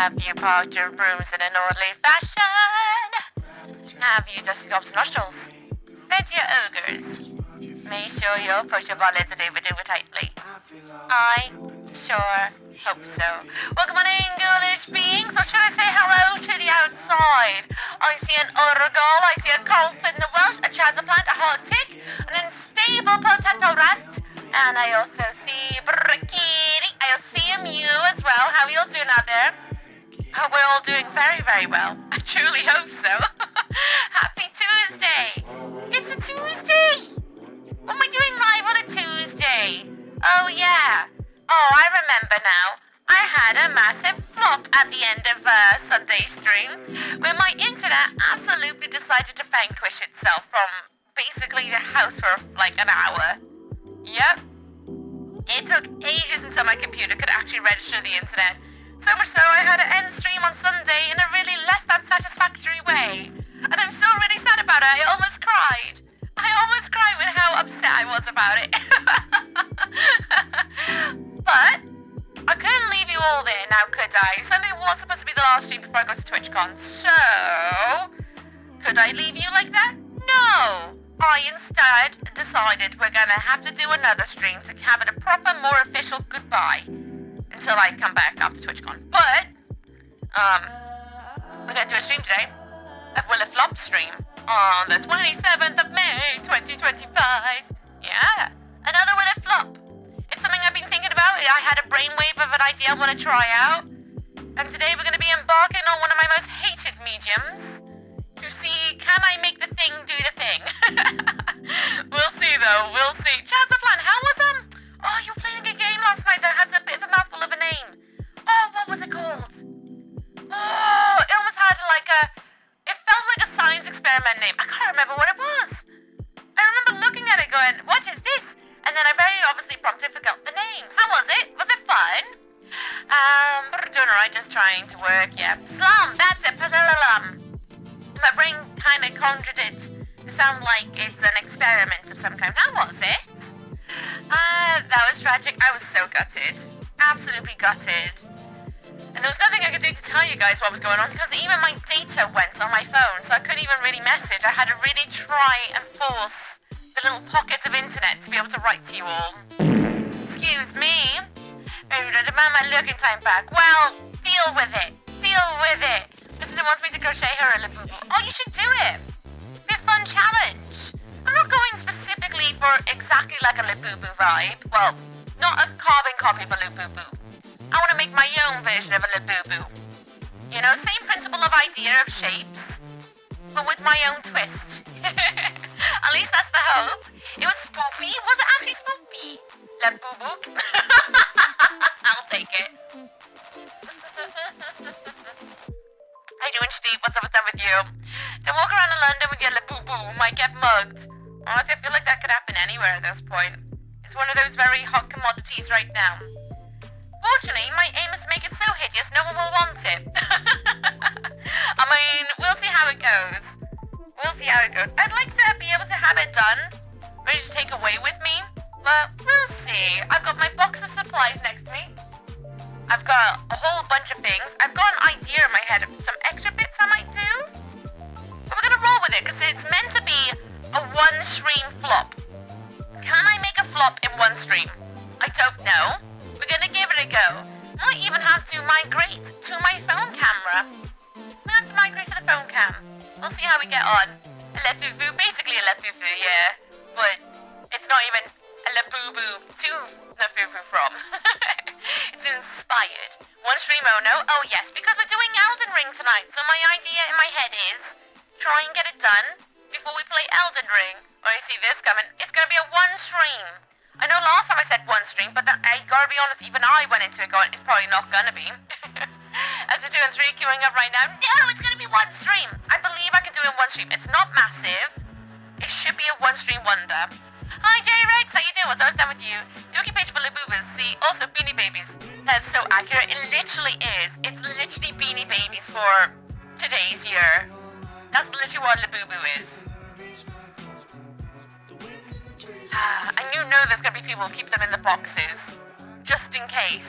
Have you parked your brooms in an orderly fashion? Have you dusted your nostrils? Fed your ogres? Make sure you'll push your body today, but do it tightly. I sure hope so. Well, good morning, ghoulish beings, or should I say hello to the outside? I see an Urgal, I see a Carlton the Welsh, a Chazaplant, a hot tick, an unstable potato rat, and I also see Brickity. I see a Mew as well. How are you all doing out there? Hope we're all doing very, very well. I truly hope so. Happy Tuesday! It's a Tuesday! What am I doing live on a Tuesday? Oh, yeah. Oh, I remember now. I had a massive flop at the end of Sunday stream when my internet absolutely decided to vanquish itself from basically the house for like an hour. Yep. It took ages until my computer could actually register the internet. So much so I had to end stream on Sunday in a really less than satisfactory way. And I'm still really sad about it. I almost cried with how upset I was about it. But I couldn't leave you all there now, could I? Sunday was supposed to be the last stream before I go to TwitchCon. So, could I leave you like that? No. I instead decided we're gonna have to do another stream to have it a proper, more official goodbye until I come back after TwitchCon. But, we're gonna do a stream today. A flop stream on the 27th of May, 2025. Yeah, another Will It Flop. It's something I've been thinking about. I had a brainwave of an idea I want to try out. And today we're going to be embarking on one of my most hated mediums to see, can I make the thing do the thing? We'll see though, we'll see. Chazaplan, how was oh, you were playing a game last night that has a bit of a mouthful of a name. Oh, what was it called? Oh, it almost had it felt like a science experiment name. I can't remember what it was. I remember looking at it going, what is this? And then I very obviously promptly forgot the name. How was it? Was it fun? Doing alright, just trying to work, yeah. Slum, that's it. My brain kind of conjured it to sound like it's an experiment of some kind. How was it? That was tragic. I was so gutted. Absolutely gutted. And there was nothing I could do to tell you guys what was going on because even my data went on my phone, so I couldn't even really message. I had to really try and force the little pockets of internet to be able to write to you all. Excuse me. Maybe to demand my looking time back. Well, deal with it. Deal with it. Mrs. wants me to crochet her a Labubu. Oh, you should do it. Be a fun challenge. I'm not going specifically for exactly like a Labubu vibe. Well, not a carbon copy of a Labubu. I want to make my own version of a Labubu. You know, same principle of idea of shapes, but with my own twist. At least that's the hope. It was spoopy. Was it actually spoopy? Labubu? I'll take it. How you doing, Steve? What's up with you? Don't walk around in London with your Labubu. Might get mugged. Honestly, I feel like that could happen anywhere at this point. It's one of those very hot commodities right now. Fortunately, my aim is to make it so hideous no one will want it. I mean, we'll see how it goes. I'd like to be able to have it done, ready to take away with me, but we'll see. I've got my box of supplies next to me. I've got a whole bunch of things. I've got an idea in my head of some extra bits I might do. But we're gonna roll with it, because it's meant to be a one-stream flop. Can I make a flop in one stream? I don't know. We're gonna give it a go. Might even have to migrate to my phone camera. We have to migrate to the phone cam. We'll see how we get on. A Labubu, basically a Labubu, yeah. But it's not even a Labubu to Labubu from. It's inspired. One stream, oh no? Oh yes, because we're doing Elden Ring tonight. So my idea in my head is try and get it done before we play Elden Ring. Oh, you see this coming? It's gonna be a one stream. I know last time I said one stream, but I gotta be honest, even I went into it going, it's probably not gonna be. As the 2 and 3 queuing up right now, no, it's gonna be one stream. I believe I can do it in one stream. It's not massive. It should be a one stream wonder. Hi, J-Rex, how you doing? What's always done with you? The wiki page for Labubus. See, also Beanie Babies. That's so accurate. It literally is. It's literally Beanie Babies for today's year. That's literally what Labubu is. I know there's gonna be people who keep them in the boxes. Just in case.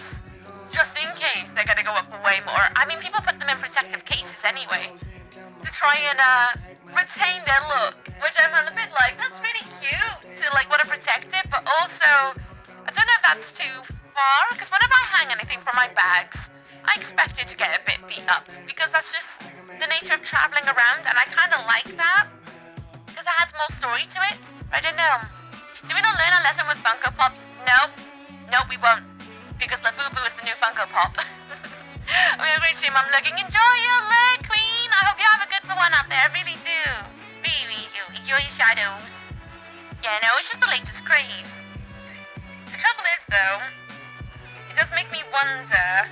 just in case they're gonna go up for way more. I mean, people put them in protective cases anyway, to try and retain their look, which I'm a bit like, that's really cute, to like want to protect it, but also, I don't know if that's too far, because whenever I hang anything from my bags, I expect it to get a bit beat up, because that's just the nature of traveling around, and I kind of like that, because it has more story to it. I don't know. Did we not learn a lesson with Funko Pops? Nope, we won't, because Labubu is the new Funko Pop. We have a great stream. I'm looking. Enjoy your leg, Queen. I hope you have a good one out there. I really do. Really do. Enjoy your shadows. Yeah, no, it's just the latest craze. The trouble is, though, it does make me wonder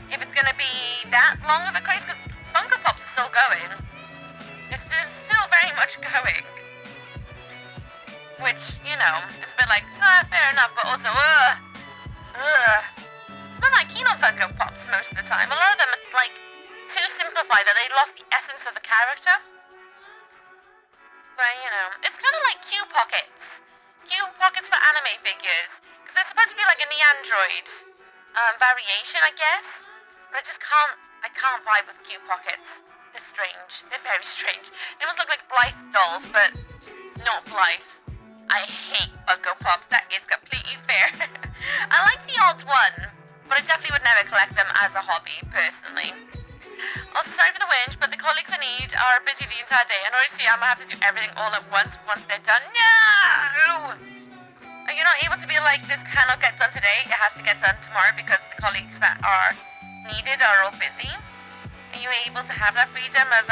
if it's going to be that long of a craze, because Funko Pops is still going. It's just still very much going. Which, you know, it's a bit like, fair enough, but also, I'm not that keen on Funko Pops most of the time. A lot of them are, like, too simplified that they lost the essence of the character. But, you know, it's kind of like Q Pockets. Q Pockets for anime figures. Because they're supposed to be like a Neandroid variation, I guess. But I can't vibe with Q Pockets. They're strange. They're very strange. They almost look like Blythe dolls, but not Blythe. I hate Funko Pops. That is completely fair. I like the odd one, but I definitely would never collect them as a hobby, personally. Also, sorry for the whinge, but the colleagues I need are busy the entire day, and obviously I'm gonna have to do everything all at once they're done. No! Are you not able to be like, this cannot get done today, it has to get done tomorrow because the colleagues that are needed are all busy? Are you able to have that freedom of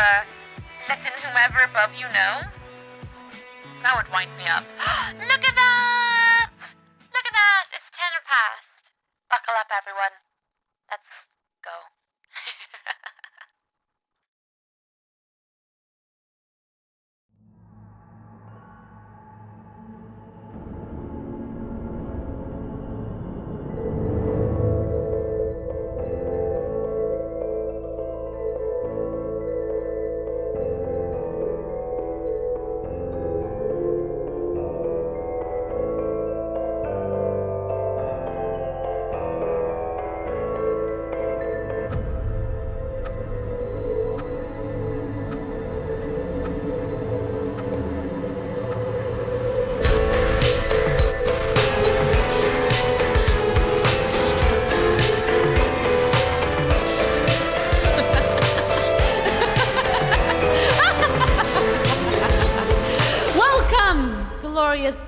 letting whomever above you know? That would wind me up. Look at that! Look at that! It's 10 past. Buckle up, everyone. Let's go.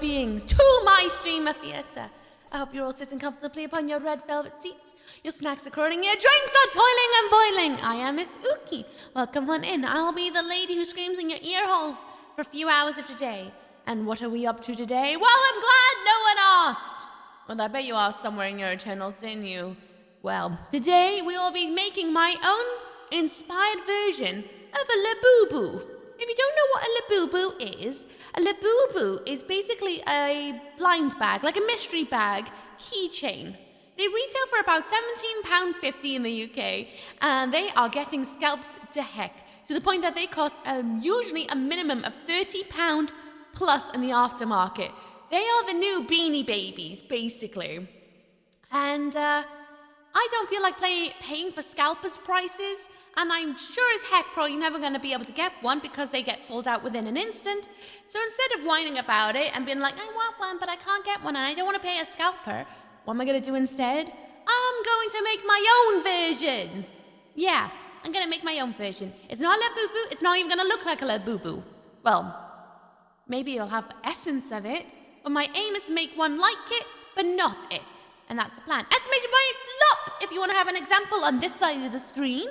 Beings to my streamer theatre. I hope you're all sitting comfortably upon your red velvet seats. Your snacks are curling, your drinks are toiling and boiling. I am Miss Ooky. Welcome on in. I'll be the lady who screams in your ear holes for a few hours of today. And what are we up to today? Well, I'm glad no one asked. Well, I bet you asked somewhere in your channels, didn't you? Well, today we will be making my own inspired version of a Labubu. If you don't know what a Labubu is basically a blind bag, like a mystery bag keychain. They retail for about £17.50 in the UK, and they are getting scalped to heck, to the point that they cost usually a minimum of £30 plus in the aftermarket. They are the new Beanie Babies, basically. And I don't feel like paying for scalpers prices, and I'm sure as heck probably never going to be able to get one because they get sold out within an instant. So instead of whining about it and being like, I want one, but I can't get one, and I don't want to pay a scalper, what am I going to do instead? I'm going to make my own version. Yeah, I'm going to make my own version. It's not a Labubu, it's not even going to look like a Labubu. Well, maybe it'll have the essence of it, but my aim is to make one like it, but not it. And that's the plan. Estimation point flop if you want to have an example on this side of the screen.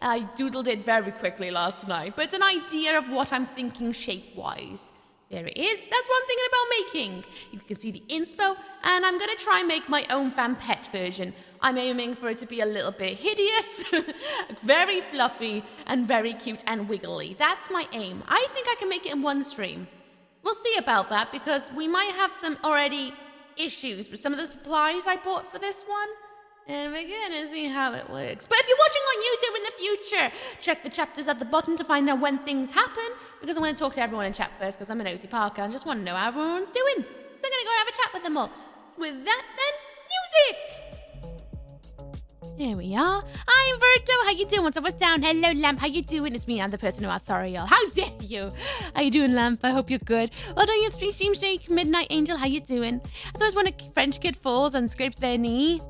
I doodled it very quickly last night, but it's an idea of what I'm thinking shape-wise. There it is. That's what I'm thinking about making. You can see the inspo, and I'm going to try and make my own Vampette version. I'm aiming for it to be a little bit hideous, very fluffy, and very cute and wiggly. That's my aim. I think I can make it in one stream. We'll see about that, because we might have some already issues with some of the supplies I bought for this one, and we're gonna see how it works. But if you're watching on YouTube in the future, check the chapters at the bottom to find out when things happen, because I'm going to talk to everyone in chat first, because I'm a nosy Parker and just want to know how everyone's doing. So I'm going to go and have a chat with them all. With that then, music! There we are. Hi, Inverto. How you doing? What's up? What's down? Hello, Lamp. How you doing? It's me. I'm the person who asked. Sorry, y'all. How dare you? How you doing, Lamp? I hope you're good. Well done, you 3 streams today. Midnight Angel. How you doing? I thought it was when a French kid falls and scrapes their knee.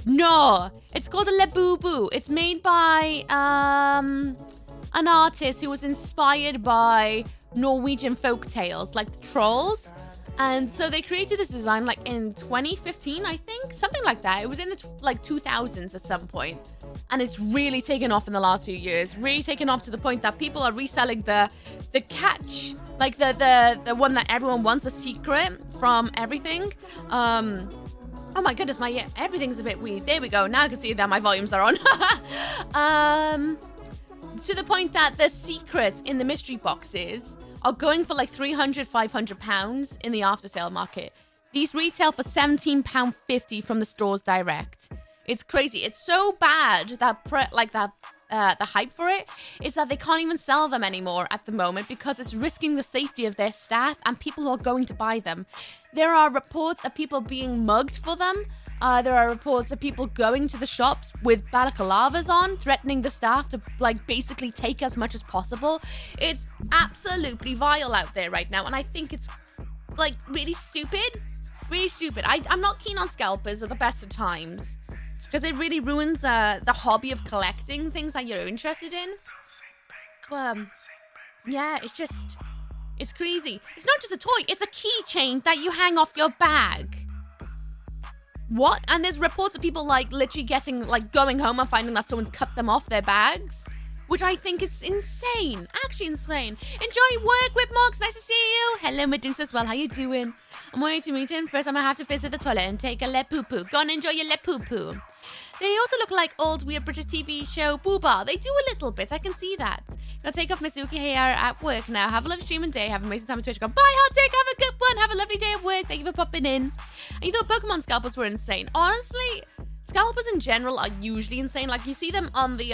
No. It's called a Labubu. It's made by an artist who was inspired by Norwegian folk tales, like the trolls. And so they created this design like in 2015, I think, something like that. It was in the 2000s at some point. And it's really taken off in the last few years. Really taken off to the point that people are reselling the catch, like the one that everyone wants, the secret from everything. Oh my goodness, everything's a bit weird. There we go. Now I can see that my volumes are on. To the point that the secrets in the mystery boxes are going for like £300-500 in the after sale market. These retail for £17.50 from the stores direct. It's crazy. It's so bad that the hype for it is that they can't even sell them anymore at the moment because it's risking the safety of their staff and people who are going to buy them. There are reports of people being mugged for them. There are reports of people going to the shops with balaclavas on, threatening the staff to like basically take as much as possible. It's absolutely vile out there right now, and I think it's like really stupid. Really stupid. I'm not keen on scalpers at the best of times because it really ruins the hobby of collecting things that you're interested in. Yeah, it's crazy. It's not just a toy, it's a keychain that you hang off your bag. What? And there's reports of people like literally going home and finding that someone's cut them off their bags, which I think is insane. Actually insane. Enjoy work with Mox. Nice to see you. Hello, Medusa as well. How you doing? I'm waiting to meet him. First, I'm gonna have to visit the toilet and take a le poo poo. Go and enjoy your le poo poo. They also look like old weird British TV show Booba. They do a little bit. I can see that. Gonna take off missooky here at work now. Have a lovely stream and day. Have an amazing time on Twitch. Go, bye, Hot Take. Have a good one. Have a lovely day at work. Thank you for popping in. And you thought Pokemon scalpers were insane. Honestly, scalpers in general are usually insane. Like, you see them on the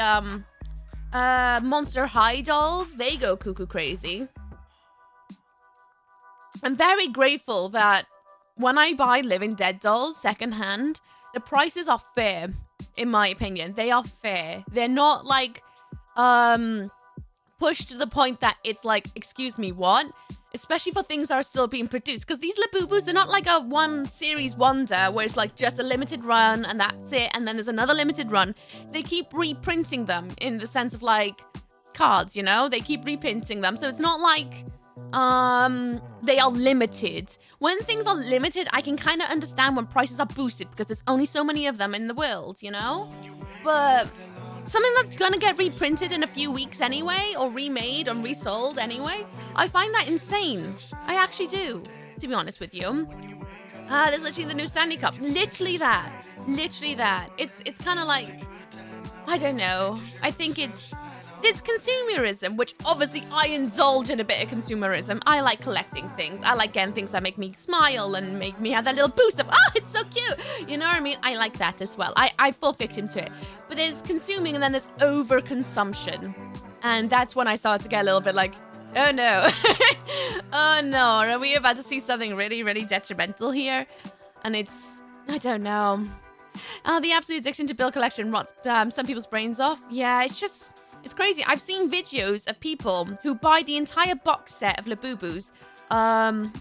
Monster High dolls. They go cuckoo crazy. I'm very grateful that when I buy Living Dead dolls secondhand, the prices are fair. In my opinion, they are fair. They're not like pushed to the point that it's like, excuse me, what? Especially for things that are still being produced. Because these Labubus, they're not like a one series wonder where it's like just a limited run and that's it. And then there's another limited run. They keep reprinting them in the sense of like cards, you know? They keep reprinting them. So it's not like they are limited. When things are limited, I can kind of understand when prices are boosted because there's only so many of them in the world, you know? But something that's gonna get reprinted in a few weeks anyway, or remade and resold anyway, I find that insane. I actually do, to be honest with you. There's literally the new Stanley Cup. Literally that. Literally that. It's kind of like, I don't know. I think it's this consumerism, which obviously I indulge in a bit of consumerism. I like collecting things. I like getting things that make me smile and make me have that little boost of, oh, it's so cute. You know what I mean? I like that as well. I fall victim to it. But there's consuming and then there's overconsumption. And that's when I start to get a little bit like, oh no. Oh no, are we about to see something really, really detrimental here? And it's, I don't know. The absolute addiction to bill collection rots some people's brains off. Yeah, it's crazy. I've seen videos of people who buy the entire box set of Labubus,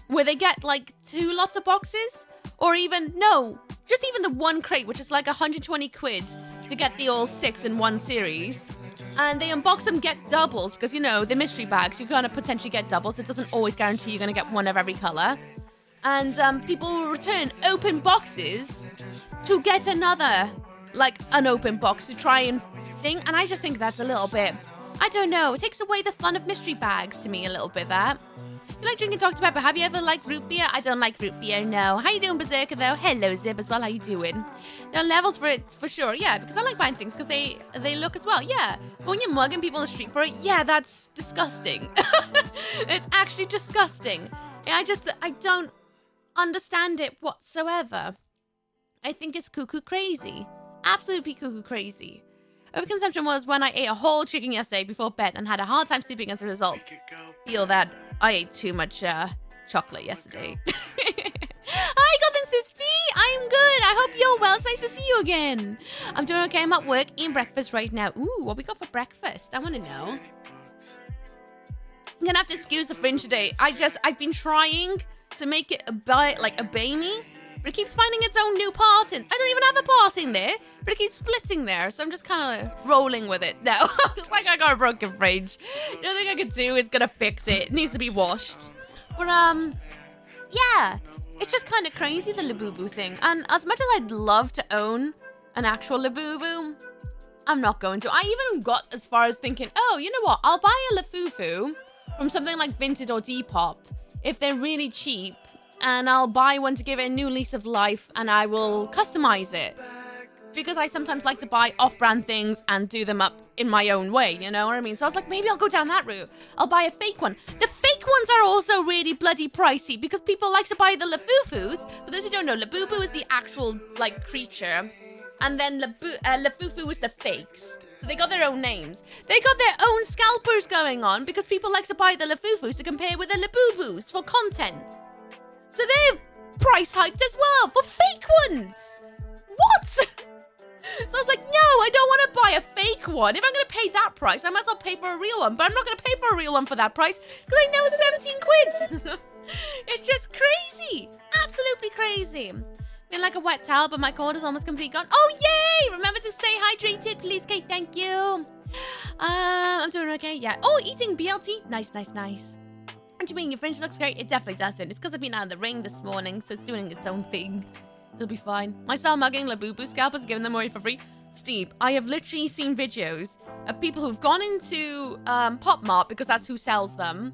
where they get like 2 lots of boxes, or even, no, just even the one crate, which is like 120 quid to get the all 6 in one series. And they unbox them, get doubles, because, you know, the mystery bags, you're going to potentially get doubles. It doesn't always guarantee you're going to get one of every color. And people will return open boxes to get another, like, unopened box to try and thing. And I just think that's a little bit, I don't know, it takes away the fun of mystery bags to me a little bit, that. You like drinking Dr. Pepper? Have you ever liked root beer? I don't like root beer, no. How you doing, Berserker, though? Hello, Zib, as well. How you doing? There are levels for it, for sure. Yeah, because I like buying things because they look as well. Yeah. But when you're mugging people on the street for it, yeah, that's disgusting. It's actually disgusting. I don't understand it whatsoever. I think it's cuckoo crazy. Absolutely cuckoo crazy. Overconsumption was when I ate a whole chicken yesterday before bed and had a hard time sleeping as a result. Feel that I ate too much chocolate yesterday. Hi, Golden Sister. I'm good. I hope you're well. It's nice to see you again. I'm doing okay. I'm at work eating breakfast right now. Ooh, what we got for breakfast? I want to know. I'm gonna have to excuse the fringe today. I've been trying to make it obey me, but it keeps finding its own new partings. I don't even have a parting there, but it keeps splitting there, so I'm just kind of rolling with it now. Just like I got a broken fridge. The only thing I could do is gonna fix it. It needs to be washed. But yeah, it's just kind of crazy, the Labubu thing. And as much as I'd love to own an actual Labubu, I'm not going to. I even got as far as thinking, oh, you know what? I'll buy a Lafufu from something like Vinted or Depop if they're really cheap, and I'll buy one to give it a new lease of life, and I will customize it. Because I sometimes like to buy off-brand things and do them up in my own way, you know what I mean? So I was like, maybe I'll go down that route. I'll buy a fake one. The fake ones are also really bloody pricey because people like to buy the Lafufus. For those who don't know, Labubu is the actual, like, creature. And then Lafufu is the fakes. So they got their own names. They got their own scalpers going on because people like to buy the Lafufus to compare with the Labubus for content. So they're price hiked as well for fake ones. What? So I was like, no, I don't want to buy a fake one. If I'm going to pay that price, I might as well pay for a real one. But I'm not going to pay for a real one for that price because I know it's 17 quid. It's just crazy. Absolutely crazy. Feel like a wet towel, but my cord is almost completely gone. Oh, yay! Remember to stay hydrated, please, Kate. Thank you. I'm doing okay. Yeah. Oh, eating BLT. Nice, nice, nice. What do you mean? Your fringe looks great. It definitely doesn't. It's because I've been out of the ring this morning, so it's doing its own thing. It'll be fine. My style mugging Labubu scalpers, giving them away for free. Steve, I have literally seen videos of people who've gone into Pop Mart, because that's who sells them,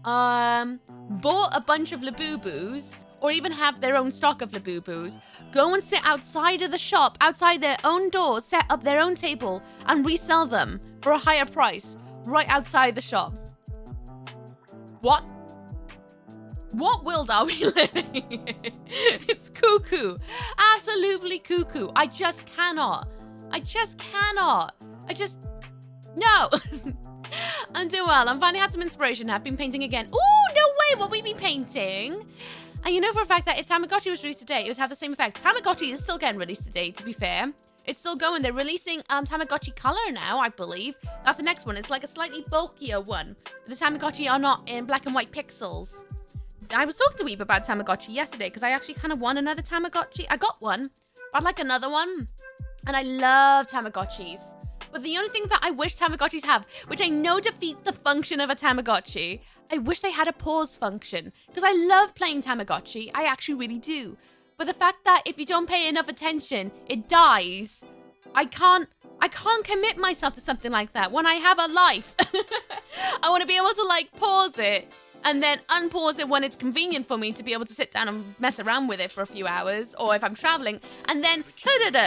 bought a bunch of Labubus, or even have their own stock of Labubus, go and sit outside of the shop, outside their own doors, set up their own table, and resell them for a higher price right outside the shop. What? What world are we living in? It's cuckoo. Absolutely cuckoo. I just cannot. No. I'm doing well. I'm finally had some inspiration. I've been painting again. Ooh, no way. What we been painting? And you know for a fact that if Tamagotchi was released today, it would have the same effect. Tamagotchi is still getting released today, to be fair. It's still going. They're releasing Tamagotchi Color now, I believe. That's the next one. It's like a slightly bulkier one. But the Tamagotchi are not in black and white pixels. I was talking to Weeb about Tamagotchi yesterday because I actually kind of want another Tamagotchi. I got one, but I'd like another one. And I love Tamagotchis. But the only thing that I wish Tamagotchis have, which I know defeats the function of a Tamagotchi, I wish they had a pause function. Because I love playing Tamagotchi. I actually really do. But the fact that if you don't pay enough attention, it dies. I can't commit myself to something like that when I have a life. I want to be able to like pause it and then unpause it when it's convenient for me to be able to sit down and mess around with it for a few hours, or if I'm traveling, and then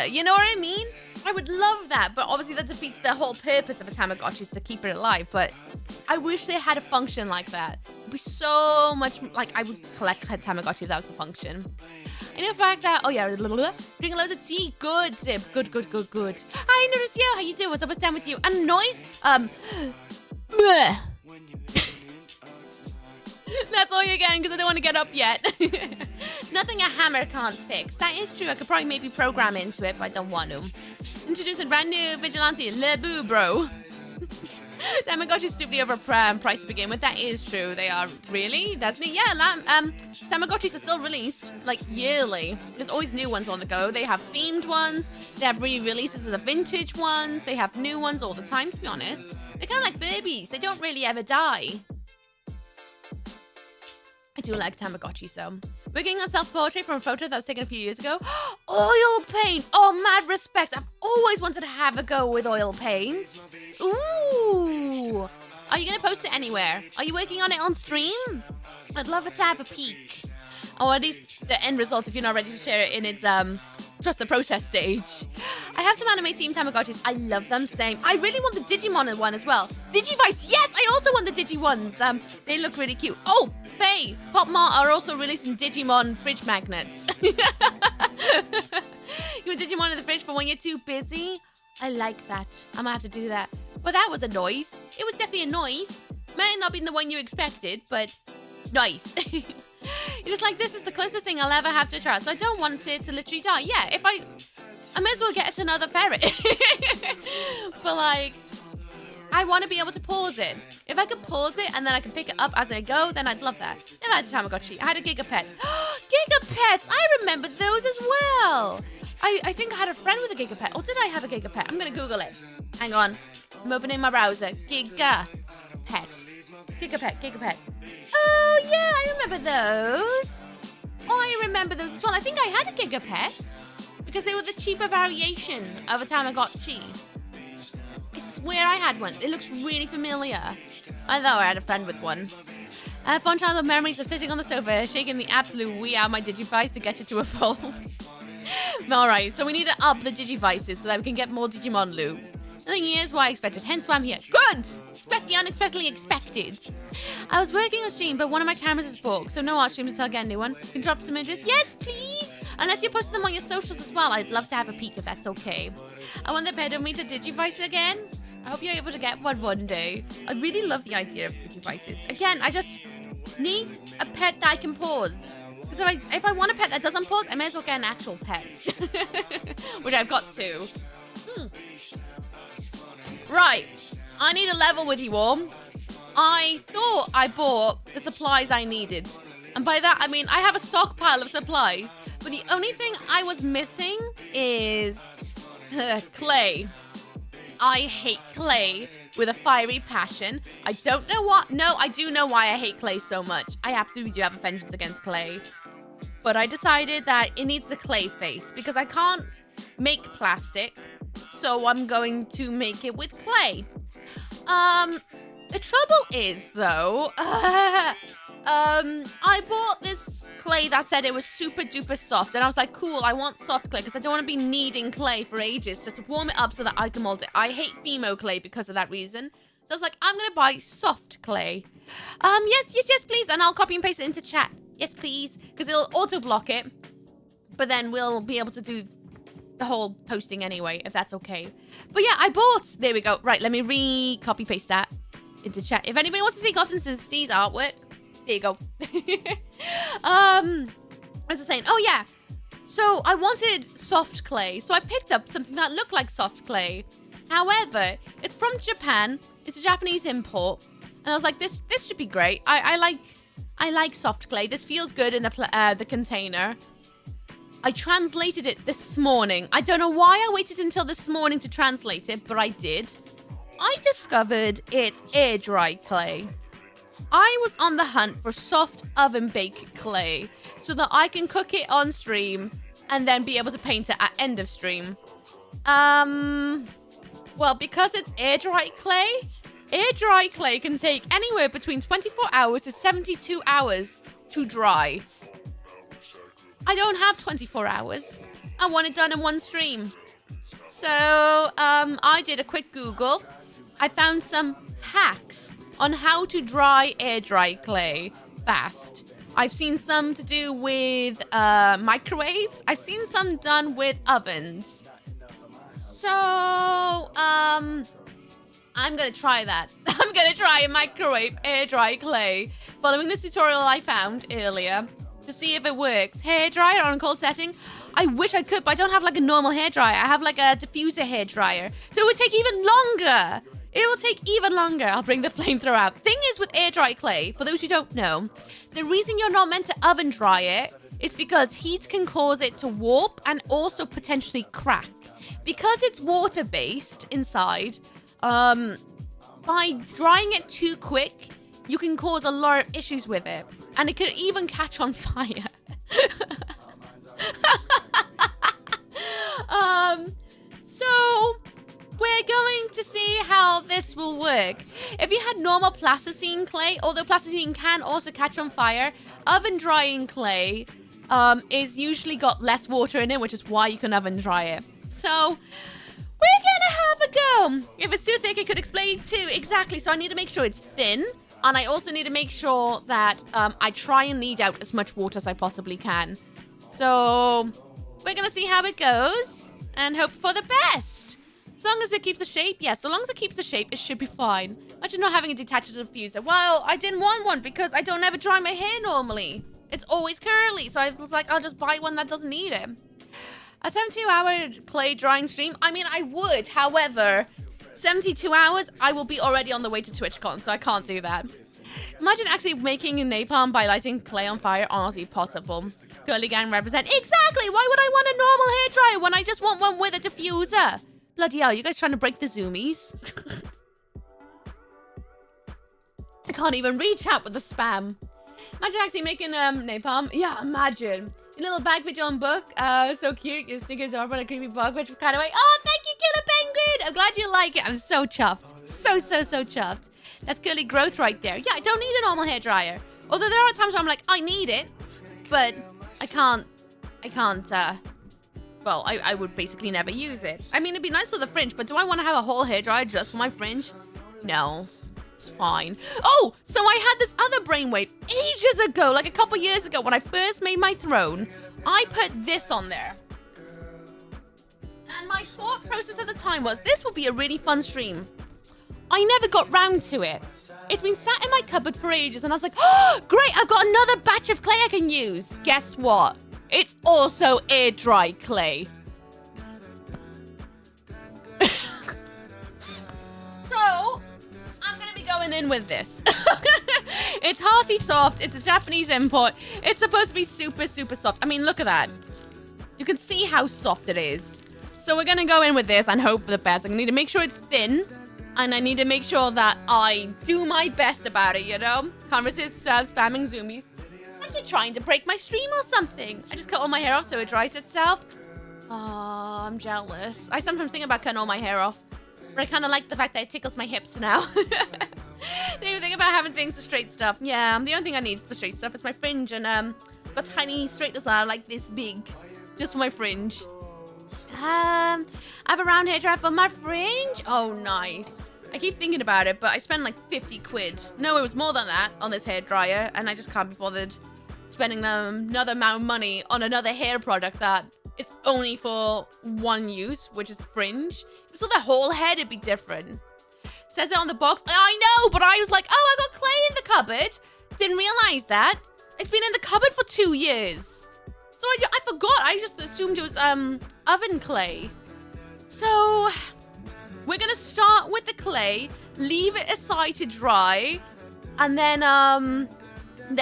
you know what I mean? I would love that, but obviously that defeats the whole purpose of a Tamagotchi, is to keep it alive. But I wish they had a function like that. It'd be so much, like, I would collect Tamagotchi if that was the function. I know the fact that, oh yeah, drinking loads of tea. Good, Zib. Good. Hi, notice you. How you doing? What's down with you? And noise? Bleh. That's all you're getting because I don't want to get up yet. Nothing a hammer can't fix. That is true. I could probably maybe program into it, but I don't want to. Introduce a brand new vigilante, Labubu, bro. Tamagotchi's stupidly overpriced to begin with. That is true. They are. Really? That's neat. Yeah, Tamagotchis are still released, like, yearly. There's always new ones on the go. They have themed ones. They have re-releases of the vintage ones. They have new ones all the time, to be honest. They're kind of like babies. They don't really ever die. I do like Tamagotchi, so. Working on self-portrait from a photo that was taken a few years ago. Oil paints! Oh, mad respect. I've always wanted to have a go with oil paints. Ooh. Are you going to post it anywhere? Are you working on it on stream? I'd love it to have a peek. Or at least the end result if you're not ready to share it in its trust the process stage. I have some anime-themed Tamagotchis. I love them, same. I really want the Digimon one as well. Digivice, yes! I also want the Digi ones. They look really cute. Oh, Faye, Pop Mart are also releasing Digimon fridge magnets. You want Digimon in the fridge for when you're too busy? I like that. I'm gonna have to do that. Well, that was a noise. It was definitely a noise. May not be the one you expected, but nice. You're just like, this is the closest thing I'll ever have to a trout, so I don't want it to literally die. Yeah, if I may as well get another ferret. But like, I want to be able to pause it. If I could pause it and then I can pick it up as I go, then I'd love that. Never had a Tamagotchi. I had a Gigapet. Gigapets! I remember those as well. I think I had a friend with a Gigapet. Or did I have a Gigapet? I'm going to Google it. Hang on. I'm opening my browser. Gigapet. Gigapet. Oh, yeah, I remember those. Oh, I remember those as well. I think I had a Gigapet because they were the cheaper variation of a Tamagotchi. I swear I had one. It looks really familiar. I thought I had a friend with one. Fond childhood memories of sitting on the sofa, shaking the absolute wee out of my Digivice to get it to a full. Alright, so we need to up the Digivices so that we can get more Digimon loot. Nothing here is what I expected, hence why I'm here. Good! Expect the unexpectedly expected. I was working on stream, but one of my cameras is broke, so no art streams until I get a new one. You can drop some images. Yes, please! Unless you're posting them on your socials as well, I'd love to have a peek if that's okay. I want the pedometer Digivice again. I hope you're able to get one day. I really love the idea of Digivices. Again, I just need a pet that I can pause. Because if I want a pet that doesn't pause, I may as well get an actual pet. Which I've got to. Right. I need a level with you all. I thought I bought the supplies I needed. And by that, I mean I have a stockpile of supplies. But the only thing I was missing is clay. I hate clay with a fiery passion. I don't know what. No, I do know why I hate clay so much. I absolutely do have a vengeance against clay. But I decided that it needs a clay face because I can't make plastic. So I'm going to make it with clay. The trouble is, though, I bought this clay that said it was super duper soft, and I was like, cool, I want soft clay because I don't want to be kneading clay for ages just to warm it up so that I can mold it. I hate Fimo clay because of that reason. So I was like, I'm gonna buy soft clay. Yes, please, and I'll copy and paste it into chat. Yes, please, because it'll auto block it, but then we'll be able to do the whole posting anyway, if that's okay. But yeah, I bought. There we go. Right, let me copy paste that into chat. If anybody wants to see Gotham City's artwork, there you go. As I was saying, oh yeah. So I wanted soft clay, so I picked up something that looked like soft clay. However, it's from Japan. It's a Japanese import, and I was like, this should be great. I like soft clay. This feels good in the container. I translated it this morning. I don't know why I waited until this morning to translate it, but I did. I discovered it's air dry clay. I was on the hunt for soft oven bake clay so that I can cook it on stream and then be able to paint it at end of stream. Well, because it's air dry clay can take anywhere between 24 hours to 72 hours to dry. I don't have 24 hours. I want it done in one stream. So, I did a quick Google. I found some hacks on how to air dry clay fast. I've seen some to do with microwaves. I've seen some done with ovens. So, I'm gonna try that. I'm gonna try a microwave air dry clay following this tutorial I found earlier to see if it works. Hair dryer on a cold setting. I wish I could, but I don't have like a normal hair dryer. I have like a diffuser hair dryer. So it would take even longer. It will take even longer. I'll bring the flamethrower out. Thing is with air dry clay, for those who don't know, the reason you're not meant to oven dry it is because heat can cause it to warp and also potentially crack. Because it's water-based inside, by drying it too quick, you can cause a lot of issues with it. And it could even catch on fire. So we're going to see how this will work. If you had normal plasticine clay, although plasticine can also catch on fire, oven drying clay is usually got less water in it, which is why you can oven dry it. So we're gonna have a go. If it's too thick, it could explode too. Exactly. So I need to make sure it's thin. And I also need to make sure that I try and knead out as much water as I possibly can. So we're going to see how it goes and hope for the best. As long as it keeps the shape, yes, so long as it keeps the shape, it should be fine. Imagine not having a detachable diffuser. Well, I didn't want one because I don't ever dry my hair normally. It's always curly. So I was like, I'll just buy one that doesn't need it. A 72-hour clay drying stream? I mean, I would. However, 72 hours, I will be already on the way to TwitchCon, so I can't do that. Imagine actually making a napalm by lighting clay on fire. Honestly, possible. Girly gang represent. Exactly! Why would I want a normal hairdryer when I just want one with a diffuser? Bloody hell, you guys trying to break the zoomies? I can't even reach out with the spam. Imagine actually making napalm. Yeah, imagine. Your little bag with your own book. So cute. You're sneaking adorable on a creepy bug, which kind of way. Oh, thank you, Killer Penguin. I'm glad you like it. I'm so chuffed. So chuffed. That's girly growth right there. Yeah, I don't need a normal hairdryer. Although there are times where I'm like, I need it, but I can't, well, I would basically never use it. I mean, it'd be nice for the fringe, but do I want to have a whole hairdryer just for my fringe? No. It's fine. Oh, so I had this other brainwave ages ago, like a couple years ago when I first made my throne. I put this on there. And my thought process at the time was, this would be a really fun stream. I never got round to it. It's been sat in my cupboard for ages and I was like, oh, great, I've got another batch of clay I can use. Guess what? It's also air dry clay. So, I'm gonna be going in with this. It's hearty soft. It's a Japanese import. It's supposed to be super soft. I mean, look at that. You can see how soft it is. So we're gonna go in with this and hope for the best. I'm gonna need to make sure it's thin. And I need to make sure that I do my best about it, you know? Can't resist spamming zoomies. Like you're trying to break my stream or something. I just cut all my hair off so it dries itself. Oh, I'm jealous. I sometimes think about cutting all my hair off. But I kind of like the fact that it tickles my hips now. Didn't even think about having things for straight stuff. Yeah, the only thing I need for straight stuff is my fringe. And I've got tiny straighteners that are like this big. Just for my fringe. I have a round hair dryer for my fringe. Oh, nice. I keep thinking about it, but I spent like 50 quid. No, it was more than that on this hair dryer, and I just can't be bothered spending another amount of money on another hair product that is only for one use, which is fringe. If it's for the whole head, it'd be different. Says it on the box. I know, but I was like, oh, I got clay in the cupboard. Didn't realize that. It's been in the cupboard for 2 years. So I forgot. I just assumed it was oven clay. So we're gonna start with the clay, leave it aside to dry, and then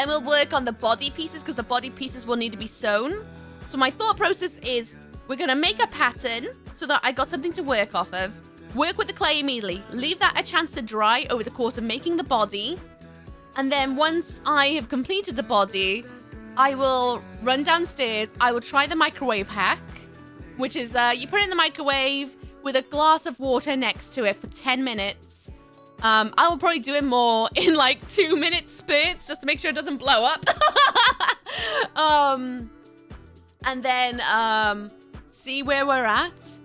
we'll work on the body pieces because the body pieces will need to be sewn. So my thought process is we're gonna make a pattern so that I got something to work off of. Work with the clay immediately. Leave that a chance to dry over the course of making the body, and then once I have completed the body, I will run downstairs. I will try the microwave hack, which is you put it in the microwave with a glass of water next to it for 10 minutes. I will probably do it more in like 2-minute spurts just to make sure it doesn't blow up. And then see where we're at.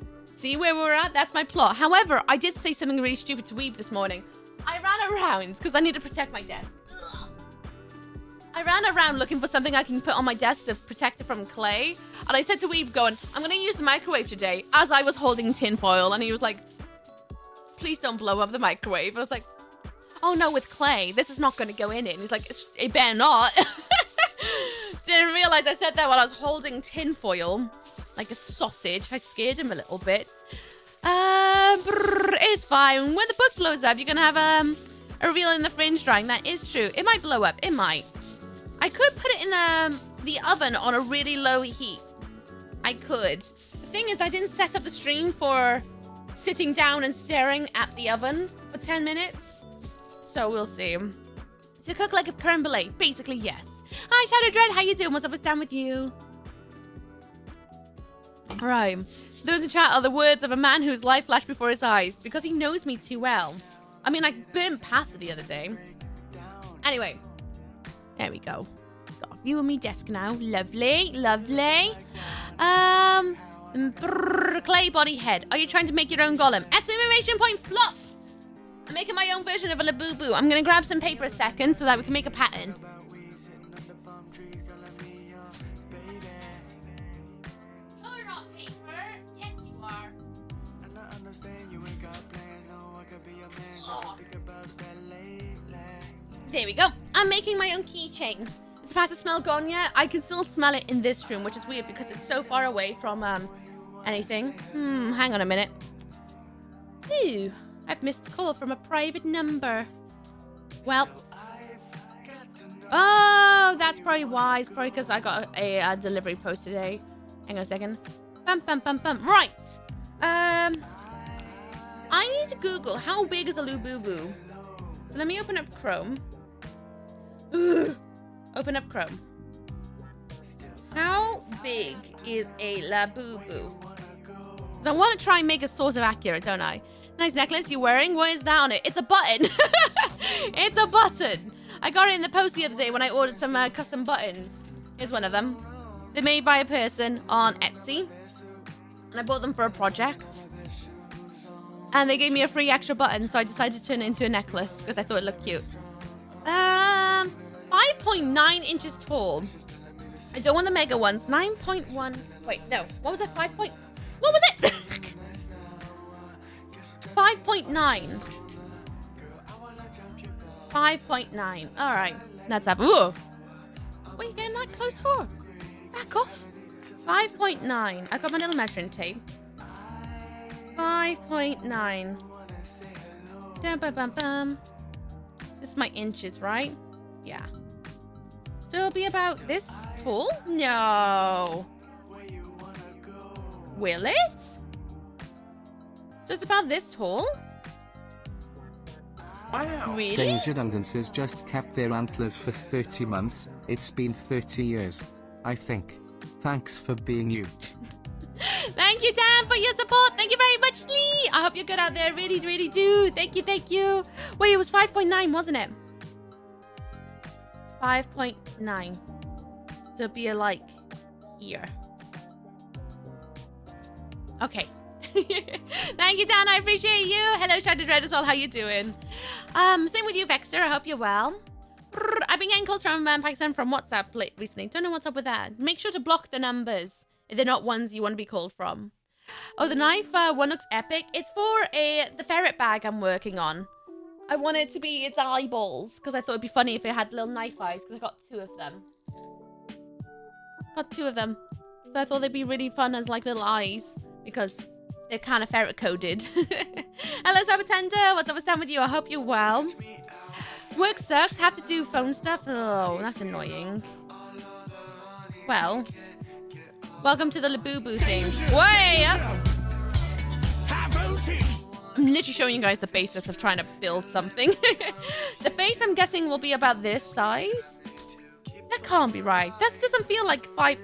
That's my plot. However, I did say something really stupid to Weeb this morning. I ran around because I need to protect my desk. I ran around looking for something I can put on my desk to protect it from clay. And I said to Weeb, I'm going to use the microwave today, as I was holding tinfoil. And he was like, please don't blow up the microwave. And I was like, oh no, with clay, this is not going to go in it. And he's like, it better not. Didn't realize I said that while I was holding tinfoil, like a sausage. I scared him a little bit. It's fine. When the book blows up, you're going to have a reveal in the fringe drying. That is true. It might blow up. It might. I could put it in the oven on a really low heat. I could. The thing is, I didn't set up the stream for sitting down and staring at the oven for 10 minutes. So we'll see. To cook like a creme brulee. Basically, yes. Hi, Shadow Dread. How you doing? What's up? What's down with you? Right. Those in chat are the words of a man whose life flashed before his eyes because he knows me too well. I mean, I burnt past it the other day. Anyway. There we go. Got a view of me desk now. Lovely. Clay body head. Are you trying to make your own golem? Exclamation point flop. I'm making my own version of a Labubu. I'm going to grab some paper a second so that we can make a pattern. You're not paper. Yes, you are. Oh. There we go. I'm making my own keychain. It's Is past the smell gone yet? I can still smell it in this room, which is weird because it's so far away from anything. Hang on a minute. Ooh, I've missed a call from a private number. Well. Oh, that's probably why. It's probably because I got a delivery post today. Hang on a second. Right. I need to Google how big is a Labubu. So let me open up Chrome. Ugh. Open up Chrome. How big is a Labubu? So I want to try and make it sort of accurate, don't I? Nice necklace you're wearing. What is that on it? It's a button. It's a button. I got it in the post the other day when I ordered some custom buttons. Here's one of them. They're made by a person on Etsy. And I bought them for a project. And they gave me a free extra button, so I decided to turn it into a necklace because I thought it looked cute. 5.9 inches tall. I don't want the mega ones. 9.1. Wait, no. What was it? 5. What was it? 5.9. 5.9. All right. That's up. Ooh. What are you getting that close for? Back off. 5.9. I got my little measuring tape. 5.9. This is my inches, right? Yeah. So it'll be about this tall? No. Will it? So it's about this tall? Wow. Really? Danger Dundances just kept their antlers for 30 months. It's been 30 years, I think. Thanks for being you. Thank you, Dan, for your support. Thank you very much, Lee. I hope you're good out there. Really, really do. Thank you, thank you. Wait, it was 5.9, wasn't it? 5.9. So it'd be like here. Okay. Thank you, Dan. I appreciate you. Hello, Shattered Red as well. How you doing? Same with you, Vexter. I hope you're well. I've been getting calls from Pakistan from WhatsApp recently. Don't know what's up with that. Make sure to block the numbers. They're not ones you want to be called from. Oh, the knife one looks epic. It's for the ferret bag I'm working on. I want it to be its eyeballs because I thought it'd be funny if it had little knife eyes because I got 2 of them. Got 2 of them. So I thought they'd be really fun as like little eyes because they're kind of ferret coded. Hello, Sabatenda. What's up? What's down with you? I hope you're well. Work sucks. Have to do phone stuff. Oh, that's annoying. Well, welcome to the Labubu thing. Way up. I'm literally showing you guys the basis of trying to build something. The face, I'm guessing, will be about this size. That can't be right. That doesn't feel like 5...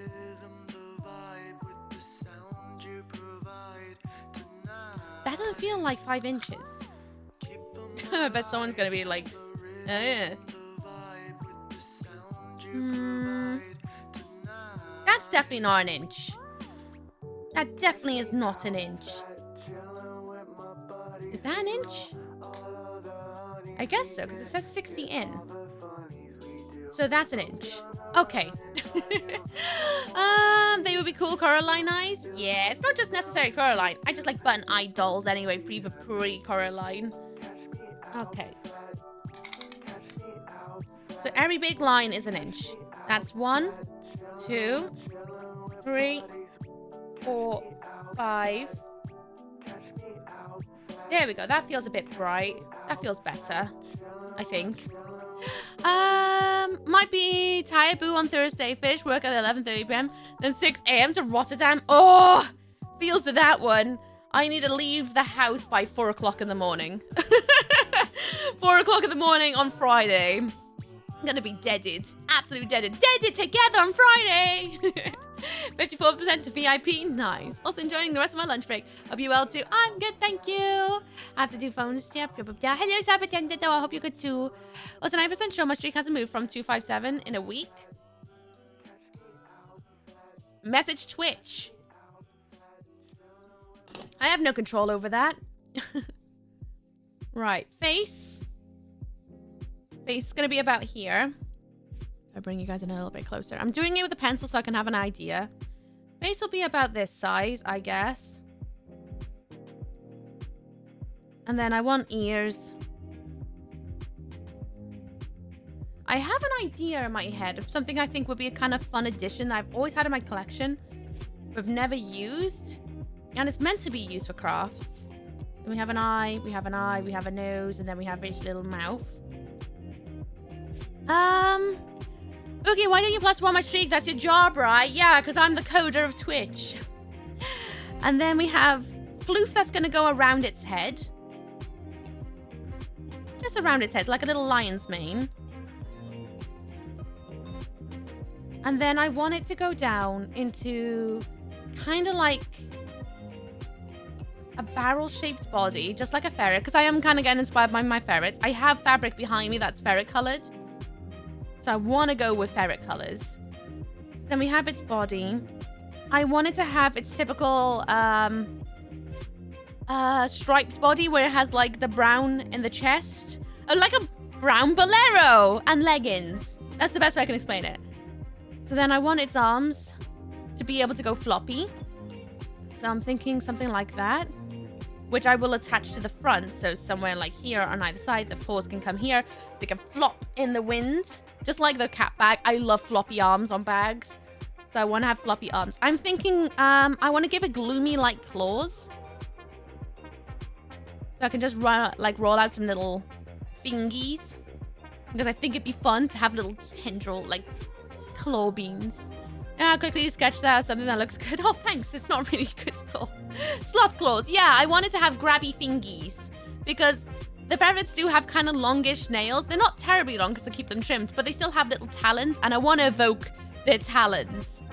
That doesn't feel like 5 inches. I bet someone's gonna be like... That's definitely not an inch. That definitely is not an inch. Is that an inch? I guess so, because it says 60 in. So that's an inch. Okay. They would be cool Coraline eyes. Yeah, it's not just necessary Coraline. I just like button eye dolls anyway, pre-Coraline. Okay. So every big line is an inch. That's 1, 2, 3, 4, 5. There we go. That feels a bit bright. That feels better, I think. Might be Tiaboo on Thursday. Finish work at 11:30 p.m. Then 6 a.m. to Rotterdam. Oh, feels to that one. I need to leave the house by 4 o'clock in the morning. 4 o'clock in the morning on Friday. I'm gonna be deaded. Absolutely deaded. Deaded together on Friday. 54% to VIP. Nice. Also enjoying the rest of my lunch break. Hope you're well too. I'm good, thank you. I have to do phones. Hello, Sabatenda, though. I hope you're good too. Also, 9% sure my streak hasn't moved from 257 in a week. Message Twitch. I have no control over that. Right. Face. Face is going to be about here. I'll bring you guys in a little bit closer. I'm doing it with a pencil so I can have an idea. Face will be about this size, I guess. And then I want ears. I have an idea in my head of something I think would be a kind of fun addition that I've always had in my collection, but I've never used. And it's meant to be used for crafts. We have an eye, we have an eye, we have a nose, and then we have each little mouth. Okay, why don't you +1 my streak? That's your job, right? Yeah, because I'm the coder of Twitch. And then we have Floof that's going to go around its head. Just around its head, like a little lion's mane. And then I want it to go down into kind of like a barrel-shaped body, just like a ferret, because I am kind of getting inspired by my ferrets. I have fabric behind me that's ferret-colored. So I want to go with ferret colors. So then we have its body. I wanted to have its typical striped body where it has like the brown in the chest. Oh, like a brown bolero and leggings. That's the best way I can explain it. So then I want its arms to be able to go floppy. So I'm thinking something like that, which I will attach to the front. So somewhere like here on either side, the paws can come here. So they can flop in the wind. Just like the cat bag. I love floppy arms on bags. So I want to have floppy arms. I'm thinking I want to give it gloomy like claws. So I can just roll out some little fingies. Because I think it'd be fun to have little tendril, like claw beans. Yeah, quickly sketch that, something that looks good. Oh, thanks. It's not really good at all. Sloth claws. Yeah, I wanted to have grabby fingies. Because the ferrets do have kind of longish nails. They're not terribly long because I keep them trimmed, but they still have little talons, and I want to evoke their talons.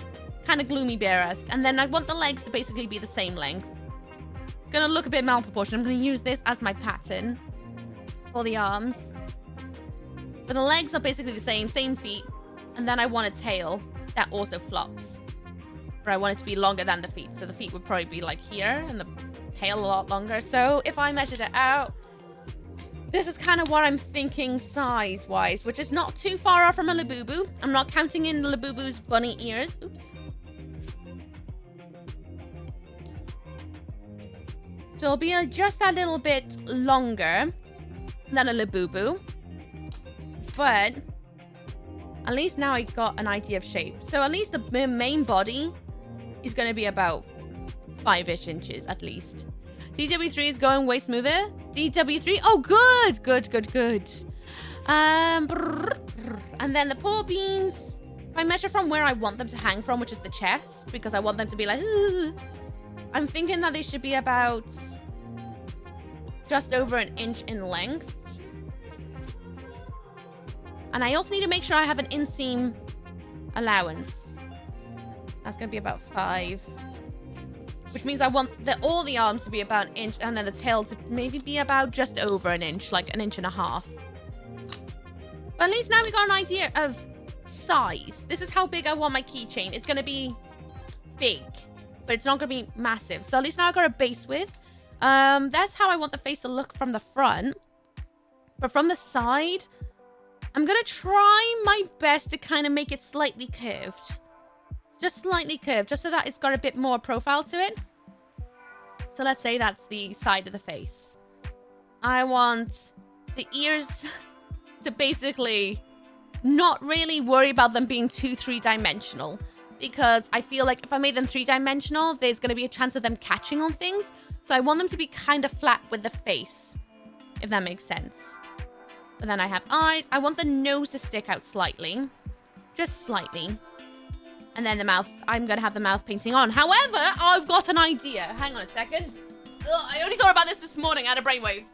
Kind of gloomy bear-esque. And then I want the legs to basically be the same length. It's going to look a bit malproportioned. I'm going to use this as my pattern for the arms. But the legs are basically the same feet. And then I want a tail that also flops. But I want it to be longer than the feet. So the feet would probably be like here and the tail a lot longer. So if I measured it out, this is kind of what I'm thinking size-wise, which is not too far off from a Labubu. I'm not counting in the Labubu's bunny ears. Oops. So it'll be just a little bit longer than a Labubu. But at least now I got an idea of shape. So at least the main body is going to be about 5-ish inches at least. DW3 is going way smoother. DW3, oh good, good. And then the paw beans, if I measure from where I want them to hang from, which is the chest, because I want them to be like, ooh, I'm thinking that they should be about just over an inch in length. And I also need to make sure I have an inseam allowance. That's going to be about 5. Which means I want all the arms to be about an inch, and then the tail to maybe be about just over an inch, like an inch and a half. But at least now we got an idea of size. This is how big I want my keychain. It's going to be big, but it's not going to be massive. So at least now I got a base width. That's how I want the face to look from the front. But from the side, I'm going to try my best to kind of make it slightly curved. Just slightly curved, just so that it's got a bit more profile to it. So let's say that's the side of the face. I want the ears to basically not really worry about them being too 3-dimensional. Because I feel like if I made them 3-dimensional, there's going to be a chance of them catching on things. So I want them to be kind of flat with the face, if that makes sense. But then I have eyes. I want the nose to stick out slightly. Just slightly. And then the mouth, I'm going to have the mouth painting on. However, I've got an idea. Hang on a second. Ugh, I only thought about this morning. I had a brainwave.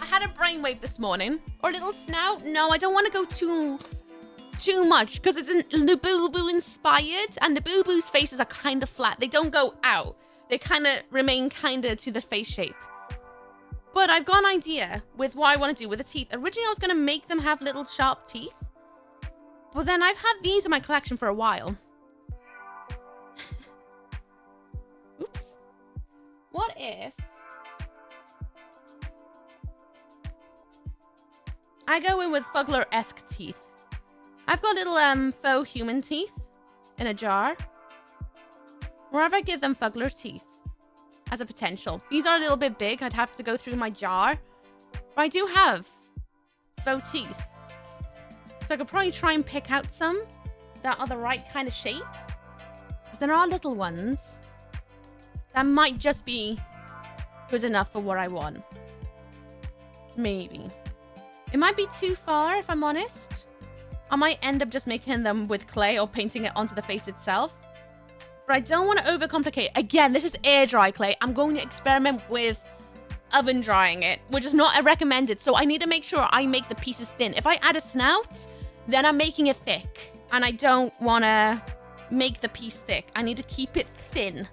I had a brainwave this morning. Or a little snout. No, I don't want to go too much. Because it's Labubu inspired. And Labubu's faces are kind of flat. They don't go out. They kind of remain kind of to the face shape. But I've got an idea with what I want to do with the teeth. Originally, I was going to make them have little sharp teeth. But then I've had these in my collection for a while. Oops. What if I go in with Fuggler-esque teeth? I've got little faux human teeth in a jar. Or if I give them Fuggler teeth as a potential. These are a little bit big. I'd have to go through my jar. But I do have faux teeth. So I could probably try and pick out some that are the right kind of shape. Because there are little ones that might just be good enough for what I want. Maybe. It might be too far, if I'm honest. I might end up just making them with clay or painting it onto the face itself. But I don't want to overcomplicate. Again, this is air dry clay. I'm going to experiment with oven drying it, which is not recommended. So I need to make sure I make the pieces thin. If I add a snout, then I'm making it thick. And I don't want to make the piece thick. I need to keep it thin.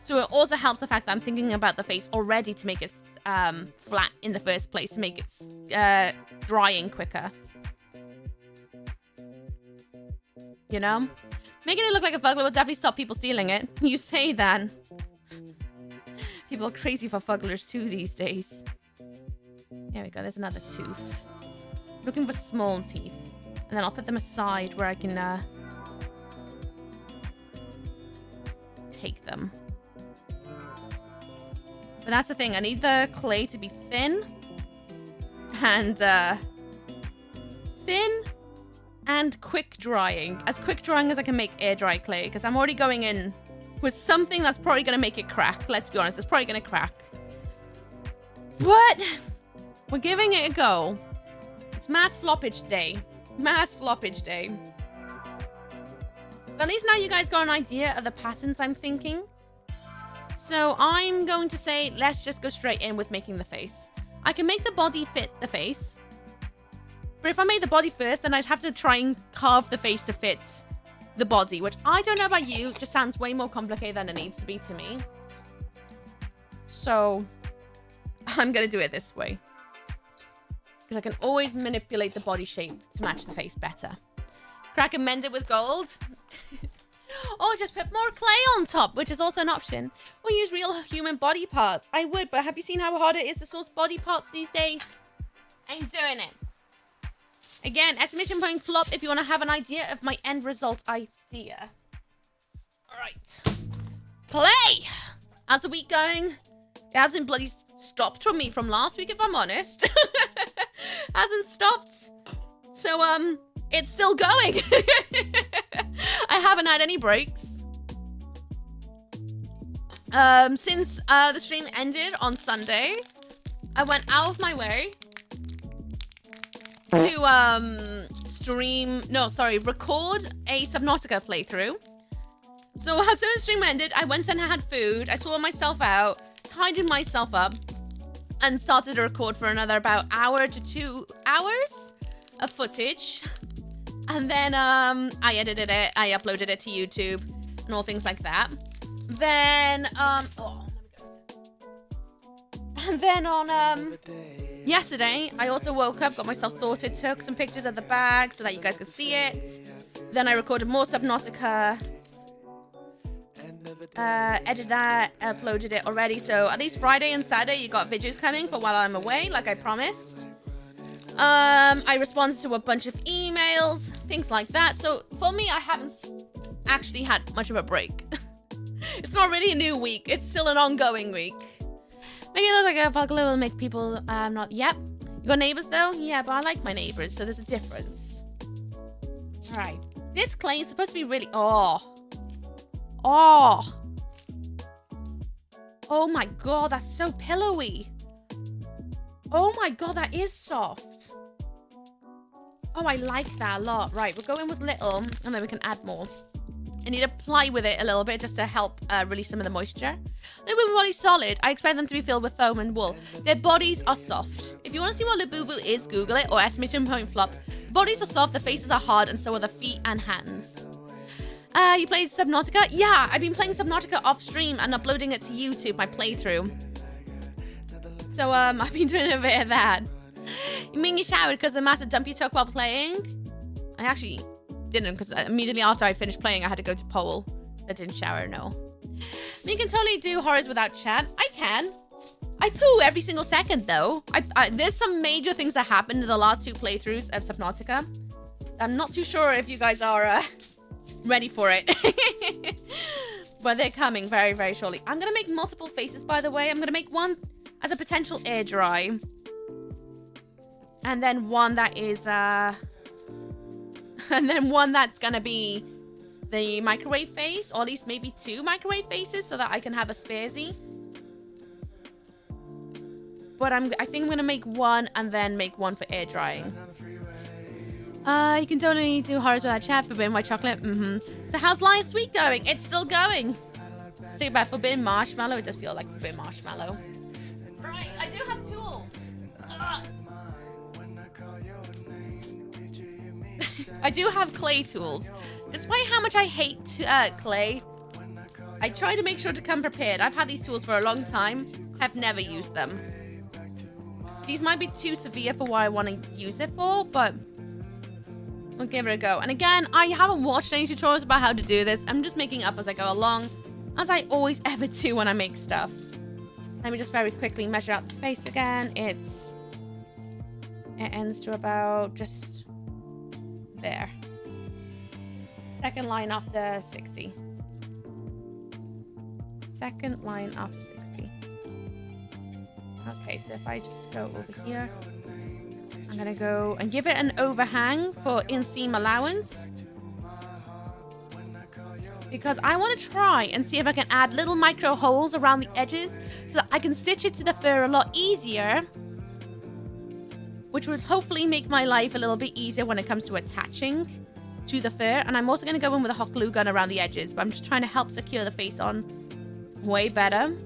So it also helps the fact that I'm thinking about the face already to make it flat in the first place, to make it drying quicker. You know? Making it look like a fuggler will definitely stop people stealing it. You say that. People are crazy for fugglers too these days. There we go, there's another tooth. Looking for small teeth. And then I'll put them aside where I can take them. But that's the thing, I need the clay to be thin. And thin and quick drying. As quick drying as I can make air dry clay, because I'm already going in with something that's probably going to make it crack. Let's be honest, it's probably going to crack. But we're giving it a go. It's mass floppage day. Mass floppage day. But at least now you guys got an idea of the patterns I'm thinking. So I'm going to say, let's just go straight in with making the face. I can make the body fit the face. But if I made the body first, then I'd have to try and carve the face to fit the body, which I don't know about you, just sounds way more complicated than it needs to be to me. So I'm going to do it this way. Because I can always manipulate the body shape to match the face better. Crack and mend it with gold. Or just put more clay on top, which is also an option. Or use real human body parts. I would, but have you seen how hard it is to source body parts these days? Ain't doing it. Again, estimation point flop if you want to have an idea of my end result idea. Alright. Clay! How's the week going? It hasn't bloody stopped from me from last week, if I'm honest. Hasn't stopped. So, it's still going. I haven't had any breaks. Since the stream ended on Sunday, I went out of my way to record a Subnautica playthrough. So as soon as the stream ended, I went and had food. I sorted myself out, tidied myself up, and started to record for another about hour to 2 hours of footage. And then I edited it, I uploaded it to YouTube, and all things like that. Then yesterday, I also woke up, got myself sorted, took some pictures of the bag so that you guys could see it. Then I recorded more Subnautica, edited that, uploaded it already. So at least Friday and Saturday, you got videos coming for while I'm away, like I promised. I responded to a bunch of emails, things like that. So for me, I haven't actually had much of a break. It's not really a new week. It's still an ongoing week. Making it look like a bugler will make people not... Yep. You got neighbors though? Yeah, but I like my neighbors, so there's a difference. Alright. This clay is supposed to be really... Oh my god, that's so pillowy. Oh my god, that is soft. Oh, I like that a lot. Right, we'll go in with little, and then we can add more. I need to play with it a little bit just to help release some of the moisture. Labubu body's solid. I expect them to be filled with foam and wool. Their bodies are soft. If you want to see what Labubu is, Google it, or estimation point flop. Bodies are soft, the faces are hard, and so are the feet and hands. You played Subnautica? Yeah, I've been playing Subnautica off stream and uploading it to YouTube, my playthrough. So, I've been doing a bit of that. You mean you showered because the massive dump you took while playing? I actually didn't, because immediately after I finished playing, I had to go to pole. I didn't shower, no. You can totally do horrors without chat. I can. I poo every single second, though. There's some major things that happened in the last 2 playthroughs of Subnautica. I'm not too sure if you guys are ready for it. But they're coming very, very shortly. I'm going to make multiple faces, by the way. I'm going to make one as a potential air dry. And then one that is, and then one that's gonna be the microwave face, or at least maybe 2 microwave faces so that I can have a sparesy. But I think I'm gonna make one and then make one for air drying. You can totally do horrors without chat. Forbidden white chocolate. So how's last week going? It's still going. Think about forbidden marshmallow. It does feel like forbidden marshmallow. Right, I do have tools. I do have clay tools. Despite how much I hate clay, I try to make sure to come prepared. I've had these tools for a long time. Have never used them. These might be too severe for what I want to use it for, but we'll give it a go. And again, I haven't watched any tutorials about how to do this. I'm just making up as I go along, as I always ever do when I make stuff. Let me just very quickly measure out the face again. It ends to about just there. Second line after 60. Second line after 60. Okay, so if I just go over here, I'm gonna go and give it an overhang for inseam allowance. Because I want to try and see if I can add little micro holes around the edges so that I can stitch it to the fur a lot easier. Which would hopefully make my life a little bit easier when it comes to attaching to the fur. And I'm also going to go in with a hot glue gun around the edges, but I'm just trying to help secure the face on way better.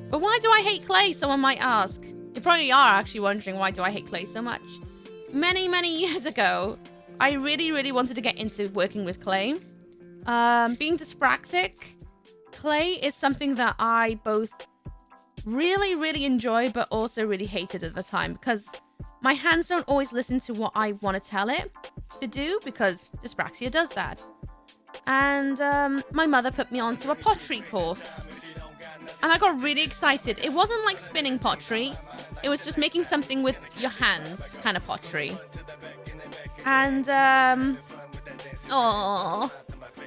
But why do I hate clay? Someone might ask. You probably are actually wondering, why do I hate clay so much? Many, many years ago, I really, really wanted to get into working with clay. Being dyspraxic, clay is something that I both really, really enjoy, but also really hated at the time, because my hands don't always listen to what I want to tell it to do, because dyspraxia does that. And my mother put me onto a pottery course. And I got really excited. It wasn't like spinning pottery. It was just making something with your hands kind of pottery. And,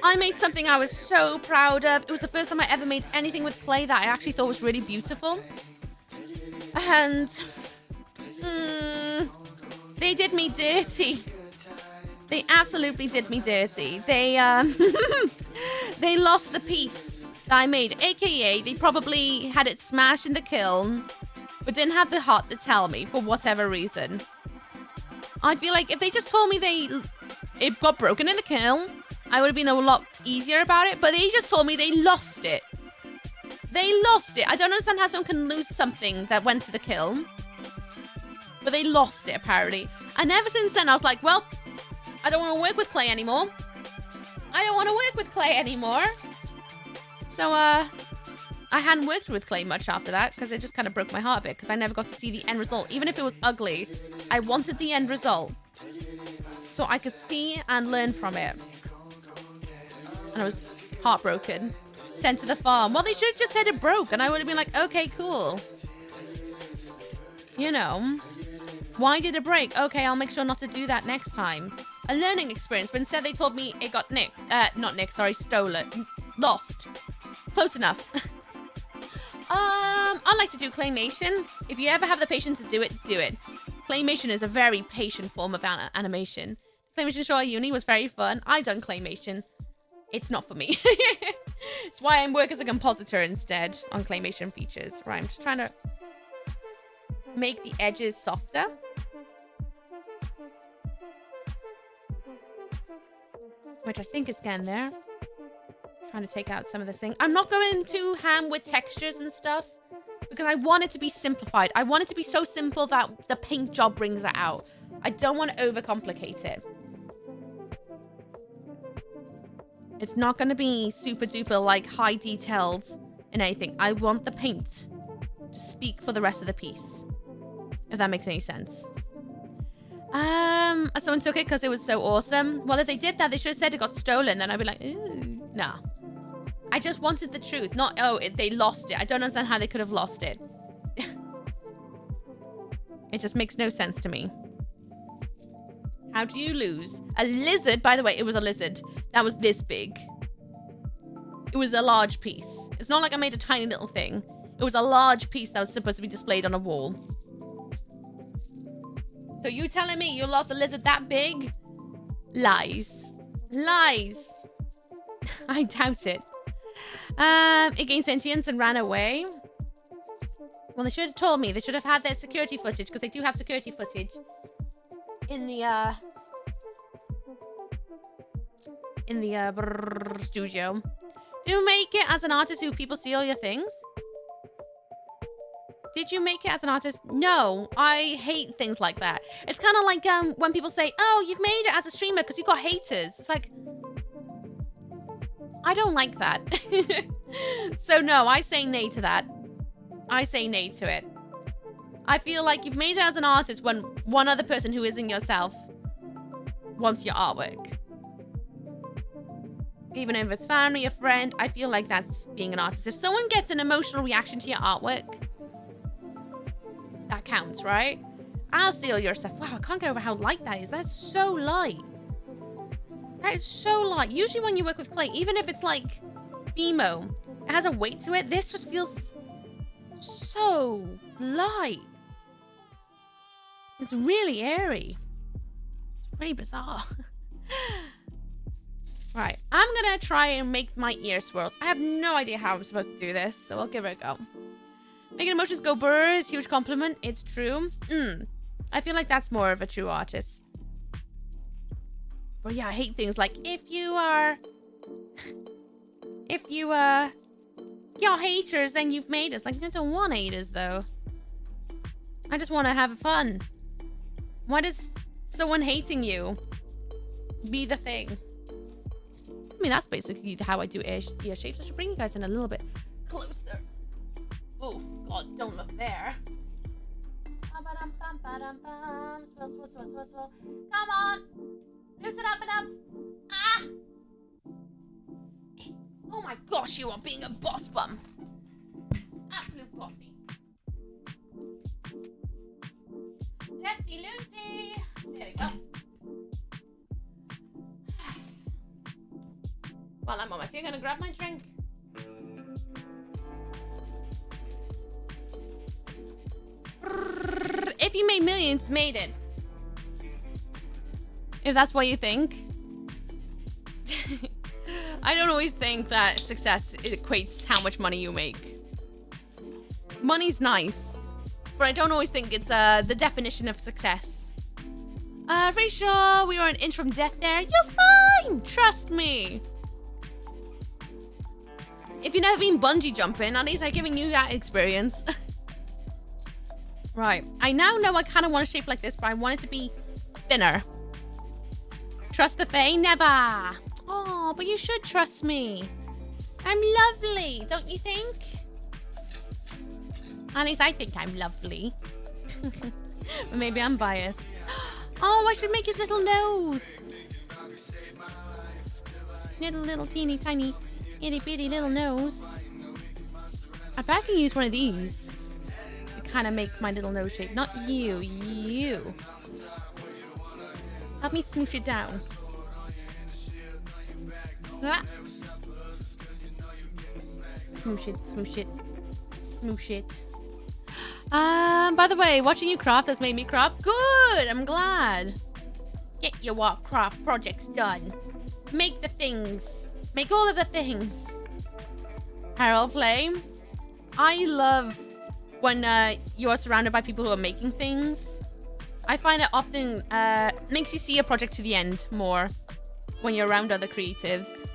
I made something I was so proud of. It was the first time I ever made anything with clay that I actually thought was really beautiful. And, they did me dirty. They absolutely did me dirty. They, they lost the piece that I made, aka they probably had it smashed in the kiln, but didn't have the heart to tell me for whatever reason. I feel like if they just told me it got broken in the kiln, I would have been a lot easier about it, but they just told me they lost it. They lost it. I don't understand how someone can lose something that went to the kiln, but they lost it apparently. And ever since then, I was like, well, I don't want to work with clay anymore. I don't want to work with clay anymore. So, I hadn't worked with clay much after that, because it just kind of broke my heart a bit, because I never got to see the end result. Even if it was ugly, I wanted the end result, so I could see and learn from it. And I was heartbroken. Sent to the farm. Well, they should have just said it broke, and I would have been like, okay, cool. You know, why did it break? Okay, I'll make sure not to do that next time. A learning experience, but instead they told me it got stolen. Lost. Close enough. I like to do claymation. If you ever have the patience to do it, do it. Claymation is a very patient form of animation. Claymation show at uni was very fun. I've done claymation. It's not for me. It's why I work as a compositor instead on claymation features. Right, I'm just trying to make the edges softer. Which I think it's getting there. Trying to take out some of this thing. I'm not going too ham with textures and stuff, because I want it to be simplified. I want it to be so simple that the paint job brings it out. I don't want to overcomplicate it. It's not going to be super duper like high detailed in anything. I want the paint to speak for the rest of the piece, if that makes any sense. Someone took it because it was so awesome. Well, if they did that, they should have said it got stolen. Then I'd be like, ooh, nah. I just wanted the truth, not, they lost it. I don't understand how they could have lost it. It just makes no sense to me. How do you lose? A lizard, by the way, it was a lizard. That was this big. It was a large piece. It's not like I made a tiny little thing. It was a large piece that was supposed to be displayed on a wall. So you telling me you lost a lizard that big? Lies. Lies. I doubt it. It gained sentience and ran away. Well, they should have told me. They should have had their security footage, because they do have security footage in the studio. Did you make it as an artist who people steal your things? Did you make it as an artist? No, I hate things like that. It's kind of like when people say, oh, you've made it as a streamer because you got haters. It's like, I don't like that. So no, I say nay to that. I say nay to it. I feel like you've made it as an artist when one other person who isn't yourself wants your artwork. Even if it's family or friend, I feel like that's being an artist. If someone gets an emotional reaction to your artwork, that counts, right? I'll steal your stuff. Wow, I can't get over how light that is. That's so light. That is so light. Usually when you work with clay, even if it's like Fimo, it has a weight to it. This just feels so light. It's really airy. It's really bizarre. Right, I'm gonna try and make my ear swirls. I have no idea how I'm supposed to do this, so I'll give it a go. Making emotions go burrs, huge compliment. It's true. I feel like that's more of a true artist. But yeah, I hate things like you're haters, then you've made us. Like, I don't want haters though. I just want to have fun. Why does someone hating you be the thing? I mean, that's basically how I do ear shapes. I should bring you guys in a little bit closer. Oh, God, don't look there. Come on. Loosen up enough. Ah! Oh my gosh, you are being a boss bum. Absolute bossy. Lefty Lucy. There we go. While I'm on my feet, I'm gonna grab my drink. If you made millions, made it. If that's what you think. I don't always think that success equates how much money you make. Money's nice, but I don't always think it's the definition of success. Rachel, we were an inch from death there. You're fine, trust me. If you've never been bungee jumping, at least I'm giving you that experience. Right, I now know I kind of want to shape like this, but I want it to be thinner. Trust the Fae? Never. Oh, but you should trust me. I'm lovely, don't you think? At least I think I'm lovely. But maybe I'm biased. Oh, I should make his little nose. Little teeny tiny itty bitty little nose. I bet I can use one of these to kind of make my little nose shape. Not you, you. Help me smoosh it down. Ah. Smoosh it, smoosh it, smoosh it. By the way, watching you craft has made me craft. Good, I'm glad. Get your craft projects done. Make the things. Make all of the things. Harold Flame. I love when you're surrounded by people who are making things. I find it often makes you see a project to the end more when you're around other creatives.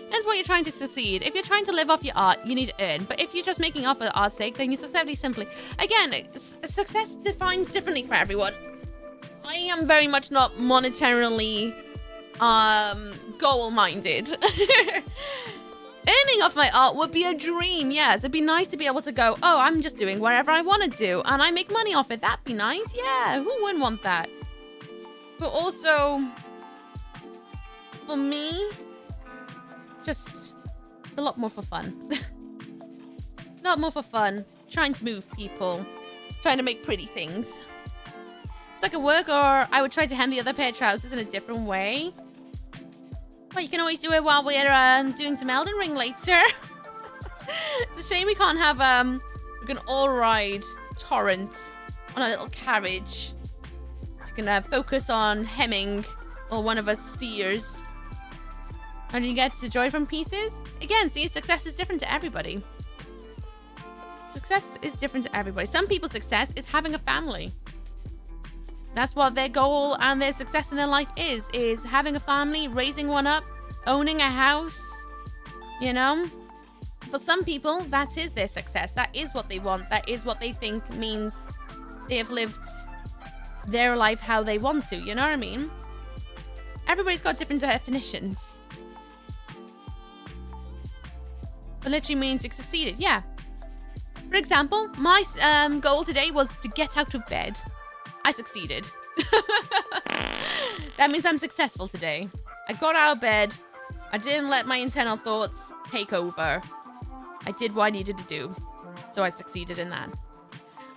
That's what you're trying to succeed. If you're trying to live off your art, you need to earn. But if you're just making art for the art's sake, then you successfully simply... Again, success defines differently for everyone. I am very much not monetarily goal-minded. Earning off my art would be a dream, yes. It'd be nice to be able to go, oh, I'm just doing whatever I want to do, and I make money off it. That'd be nice, yeah. Who wouldn't want that? But also, for me, just it's a lot more for fun. A lot more for fun. Trying to move people. Trying to make pretty things. It's like a work, or I would try to hem the other pair of trousers in a different way. Well, you can always do it while we're doing some Elden Ring later. It's a shame we can't have we can all ride Torrent on a little carriage can focus on hemming while one of us steers. How do you get to joy from pieces? Again, see, success is different to everybody. Success is different to everybody. Some people's success is having a family. That's what their goal and their success in their life is having a family, raising one up, owning a house, you know? For some people, that is their success. That is what they want. That is what they think means they have lived their life how they want to, you know what I mean? Everybody's got different definitions. It literally means you succeeded, yeah. For example, my goal today was to get out of bed. I succeeded. That means I'm successful today. I got out of bed. I didn't let my internal thoughts take over. I did what I needed to do. So I succeeded in that.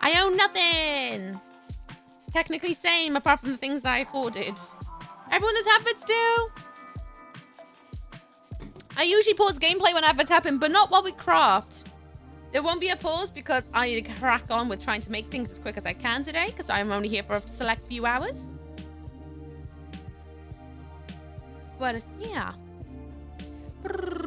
I own nothing. Technically same, apart from the things that I afforded. Everyone, there's adverts too. I usually pause gameplay when adverts happen, but not while we craft. There won't be a pause because I need to crack on with trying to make things as quick as I can today, because I'm only here for a select few hours. But yeah.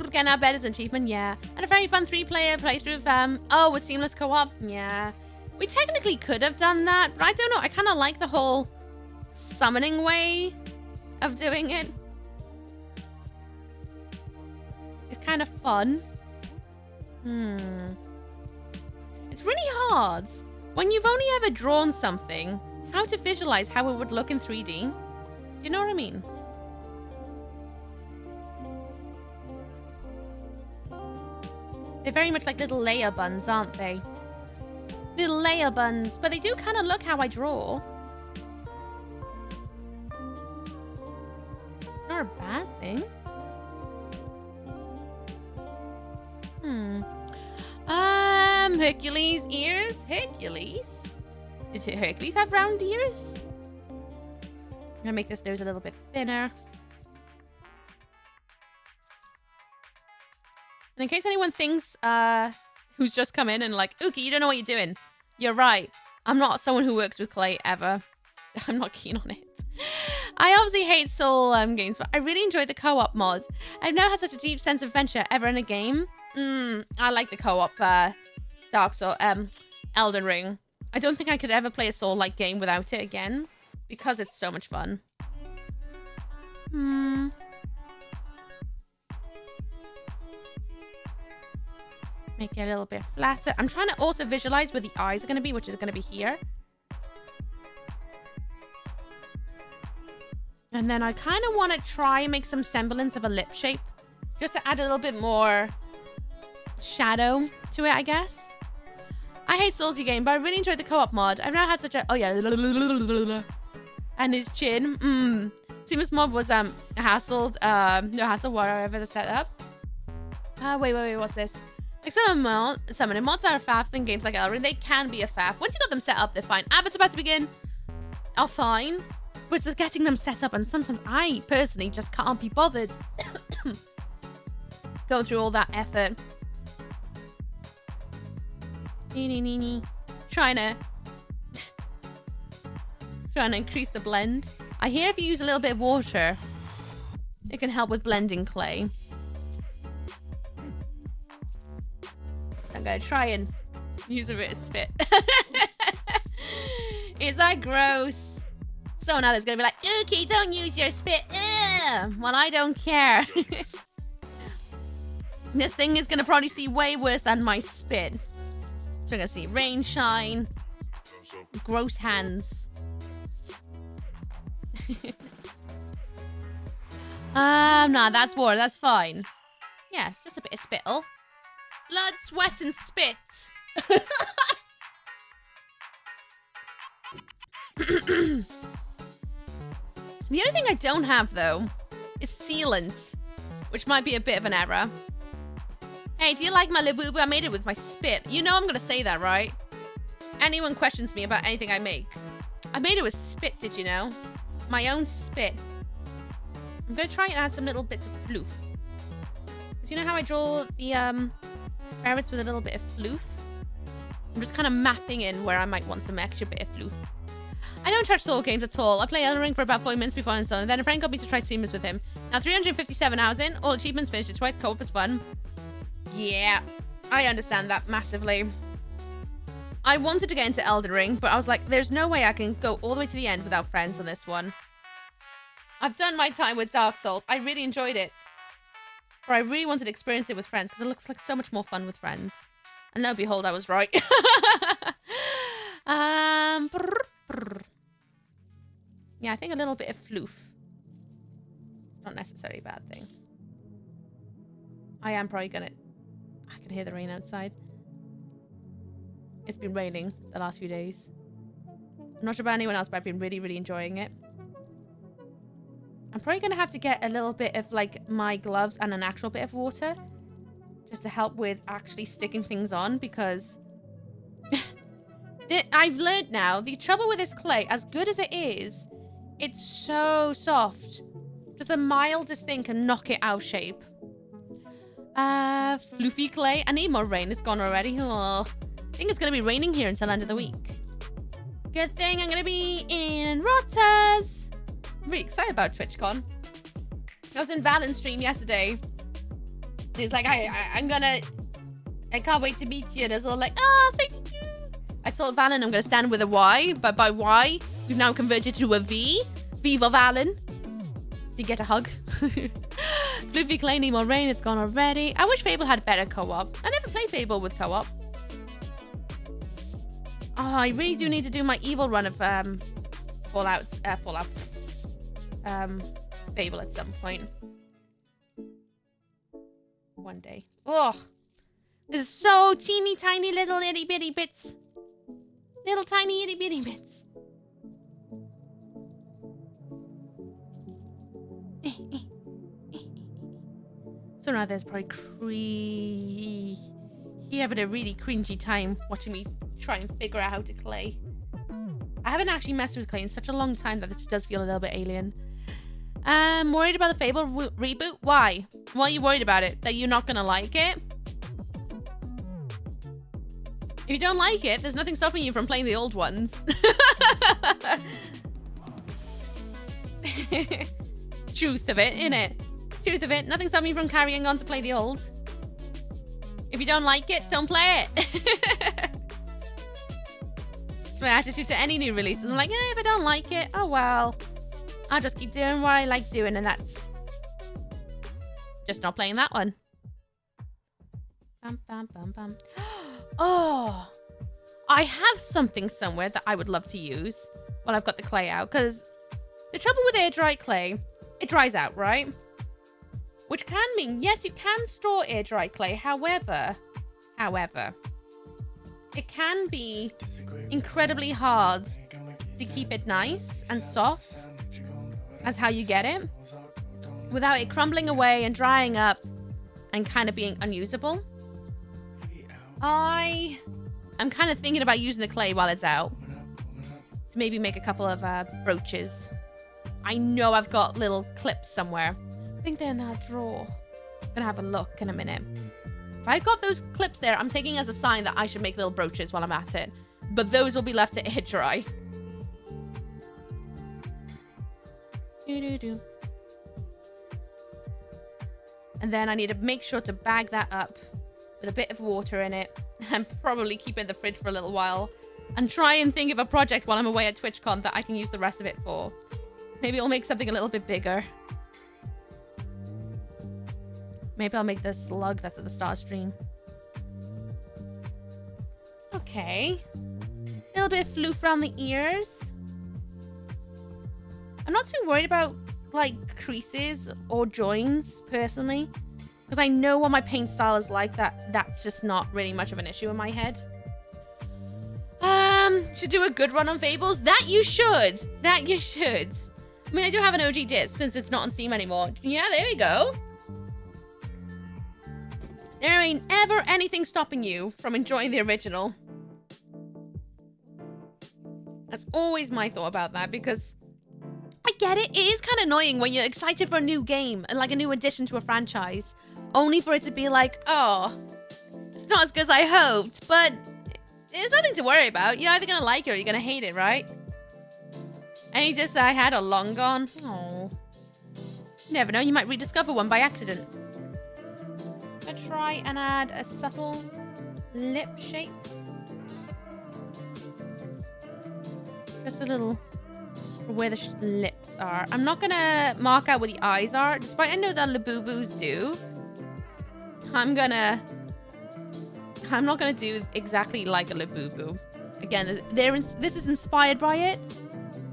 Getting out of bed is an achievement, yeah. And a very fun 3-player playthrough of, with seamless co-op, yeah. We technically could have done that, but I don't know. I kind of like the whole summoning way of doing it. It's kind of fun. It's really hard when you've only ever drawn something, how to visualize how it would look in 3D. Do you know what I mean? They're very much like little layer buns, aren't they? Little layer buns, but they do kind of look how I draw. It's not a bad thing. Hercules ears? Hercules? Did Hercules have round ears? I'm gonna make this nose a little bit thinner. And in case anyone thinks, who's just come in and like, Ooky, you don't know what you're doing. You're right. I'm not someone who works with clay ever. I'm not keen on it. I obviously hate soul games, but I really enjoyed the co-op mod. I've never had such a deep sense of adventure ever in a game. I like the co-op Dark Souls, Elden Ring. I don't think I could ever play a soul-like game without it again, because it's so much fun. Make it a little bit flatter. I'm trying to also visualize where the eyes are going to be, which is going to be here. And then I kind of want to try and make some semblance of a lip shape, just to add a little bit more shadow to it, I guess. I hate Soulsy game, but I really enjoyed the co-op mod. I've never had such a... Oh, yeah. And his chin. Seamless mod was hassled. No hassle whatever the setup. Wait. What's this? Like summoning mods are a faff in games like Elden Ring. They can be a faff. Once you got them set up, they're fine. Adverts about to begin are fine. But it's just getting them set up. And sometimes I, personally, just can't be bothered going through all that effort. Trying to increase the blend. I hear if you use a little bit of water, it can help with blending clay. I'm gonna try and use a bit of spit. Is that gross? Someone else is gonna be like, okay, don't use your spit. Well, I don't care. This thing is gonna probably see way worse than my spit. So we're gonna see rain, shine, gross hands. Nah, that's water. That's fine. Yeah, just a bit of spittle. Blood, sweat, and spit. The only thing I don't have, though, is sealant, which might be a bit of an error. Hey, do you like my Labubu? I made it with my spit. You know I'm gonna say that, right? Anyone questions me about anything I make, I made it with spit, did you know? My own spit. I'm gonna try and add some little bits of floof. Because you know how I draw the ferrets with a little bit of floof? I'm just kind of mapping in where I might want some extra bit of floof. I don't touch Soul games at all. I play Elden Ring for about 40 minutes before installing, and then a friend got me to try Seamless with him. Now 357 hours in, all achievements finished it twice, co-op is fun. Yeah, I understand that massively. I wanted to get into Elden Ring, but I was like, there's no way I can go all the way to the end without friends on this one. I've done my time with Dark Souls. I really enjoyed it. But I really wanted to experience it with friends because it looks like so much more fun with friends. And lo and behold, I was right. Yeah, I think a little bit of floof. It's not necessarily a bad thing. I am probably gonna... I can hear the rain outside. It's been raining the last few days. I'm not sure about anyone else, but I've been really, really enjoying it. I'm probably going to have to get a little bit of, like, my gloves and an actual bit of water. Just to help with actually sticking things on, because... I've learned now, the trouble with this clay, as good as it is, it's so soft. Just the mildest thing can knock it out of shape. Floofy clay. I need more rain. It's gone already. Oh. I think it's going to be raining here until the end of the week. Good thing I'm going to be in Rotas. I'm really excited about TwitchCon. I was in Valen's stream yesterday. He's like, I can't wait to meet you. And I was all like, say to you. I told Valen I'm going to stand with a Y, but by Y, we've now converted to a V. Viva Valen. To get a hug. Floofy clay, need more rain. It's gone already. I wish Fable had better co-op. I never played Fable with co-op. Oh, I really do need to do my evil run of Fallout. Fable at some point. One day. Oh, this is so teeny tiny little itty bitty bits. Little tiny itty bitty bits. So now there's probably having a really cringy time watching me try and figure out how to clay. I haven't actually messed with clay in such a long time that this does feel a little bit alien. Worried about the Fable reboot? Why? Why are you worried about it? That you're not gonna like it? If you don't like it, there's nothing stopping you from playing the old ones. Truth of it, innit? Truth of it. Nothing stopping you from carrying on to play the old. If you don't like it, don't play it. It's my attitude to any new releases. I'm like, if I don't like it, oh well. I'll just keep doing what I like doing, and that's just not playing that one. Bum, bum, bum, bum. Oh, I have something somewhere that I would love to use while I've got the clay out, because the trouble with air dry clay, it dries out, right? Which can mean, yes, you can store air dry clay. However, it can be incredibly hard to keep it nice and soft as how you get it without it crumbling away and drying up and kind of being unusable. I'm kind of thinking about using the clay while it's out to maybe make a couple of brooches. I know I've got little clips somewhere. I think they're in that drawer. I'm gonna have a look in a minute. If I got those clips there, I'm taking as a sign that I should make little brooches while I'm at it. But those will be left to air dry. And then I need to make sure to bag that up with a bit of water in it and probably keep it in the fridge for a little while and try and think of a project while I'm away at TwitchCon that I can use the rest of it for. Maybe I'll make something a little bit bigger. Maybe I'll make the slug that's at the start stream. Okay. A little bit of floof around the ears. I'm not too worried about, like, creases or joins, personally. Because I know what my paint style is like, that's just not really much of an issue in my head. Should do a good run on Fables? That you should! That you should. I mean, I do have an OG disc since it's not on Steam anymore. Yeah, there we go. There ain't ever anything stopping you from enjoying the original. That's always my thought about that, because I get it. It is kind of annoying when you're excited for a new game and like a new addition to a franchise, only for it to be like, oh, it's not as good as I hoped, but there's nothing to worry about. You're either going to like it or you're going to hate it, right? Any discs that I had are long gone. Oh. You never know, you might rediscover one by accident. I try and add a subtle lip shape. Just a little where the lips are. I'm not gonna mark out where the eyes are, despite I know that Labubus do. I'm not gonna do exactly like a Labubu. Again, this is inspired by it,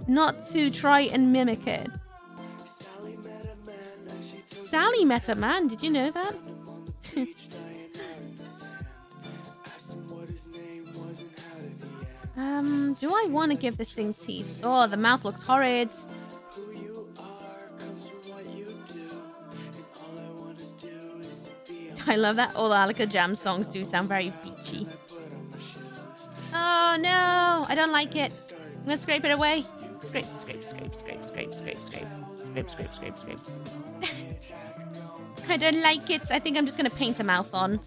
not to try and mimic it. Sally met a man. Did you know that? Do I want to give this thing teeth? Oh, the mouth looks horrid. I love that all Alaka Jam songs do sound very beachy. Oh no, I don't like it. I'm gonna scrape it away. Scrape, scrape, scrape, scrape, scrape, scrape, scrape, scrape, scrape, scrape, scrape. I don't like it. I think I'm just gonna paint a mouth on.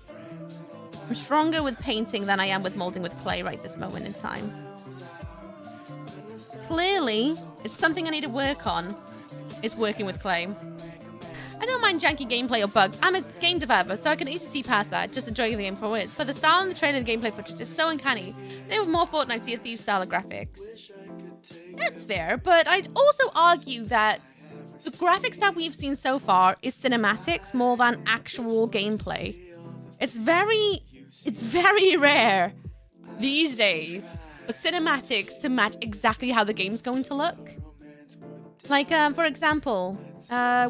I'm stronger with painting than I am with molding with clay right this moment in time. Clearly, it's something I need to work on. Is working with clay. I don't mind janky gameplay or bugs. I'm a game developer, so I can easily see past that, just enjoying the game for what it is. But the style and the trailer and the gameplay footage is so uncanny. They have more Fortnite Sea of Thieves style of graphics. That's fair, but I'd also argue that the graphics that we've seen so far is cinematics more than actual gameplay. It's very rare these days for cinematics to match exactly how the game's going to look. Like, for example,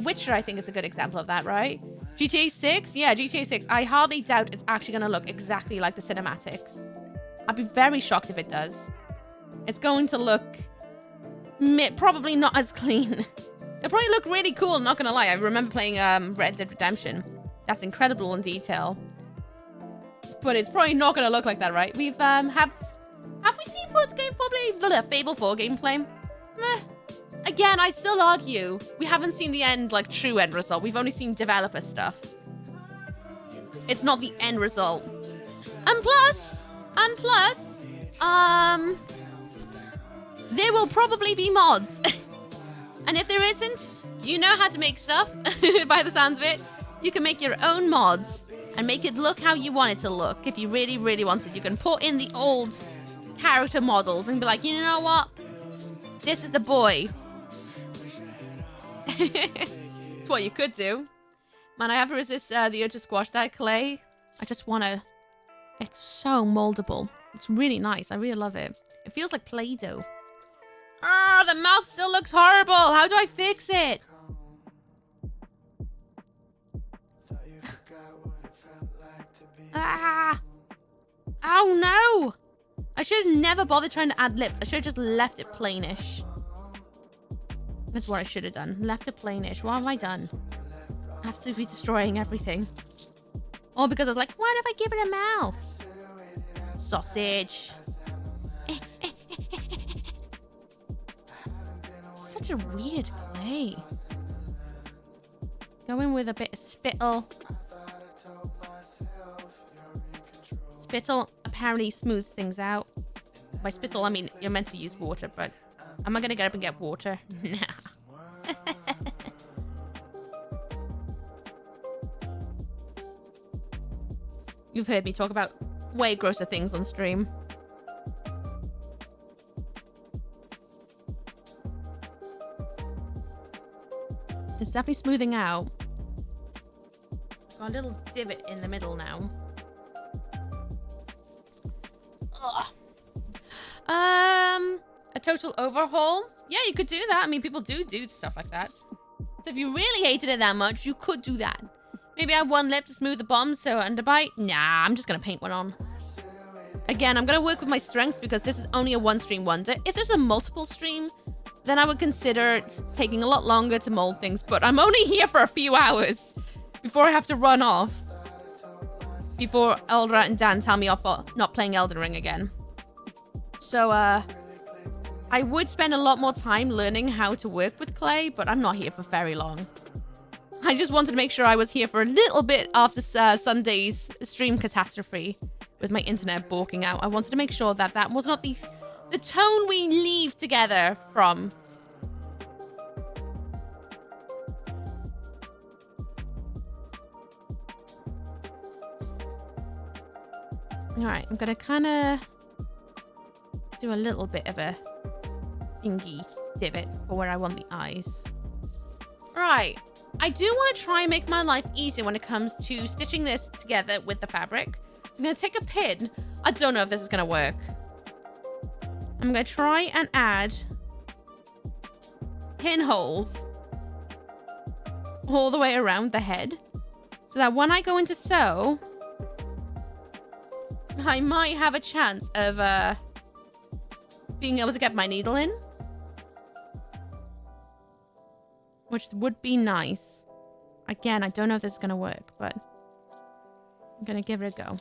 Witcher, I think, is a good example of that, right? GTA 6? Yeah, GTA 6. I hardly doubt it's actually going to look exactly like the cinematics. I'd be very shocked if it does. It's going to look probably not as clean. It'll probably look really cool, not going to lie. I remember playing Red Dead Redemption. That's incredible in detail. But it's probably not going to look like that, right? We've, have we seen Fable 4 gameplay? Meh. Again, I'd still argue we haven't seen the end, like, true end result. We've only seen developer stuff. It's not the end result. And plus, there will probably be mods. And if there isn't, you know how to make stuff, by the sounds of it. You can make your own mods and make it look how you want it to look. If you really, really want it, you can put in the old character models and be like, you know what? This is the boy. It's what you could do. Man, I have to resist the urge to squash that clay. I just want to... It's so moldable. It's really nice. I really love it. It feels like Play-Doh. Ah, the mouth still looks horrible. How do I fix it? Ah! Oh no! I should have never bothered trying to add lips. I should have just left it plainish. That's what I should have done. Left it plainish. What have I done? Absolutely destroying everything. All because I was like, what if I give it a mouth? Sausage. Such a weird clay. Go in with a bit of spittle. Spittle apparently smooths things out. By spittle, I mean you're meant to use water, but am I gonna get up and get water? Nah. You've heard me talk about way grosser things on stream. It's definitely smoothing out. Got a little divot in the middle now. Ugh. A total overhaul? Yeah, you could do that. I mean, people do stuff like that. So if you really hated it that much, you could do that. Maybe add one lip to smooth the bottom, so underbite. Nah, I'm just gonna paint one on. Again, I'm gonna work with my strengths because this is only a one stream wonder. If there's a multiple stream, then I would consider taking a lot longer to mold things, but I'm only here for a few hours before I have to run off. Before Eldra and Dan tell me off for not playing Elden Ring again. So, I would spend a lot more time learning how to work with clay, but I'm not here for very long. I just wanted to make sure I was here for a little bit after Sunday's stream catastrophe with my internet balking out. I wanted to make sure that that was not the tone we leave together from All right, I'm gonna kind of do a little bit of a thingy divot for where I want the eyes. Right, I do want to try and make my life easier when it comes to stitching this together with the fabric. I'm gonna take a pin. I don't know if this is gonna work. I'm gonna try and add pinholes all the way around the head so that when I go into sew, I might have a chance of being able to get my needle in, which would be nice. Again, I don't know if this is gonna work, but I'm gonna give it a go.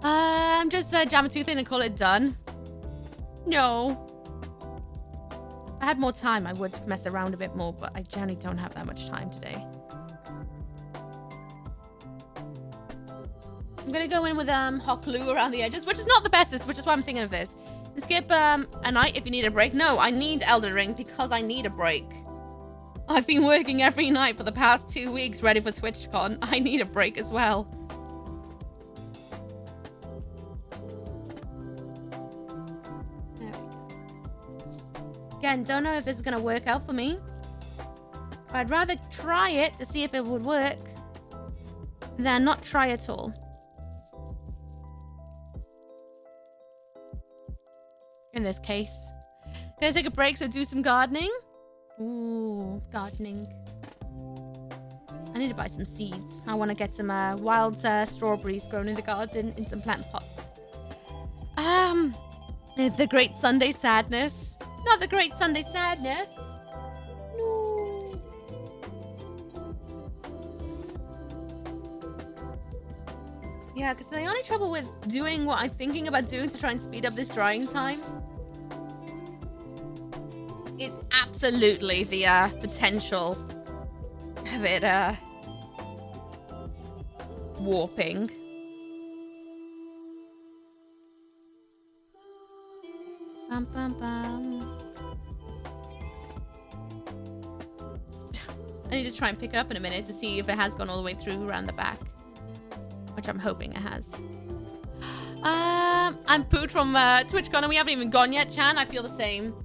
I'm just jam a tooth in and call it done. No. If I had more time, I would mess around a bit more, but I generally don't have that much time today. I'm gonna go in with hot glue around the edges, which is not the bestest, which is why I'm thinking of this. And skip a night if you need a break. No, I need Elden Ring because I need a break. I've been working every night for the past 2 weeks ready for TwitchCon. I need a break as well. There we go. Again, don't know if this is gonna work out for me. But I'd rather try it to see if it would work than not try at all. In this case. Gonna take a break, so do some gardening. Ooh, gardening. I need to buy some seeds. I want to get some wild strawberries grown in the garden in some plant pots. The Great Sunday Sadness. Not the Great Sunday Sadness. No. Yeah, because the only trouble with doing what I'm thinking about doing to try and speed up this drying time is absolutely the potential of it warping. Bum, bum, bum. I need to try and pick it up in a minute to see if it has gone all the way through around the back, which I'm hoping it has. I'm Poot from TwitchCon and we haven't even gone yet, Chan. I feel the same.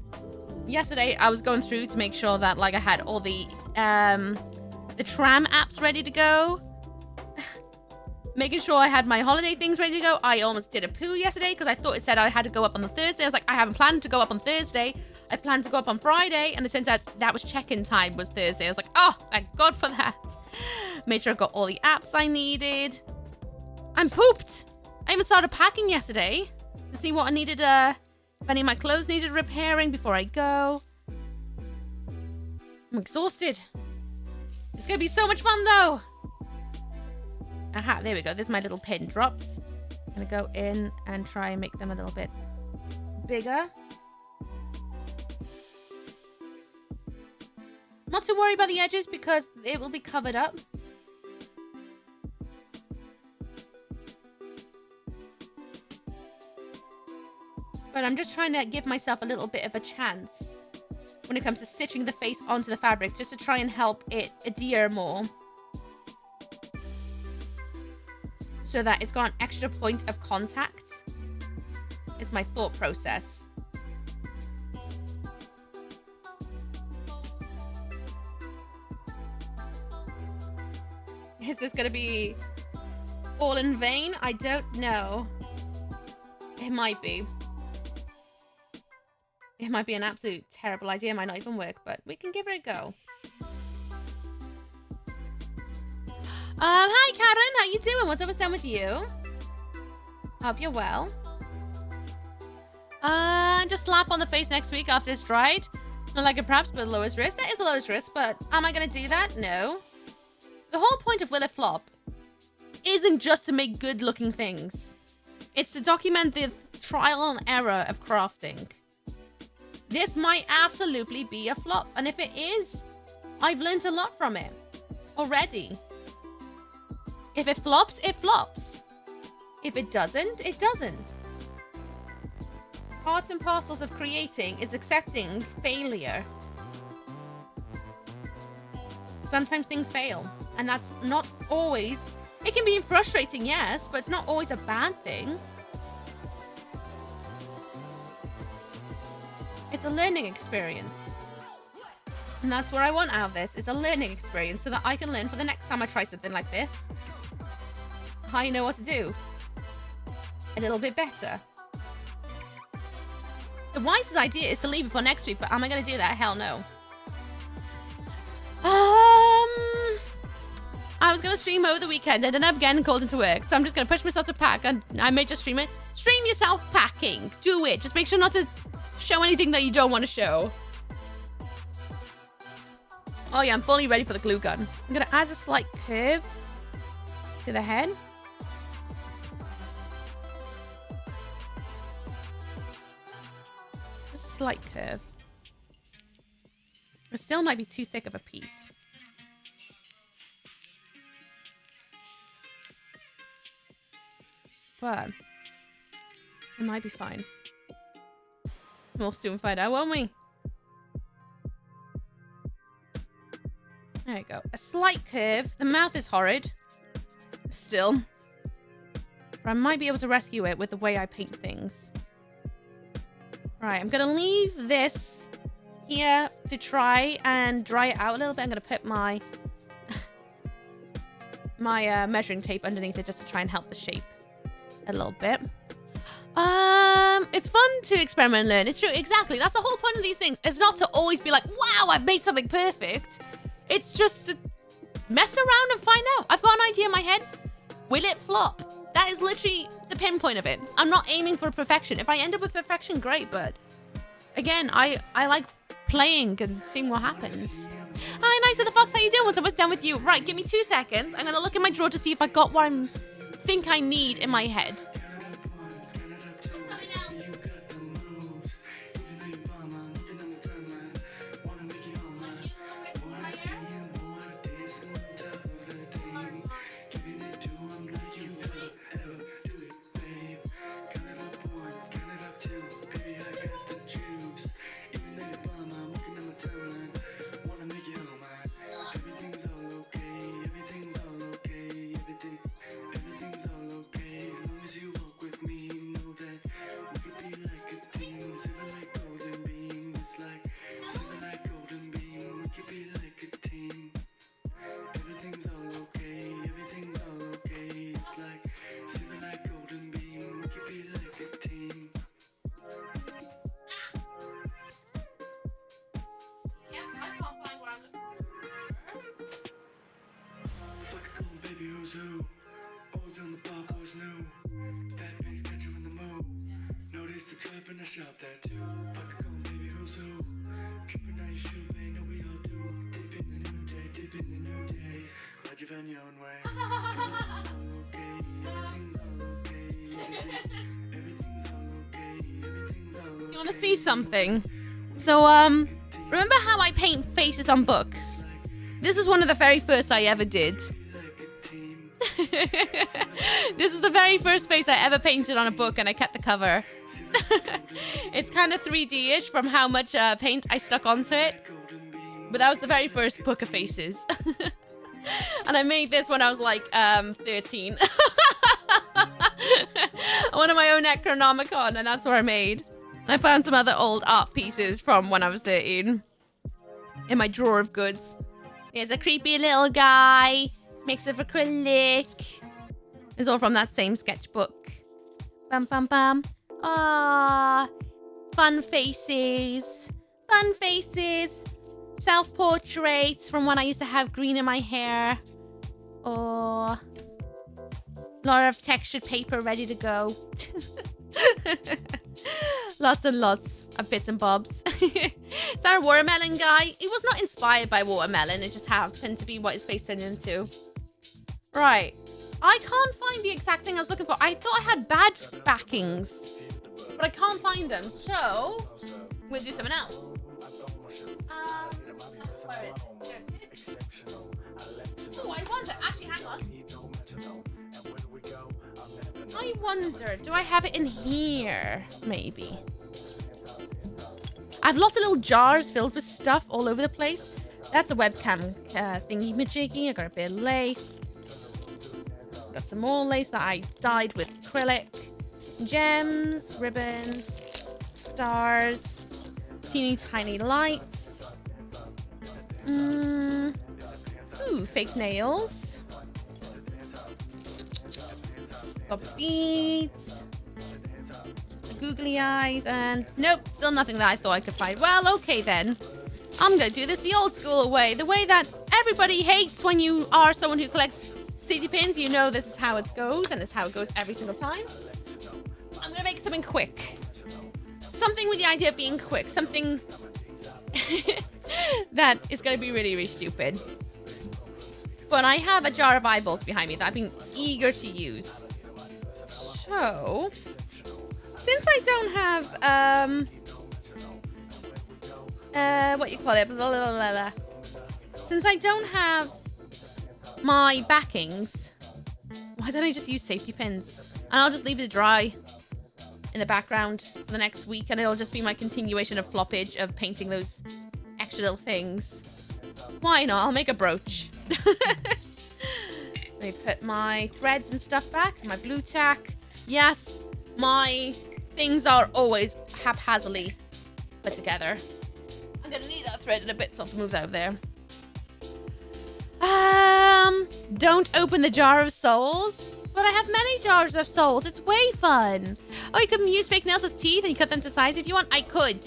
Yesterday, I was going through to make sure that like I had all the tram apps ready to go. Making sure I had my holiday things ready to go. I almost did a poo yesterday because I thought it said I had to go up on the Thursday. I was like, I haven't planned to go up on Thursday. I planned to go up on Friday. And it turns out that was check-in time was Thursday. I was like, oh, thank God for that. Made sure I got all the apps I needed. I'm pooped. I even started packing yesterday to see what I needed. If any of my clothes needed repairing before I go. I'm exhausted. It's gonna be so much fun though. Aha, there we go. There's my little pin drops. I'm gonna go in and try and make them a little bit bigger. Not to worry about the edges because it will be covered up. But I'm just trying to give myself a little bit of a chance when it comes to stitching the face onto the fabric, just to try and help it adhere more. So that it's got an extra point of contact. Is my thought process. Is this gonna be all in vain? I don't know. It might be. It might be an absolute terrible idea. It might not even work, but we can give it a go. Hi, Karen. How you doing? What's up? What's down with you? Hope you're well. Just slap on the face next week after it's dried. Not like it perhaps, but the lowest risk. That is the lowest risk, but am I going to do that? No. The whole point of Will It Flop isn't just to make good-looking things. It's to document the trial and error of crafting. This might absolutely be a flop, and if it is, I've learned a lot from it already. If it flops, it flops. If it doesn't, it doesn't. Parts and parcels of creating is accepting failure. Sometimes things fail, And that's not always... It can be frustrating, yes, but it's not always a bad thing. It's a learning experience. And that's what I want out of this. It's a learning experience so that I can learn for the next time I try something like this. I know what to do. A little bit better. The wisest idea is to leave it for next week, but am I going to do that? Hell no. I was going to stream over the weekend. I ended up getting called into work, so I'm just going to push myself to pack, and I may just stream it. Stream yourself packing. Do it. Just make sure not to show anything that you don't want to show. Oh yeah, I'm fully ready for the glue gun. I'm going to add a slight curve to the head. A slight curve. It still might be too thick of a piece. But it might be fine. We'll soon find out, won't we? There you go. A slight curve. The mouth is horrid. Still. But I might be able to rescue it with the way I paint things. Right, I'm going to leave this here to try and dry it out a little bit. I'm going to put my measuring tape underneath it just to try and help the shape a little bit. It's fun to experiment and learn. It's true, exactly. That's the whole point of these things. It's not to always be like, wow, I've made something perfect. It's just to mess around and find out. I've got an idea in my head. Will it flop? That is literally the pinpoint of it. I'm not aiming for perfection. If I end up with perfection, great. But again, I like playing and seeing what happens. Hi, Nice of the Fox. How you doing? What's almost done with you? Right, give me 2 seconds. I'm going to look in my drawer to see if I got what I think I need in my head. You want to see something? So, remember how I paint faces on books? This is one of the very first I ever did. This is the very first face I ever painted on a book, and I kept the cover. It's kind of 3D-ish from how much paint I stuck onto it. But that was the very first book of faces. And I made this when I was like 13. One of my own Necronomicon, and that's what I made. And I found some other old art pieces from when I was 13 in my drawer of goods. There's a creepy little guy, mix of acrylic. It's all from that same sketchbook. Bum bum bum. Ah, fun faces. Fun faces. Self-portraits from when I used to have green in my hair. Oh, a lot of textured paper ready to go. Lots and lots of bits and bobs. Is that a watermelon guy? He was not inspired by watermelon. It just happened to be what his face turned into. Right. I can't find the exact thing I was looking for. I thought I had badge backings, but I can't find them. So we'll do something else. Where is it? Oh, I wonder. Actually, hang on. I wonder, do I have it in here? Maybe. I have lots of little jars filled with stuff all over the place. That's a webcam thingy majiggy. I got a bit of lace. Got some more lace that I dyed with acrylic. Gems, ribbons, stars, teeny tiny lights. Ooh, fake nails. Got beads. Googly eyes, and nope, still nothing that I thought I could find. Well, okay then. I'm gonna do this the old school way. The way that everybody hates when you are someone who collects safety pins. You know this is how it goes, and it's how it goes every single time. I'm gonna make something quick. Something with the idea of being quick. Something that is gonna be really, really stupid. But I have a jar of eyeballs behind me that I've been eager to use. So, since I don't have, what you call it? Blah, blah, blah, blah. Since I don't have my backings, why don't I just use safety pins? And I'll just leave it dry in the background for the next week, and it'll just be my continuation of floppage of painting those extra little things. Why not? I'll make a brooch. Let me put my threads and stuff back, my blue tack. Yes, my things are always haphazardly put together. I'm gonna need that thread in a bit, so I'll move that over there. Don't open the jar of souls. But I have many jars of souls. It's way fun. Oh, you can use fake nails as teeth and you cut them to size if you want. I could.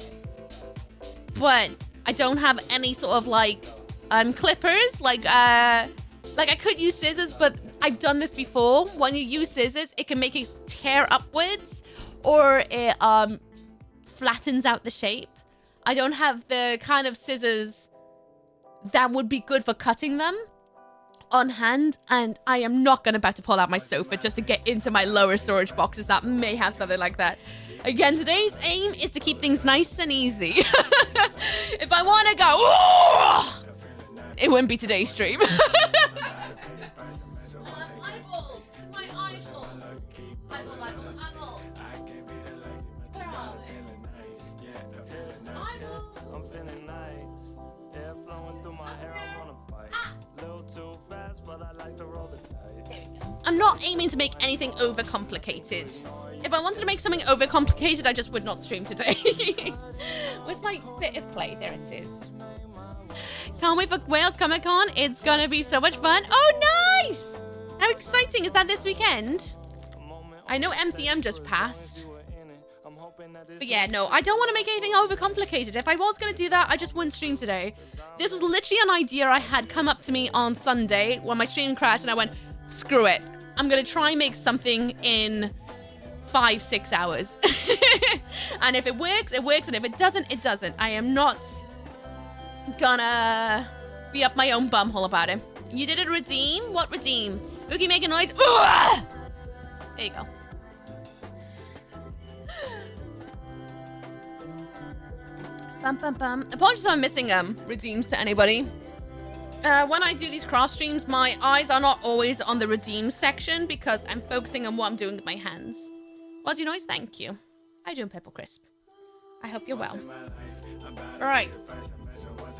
But I don't have any sort of like clippers. Like I could use scissors, but I've done this before. When you use scissors, it can make it tear upwards or it flattens out the shape. I don't have the kind of scissors that would be good for cutting them on hand, and I am not about to pull out my sofa just to get into my lower storage boxes that may have something like that. Again, today's aim is to keep things nice and easy. If I want to go, it wouldn't be today's stream. Eyeballs. It's my eyeball. Eyeball. Where are they? I'm feeling nice. Air flowing through my hair. I'm on a bike. Little too fast, but I like to roll the dice. I'm not aiming to make anything overcomplicated. If I wanted to make something overcomplicated, I just would not stream today. Where's my bit of clay? There it is. Can't wait for Wales Comic Con. It's gonna be so much fun. Oh, nice! How exciting. Is that this weekend? I know MCM just passed. But yeah, no, I don't want to make anything overcomplicated. If I was going to do that, I just wouldn't stream today. This was literally an idea I had come up to me on Sunday when my stream crashed, and I went, screw it. I'm going to try and make something in 5-6 hours. And if it works, it works, and if it doesn't, it doesn't. I am not gonna be up my own bumhole about it. You did a redeem? What redeem? Ooky, make a noise. Ugh! There you go. Bum, bum, bum. Apologies if I'm missing redeems to anybody. When I do these craft streams, my eyes are not always on the redeem section because I'm focusing on what I'm doing with my hands. What's your noise? Thank you. How you doing, Pepper Crisp? I hope you're well. All right.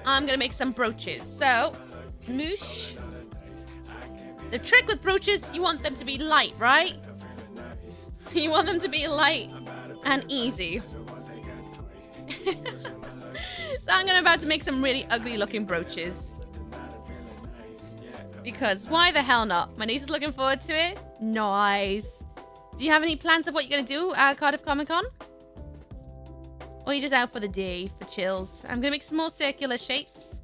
I'm gonna make some brooches. So, smoosh. The trick with brooches, you want them to be light, right? You want them to be light and easy. So I'm about to make some really ugly looking brooches. Because why the hell not? My niece is looking forward to it. Nice. Do you have any plans of what you're going to do at Cardiff Comic Con? Or are you just out for the day, for chills? I'm going to make some more circular shapes.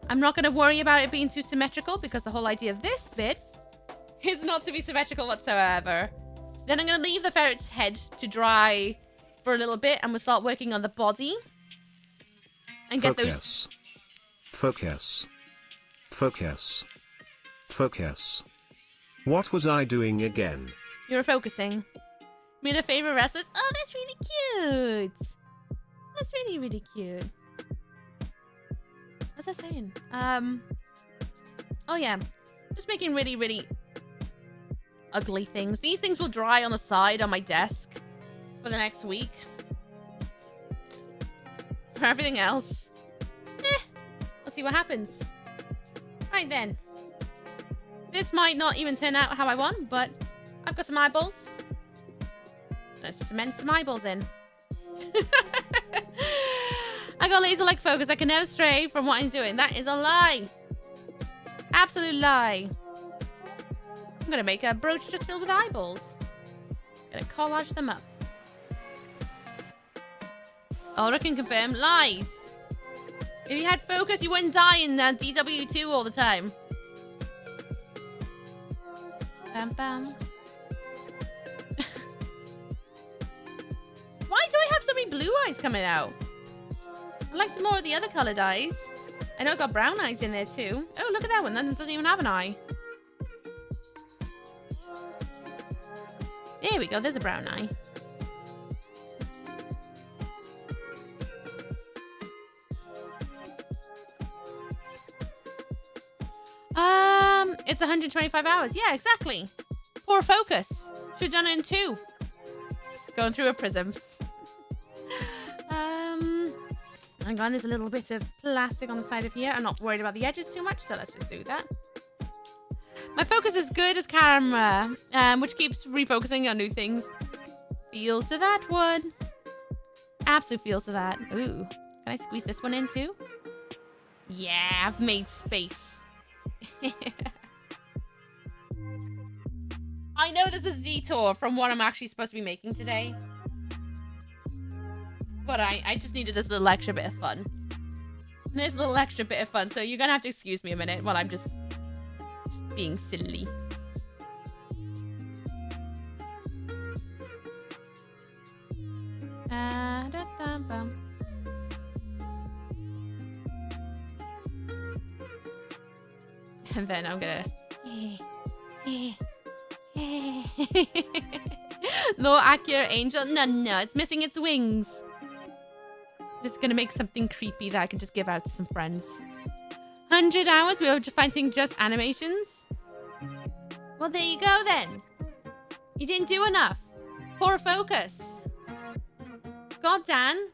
I'm not going to worry about it being too symmetrical because the whole idea of this bit is not to be symmetrical whatsoever. Then I'm going to leave the ferret's head to dry for a little bit, and we'll start working on the body. And get those... Focus. What was I doing again? You were focusing. Me and a favorite wrestlers. Oh, that's really cute. That's really, really cute. What's that saying? Oh yeah. Just making really, really ugly things. These things will dry on the side on my desk for the next week. For everything else, let's Let's see what happens. Right then. This might not even turn out how I want, but I've got some eyeballs. Let's cement some eyeballs in. I got laser-like focus. I can never stray from what I'm doing. That is a lie. Absolute lie. I'm gonna make a brooch just filled with eyeballs. Gonna collage them up. Ultra can confirm lies. If you had focus, you wouldn't die in DW2 all the time. Bam bam. Why do I have so many blue eyes coming out? I'd like some more of the other coloured eyes. I know I've got brown eyes in there too. Oh, look at that one. That doesn't even have an eye. There we go. There's a brown eye. It's 125 hours. Yeah, exactly. Poor focus. Should have done it in 2. Going through a prism. Hang on, there's a little bit of plastic on the side of here. I'm not worried about the edges too much, so let's just do that. My focus is good as camera, which keeps refocusing on new things. Feels to that one. Absolute feels to that. Ooh, can I squeeze this one in too? Yeah, I've made space. I know this is a detour from what I'm actually supposed to be making today. But I just needed this little extra bit of fun. This little extra bit of fun, so you're gonna have to excuse me a minute while I'm just being silly. And then I'm gonna... Low accurate angel. No, it's missing its wings. Just gonna make something creepy that I can just give out to some friends. 100 hours, we were finding just animations. Well, there you go then. You didn't do enough. Poor focus. God damn.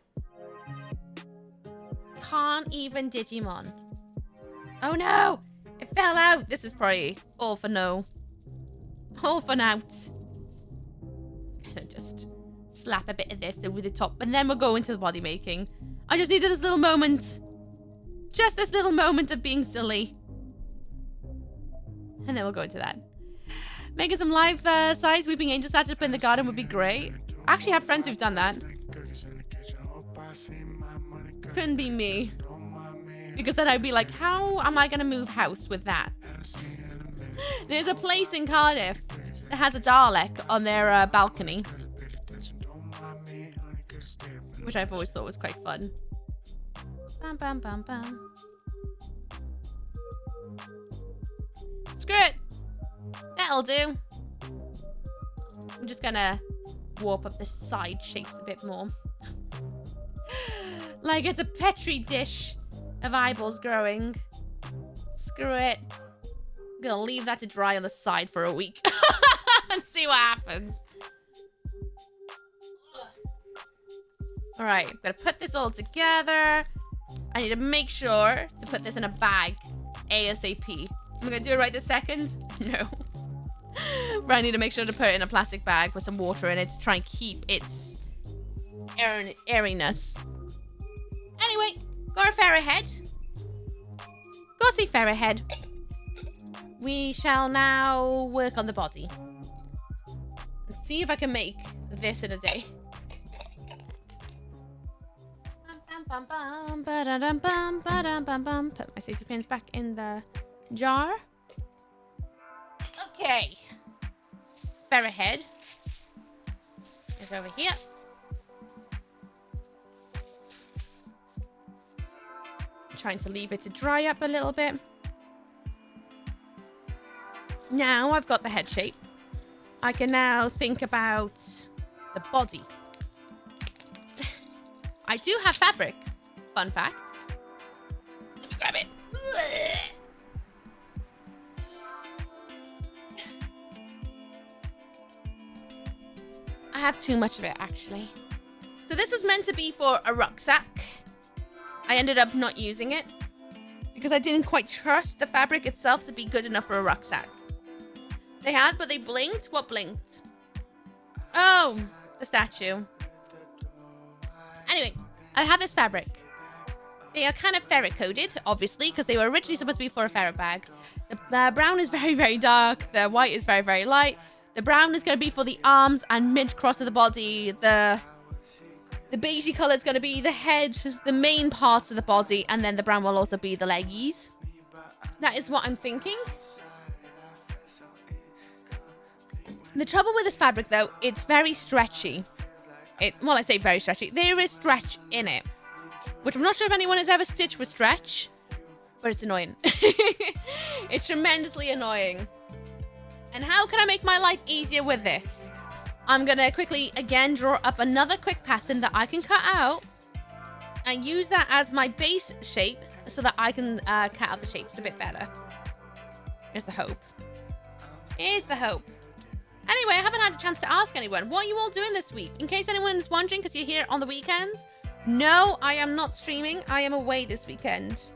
Can't even Digimon. Oh no! It fell out. This is probably all for no. All for out. Gonna just slap a bit of this over the top, and then we'll go into the body making. I just needed this little moment. Just this little moment of being silly. And then we'll go into that. Making some life size weeping angel statue up in the garden would be great. I actually have friends who've done that. Couldn't be me. Because then I'd be like, how am I gonna move house with that? There's a place in Cardiff that has a Dalek on their balcony. Which I've always thought was quite fun. Bam, bam, bam, bam. Screw it. That'll do. I'm just gonna warp up the side shapes a bit more. Like it's a petri dish of eyeballs growing. Screw it. I'm gonna leave that to dry on the side for a week. And see what happens. Alright, I'm gonna put this all together. I need to make sure to put this in a bag ASAP. Am I gonna do it right this second? No. But I need to make sure to put it in a plastic bag with some water in it to try and keep its airiness. Anyway, got a fair ahead. Got a fair ahead. We shall now work on the body. And see if I can make this in a day. Put my safety pins back in the jar. Okay. Fair ahead is over here. I'm trying to leave it to dry up a little bit. Now I've got the head shape. I can now think about the body. I do have fabric. Fun fact. Let me grab it. I have too much of it, actually. So this was meant to be for a rucksack. I ended up not using it because I didn't quite trust the fabric itself to be good enough for a rucksack. They had, but they blinked. What blinked? Oh, the statue. Anyway, I have this fabric. They are kind of ferret coded, obviously, because they were originally supposed to be for a ferret bag. The brown is very, very dark. The white is very, very light. The brown is going to be for the arms and mint cross of the body. The beigey color is going to be the head, the main parts of the body, and then the brown will also be the leggies. That is what I'm thinking. The trouble with this fabric, though, it's very stretchy. Well, I say very stretchy. There is stretch in it, which I'm not sure if anyone has ever stitched with stretch, but it's annoying. It's tremendously annoying. And how can I make my life easier with this? I'm going to quickly, again, draw up another quick pattern that I can cut out and use that as my base shape so that I can cut out the shapes a bit better. Here's the hope. Here's the hope. Anyway, I haven't had a chance to ask anyone. What are you all doing this week? In case anyone's wondering, because you're here on the weekends. No, I am not streaming. I am away this weekend.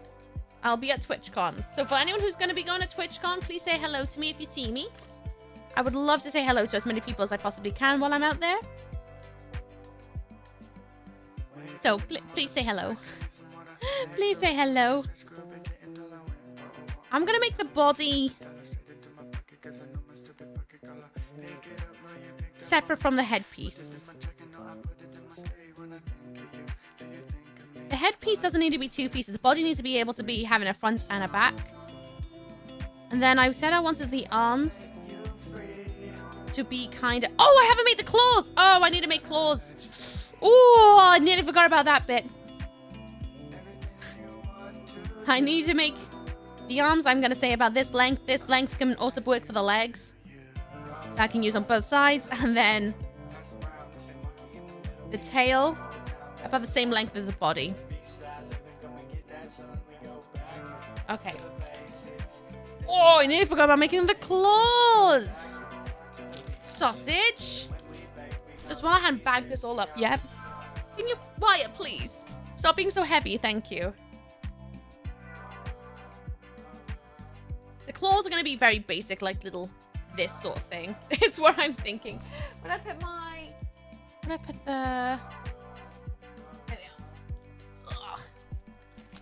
I'll be at TwitchCon. So for anyone who's going to be going to TwitchCon, please say hello to me if you see me. I would love to say hello to as many people as I possibly can while I'm out there. So please say hello. Please say hello. I'm going to make the body separate from the headpiece. The headpiece doesn't need to be two pieces. The body needs to be able to be having a front and a back. And then I said I wanted the arms to be kind of... Oh, I haven't made the claws. Oh, I need to make claws. Oh, I nearly forgot about that bit. I need to make the arms. I'm going to say about this length. This length can also work for the legs. That I can use on both sides. And then the tail about the same length as the body. Okay. Oh, I nearly forgot about making the claws. Sausage. Just while I hand bag this all up. Yep. Can you, Wyatt, please? Stop being so heavy. Thank you. The claws are going to be very basic, like little this sort of thing. Is what I'm thinking. When I put the... There they are. Ugh.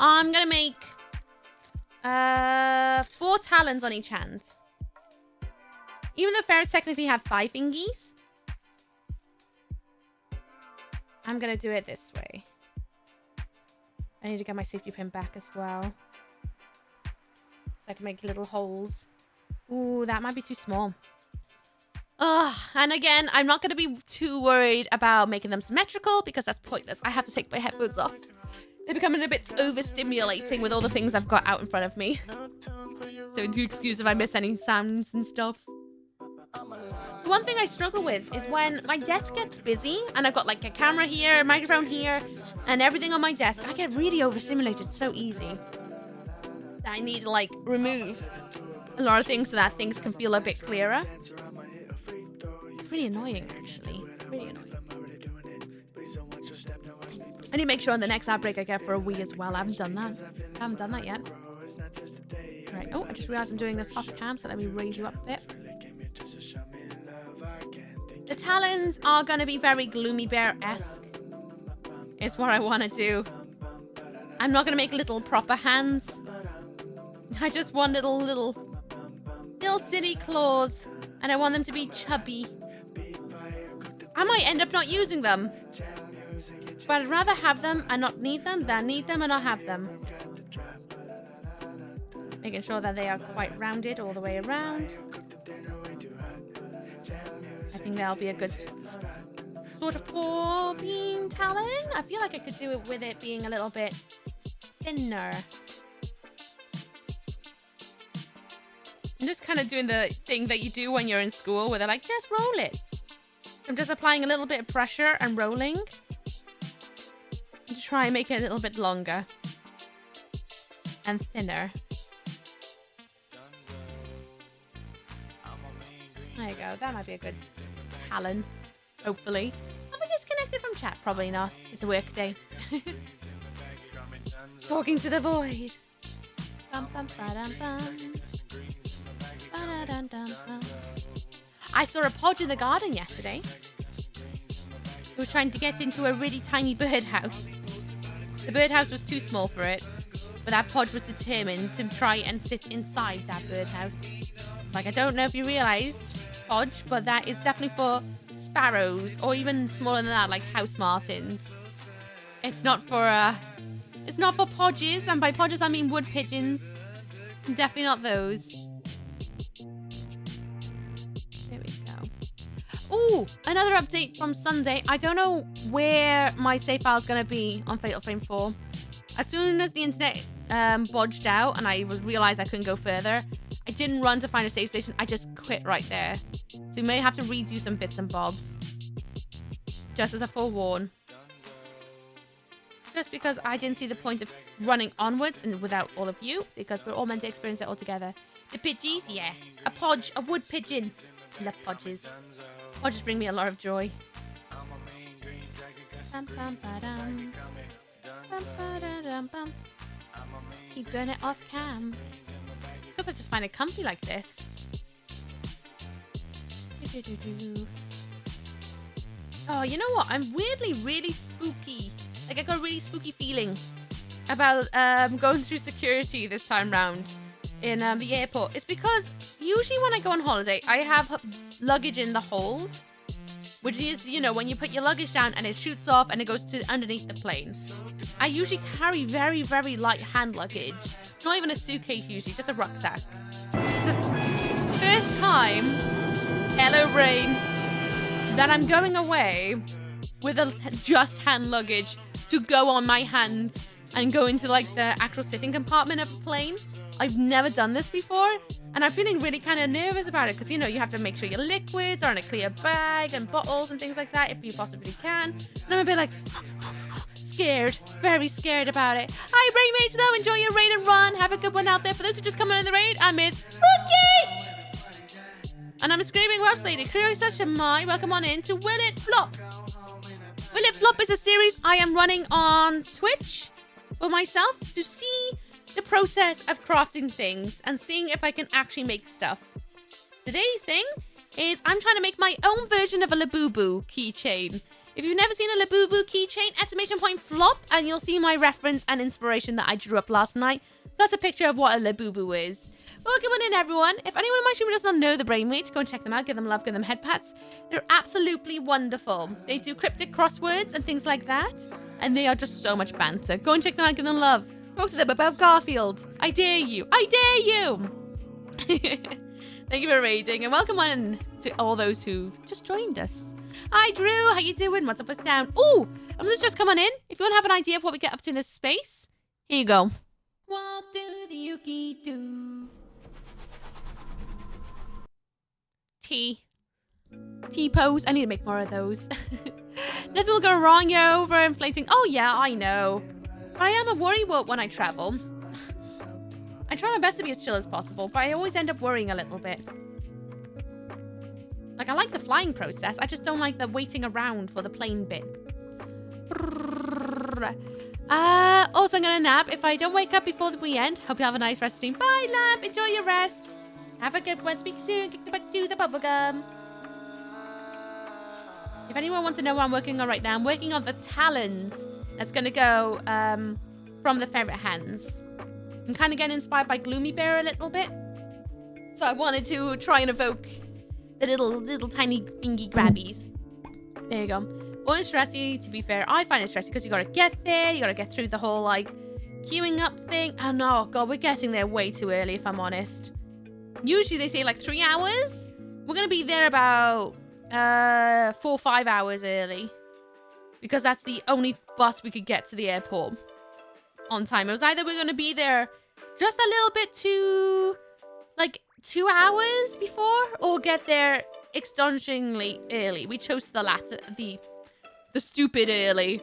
I'm going to make 4 talons on each hand. Even though ferrets technically have 5 fingies, I'm going to do it this way. I need to get my safety pin back as well, so I can make little holes. Ooh, that might be too small. And again, I'm not going to be too worried about making them symmetrical because that's pointless. I have to take my headphones off. They're becoming a bit overstimulating with all the things I've got out in front of me. So do excuse if I miss any sounds and stuff. The one thing I struggle with is when my desk gets busy and I've got like a camera here, a microphone here, and everything on my desk, I get really overstimulated so easy. I need to like remove a lot of things so that things can feel a bit clearer. It's really annoying, actually. Really annoying. I need to make sure in the next ad break I get for a Wii as well. I haven't done that. I haven't done that yet. Right. Oh, I just realized I'm doing this off cam, so let me raise you up a bit. The talons are going to be very Gloomy Bear-esque. Is what I want to do. I'm not going to make little proper hands. I just want little city claws. And I want them to be chubby. I might end up not using them. But I'd rather have them and not need them than need them and not have them. Making sure that they are quite rounded all the way around. I think that'll be a good sort of paw bean talon. I feel like I could do it with it being a little bit thinner. I'm just kind of doing the thing that you do when you're in school where they're like, just roll it. I'm just applying a little bit of pressure and rolling to try and make it a little bit longer and thinner. There you go. That might be a good talon, hopefully. Have I disconnected from chat? Probably not. It's a work day. Talking to the void. Bum, bum, ba-dum, bum. Ba-da-dum-dum-bum. I saw a podge in the garden yesterday. We were trying to get into a really tiny birdhouse. The birdhouse was too small for it, but that podge was determined to try and sit inside that birdhouse. Like, I don't know if you realised, podge, but that is definitely for sparrows, or even smaller than that, like house martins. It's not for podges, and by podges I mean wood pigeons. Definitely not those. There we go. Ooh, another update from Sunday. I don't know where my save file is going to be on Fatal Frame 4. As soon as the internet bodged out and I realised I couldn't go further, I didn't run to find a save station. I just quit right there. So you may have to redo some bits and bobs. Just as a forewarn. Just because I didn't see the point of running onwards and without all of you, because we're all meant to experience it all together. The pidgeys, yeah. A podge, a wood pigeon. I love podges. Podges bring me a lot of joy. Bum, bum, ba-dum. Bum, ba-da-dum, bum. Keep doing it off cam. Because I just find it comfy like this. Oh, you know what? I'm weirdly really spooky. Like, I got a really spooky feeling about going through security this time round in the airport. It's because usually when I go on holiday, I have luggage in the hold, which is, you know, when you put your luggage down and it shoots off and it goes to underneath the plane. I usually carry very, very light hand luggage. Not even a suitcase usually, just a rucksack. It's the first time, hello brain, that I'm going away with a just hand luggage to go on my hands and go into like the actual sitting compartment of a plane. I've never done this before, and I'm feeling really kind of nervous about it because, you know, you have to make sure your liquids are in a clear bag and bottles and things like that if you possibly can. And I'm a bit like scared, very scared about it. Hi, Brainmage though, enjoy your raid and run. Have a good one out there. For those who just come in the raid, I'm missooky! And I'm screaming Welsh Lady. Creole Session My. Welcome on in to Will It Flop. Will It Flop is a series I am running on Twitch for myself to see the process of crafting things and seeing if I can actually make stuff. Today's thing is I'm trying to make my own version of a Labubu keychain. If you've never seen a Labubu keychain, exclamation point flop, and you'll see my reference and inspiration that I drew up last night, plus a picture of what a Labubu is. Welcome on in, everyone. If anyone in my stream does not know the Brainmage, go and check them out. Give them love, give them head pats. They're absolutely wonderful. They do cryptic crosswords and things like that, and they are just so much banter. Go and check them out, give them love. Talk to them about Garfield. I dare you. I dare you. Thank you for raiding, and welcome on to all those who just joined us. Hi, Drew. How you doing? What's up, what's down? Ooh, let's just come on in. If you want to have an idea of what we get up to in this space, here you go. What do the Yuki do? T-pose. I need to make more of those. Nothing will go wrong. You're overinflating. Oh, yeah, I know. But I am a worrywart when I travel. I try my best to be as chill as possible, but I always end up worrying a little bit. Like, I like the flying process. I just don't like the waiting around for the plane bit. Also, I'm gonna nap. If I don't wake up before the weekend, hope you have a nice rest stream. Bye, Lamp. Enjoy your rest. Have a good one. Speak soon. Kick the butt to the bubblegum. If anyone wants to know what I'm working on right now, I'm working on the talons. That's gonna go from the ferret hands. I'm kind of getting inspired by Gloomy Bear a little bit. So I wanted to try and evoke the little tiny fingy grabbies. There you go. Well, it's stressy, to be fair. I find it stressy because you gotta get there, you gotta get through the whole like queuing up thing. Oh no, God, we're getting there way too early, if I'm honest. Usually they say like 3 hours. We're gonna be there about 4 or 5 hours early, because that's the only bus we could get to the airport on time. It was either we're gonna be there just a little bit too, like 2 hours before, or get there astonishingly early. We chose the latter, the stupid early,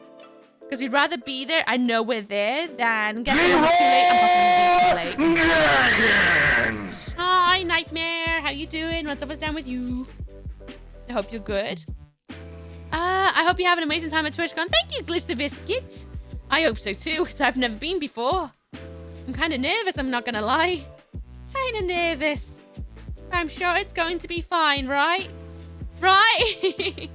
because we'd rather be there and know we're there than get there when it's too late and possibly be too late. Hi, Nightmare. How you doing? What's up? What's down with you? I hope you're good. I hope you have an amazing time at TwitchCon. Thank you, Glitch the Biscuit. I hope so too, because I've never been before. I'm kind of nervous, I'm not gonna lie. Kind of nervous. I'm sure it's going to be fine, right? Right?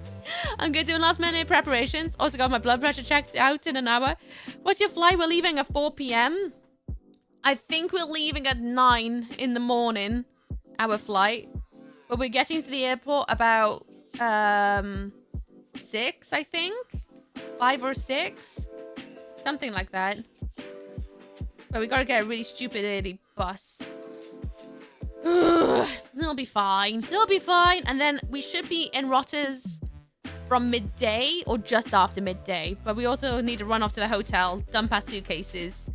I'm good doing last minute preparations. Also got my blood pressure checked out in an hour. What's your flight? We're leaving at 4 p.m. I think we're leaving at 9 in the morning, our flight. But we're getting to the airport about 6, I think. 5 or 6. Something like that. But we gotta get a really stupid early bus. Ugh, it'll be fine. It'll be fine. And then we should be in Rotters from midday or just after midday. But we also need to run off to the hotel, dump our suitcases.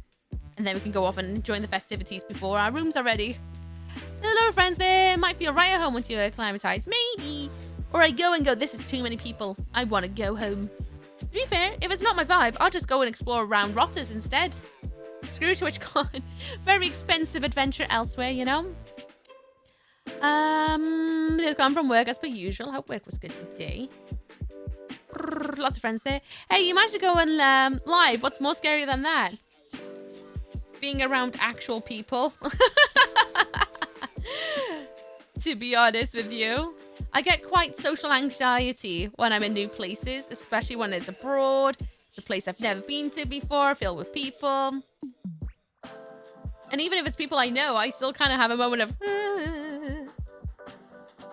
And then we can go off and join the festivities before our rooms are ready. Hello, friends there. Might feel right at home once you're acclimatized. Maybe. Or I go and go, this is too many people. I want to go home. To be fair, if it's not my vibe, I'll just go and explore around Rotters instead. Screw TwitchCon. Very expensive adventure elsewhere, you know? They've come from work as per usual. Hope work was good today. Lots of friends there. Hey, you managed to go and live. What's more scary than that? Being around actual people. To be honest with you, I get quite social anxiety when I'm in new places, especially when it's abroad. It's a place I've never been to before, filled with people. And even if it's people I know, I still kind of have a moment of,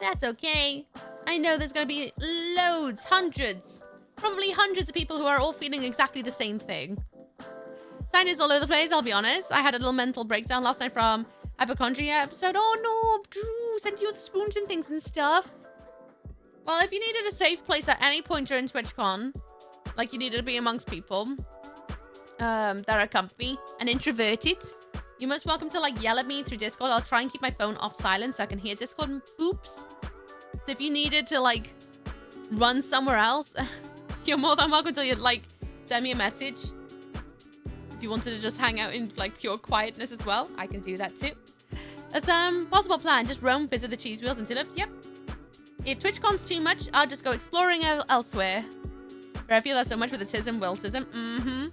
that's okay. I know there's going to be loads, hundreds, probably hundreds of people who are all feeling exactly the same thing. Sign is all over the place, I'll be honest. I had a little mental breakdown last night from hypochondria episode. Oh no, Drew, sent you the spoons and things and stuff. Well, if you needed a safe place at any point during TwitchCon, like you needed to be amongst people that are comfy and introverted, you're most welcome to like yell at me through Discord. I'll try and keep my phone off silent so I can hear Discord boops. So if you needed to like run somewhere else, you're more than welcome to like send me a message. If you wanted to just hang out in like pure quietness as well, I can do that too. As possible plan, just roam, visit the cheese wheels and tulips. Yep. If TwitchCon's too much, I'll just go exploring elsewhere. But I feel that so much with autism, wiltism.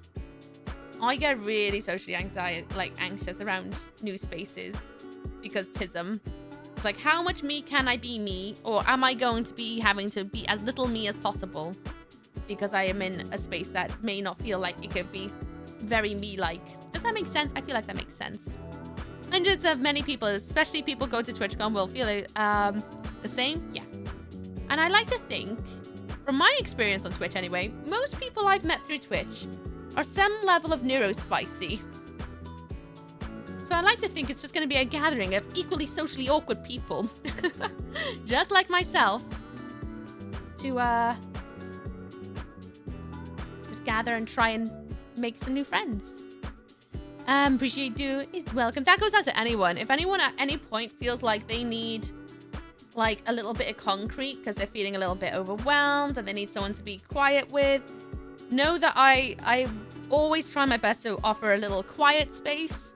I get really socially anxious around new spaces because tism. It's like, how much me can I be me, or am I going to be having to be as little me as possible because I am in a space that may not feel like it could be very me-like. Does that make sense? I feel like that makes sense. Hundreds of many people, especially people go to TwitchCon, will feel the same. Yeah. And I like to think, from my experience on Twitch anyway, most people I've met through Twitch are some level of neurospicy. So I like to think it's just going to be a gathering of equally socially awkward people, just like myself, to just gather and try and make some new friends. Appreciate you. Welcome. That goes out to anyone. If anyone at any point feels like they need like a little bit of concrete because they're feeling a little bit overwhelmed and they need someone to be quiet with, know that I always try my best to offer a little quiet space.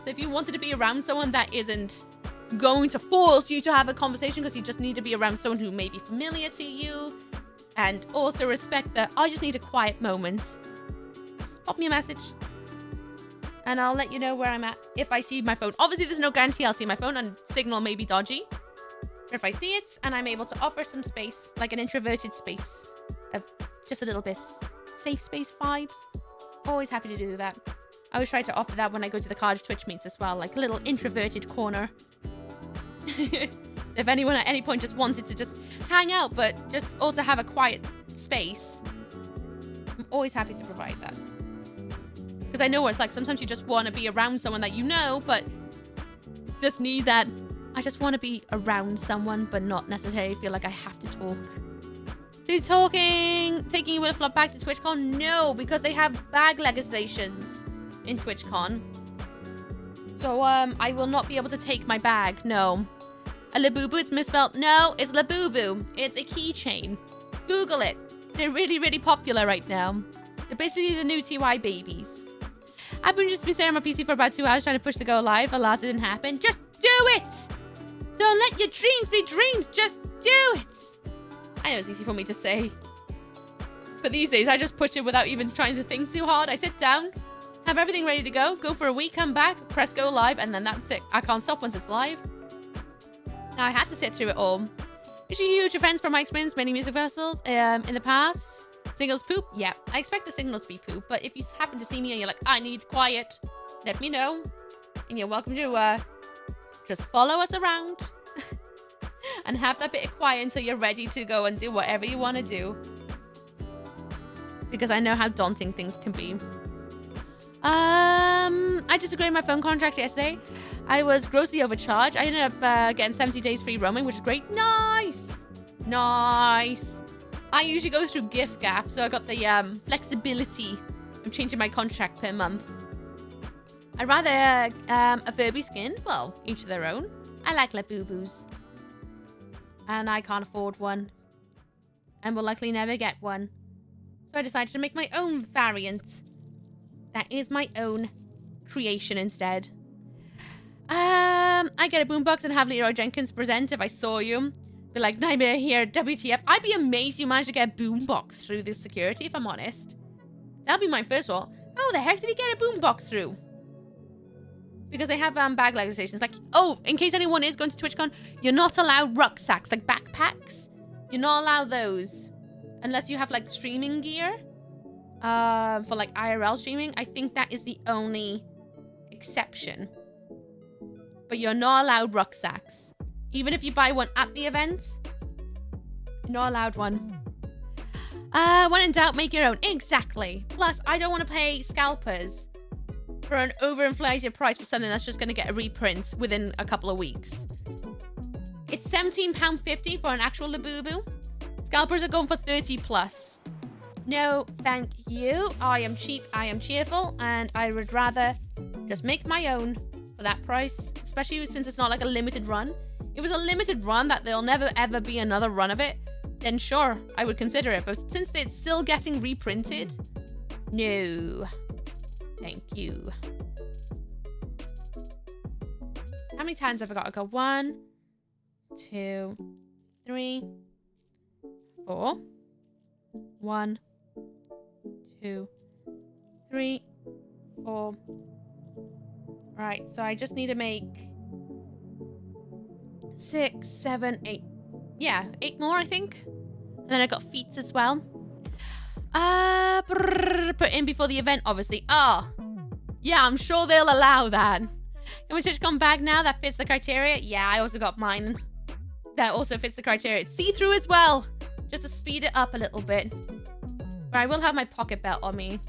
So if you wanted to be around someone that isn't going to force you to have a conversation because you just need to be around someone who may be familiar to you and also respect that I just need a quiet moment, just pop me a message and I'll let you know where I'm at if I see my phone. Obviously, there's no guarantee I'll see my phone and signal may be dodgy. But if I see it and I'm able to offer some space, like an introverted space of just a little bit safe space vibes, always happy to do that. I always try to offer that when I go to the Cardiff Twitch meets as well, like a little introverted corner. If anyone at any point just wanted to just hang out, but just also have a quiet space, I'm always happy to provide that. Because I know what it's like. Sometimes you just want to be around someone that you know, but just need that. I just want to be around someone, but not necessarily feel like I have to talk. So taking you with a flop back to TwitchCon? No, because they have bag legislations in TwitchCon. So I will not be able to take my bag. No. A Labubu, it's misspelled. No, it's Labubu. It's a keychain. Google it. They're really, really popular right now. They're basically the new TY babies. I've been just been staring at my PC for about 2 hours trying to push the go live. Alas, it didn't happen. Just do it! Don't let your dreams be dreams. Just do it! I know it's easy for me to say. But these days, I just push it without even trying to think too hard. I sit down, Have everything ready to go. Go for a week, come back, press go live, and then that's it. I can't stop once it's live. Now I have to sit through it all. Is she huge offense from my experience many music festivals in the past? Signals poop? Yeah, I expect the signals to be poop, but if you happen to see me and you're like, I need quiet, let me know. And you're welcome to just follow us around and have that bit of quiet until you're ready to go and do whatever you want to do. Because I know how daunting things can be. I just agreed my phone contract yesterday. I was grossly overcharged. I ended up getting 70 days free roaming, which is great. Nice! Nice! I usually go through gift gap, so I got the flexibility of changing my contract per month. I'd rather a Furby skin. Well, each of their own. I like Labubus. And I can't afford one. And will likely never get one. So I decided to make my own variant. That is my own creation instead. I get a boombox and have Leroy Jenkins present if I saw you. Be like, Nightmare here, WTF. I'd be amazed you managed to get a boombox through the security, if I'm honest. That'd be my first thought. How the heck did he get a boombox through? Because they have bag legislations. Like, oh, in case anyone is going to TwitchCon, you're not allowed rucksacks, like backpacks. You're not allowed those. Unless you have, like, streaming gear. For, like, IRL streaming. I think that is the only exception. But you're not allowed rucksacks. Even if you buy one at the event, you're not allowed one. When in doubt, make your own. Exactly. Plus, I don't want to pay scalpers for an overinflated price for something that's just going to get a reprint within a couple of weeks. It's £17.50 for an actual Labubu. Scalpers are going for 30 plus. No, thank you. I am cheap, I am cheerful, and I would rather just make my own for that price, especially since it's not like a limited run. If it was a limited run that there'll never ever be another run of it, then sure, I would consider it. But since it's still getting reprinted, no. Thank you. How many times have I got to go? 1, 2, 3, 4. 1, 2, 3, 4. Right, so I just need to make 6, 7, 8. Yeah, 8 more, I think. And then I got feats as well. Put in before the event, obviously. Oh, yeah, I'm sure they'll allow that. Can we TwitchCon bag now? That fits the criteria. Yeah, I also got mine. That also fits the criteria. It's see-through as well, just to speed it up a little bit. But I will have my pocket belt on me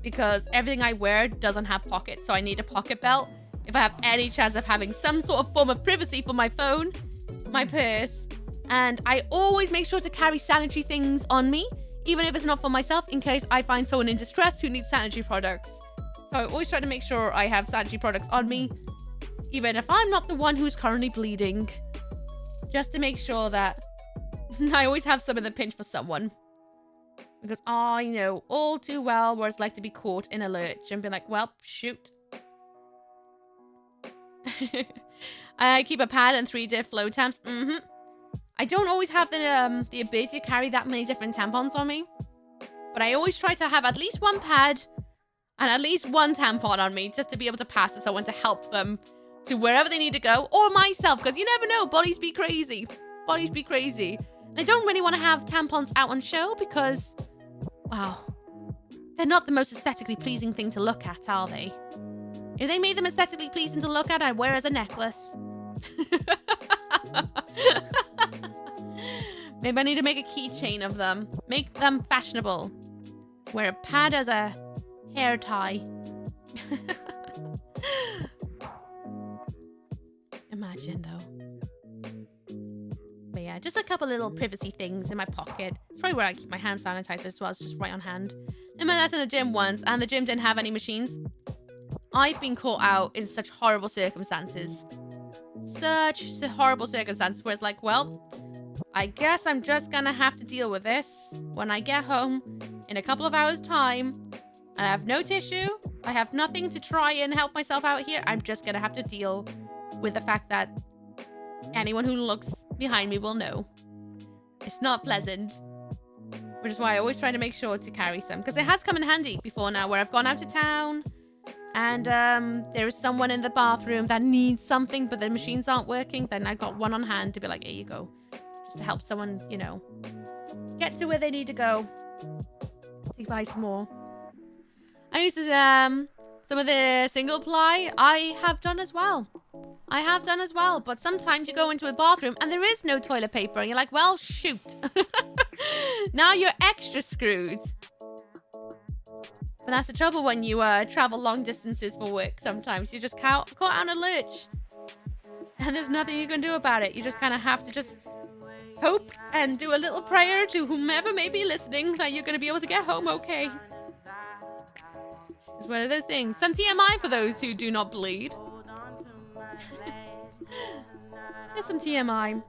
because everything I wear doesn't have pockets, so I need a pocket belt if I have any chance of having some sort of form of privacy for my phone, my purse. And I always make sure to carry sanitary things on me, even if it's not for myself, in case I find someone in distress who needs sanitary products. So I always try to make sure I have sanitary products on me, even if I'm not the one who's currently bleeding, just to make sure that I always have some in the pinch for someone. Because I know all too well what it's like to be caught in a lurch and be like, well, shoot. I keep a pad and 3 diff flow tamps. I don't always have the ability to carry that many different tampons on me. But I always try to have at least 1 pad and at least 1 tampon on me just to be able to pass to someone to help them to wherever they need to go. Or myself, because you never know. Bodies be crazy. Bodies be crazy. And I don't really want to have tampons out on show because, wow, they're not the most aesthetically pleasing thing to look at, are they? If they made them aesthetically pleasing to look at, I'd wear as a necklace. Maybe I need to make a keychain of them. Make them fashionable. Wear a pad as a hair tie. Imagine, though. But yeah, just a couple little privacy things in my pocket. It's probably where I keep my hand sanitizer as well. It's just right on hand. And that's in the gym once, and the gym didn't have any machines. I've been caught out in such horrible circumstances. Such horrible circumstances where it's like, well, I guess I'm just gonna have to deal with this when I get home in a couple of hours' time. And I have no tissue. I have nothing to try and help myself out here. I'm just gonna have to deal with the fact that anyone who looks behind me will know. It's not pleasant. Which is why I always try to make sure to carry some. Because it has come in handy before now where I've gone out to town and there is someone in the bathroom that needs something but the machines aren't working. Then I've got one on hand to be like, here you go. Just to help someone, you know, get to where they need to go. To buy some more. I used to, some of the single ply I have done as well. But sometimes you go into a bathroom and there is no toilet paper. And you're like, well, shoot. Now you're extra screwed. And that's the trouble when you travel long distances for work sometimes. You're just caught on a lurch. And there's nothing you can do about it. You just kind of have to just hope and do a little prayer to whomever may be listening that you're going to be able to get home okay. It's one of those things. Some TMI for those who do not bleed. Just some TMI.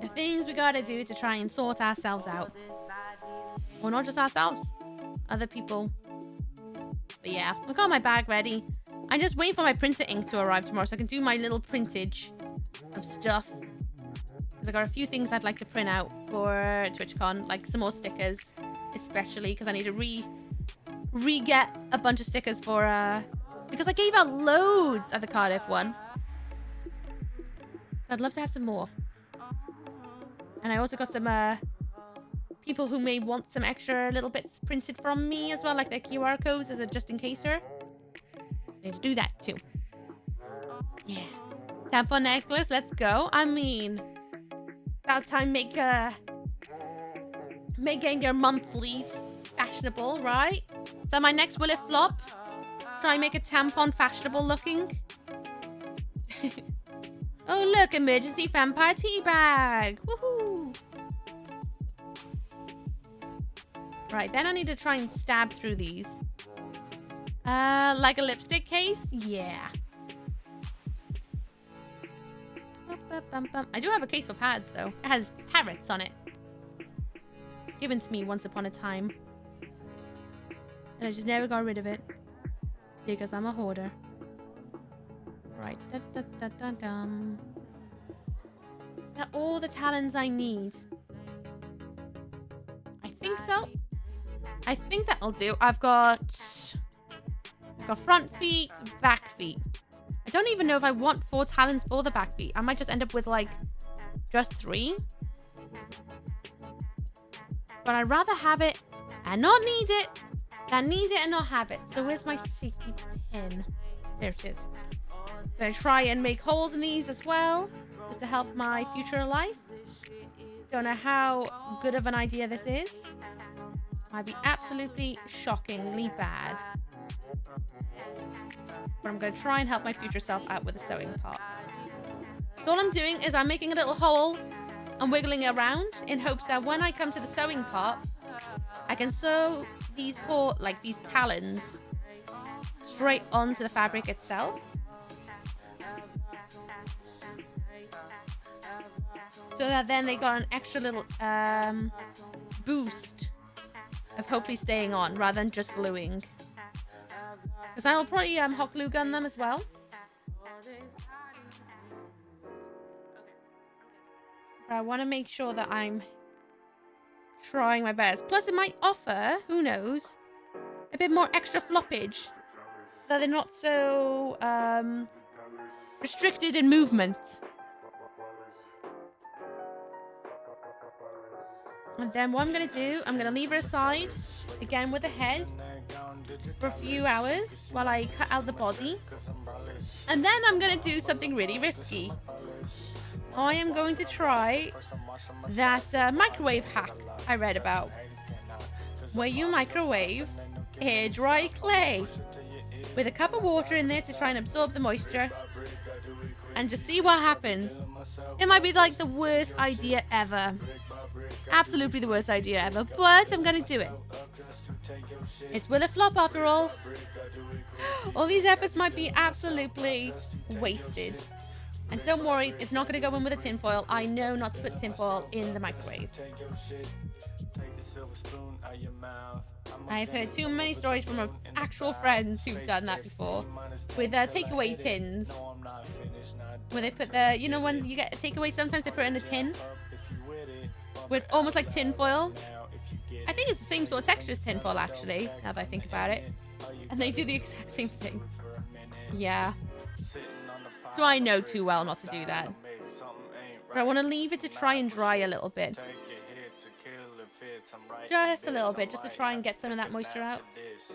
The things we gotta do to try and sort ourselves out. Or not just ourselves. Other people. But yeah, I've got my bag ready. I'm just waiting for my printer ink to arrive tomorrow so I can do my little printage of stuff. Because I got a few things I'd like to print out for TwitchCon. Like some more stickers. Especially because I need to re-get a bunch of stickers for... because I gave out loads at the Cardiff one. So I'd love to have some more. And I also got some people who may want some extra little bits printed from me as well, like their QR codes as a just-in-caser. So I need to do that too. Yeah. Tampon necklace, let's go. I mean, about time make getting your monthlies fashionable, right? So my next will it flop? Try and make a tampon fashionable looking. Oh look, emergency vampire tea bag. Woohoo! Right, then I need to try and stab through these. Like a lipstick case? Yeah. I do have a case for pads though. It has parrots on it. Given to me once upon a time. And I just never got rid of it. Because I'm a hoarder. Right. Is that all the talons I need? I think so. I think that'll do. I've got front feet, back feet. I don't even know if I want 4 talons for the back feet. I might just end up with like just 3. But I'd rather have it and not need it than need it and not have it. So where's my safety pin? There it is. I'm gonna try and make holes in these as well, just to help my future life. Don't know how good of an idea this is. Might be absolutely shockingly bad. But I'm gonna try and help my future self out with the sewing part. So all I'm doing is I'm making a little hole and wiggling around in hopes that when I come to the sewing part, I can sew these these talons straight onto the fabric itself. So that then they got an extra little boost of hopefully staying on rather than just gluing. Because I'll probably hot glue gun them as well. But I want to make sure that I'm trying my best. Plus it might offer, who knows, a bit more extra floppage. So that they're not so restricted in movement. And then what I'm going to do, I'm going to leave her aside, again with the head, for a few hours while I cut out the body. And then I'm going to do something really risky. I am going to try that microwave hack I read about, where you microwave hair dry clay with a cup of water in there to try and absorb the moisture and just see what happens. It might be like the worst idea ever. Absolutely the worst idea ever, but I'm gonna do it. It's will it flop after all. All these efforts might be absolutely wasted. And don't worry, it's not gonna go in with a tinfoil. I know not to put tinfoil in the microwave. I've heard too many stories from actual friends who've done that before with takeaway tins, where they put the, you know, when you get a takeaway, sometimes they put it in a tin. where it's almost like tinfoil. I think it's the same sort of texture as tinfoil, actually, now that I think about it. And they do the exact same thing. Yeah. So I know too well not to do that. But I want to leave it to try and dry a little bit. Just a little bit, just to try and get some of that moisture out.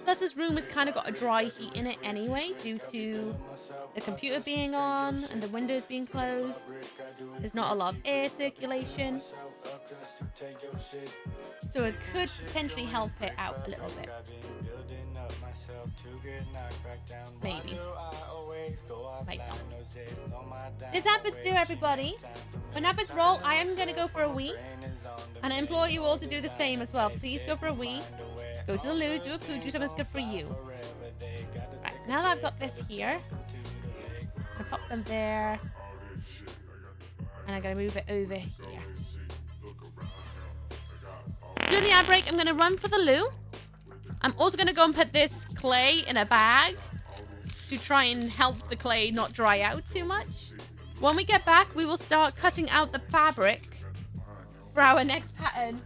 Plus this room has kind of got a dry heat in it anyway, due to the computer being on and the windows being closed. There's not a lot of air circulation. So it could potentially help it out a little bit. Maybe. Might not. There's adverts too, everybody. When adverts roll, I am going to go for a wee. And I implore you all to do the same as well. Please go for a wee. Go to the loo, do a poo, do something that's good for you. Right, now that I've got this here, I'm going to pop them there. And I'm going to move it over here. During the ad break, I'm going to run for the loo. I'm also going to go and put this clay in a bag to try and help the clay not dry out too much. When we get back, we will start cutting out the fabric for our next pattern,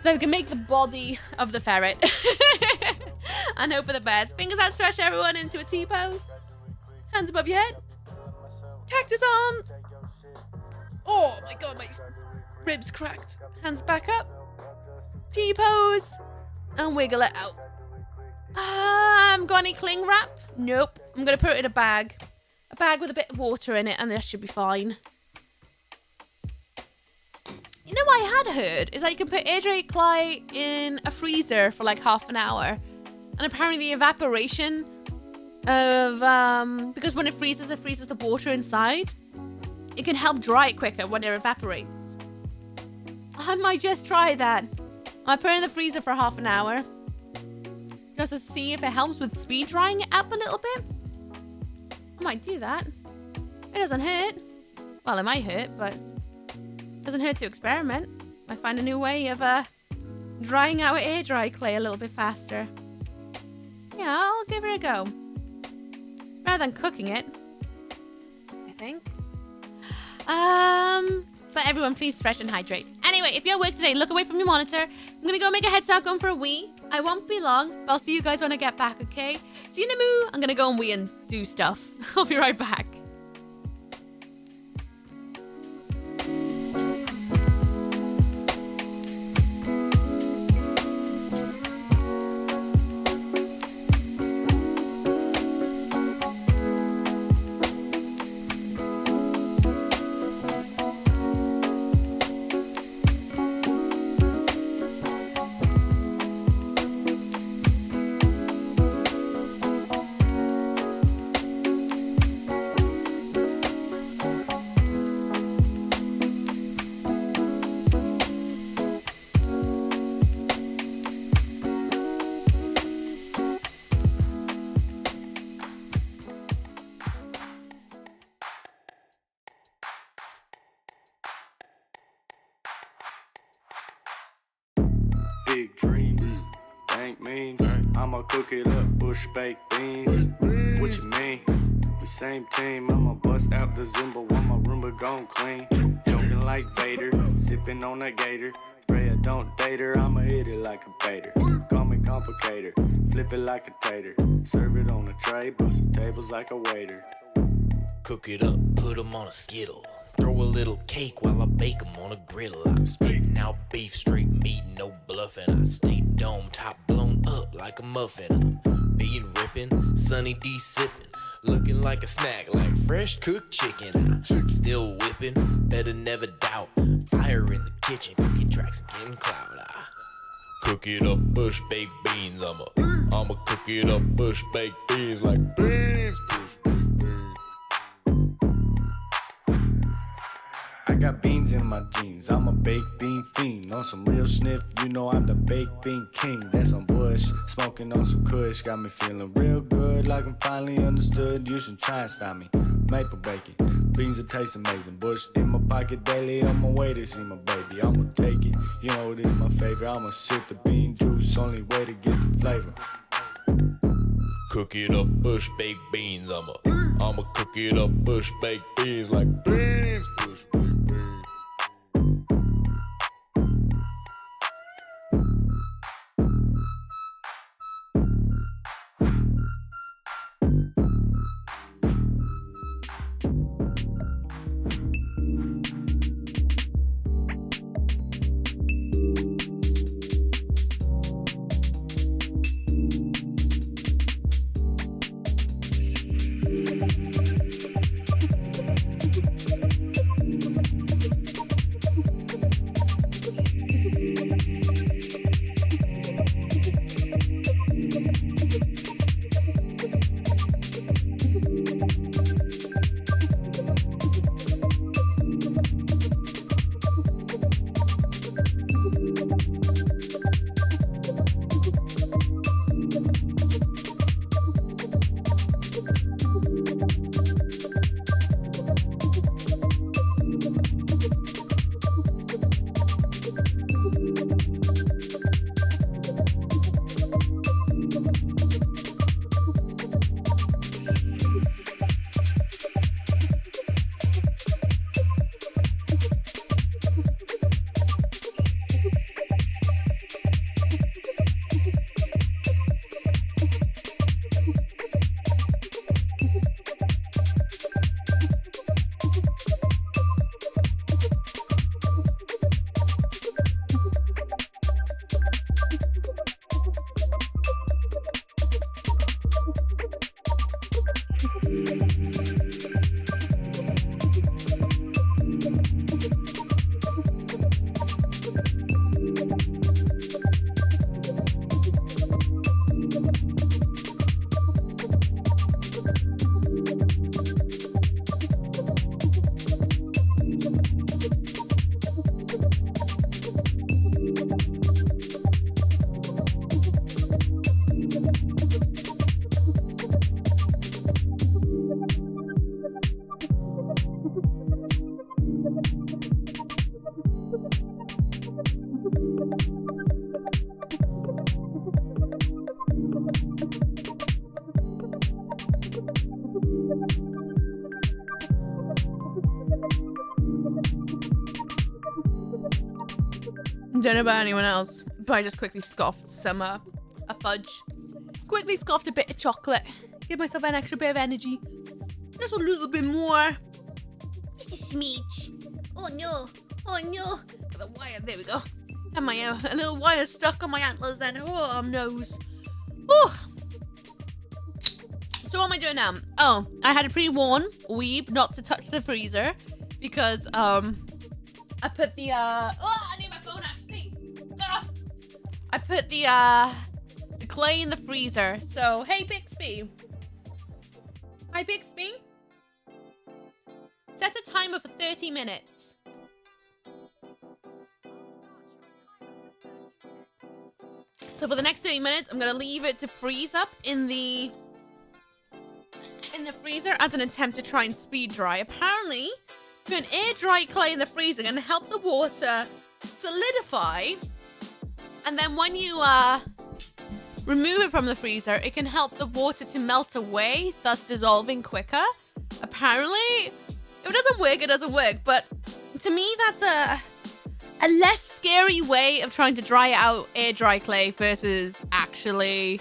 so we can make the body of the ferret. And hope for the best. Fingers outstretched, everyone, into a T-pose. Hands above your head. Cactus arms. Oh my god, my ribs cracked. Hands back up. T-pose. And wiggle it out. Got any cling wrap? Nope. I'm going to put it in a bag. A bag with a bit of water in it, and that should be fine. You know what I had heard is that you can put air dry clay in a freezer for like half an hour. And apparently the evaporation of, because when it freezes the water inside. It can help dry it quicker when it evaporates. I might just try that. I put it in the freezer for half an hour. Just to see if it helps with speed drying it up a little bit. I might do that. It doesn't hurt. Well, it might hurt, but it doesn't hurt to experiment. I find a new way of drying our air dry clay a little bit faster. Yeah, I'll give it a go. It's better than cooking it, I think. But everyone, please stretch and hydrate. Anyway, if you're at work today, look away from your monitor. I'm gonna go make a head start going for a wee. I won't be long, but I'll see you guys when I get back, okay? See you in a moo. I'm gonna go and wee and do stuff. I'll be right back. Big dreams, bank means I'ma cook it up, bush baked beans. What you mean? We same team, I'ma bust out the Zumba while my Roomba gone clean. Joking like Vader, sipping on that gator. Pray I don't date her, I'ma hit it like a baiter. Call me complicator, flip it like a tater. Serve it on a tray, bust the tables like a waiter. Cook it up, put 'em on a skittle. Throw a little cake while I bake 'em on a griddle. I'm spitting out beef, straight meat, no bluffing. I stay dome, top blown up like a muffin. I'm being ripping, Sunny D sipping. Looking like a snack, like fresh cooked chicken. I'm still whipping, better never doubt. Fire in the kitchen, cooking tracks and getting cloud. Cook it up, bush baked beans. I'ma cook it up, bush baked beans like beans. I got beans in my jeans, I'm a baked bean fiend. On some real sniff, you know I'm the baked bean king. That's on bush, smoking on some kush. Got me feeling real good, like I'm finally understood. You should try and stop me. Maple bacon, beans that taste amazing. Bush in my pocket daily, on my way to see my baby. I'ma take it, you know it is my favorite. I'ma sip the bean juice, only way to get the flavor. Cook it up, bush baked beans. I'ma cook it up, bush baked beans like beans. Bush baked beans. Don't know about anyone else, but I just quickly scoffed some a fudge. Quickly scoffed a bit of chocolate. Give myself an extra bit of energy. Just a little bit more. Just a smidge. Oh no. Oh no. Got a wire. There we go. And my a little wire stuck on my antlers then. Oh, nose. Oh. So what am I doing now? Oh, I had a pre-warn Weeb not to touch the freezer because I put the I need my phone actually. I put the clay in the freezer. So hey Bixby. Hi Bixby. Set a timer for 30 minutes. So for the next 30 minutes, I'm gonna leave it to freeze up in the freezer as an attempt to try and speed dry. Apparently, you can air dry clay in the freezer and help the water solidify. And then when you remove it from the freezer, it can help the water to melt away, thus dissolving quicker. Apparently, if it doesn't work, it doesn't work. But to me, that's a less scary way of trying to dry out air dry clay versus actually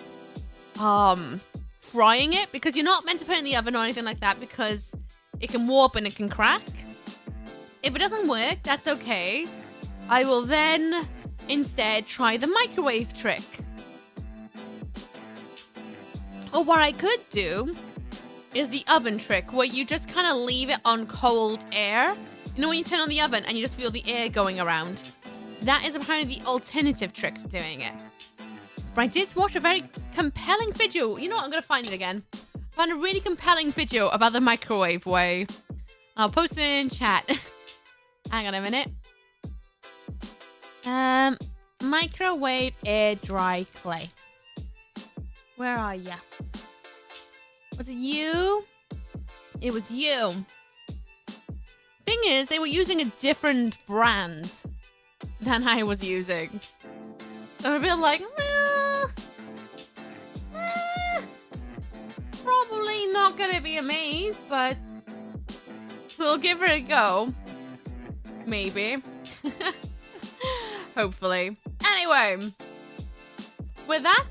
frying it, because you're not meant to put it in the oven or anything like that because it can warp and it can crack. If it doesn't work, that's okay. I will then instead try the microwave trick. Or what I could do is the oven trick, where you just kind of leave it on cold air. You know when you turn on the oven and you just feel the air going around? That is apparently the alternative trick to doing it. But I did watch a very compelling video. You know what? I'm going to find it again. I found a really compelling video about the microwave way. I'll post it in chat. Hang on a minute. Microwave air dry clay. Where are ya? Was it you? It was you. Thing is, they were using a different brand than I was using. So I'm a bit like, probably not gonna be amazed, but we'll give it a go. Maybe. Hopefully. Anyway, with that,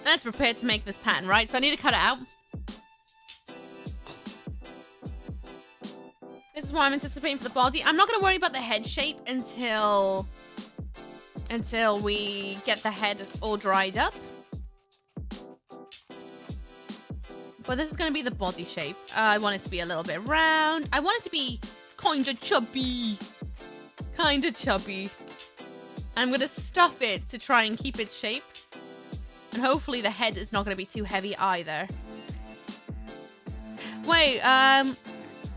let's prepare to make this pattern, right? So I need to cut it out. This is what I'm anticipating for the body. I'm not going to worry about the head shape until we get the head all dried up. But this is going to be the body shape. I want it to be a little bit round. I want it to be kind of chubby. Kind of chubby. And I'm going to stuff it to try and keep its shape. And hopefully the head is not going to be too heavy either. Wait,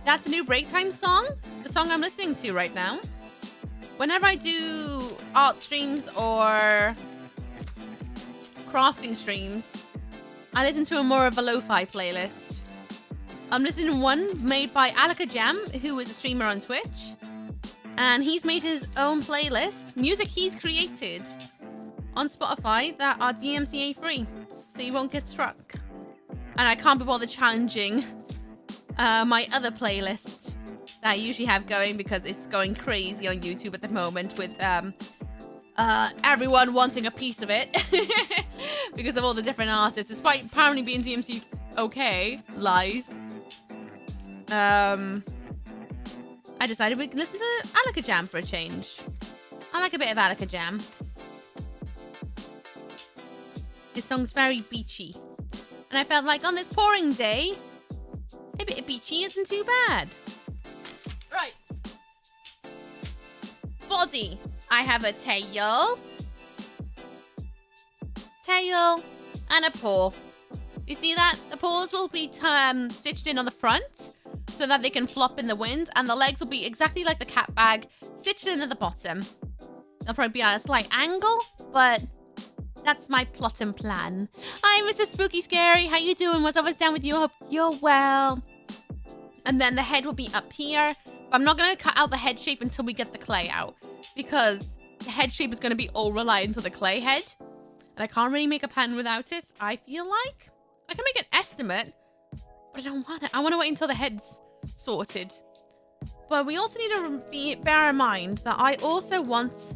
that's a new break time song? The song I'm listening to right now. Whenever I do art streams or crafting streams, I listen to more of a lo-fi playlist. I'm listening to one made by Alaka Jam, who is a streamer on Twitch. And he's made his own playlist, music he's created on Spotify that are DMCA free, so you won't get struck. And I can't be bothered challenging my other playlist that I usually have going because it's going crazy on YouTube at the moment with everyone wanting a piece of it because of all the different artists, despite apparently being DMC okay. Lies. I decided we could listen to Alaka Jam for a change. I like a bit of Alaka Jam. His song's very beachy. And I felt like on this pouring day, a bit of beachy isn't too bad. Right. Body. I have a tail. Tail. And a paw. You see that? The paws will be stitched in on the front so that they can flop in the wind. And the legs will be exactly like the cat bag, stitched in at the bottom. They'll probably be at a slight angle, but that's my plot and plan. Hi, Mr. Spooky Scary. How you doing? What's up? What's down with you? Hope you're well. And then the head will be up here. But I'm not going to cut out the head shape until we get the clay out, because the head shape is going to be all reliant on the clay head. And I can't really make a pattern without it, I feel like. I can make an estimate, but I don't want it. I want to wait until the head's sorted. But we also need to bear in mind that I also want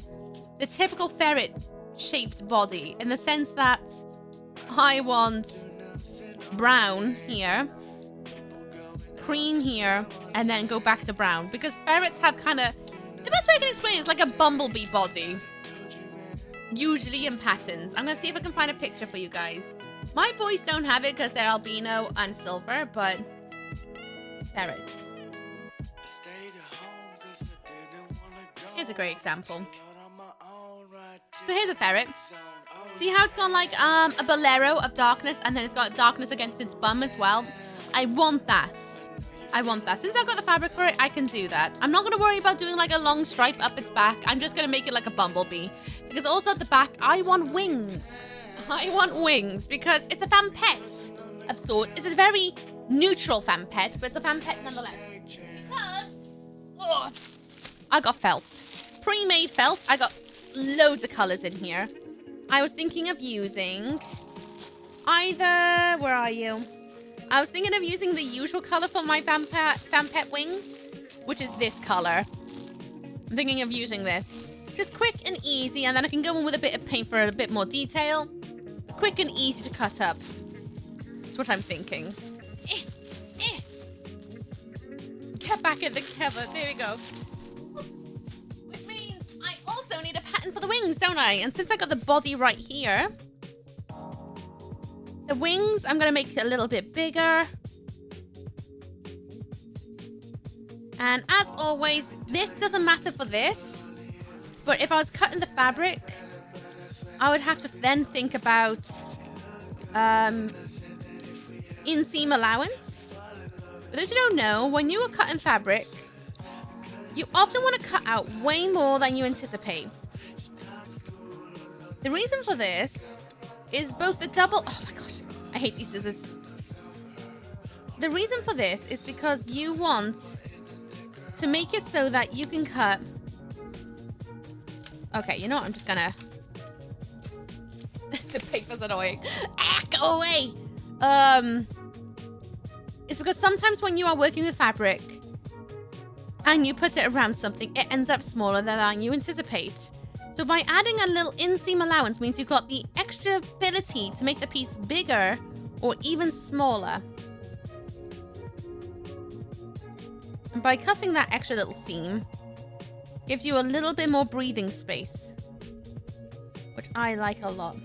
the typical ferret-shaped body in the sense that I want brown here, cream here, and then go back to brown. Because ferrets have kind of... The best way I can explain it is like a bumblebee body. Usually in patterns. I'm going to see if I can find a picture for you guys. My boys don't have it because they're albino and silver, but... ferrets. Here's a great example. So here's a ferret. See how it's got like a bolero of darkness, and then it's got darkness against its bum as well? I want that. I want that. Since I've got the fabric for it, I can do that. I'm not going to worry about doing like a long stripe up its back. I'm just going to make it like a bumblebee. Because also at the back, I want wings. I want wings because it's a fan pet of sorts. It's a very neutral fan pet, but it's a fan pet nonetheless. Because I got felt. Pre-made felt. I got loads of colors in here. I was thinking of using either... Where are you? I was thinking of using the usual color for my fan pet wings, which is this color. I'm thinking of using this. Just quick and easy, and then I can go in with a bit of paint for a bit more detail. Quick and easy to cut up. That's what I'm thinking. Get back in the cover. There we go. Which means I also need a pattern for the wings, don't I? And since I got the body right here, the wings, I'm going to make it a little bit bigger. And as always, this doesn't matter for this. But if I was cutting the fabric, I would have to then think about inseam allowance. For those who don't know, when you are cutting fabric, you often want to cut out way more than you anticipate. The reason for this is both the double... Oh my gosh, I hate these scissors. The reason for this is because you want to make it so that you can cut... Okay, you know what? I'm just gonna... The paper's annoying. Ah, go away! It's because sometimes when you are working with fabric and you put it around something, it ends up smaller than you anticipate. So by adding a little inseam allowance means you've got the extra ability to make the piece bigger or even smaller. And by cutting that extra little seam, gives you a little bit more breathing space, which I like a lot.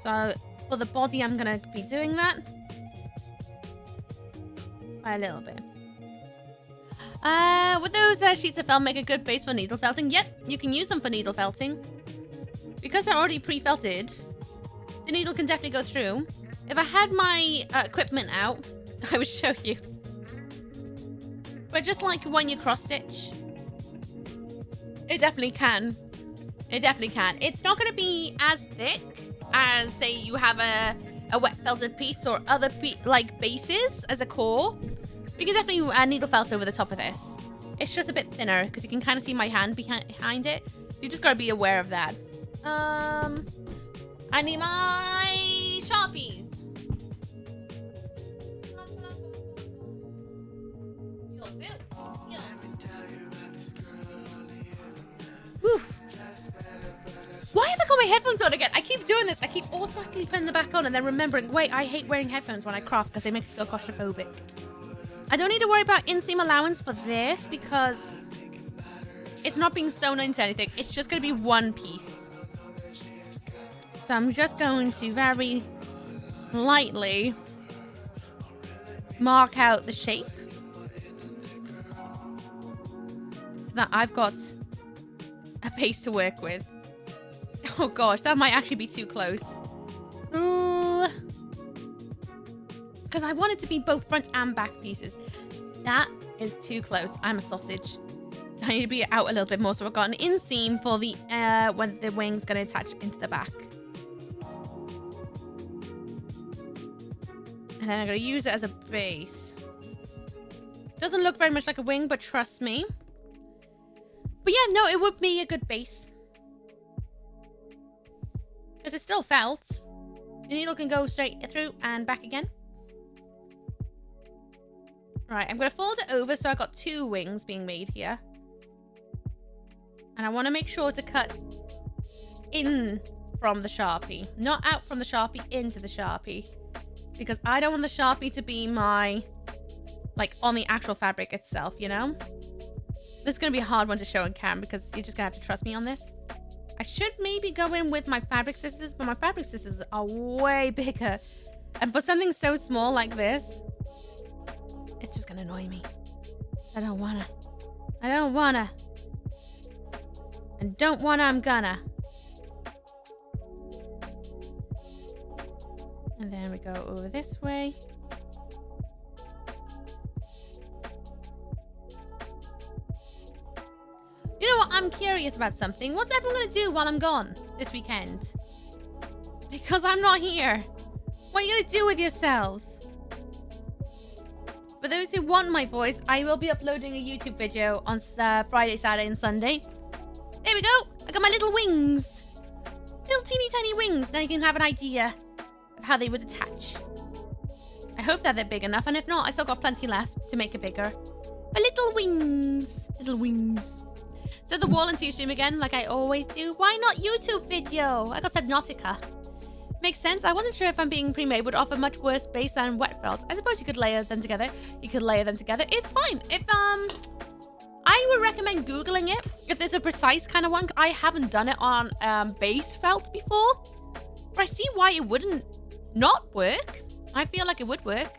So for the body, I'm going to be doing that by a little bit. Would those sheets of felt make a good base for needle felting? Yep, you can use them for needle felting. Because they're already pre-felted, the needle can definitely go through. If I had my equipment out, I would show you. But just like when you cross stitch, it definitely can. It definitely can. It's not going to be as thick as, say, you have a wet felted piece or other like bases as a core. You can definitely needle felt over the top of this. It's just a bit thinner because you can kind of see my hand behind it. So you just got to be aware of that. I need my Sharpies. You'll do. Yeah. Whew. Why have I got my headphones on again? I keep doing this. I keep automatically putting them back on and then remembering, wait, I hate wearing headphones when I craft because they make me feel claustrophobic. I don't need to worry about inseam allowance for this because it's not being sewn into anything. It's just going to be one piece. So I'm just going to very lightly mark out the shape so that I've got a base to work with. Oh gosh, that might actually be too close. Because I want it to be both front and back pieces. That is too close. I'm a sausage. I need to be out a little bit more. So I've got an inseam for the when the wing's going to attach into the back. And then I'm going to use it as a base. Doesn't look very much like a wing, but trust me. But yeah, no, it would be a good base. Because it's still felt. The needle can go straight through and back again. Right, I'm going to fold it over so I've got two wings being made here. And I want to make sure to cut in from the Sharpie. Not out from the Sharpie, into the Sharpie. Because I don't want the Sharpie to be my, like, on the actual fabric itself, you know? This is going to be a hard one to show on cam because you're just going to have to trust me on this. I should maybe go in with my fabric scissors, but my fabric scissors are way bigger. And for something so small like this, it's just going to annoy me. I don't wanna. I don't wanna. And don't wanna, I'm gonna. And then we go over this way. You know what? I'm curious about something. What's everyone gonna do while I'm gone this weekend? Because I'm not here. What are you gonna do with yourselves? For those who want my voice, I will be uploading a YouTube video on Friday, Saturday, and Sunday. There we go. I got my little wings. Little teeny tiny wings. Now you can have an idea of how they would attach. I hope that they're big enough, and if not, I still got plenty left to make it bigger. But little wings. Little wings. So the wall and T-stream again, like I always do. Why not YouTube video? I got Subnautica. Makes sense. I wasn't sure if I'm being pre-made would offer much worse base than wet felt. I suppose you could layer them together. You could layer them together. It's fine. If I would recommend Googling it if there's a precise kind of one. I haven't done it on base felt before, but I see why it wouldn't not work. I feel like it would work.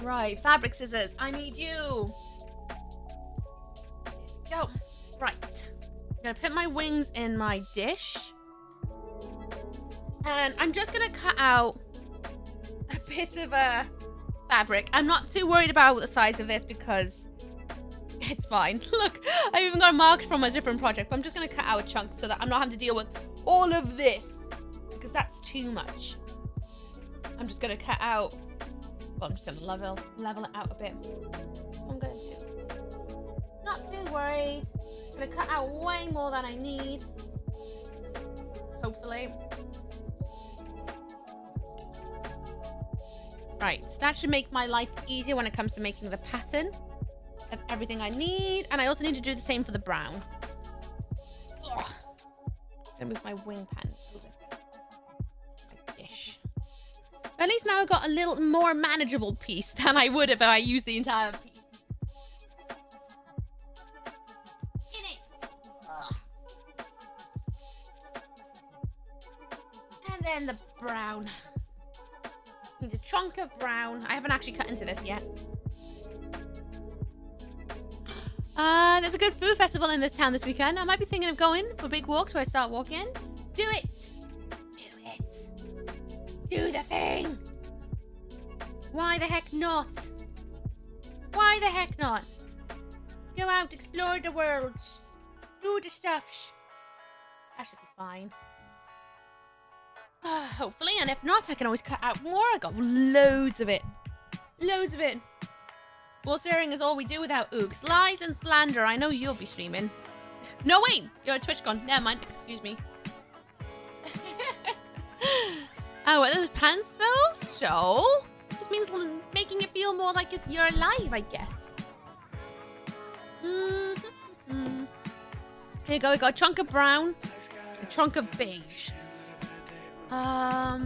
Right, fabric scissors. I need you. Go. Right. I'm gonna put my wings in my dish. And I'm just gonna cut out a bit of fabric. I'm not too worried about the size of this because it's fine. Look, I've even got it marked from a different project, but I'm just gonna cut out a chunk so that I'm not having to deal with all of this because that's too much. I'm just gonna cut out. Well, I'm just gonna level it out a bit. What I'm gonna do. Not too worried. I'm gonna cut out way more than I need. Hopefully. Right, so that should make my life easier when it comes to making the pattern of everything I need. And I also need to do the same for the brown. Ugh. I'm gonna move my wing pan over my dish. But at least now I've got a little more manageable piece than I would if I used the entire piece. In it. Ugh. And then the brown. Need a chunk of brown. I haven't actually cut into this yet. There's a good food festival in this town this weekend. I might be thinking of going for big walks where I start walking. Do it. Do it. Do the thing. Why the heck not? Why the heck not? Go out, explore the world. Do the stuff. That should be fine. Hopefully, and if not, I can always cut out more. I got loads of it. Loads of it. Bull staring is all we do without ooks. Lies and slander. I know you'll be streaming. No, wait. You're at TwitchCon. Never mind. Excuse me. Oh, what are the pants, though? So? Just means making it feel more like you're alive, I guess. Mm-hmm. Here you go. We got a chunk of brown. A chunk of beige. I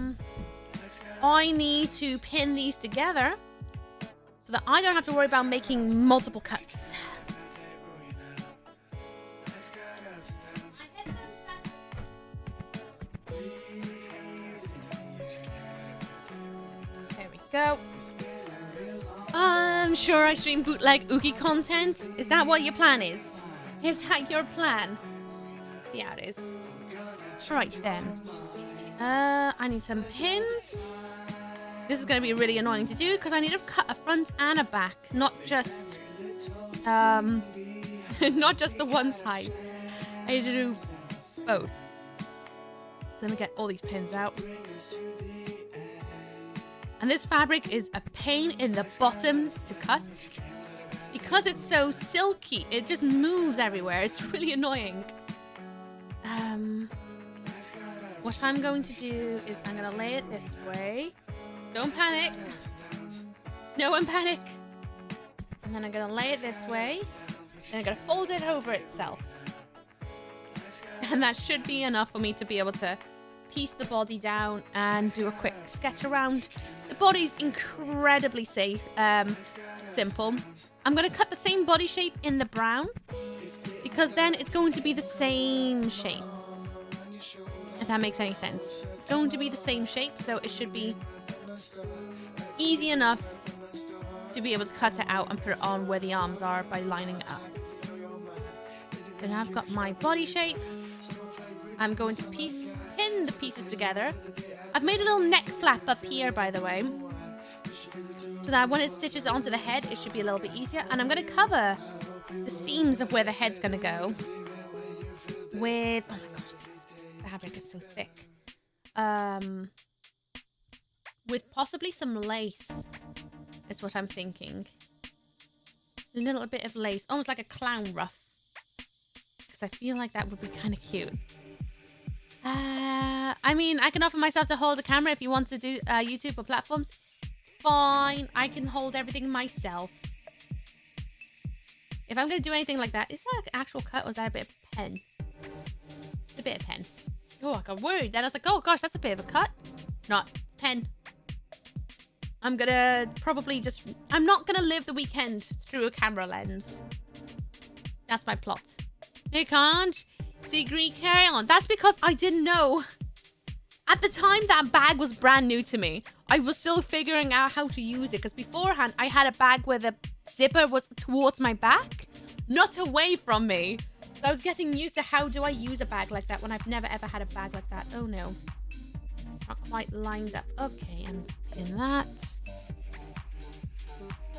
need to pin these together so that I don't have to worry about making multiple cuts. There we go. I'm sure I stream bootleg ooky content. Is that what your plan is? Is that your plan? See how it is. Right then. I need some pins. This is going to be really annoying to do because I need to cut a front and a back, not just not just the one side. I need to do both. So let me get all these pins out. And this fabric is a pain in the bottom to cut because it's so silky. It just moves everywhere. It's really annoying. What I'm going to do is I'm going to lay it this way. Don't panic. No one panic. And then I'm going to lay it this way. Then I'm gonna fold it over itself. And that should be enough for me to be able to piece the body down and do a quick sketch around. The body's incredibly simple. I'm gonna cut the same body shape in the brown because then it's going to be the same shape. If that makes any sense. It's going to be the same shape, so it should be easy enough to be able to cut it out and put it on where the arms are by lining it up. So now I've got my body shape. I'm going to pin the pieces together. I've made a little neck flap up here, by the way, so that when it stitches onto the head, it should be a little bit easier. And I'm going to cover the seams of where the head's going to go with, oh my gosh, this fabric is so thick. With possibly some lace is what I'm thinking. A little bit of lace, almost like a clown ruff, because I feel like that would be kind of cute. I mean, I can offer myself to hold a camera if you want to do YouTube or platforms. It's fine. I can hold everything myself. If I'm going to do anything like that, is that an actual cut or is that a bit of pen? It's a bit of pen. Oh, I got worried. Then I was like, oh gosh, that's a bit of a cut. It's not. It's pen. I'm going to probably just... I'm not going to live the weekend through a camera lens. That's my plot. You can't. Degree, carry on. That's because I didn't know. At the time that bag was brand new to me, I was still figuring out how to use it. Because beforehand, I had a bag where the zipper was towards my back, not away from me. So I was getting used to how do I use a bag like that when I've never ever had a bag like that. Oh no. Not quite lined up. Okay, and pin that.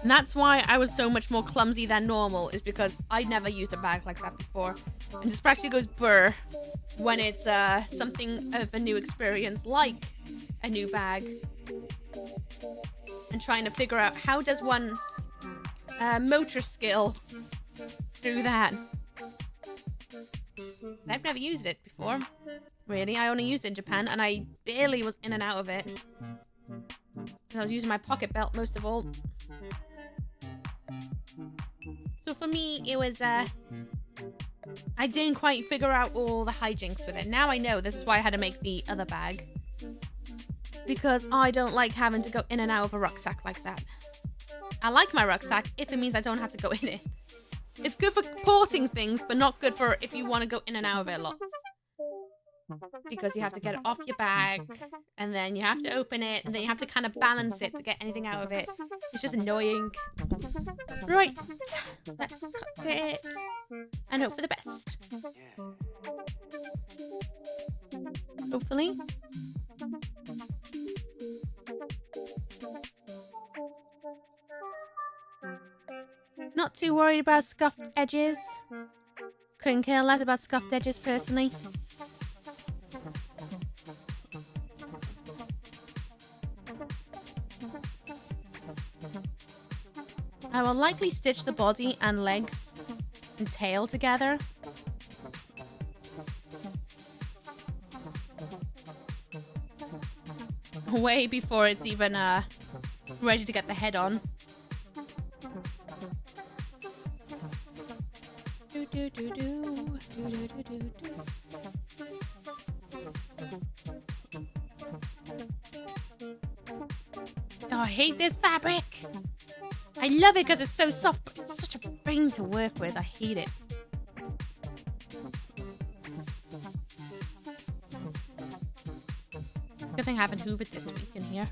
And that's why I was so much more clumsy than normal, is because I'd never used a bag like that before. And this practically goes burr when it's something of a new experience, like a new bag. And trying to figure out how does one motor skill do that. I've never used it before. Really, I only used it in Japan and I barely was in and out of it. I was using my pocket belt most of all. So for me, it was, I didn't quite figure out all the hijinks with it. Now I know. This is why I had to make the other bag. Because I don't like having to go in and out of a rucksack like that. I like my rucksack if it means I don't have to go in it. It's good for porting things, but not good for if you want to go in and out of it lots. Because you have to get it off your bag, and then you have to open it, and then you have to kind of balance it to get anything out of it. It's just annoying. Right, let's cut it and hope for the best. Hopefully. Not too worried about scuffed edges. Couldn't care less about scuffed edges personally. I will likely stitch the body and legs and tail together. Way before it's even ready to get the head on. Oh, I hate this fabric. I love it because it's so soft, but it's such a pain to work with. I hate it. Good thing I haven't hoovered this week in here.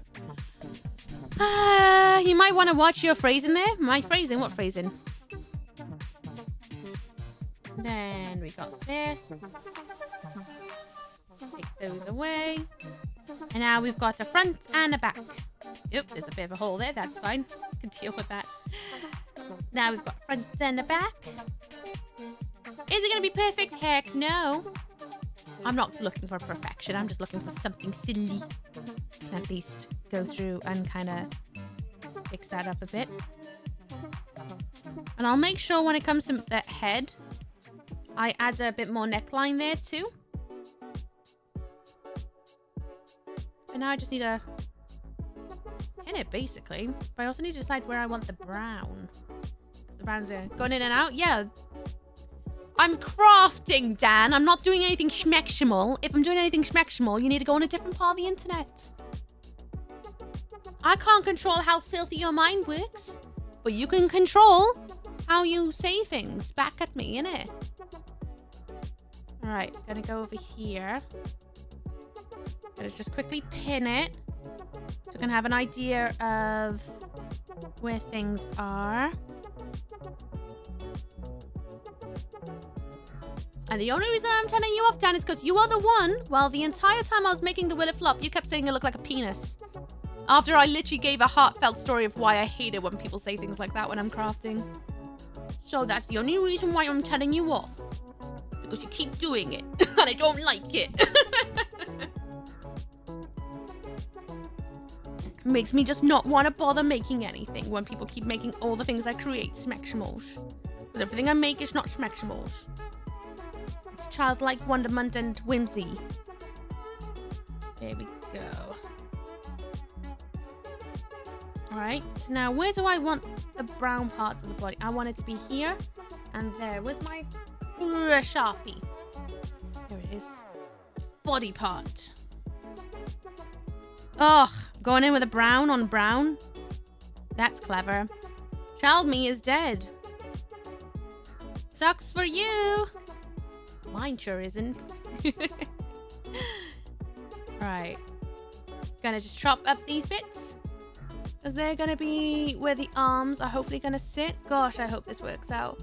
You might want to watch your phrasing there. My phrasing? What phrasing? Then we got this. Take those away. And now we've got a front and a back. Yep, there's a bit of a hole there. That's fine. I can deal with that. Now we've got front and a back. Is it going to be perfect? Heck no. I'm not looking for perfection. I'm just looking for something silly. At least go through and kind of fix that up a bit. And I'll make sure when it comes to that head, I add a bit more neckline there too. And now I just need to pin it basically. But I also need to decide where I want the brown. The rounds are going in and out. Yeah. I'm crafting, Dan. I'm not doing anything schmexchimal. If I'm doing anything schmexchimal, you need to go on a different part of the internet. I can't control how filthy your mind works, but you can control how you say things back at me, innit? Alright, gonna go over here. Gonna just quickly pin it so I can have an idea of where things are. And the only reason I'm telling you off, Dan, is because you are the one, well, the entire time I was making the Willy Flop, you kept saying it looked like a penis. After I literally gave a heartfelt story of why I hate it when people say things like that when I'm crafting. So that's the only reason why I'm telling you off. Because you keep doing it, and I don't like it. Makes me just not want to bother making anything when people keep making all the things I create smeximals. Because everything I make is not smeximals. It's childlike wonderment and whimsy. There we go. Alright, now where do I want the brown parts of the body? I want it to be here and there. Where's my Sharpie? There it is. Body part. Ugh, going in with a brown on brown. That's clever. Child me is dead. Sucks for you. Mine sure isn't. Right. Gonna just chop up these bits. Because they're gonna be where the arms are hopefully gonna sit. Gosh, I hope this works out.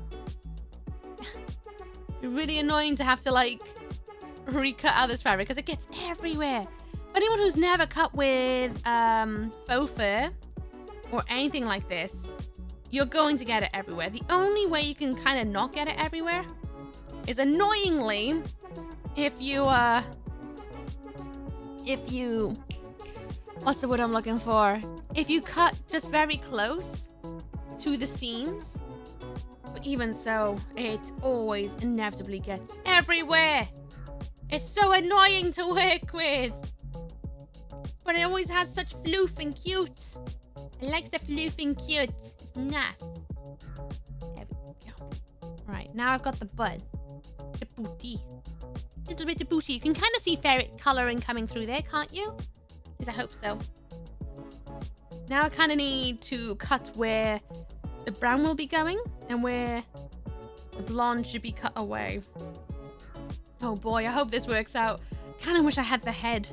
It's really annoying to have to like recut out this fabric because it gets everywhere. Anyone who's never cut with faux fur or anything like this, you're going to get it everywhere. The only way you can kind of not get it everywhere is annoyingly if you what's the word I'm looking for? If you cut just very close to the seams. But even so, it always inevitably gets everywhere. It's so annoying to work with. But it always has such floof and cute. I like the floof and cute. It's nice. There we go. Right, now I've got the butt. The booty. Little bit of booty. You can kind of see ferret colouring coming through there, can't you? At least I hope so. Now I kind of need to cut where the brown will be going and where the blonde should be cut away. Oh boy, I hope this works out. Kind of wish I had the head.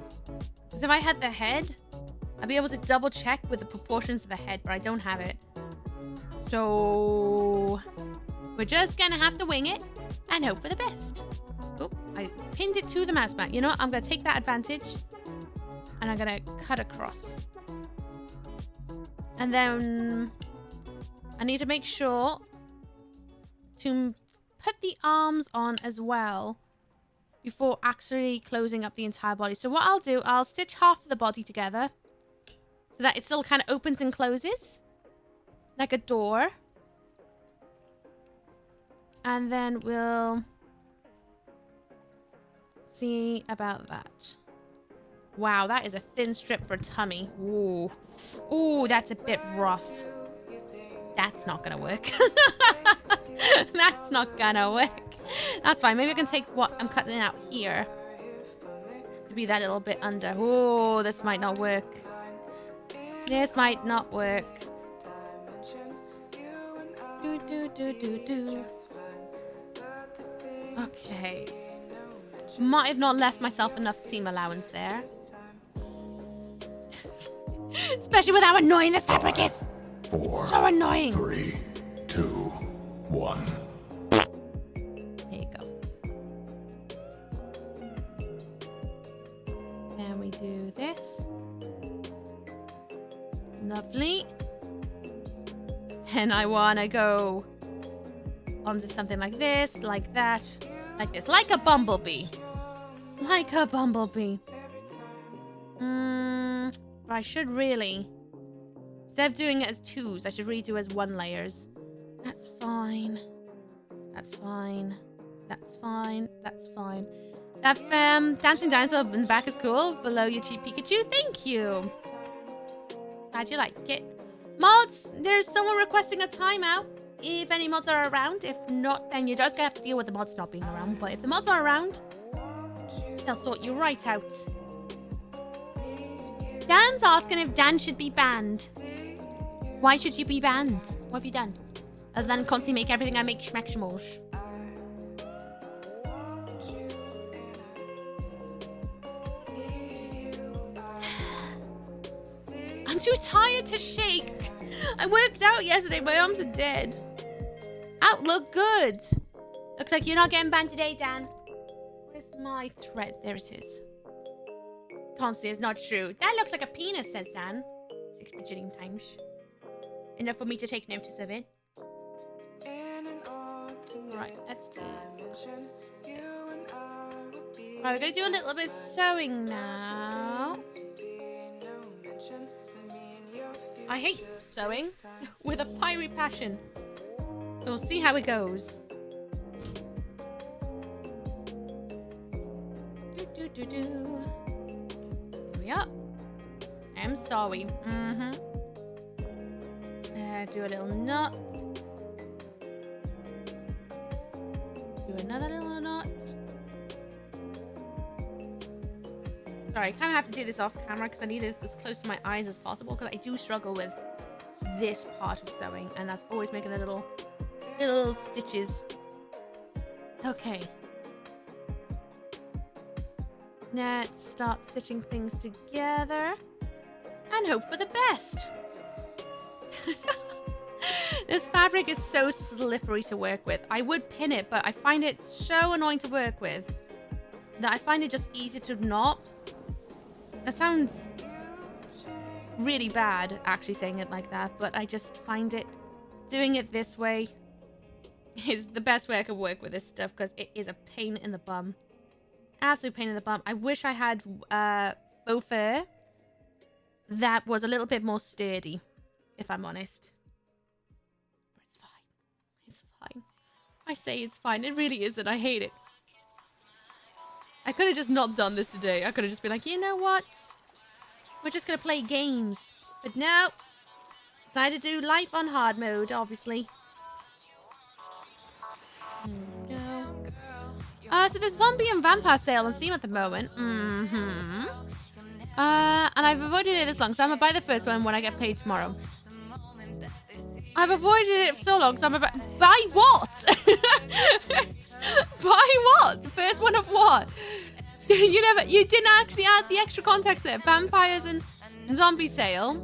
Because if I had the head, I'd be able to double check with the proportions of the head, but I don't have it. So we're just gonna have to wing it and hope for the best. Oh, I pinned it to the mouse mat. You know what? I'm gonna take that advantage and I'm gonna cut across. And then I need to make sure to put the arms on as well before actually closing up the entire body. So what I'll do, I'll stitch half of the body together so that it still kind of opens and closes like a door. And then we'll see about that. Wow, that is a thin strip for tummy. Ooh. Ooh, that's a bit rough. That's not gonna work. That's not gonna work. That's fine. Maybe I can take what I'm cutting out here to be that little bit under. Oh, this might not work. This might not work. Do. Okay. Might have not left myself enough seam allowance there. Especially with how annoying this fabric is. 4, so annoying. 3, 2, 1. There you go. Then we do this. Lovely. And I want to go onto something like this, like that, like this. Like a bumblebee. Like a bumblebee. But I should really... Instead of doing it as twos, I should really do it as one layers. That's fine. That's fine. That's fine. That's fine. That dancing dinosaur in the back is cool. Below your cheap Pikachu. Thank you. Glad you like it. Mods, there's someone requesting a timeout. if any mods are around. If not, then you're just gonna have to deal with the mods not being around. But if the mods are around, they'll sort you right out. Dan's asking if Dan should be banned. Why should you be banned? What have you done? Other than constantly make everything I make schmack-schmosh. I'm too tired to shake. I worked out yesterday. My arms are dead. Outlook good. Looks like you're not getting banned today, Dan. Where's my thread? There it is. Can't see, it's not true. That looks like a penis, says Dan. 6 bajillion times. Enough for me to take notice of it. Right, let's do this. Right, we're gonna do a little bit of sewing now. I hate sewing with a fiery passion. So we'll see how it goes. Here we are. I'm sorry. Do a little knot. Do another little knot. Sorry, I kind of have to do this off camera because I need it as close to my eyes as possible because I do struggle with this part of sewing, and that's always making the little stitches. Okay. Let's start stitching things together and hope for the best. This fabric is so slippery to work with. I would pin it, but I find it so annoying to work with that I find it just easier to knot. That sounds really bad, actually saying it like that, but I just find it, doing it this way is the best way I could work with this stuff because it is a pain in the bum. Absolute pain in the bum. I wish I had faux fur that was a little bit more sturdy, if I'm honest. But it's fine. It's fine. I say it's fine. It really isn't. I hate it. I could have just not done this today. I could have just been like, you know what? We're just going to play games. But no. Decided to do life on hard mode, obviously. So there's a zombie and vampire sale on Steam at the moment. And I've avoided it this long, so I'm going to buy the first one when I get paid tomorrow. I've avoided it for so long, so I'm about... Buy what? Buy what? The first one of what? You didn't actually add the extra context there. Vampires and zombie sale.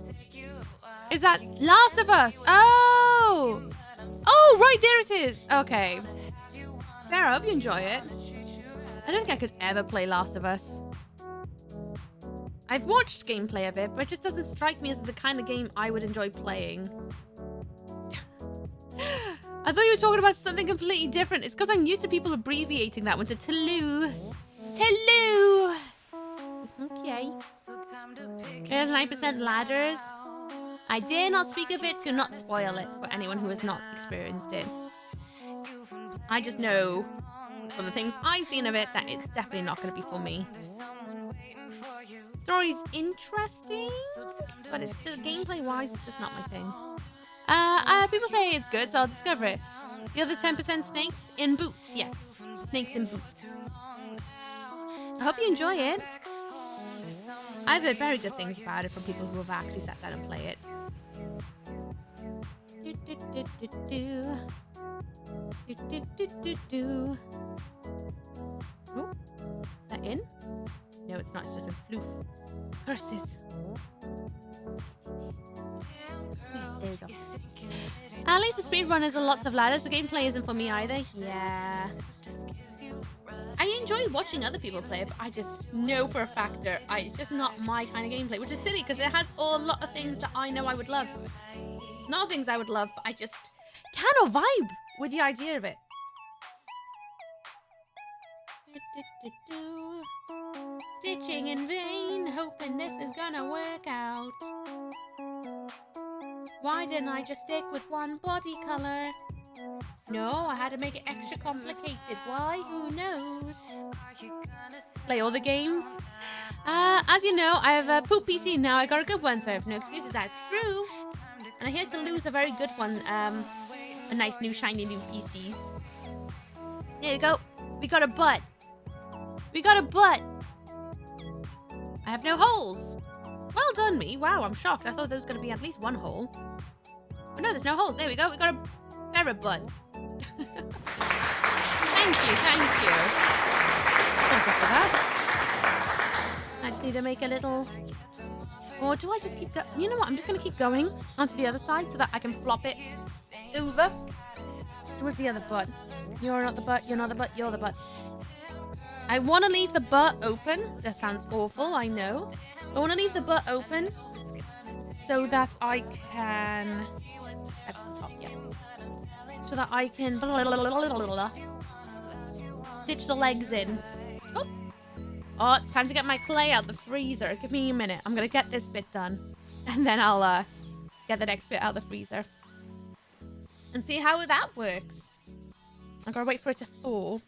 Is that Last of Us? Oh! Oh, right, there it is. Okay. Fair, I hope you enjoy it. I don't think I could ever play Last of Us. I've watched gameplay of it, but it just doesn't strike me as the kind of game I would enjoy playing. I thought you were talking about something completely different. It's because I'm used to people abbreviating that one to Tulu. Tulu! Okay. There's 9% ladders. I dare not speak of it to not spoil it for anyone who has not experienced it. I just know from the things I've seen of it that it's definitely not going to be for me. Story's interesting, but it's just gameplay-wise, it's just not my thing. People say it's good, so I'll discover it. The other 10% snakes in boots, yes. Snakes in boots. I hope you enjoy it. I've heard very good things about it from people who have actually sat down and played it. Oh, is that in? No, it's not. It's just a floof. Curses. There we go. At least the speedrun is lots of ladders. The gameplay isn't for me either. Yeah. I enjoy watching other people play, but I just know for a fact that it's just not my kind of gameplay, which is silly because it has a lot of things that I know I would love. Not things I would love, but I just cannot vibe with the idea of it. Stitching in vain, hoping this is gonna work out. Why didn't I just stick with one body color? No, I had to make it extra complicated. Why? Who knows? Play all the games. As you know, I have a poop PC now. I got a good one, so I have no excuses. That's true. And I had to lose a very good one a a nice new shiny new PCs. There you go. We got a butt. We got a butt. I have no holes. Well done, me. Wow, I'm shocked. I thought there was going to be at least one hole. But no, there's no holes. There we go. We got a ferret butt. Thank you. On top of that. I just need to make a little... Or do I just keep going? You know what? I'm just going to keep going onto the other side so that I can flop it over. So where's the other butt? You're not the butt. You're not the butt. You're the butt. I want to leave the butt open. That sounds awful, I know. I want to leave the butt open so that I can... That's the top, yeah. So that I can... Stitch the legs in. Oh! Oh, it's time to get my clay out the freezer. Give me a minute. I'm going to get this bit done. And then I'll get the next bit out of the freezer. And see how that works. I've got to wait for it to thaw.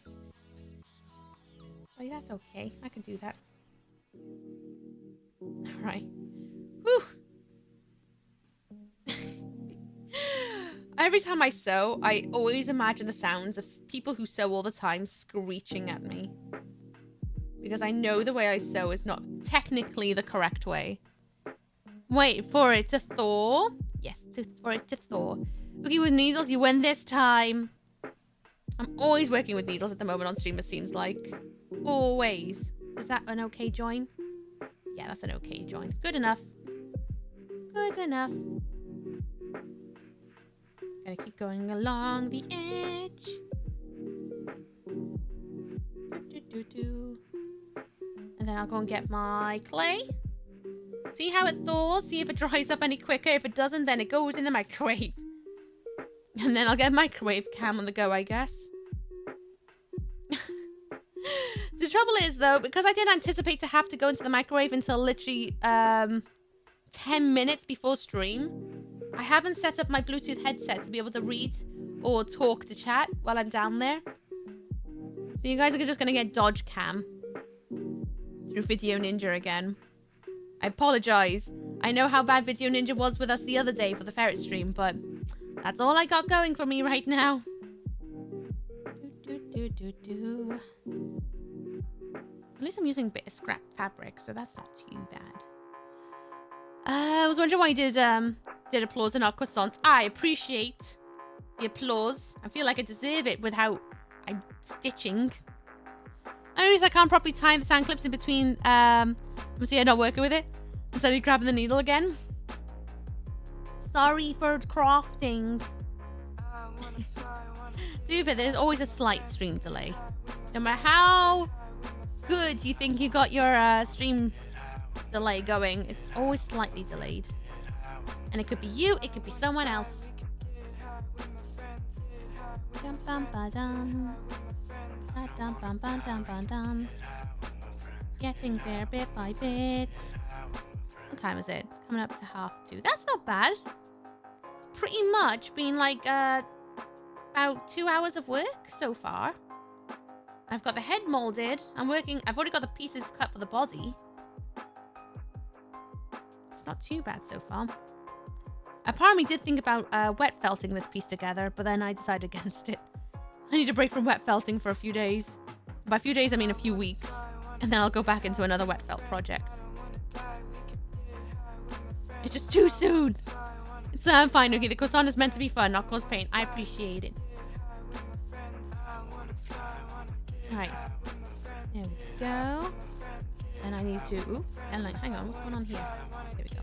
Oh, that's okay. I can do that. Alright. Whew. Every time I sew, I always imagine the sounds of people who sew all the time screeching at me. Because I know the way I sew is not technically the correct way. Wait for it to thaw. Yes, for it to thaw. Working with needles, you win this time. I'm always working with needles at the moment on stream, it seems like. Always. Is that an okay join? Yeah, that's an okay join. Good enough. Good enough. Gotta keep going along the edge. And then I'll go and get my clay. See how it thaws? See if it dries up any quicker. If it doesn't, then it goes in the microwave. And then I'll get a microwave cam on the go, I guess. The trouble is, though, because I didn't anticipate to have to go into the microwave until literally 10 minutes before stream, I haven't set up my Bluetooth headset to be able to read or talk to chat while I'm down there. So you guys are just going to get dodge cam through Video Ninja again. I apologize. I know how bad Video Ninja was with us the other day for the ferret stream, but that's all I got going for me right now. At least I'm using a bit of scrap fabric, so that's not too bad. I was wondering why you did applause and not croissant. I appreciate the applause. I feel like I deserve it without stitching. Only reason I can't properly tie the sound clips in between, see, I'm not working with it. And suddenly grabbing the needle again. Sorry for crafting. There's always a slight stream delay. No matter how good you think you got your stream delay going, it's always slightly delayed. And it could be you, it could be someone else. Getting there bit by bit. What time is it? Coming up to 2:30. That's not bad. It's pretty much been like about 2 hours of work so far. I've got the head molded. I've already got the pieces cut for the body. It's not too bad so far. I part of me did think about wet felting this piece together, but then I decided against it. I need a break from wet felting for a few days. By a few days, I mean a few weeks. And then I'll go back into another wet felt project. It's just too soon. It's fine, okay. The croissant is meant to be fun, not cause pain. I appreciate it. Alright. There we go. And I need to... Ooh, hang on. What's going on here? There we go.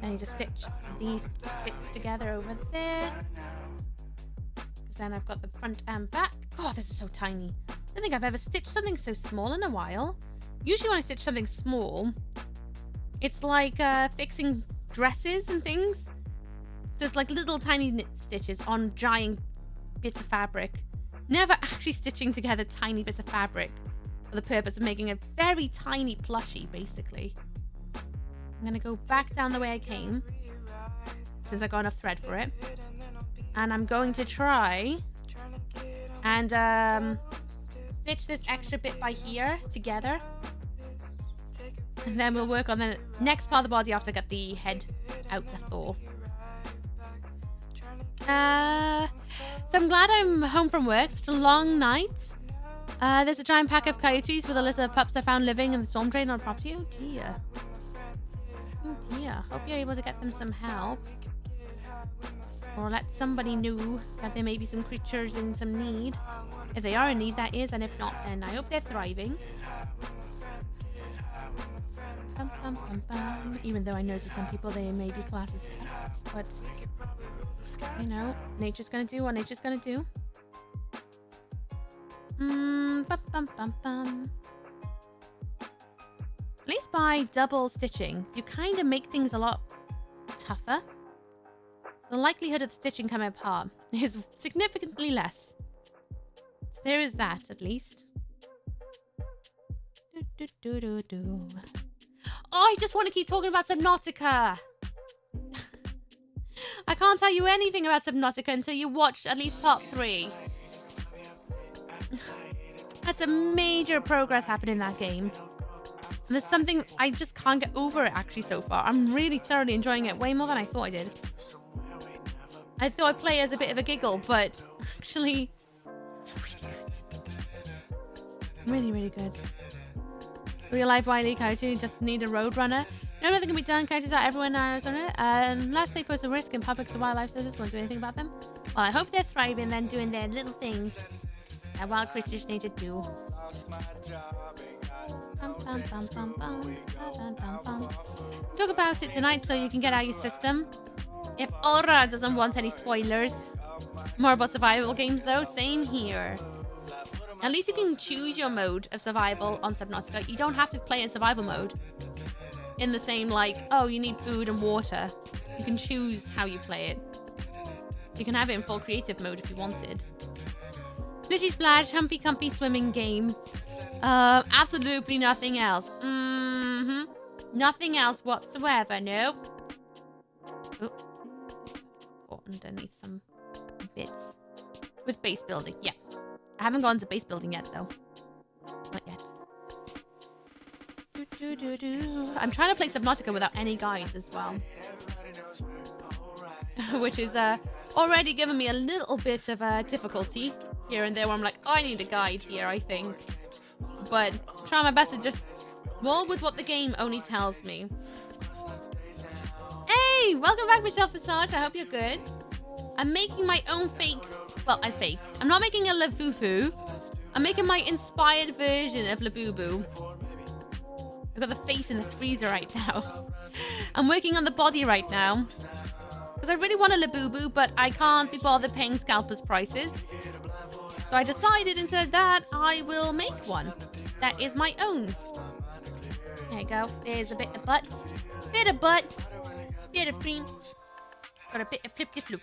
I need to stitch these bits together over there. Because then I've got the front and back. Oh, this is so tiny. I don't think I've ever stitched something so small in a while. Usually when I stitch something small, it's like fixing dresses and things. So it's like little tiny knit stitches on giant bits of fabric. Never actually stitching together tiny bits of fabric for the purpose of making a very tiny plushie, basically. I'm going to go back down the way I came, since I got enough thread for it. And I'm going to try and stitch this extra bit by here together. And then we'll work on the next part of the body after I get the head out the thaw. So I'm glad I'm home from work. It's a long night. There's a giant pack of coyotes with a litter of pups I found living in the storm drain on property. Oh dear. Oh dear. Hope you're able to get them some help. Or let somebody know that there may be some creatures in some need. If they are in need, that is. And if not, then I hope they're thriving. Bum, bum, bum, bum. Even though I know to some people they may be classed as pests. But, you know, nature's gonna do what nature's gonna do. Bum, bum, bum, bum. At least by double stitching, you kind of make things a lot tougher. So the likelihood of the stitching coming apart is significantly less. So there is that, at least. Do, do, do, do, do. Oh, I just want to keep talking about Subnautica. I can't tell you anything about Subnautica until you watch at least part 3. That's a major progress happening in that game. There's something I just can't get over it actually so far. I'm really thoroughly enjoying it way more than I thought I did. I thought I'd play as a bit of a giggle, but actually, it's really good. Really, really good. Real life Wiley coyote just need a road runner. No, nothing can be done. Coyotes are everywhere in Arizona. Unless they pose a risk in public to wildlife, so I just won't do anything about them. Well, I hope they're thriving then, doing their little thing that wild creatures need to do. Talk about it tonight so you can get out your system. If Aura doesn't want any spoilers. More about survival games though, same here. At least you can choose your mode of survival on Subnautica. You don't have to play in survival mode. In the same like, oh, you need food and water. You can choose how you play it. You can have it in full creative mode if you wanted. Splishy Splash, Humpy Comfy swimming game. Absolutely nothing else. Nothing else whatsoever, nope. Oh. Caught underneath some bits. With base building, yeah. I haven't gone to base building yet, though. Not yet. I'm trying to play Subnautica without any guides as well. Which is already given me a little bit of difficulty here and there where I'm like, oh, I need a guide here, I think. But try my best to just roll with what the game only tells me. Hey, welcome back, Michelle Visage. I hope you're good. I'm making my own fake. Well, I'm not making a Labubu. I'm making my inspired version of Labubu. I've got the face in the freezer right now. I'm working on the body right now. Because I really want a Labubu, but I can't be bothered paying scalpers prices. So I decided instead of that, I will make one. That is my own. There you go. There's a bit of butt. Bit of butt. Bit of cream. Got a bit of flip-de-floop.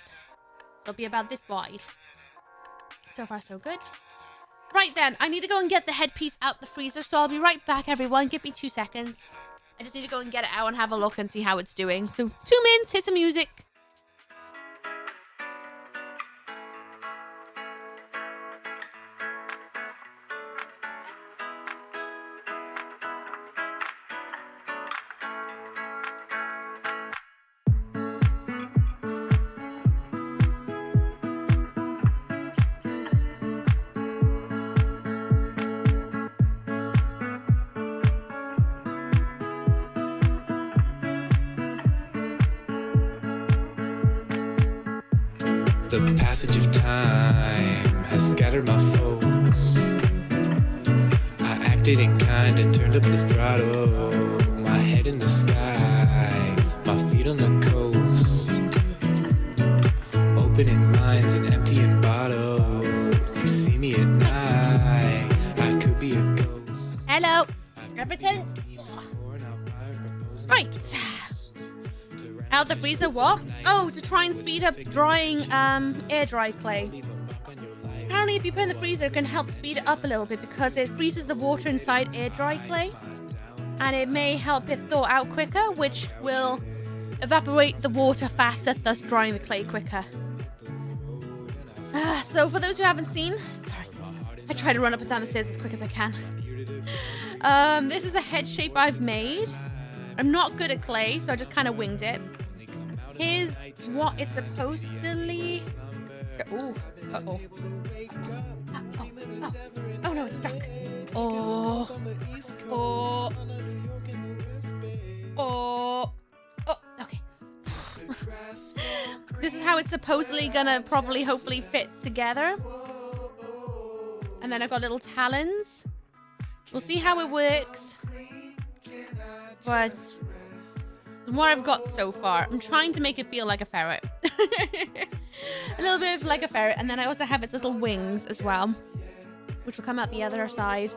It'll be about this wide. So far, so good. Right then, I need to go and get the headpiece out the freezer, so I'll be right back, everyone. Give me 2 seconds. I just need to go and get it out and have a look and see how it's doing. So 2 minutes, hit some music. The passage of time has scattered my foes. I acted in kind and turned up the throttle. My head in the sky, my feet on the coast. Opening minds and emptying bottles. You see me at night, I could be a ghost. Hello, Everton. Right. Out the freezer, what? Oh, to try and speed up drying air dry clay. Apparently if you put it in the freezer, it can help speed it up a little bit because it freezes the water inside air dry clay. And it may help it thaw out quicker, which will evaporate the water faster, thus drying the clay quicker. So for those who haven't seen, sorry, I try to run up and down the stairs as quick as I can. This is the head shape I've made. I'm not good at clay, so I just kind of winged it. Here's what it's supposedly Ooh. Uh-oh. Oh no, it's stuck. Oh. Oh. Oh. Oh. Okay. This is how it's supposedly gonna probably, hopefully fit together. And then I've got little talons. We'll see how it works. But from what I've got so far, I'm trying to make it feel like a ferret. A little bit of like a ferret. And then I also have its little wings as well, which will come out the other side.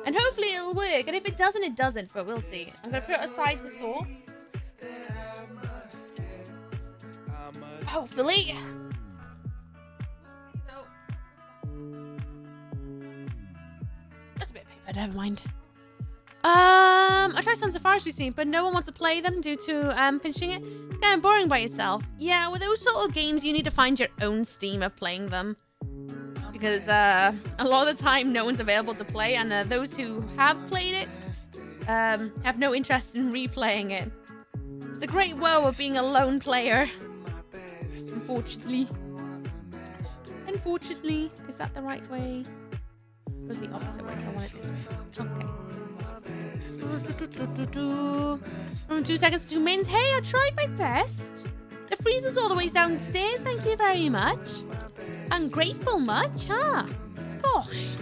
And hopefully it'll work. And if it doesn't, it doesn't. But we'll see. I'm going to put it aside to talk. Hopefully. Just a bit of paper, never mind. I tried Sons of Forest we've seen, but no one wants to play them due to finishing it. Getting boring by yourself. Yeah, with those sort of games, you need to find your own Steam of playing them. Because a lot of the time, no one's available to play, and those who have played it have no interest in replaying it. It's the great woe of being a lone player. Unfortunately. Unfortunately. Is that the right way? It goes the opposite way, so I want it this way. Okay. From 2 seconds to 2 minutes. Hey, I tried my best. The freezer's all the way downstairs. Thank you very much. Ungrateful much, huh? Gosh.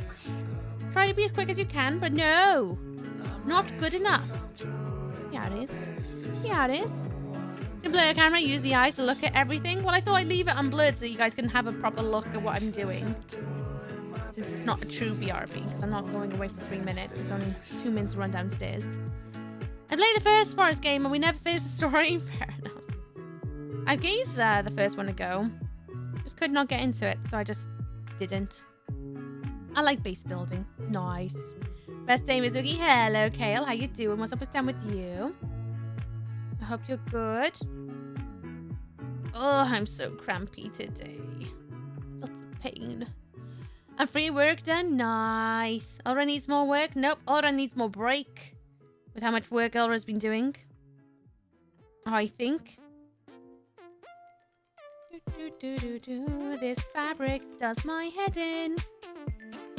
Try to be as quick as you can, but no. Not good enough. Yeah, it is. Yeah, it is. Can blur the camera, use the eyes to look at everything. Well, I thought I'd leave it unblurred so you guys can have a proper look at what I'm doing. Since it's not a true BRB, because I'm not going away for 3 minutes. It's only 2 minutes to run downstairs. I played the first Forest game and we never finished the story. Fair enough. I gave the first one a go. Just could not get into it, so I just didn't. I like base building. Nice. Best day, missooky. Hello, Kale. How you doing? What's up with down with you? I hope you're good. Oh, I'm so crampy today. Lots of pain. And free work done. Nice. Ulra needs more work. Nope. Ulra needs more break. With how much work Ulra's been doing. I think. This fabric does my head in.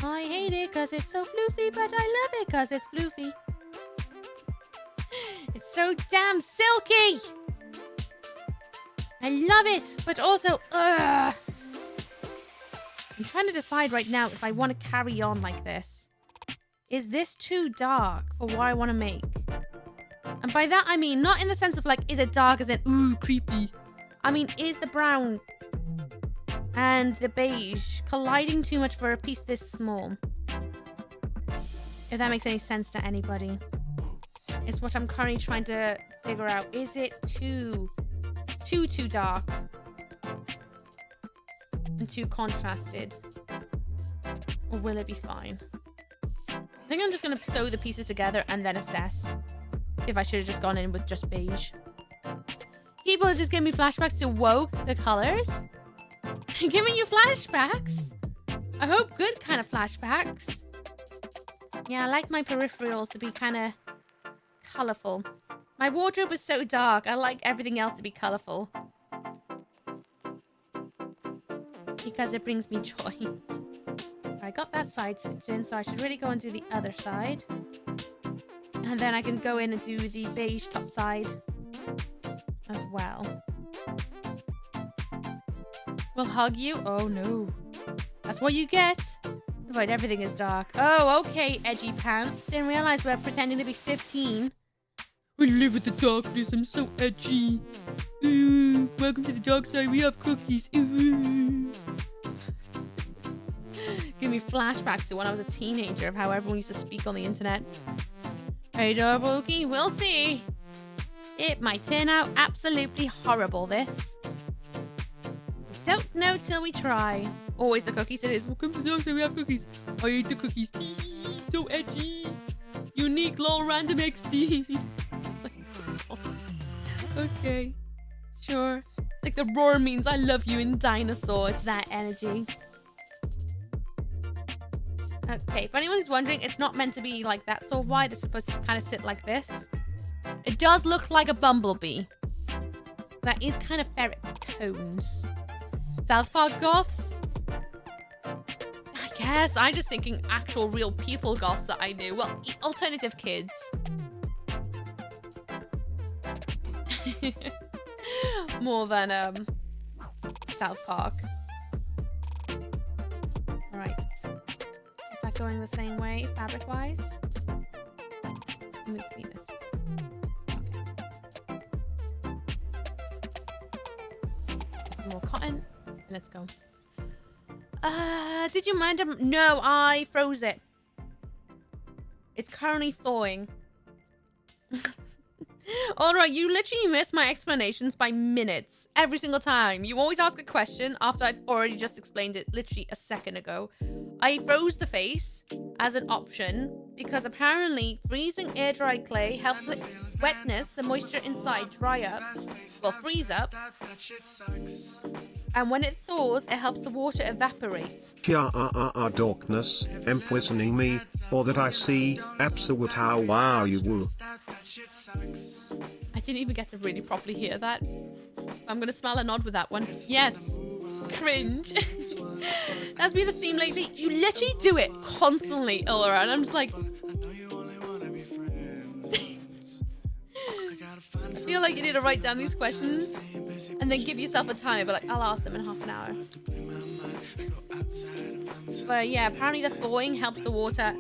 I hate it because it's so floofy, but I love it because it's floofy. It's so damn silky. I love it, but also, ugh. I'm trying to decide right now if I want to carry on like this. Is this too dark for what I want to make? And by that, I mean, not in the sense of like, is it dark as in, ooh, creepy. I mean, is the brown and the beige colliding too much for a piece this small? If that makes any sense to anybody. It's what I'm currently trying to figure out. Is it too dark? And too contrasted? Or will it be fine? I think I'm just going to sew the pieces together and then assess if I should have just gone in with just beige. Keyboard just gave me flashbacks to Woke, the colors. Giving you flashbacks? I hope good kind of flashbacks. Yeah, I like my peripherals to be kind of colorful. My wardrobe is so dark. I like everything else to be colorful. Because it brings me joy. I got that side stitched in, so I should really go and do the other side. And then I can go in and do the beige top side as well. We'll hug you. Oh no. That's what you get. Avoid everything is dark. Oh, okay, edgy pants. Didn't realize we're pretending to be 15. We live with the darkness. I'm so edgy. Ooh, welcome to the dark side. We have cookies. Ooh. Give me flashbacks to when I was a teenager of how everyone used to speak on the internet. Hey, Darbuki, we'll see. It might turn out absolutely horrible, this. Don't know till we try. Always the cookies it is. Welcome to the dark side. We have cookies. I ate the cookies. So edgy. Unique lol random XD. Okay. Sure. Like the roar means I love you in dinosaur. It's that energy. Okay, if anyone's wondering, it's not meant to be like that so wide. It's supposed to kind of sit like this. It does look like a bumblebee. That is kind of ferret tones. South Park goths? I guess. I'm just thinking actual real people goths that I knew. Well, alternative kids. More than South Park. Right. Is that going the same way, fabric-wise? It needs to be this. Okay. More cotton. Let's go. Did you mind them? No, I froze it. It's currently thawing. Alright, you literally miss my explanations by minutes. Every single time. You always ask a question after I've already just explained it literally a second ago. I froze the face as an option because apparently freezing air-dried clay helps the wetness, the moisture inside, dry up. Well, freeze up. And when it thaws, it helps the water evaporate. Darkness, imprisoning me, or that I see, absolute how wow you woo. I didn't even get to really properly hear that. I'm gonna smile and nod with that one. Yes. Cringe. That's been the theme lately. You literally do it constantly, Ulra, and I'm just like... I feel like you need to write down these questions and then give yourself a time, but like, I'll ask them in half an hour. But yeah, apparently the thawing helps the water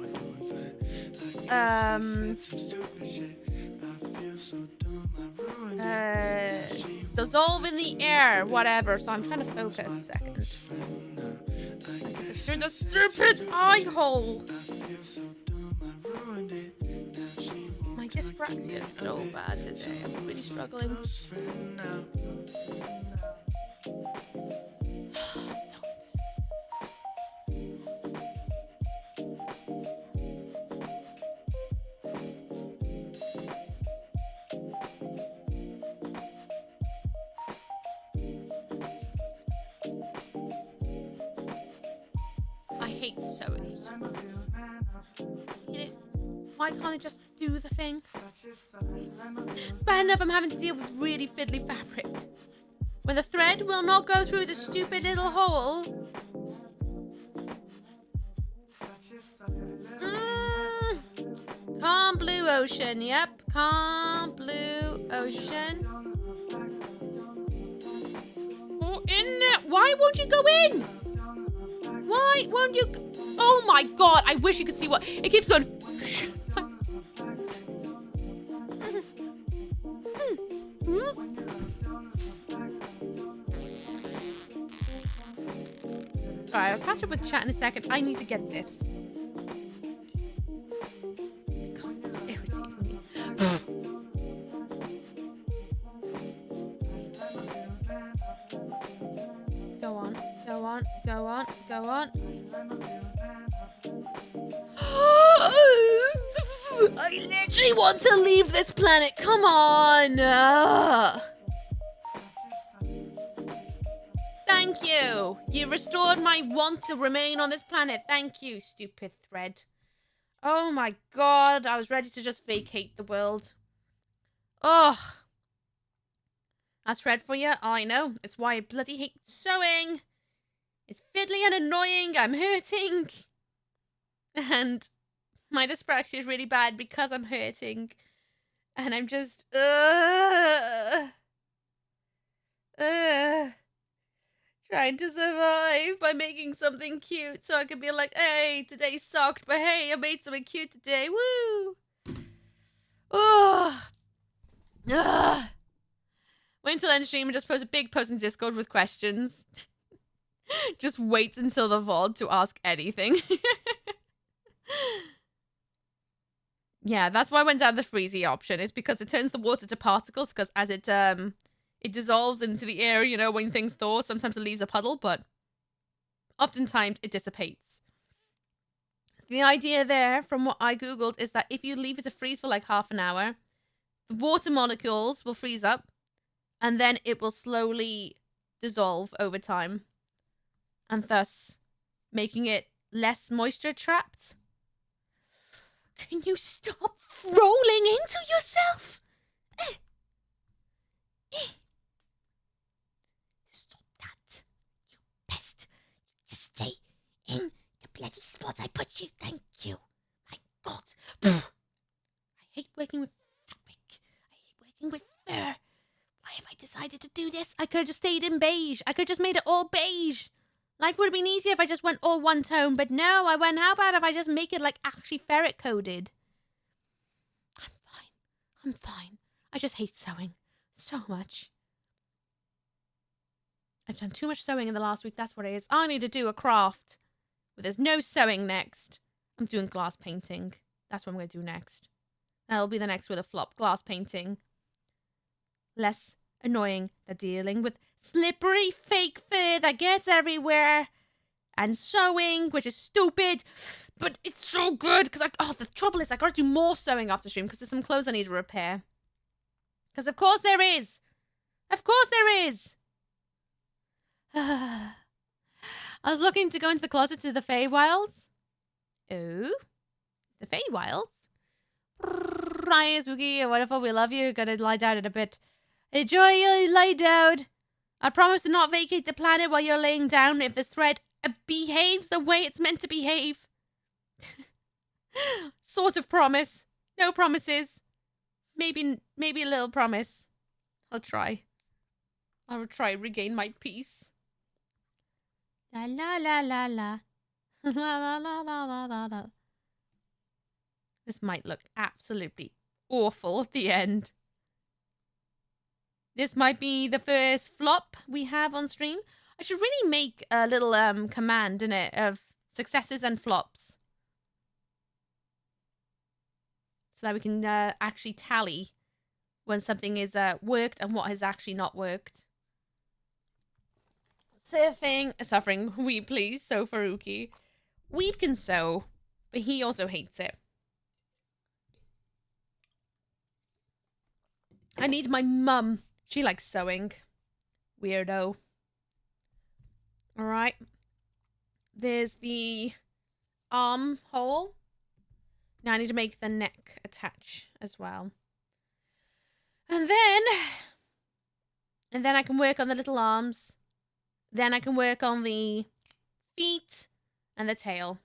dissolve in the air, whatever. So I'm trying to focus a second. Get this through the stupid eye hole. My dyspraxia is so bad today. I'm really struggling. I hate sewing so much. I hate it. Why can't I just do the thing? It's bad enough I'm having to deal with really fiddly fabric. When the thread will not go through the stupid little hole. Calm blue ocean, yep. Calm blue ocean. Go in there. Why won't you go in? Why won't you? Oh my god, I wish you could see what. It keeps going. Sorry, I'll catch up with chat in a second. I need to get this. Because it's irritating me. Go on, go on, go on, go on. I literally want to leave this planet. Come on. Thank you. You restored my want to remain on this planet. Thank you, stupid thread. Oh my god. I was ready to just vacate the world. Ugh. That's thread for you. I know. It's why I bloody hate sewing. It's fiddly and annoying. I'm hurting. And my dyspraxia is really bad because I'm hurting. And I'm just... trying to survive by making something cute so I can be like, hey, today sucked, but hey, I made something cute today. Woo! Oh. Ugh. Wait until end stream and just post a big post in Discord with questions. Just wait until the VOD to ask anything. Yeah, that's why I went down the freezy option. It's because it turns the water to particles, because as it dissolves into the air, you know, when things thaw, sometimes it leaves a puddle, but oftentimes it dissipates. The idea there, from what I googled, is that if you leave it to freeze for like half an hour, the water molecules will freeze up, and then it will slowly dissolve over time, and thus making it less moisture trapped. Can you stop rolling into yourself? Stop that. You stay in the bloody spot I put you. Thank you. My God. I hate working with fabric. I hate working with fur. Why have I decided to do this? I could have just stayed in beige. I could have just made it all beige. Life would have been easier if I just went all one tone, but no, I went, how about if I just make it like actually ferret coded? I'm fine. I just hate sewing so much. I've done too much sewing in the last week, that's what it is. I need to do a craft where there's no sewing next. I'm doing glass painting. That's what I'm going to do next. That'll be the next with a flop, glass painting. Less annoying than dealing with slippery fake fur that gets everywhere. And sewing, which is stupid, but it's so good because the trouble is I gotta do more sewing after stream because there's some clothes I need to repair. Because of course there is. Of course there is. I was looking to go into the closet to the Feywilds. Oh, the Feywilds. Hi, Spooky. Wonderful. We love you. Gotta lie down in a bit. Enjoy your lay down. I promise to not vacate the planet while you're laying down if this thread behaves the way it's meant to behave. Sort of promise. No promises. Maybe a little promise. I'll try. I'll try regain my peace. La la la la la. La la la la la la la. This might look absolutely awful at the end. This might be the first flop we have on stream. I should really make a little command in it of successes and flops. So that we can actually tally when something is worked and what has actually not worked. Suffering, Weep please, so Faruki. Weep can sew, but he also hates it. I need my mum. She likes sewing. Weirdo. Alright. There's the armhole. Now I need to make the neck attach as well. And then I can work on the little arms. Then I can work on the feet and the tail.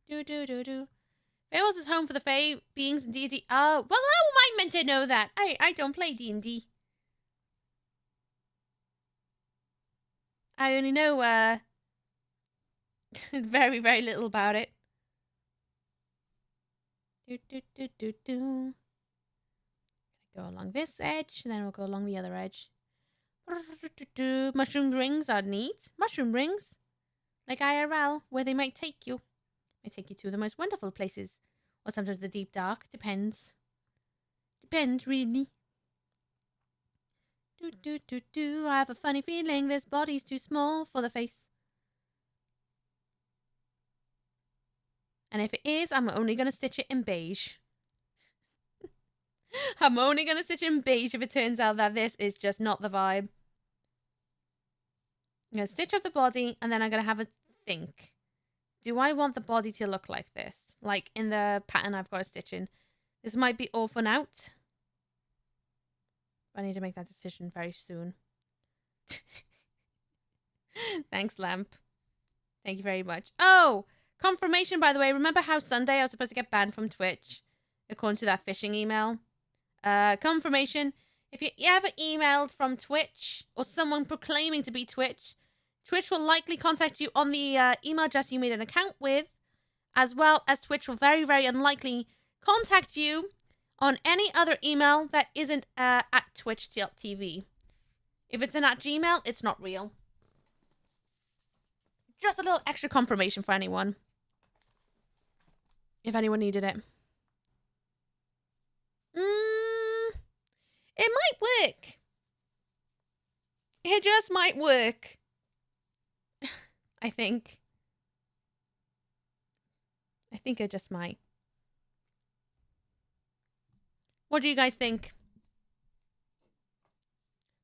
Fables is home for the Fae beings in D&D. Oh, well, how am I meant to know that? I don't play D&D. I only know very, very little about it. Go along this edge, then we'll go along the other edge. Mushroom rings are neat. Mushroom rings, like IRL, where they might take you. Might take you to the most wonderful places, or sometimes the deep dark. Depends. Depends, really. I have a funny feeling this body's too small for the face. And if it is, I'm only going to stitch it in beige. I'm only going to stitch it in beige if it turns out that this is just not the vibe. I'm going to stitch up the body, and then I'm going to have a think. Do I want the body to look like this? Like in the pattern I've got to stitch in. This might be orphan out. I need to make that decision very soon. Thanks, Lamp. Thank you very much. Oh, confirmation, by the way. Remember how Sunday I was supposed to get banned from Twitch? According to that phishing email. Confirmation. If you ever emailed from Twitch or someone proclaiming to be Twitch, Twitch will likely contact you on the email address you made an account with, as well as Twitch will very, very unlikely contact you on any other email that isn't at twitch.tv. If it's an at Gmail, it's not real. Just a little extra confirmation for anyone. If anyone needed it. It might work. It just might work. I think it just might. What do you guys think?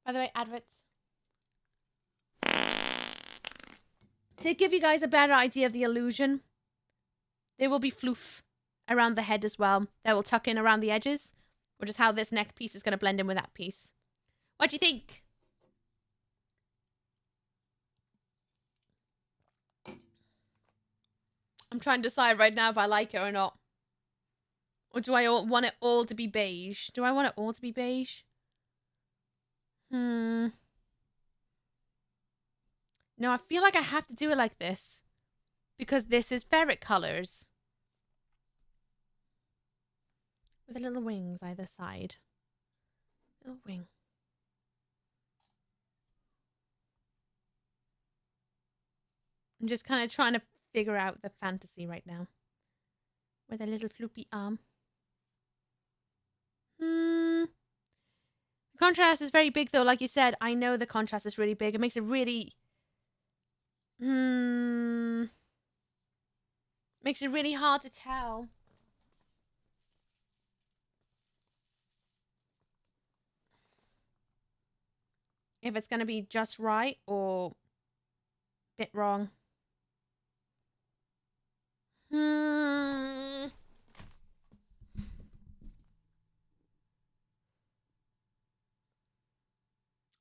By the way, adverts. To give you guys a better idea of the illusion, there will be floof around the head as well. That will tuck in around the edges, which is how this neck piece is going to blend in with that piece. What do you think? I'm trying to decide right now if I like it or not. Or do I want it all to be beige? Do I want it all to be beige? No, I feel like I have to do it like this. Because this is ferret colours. With the little wings either side. Little wing. I'm just kind of trying to figure out the fantasy right now. With a little floopy arm. The contrast is very big though, like you said. I know the contrast is really big. It makes it really... Makes it really hard to tell. If it's going to be just right or a bit wrong.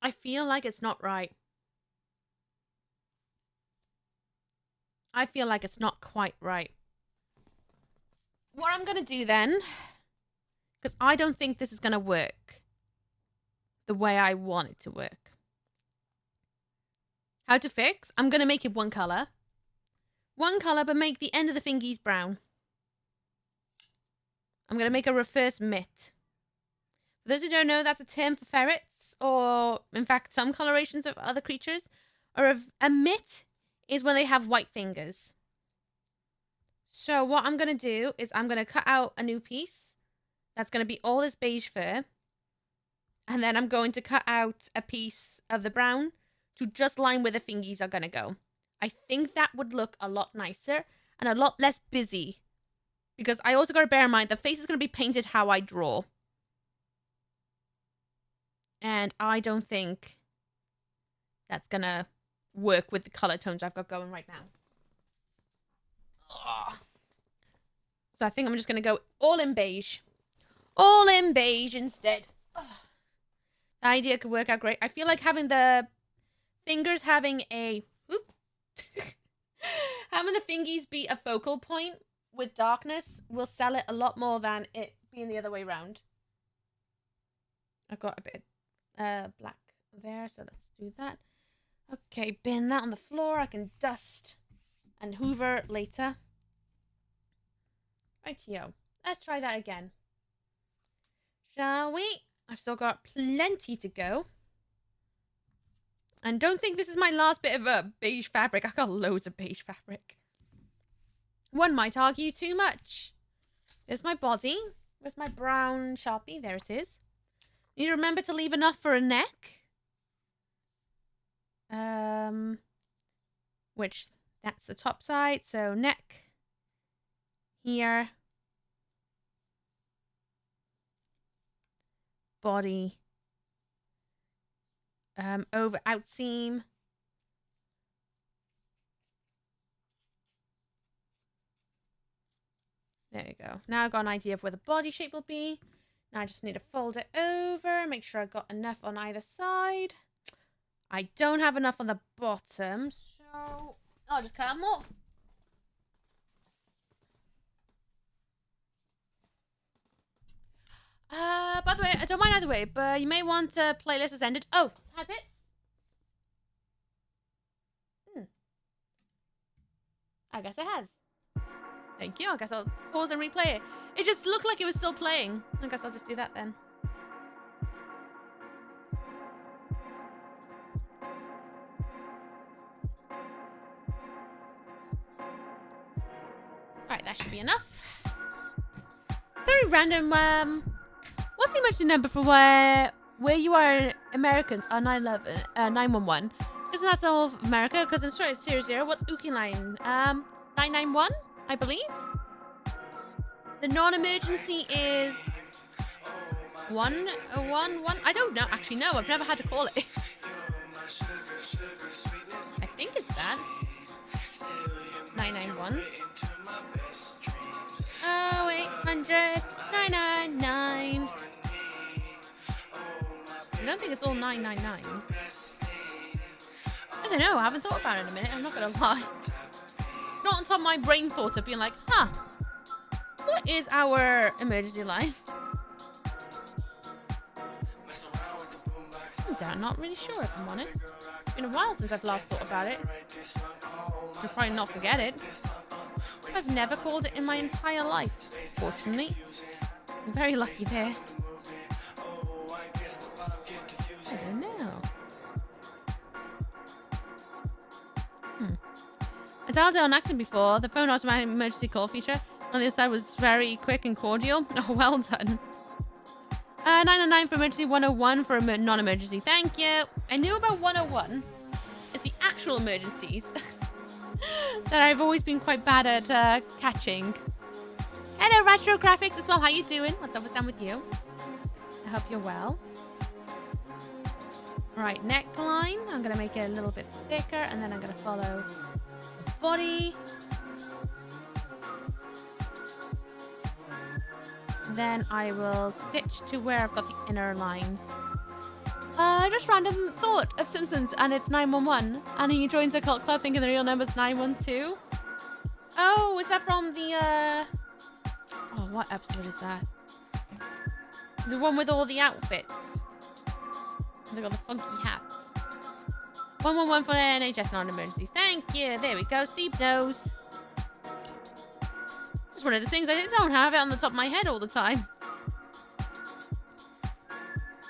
I feel like it's not right. I feel like it's not quite right. What I'm going to do then, because I don't think this is going to work the way I want it to work. How to fix? I'm going to make it one color. One color, but make the end of the fingies brown. I'm going to make a reverse mitt. For those who don't know, that's a term for ferrets, or in fact, some colorations of other creatures. Or a mitt is when they have white fingers. So what I'm going to do is I'm going to cut out a new piece. That's going to be all this beige fur. And then I'm going to cut out a piece of the brown to just line where the fingies are going to go. I think that would look a lot nicer and a lot less busy. Because I also got to bear in mind the face is going to be painted how I draw. And I don't think that's going to work with the color tones I've got going right now. Ugh. So I think I'm just going to go all in beige. All in beige instead. Ugh. The idea could work out great. I feel like having the fingers having a... Whoop. Having the fingies be a focal point with darkness will sell it a lot more than it being the other way around. I've got a bit black there, so let's do that. Okay, bin that on the floor. I can dust and hoover later. Rightio. Let's try that again. Shall we? I've still got plenty to go. And don't think this is my last bit of beige fabric. I've got loads of beige fabric. One might argue too much. There's my body. Where's my brown Sharpie? There it is. Need to remember to leave enough for a neck. Which, that's the top side. So neck. Here. Body. Over outseam. There we go. Now I've got an idea of where the body shape will be. Now I just need to fold it over, make sure I've got enough on either side. I don't have enough on the bottom, so I'll just cut out more. By the way, I don't mind either way, but you may want playlist has ended. Oh, has it? I guess it has. Thank you. I guess I'll pause and replay it. It just looked like it was still playing. I guess I'll just do that then. Alright, that should be enough. Very random. What's the emergency number for where you are Americans are 911? Isn't that all of America? Because it's 00. What's Ooky line? 991, I believe. The non-emergency is 1011. I don't know. Actually, no. I've never had to call it. I think it's that. 991. 0800 999. I don't think it's all 999s. I don't know. I haven't thought about it in a minute. I'm not gonna lie. not on top of my brain thought of being like, huh, what is our emergency line? I'm not really sure, if I'm honest. It's been a while since I've last thought about it. I'll probably not forget it. I've never called it in my entire life, fortunately. I'm very lucky there. I don't know. I dialed it on accident before. The phone automatic emergency call feature on the other side was very quick and cordial. Oh, well done. 909 for emergency, 101 for non-emergency. Thank you. I knew about 101. It's the actual emergencies that I've always been quite bad at catching. Hello, Retro Graphics as well. How you doing? What's up? What's down with you? I hope you're well. Right, neckline. I'm going to make it a little bit thicker, and then I'm going to follow the body. Then I will stitch to where I've got the inner lines. Just random thought of Simpsons, and it's 911, and he joins a cult club thinking the real number's 912. Oh, is that from the oh, what episode is that? The one with all the outfits. They got the funky hats. 111 for NHS non-emergency. Thank you. There we go. Steve knows. It's one of the things I don't have it on the top of my head all the time.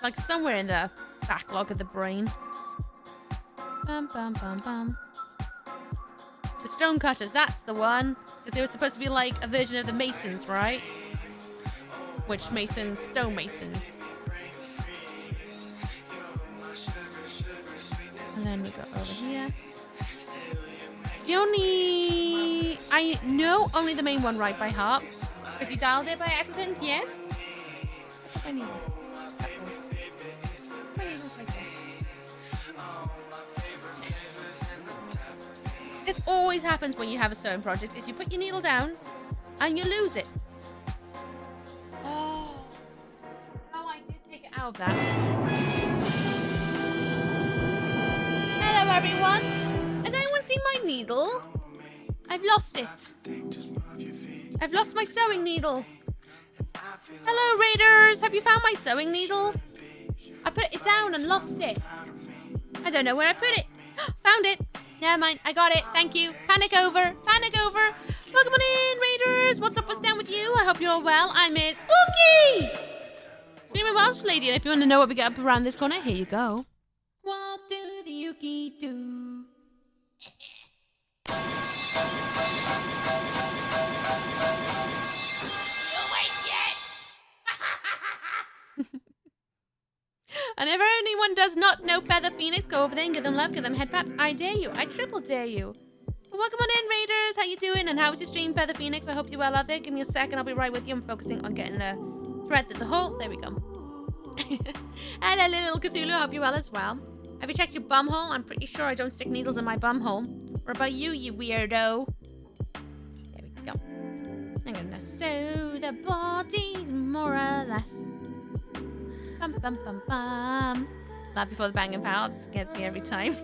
Like somewhere in the backlog of the brain. Bum, bum, bum, bum. The stonecutters, that's the one. Because they were supposed to be like a version of the Masons, right? Which Masons? Stonemasons. And then we go over here. I know only the main one right by heart. Because you dialed it by accident, yes? I need it. This always happens when you have a sewing project, is you put your needle down and you lose it. Oh, I did take it out of that. Hello, everyone. Has anyone seen my needle? I've lost it. I've lost my sewing needle. Hello, Raiders. Have you found my sewing needle? I put it down and lost it. I don't know where I put it. Found it. Never mind. I got it. Thank you. Panic over. Panic over. Welcome on in, Raiders. What's up? What's down with you? I hope you're all well. I'm missooky. Streaming Welsh lady. And if you want to know what we get up around this corner, here you go. What do the Yuki do? And if anyone does not know Feather Phoenix, go over there and give them love, give them head pats. I dare you. I triple dare you. Well, welcome on in, Raiders. How you doing? And how was your stream, Feather Phoenix? I hope you're well out there. Give me a second. I'll be right with you. I'm focusing on getting the thread through the hole. There we go. Hello, little Cthulhu. I hope you're well as well. Have you checked your bum hole? I'm pretty sure I don't stick needles in my bum hole. What about you, you weirdo? There we go. I'm gonna sew the bodies more or less. Bum, bum, bum, bum. Laugh before the banging pouts. Gets me every time.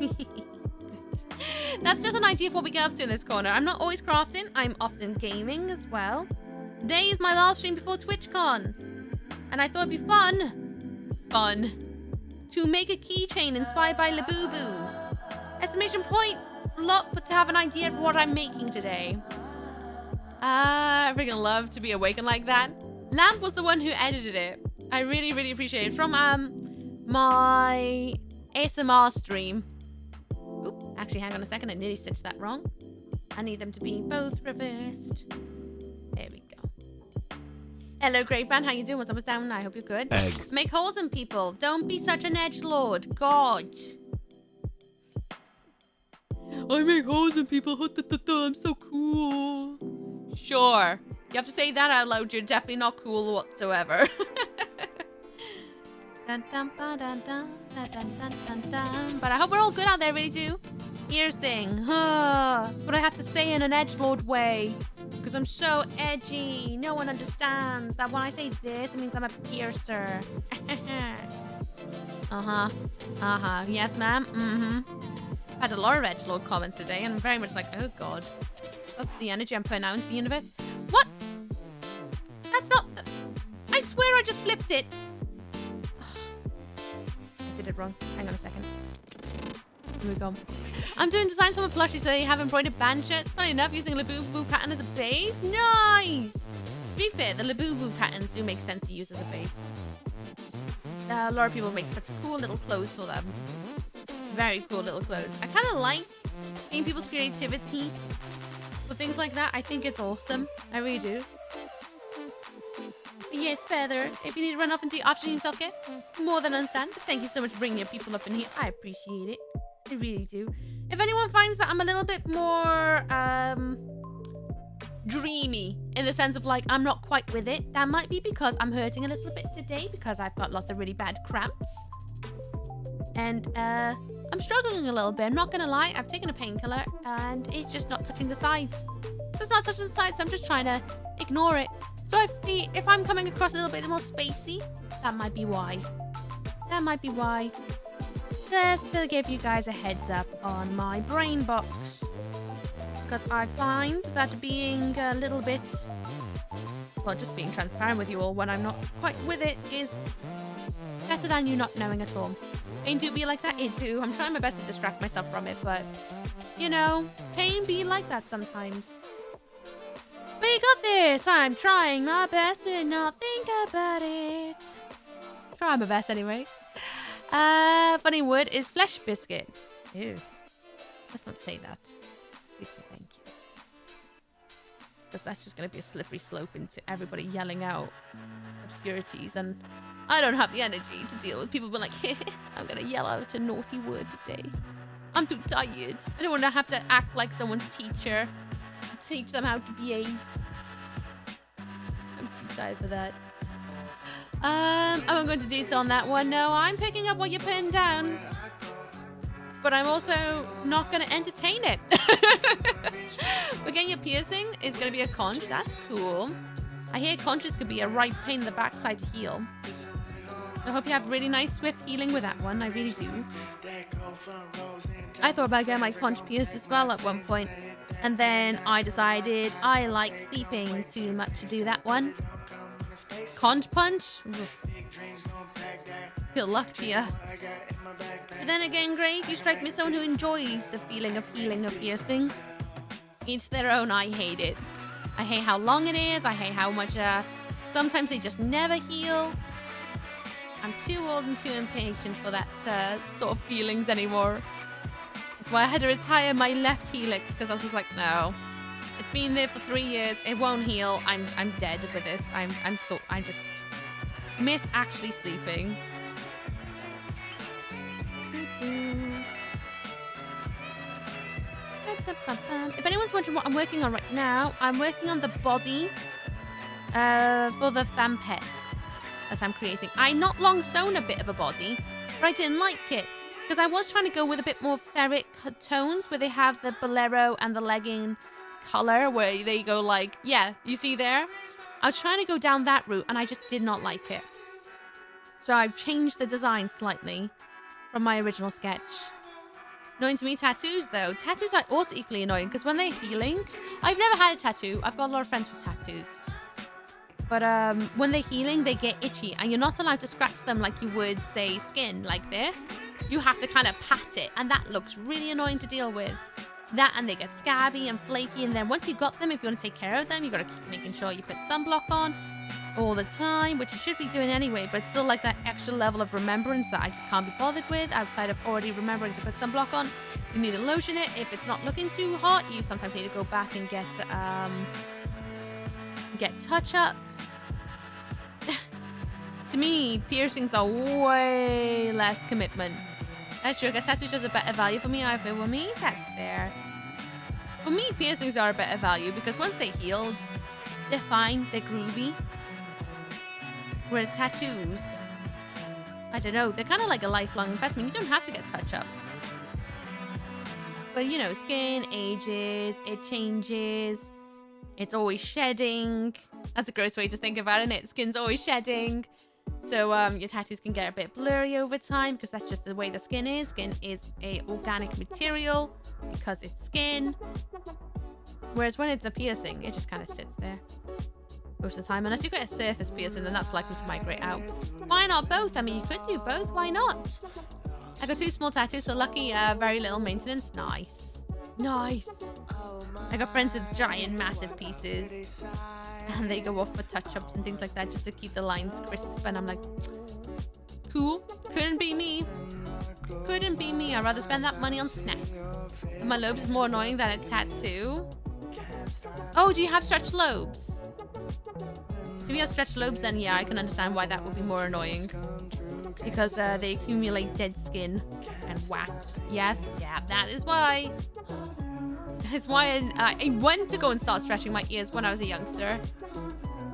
That's just an idea of what we get up to in this corner. I'm not always crafting. I'm often gaming as well. Today is my last stream before TwitchCon. And I thought it'd be fun. To make a keychain inspired by Labubu's. Exclamation point. Lot, but to have an idea of what I'm making today. I freaking love to be awakened like that. Lamp was the one who edited it. I really, really appreciate it. From my ASMR stream. Oop, actually, hang on a second. I nearly stitched that wrong. I need them to be both reversed. There we go. Hello, Grapevine. How you doing? What's up? What's down? I hope you're good. Egg. Make holes in people. Don't be such an edgelord. God. I make holes in people. I'm so cool. Sure. You have to say that out loud. You're definitely not cool whatsoever. But I hope we're all good out there, really do. Piercing. But I have to say in an edgelord way. Because I'm so edgy. No one understands that when I say this, it means I'm a piercer. Yes, ma'am. I've had a lot of edgelord comments today, and I'm very much like, oh, God. That's the energy I'm putting out into the universe. What? That's not... I swear I just flipped it. I did it wrong. Hang on a second. Here we go. I'm doing designs for my plushie so they have embroidered band shirts. Funny enough, using a Labubu pattern as a base. Nice! To be fair, the Labubu patterns do make sense to use as a base. A lot of people make such cool little clothes for them. Very cool little clothes. I kind of like seeing people's creativity for things like that. I think it's awesome. I really do. But yes, Feather, if you need to run off into your afternoon self-care, more than understand. But thank you so much for bringing your people up in here. I appreciate it. I really do. If anyone finds that I'm a little bit more dreamy in the sense of like I'm not quite with it, that might be because I'm hurting a little bit today because I've got lots of really bad cramps. And I'm struggling a little bit. I'm not gonna lie. I've taken a painkiller and it's just not touching the sides. It's just not touching the sides, so I'm just trying to ignore it. So if I'm coming across a little bit more spacey, that might be why. That might be why. Just to give you guys a heads up on my brain box. Because I find that being a little bit... Well, just being transparent with you all when I'm not quite with it is better than you not knowing at all. Pain do be like that? It do. I'm trying my best to distract myself from it, but... You know, pain be like that sometimes. We got this! I'm trying my best to not think about it. Try my best anyway. Funny word is flesh biscuit. Ew. Let's not say that. Please and thank you. Because that's just going to be a slippery slope into everybody yelling out obscurities. And I don't have the energy to deal with people being like, I'm going to yell out a naughty word today. I'm too tired. I don't want to have to act like someone's teacher. Teach them how to behave. I'm too tired for that. I won't go into detail on that one. No, I'm picking up what you're putting down. But I'm also not going to entertain it. But getting your piercing is going to be a conch. That's cool. I hear conches could be a right pain in the backside to heal. I hope you have really nice, swift healing with that one. I really do. I thought about getting my conch pierced as well at one point. And then I decided I like sleeping too much to do that one. Conch punch? Good luck to you. But then again, Greg, you strike me as someone who enjoys the feeling of healing of piercing. Each their own. I hate it. I hate how long it is. I hate how much, sometimes they just never heal. I'm too old and too impatient for that sort of feelings anymore. That's why I had to retire my left helix, because I was just like, no. It's been there for 3 years. It won't heal. I'm dead with this. I just miss actually sleeping. If anyone's wondering what I'm working on right now, I'm working on the body for the Thampet that I'm creating. I not long sewn a bit of a body, but I didn't like it because I was trying to go with a bit more ferric tones where they have the bolero and the legging color where they go like, yeah, you see there? I was trying to go down that route and I just did not like it. So I've changed the design slightly from my original sketch. Annoying to me, tattoos though. Tattoos are also equally annoying because when they're healing, I've never had a tattoo. I've got a lot of friends with tattoos. But when they're healing, they get itchy and you're not allowed to scratch them like you would, say, skin like this. You have to kind of pat it and that looks really annoying to deal with. That and they get scabby and flaky, and then once you got them, if you want to take care of them, you got to keep making sure you put sunblock on all the time, which you should be doing anyway, but still like that extra level of remembrance that I just can't be bothered with outside of already remembering to put sunblock on. You need to lotion it. If it's not looking too hot, you sometimes need to go back and get touch-ups. To me, piercings are way less commitment. That's true, I guess tattoos just a better value for me. I feel with me, that's fair. For me, piercings are a better value because once they're healed, they're fine, they're groovy. Whereas tattoos, I don't know, they're kind of like a lifelong investment. You don't have to get touch-ups. But you know, skin ages, it changes, it's always shedding. That's a gross way to think about it, isn't it? Skin's always shedding. So your tattoos can get a bit blurry over time because that's just the way the skin is. Skin is a organic material because it's skin. Whereas when it's a piercing, it just kind of sits there most of the time. Unless you get a surface piercing, then that's likely to migrate out. Why not both? I mean, you could do both. Why not? I got 2 small tattoos, so lucky, very little maintenance. Nice. Nice. I got friends with giant, massive pieces. And they go off for touch-ups and things like that just to keep the lines crisp. And I'm like, cool. Couldn't be me. Couldn't be me. I'd rather spend that money on snacks. And my lobes is more annoying than a tattoo. Oh, do you have stretched lobes? So if you have stretched lobes, then yeah, I can understand why that would be more annoying. Because they accumulate dead skin and wax. Yes, yeah, that is why. That's why I went to go and start stretching my ears when I was a youngster.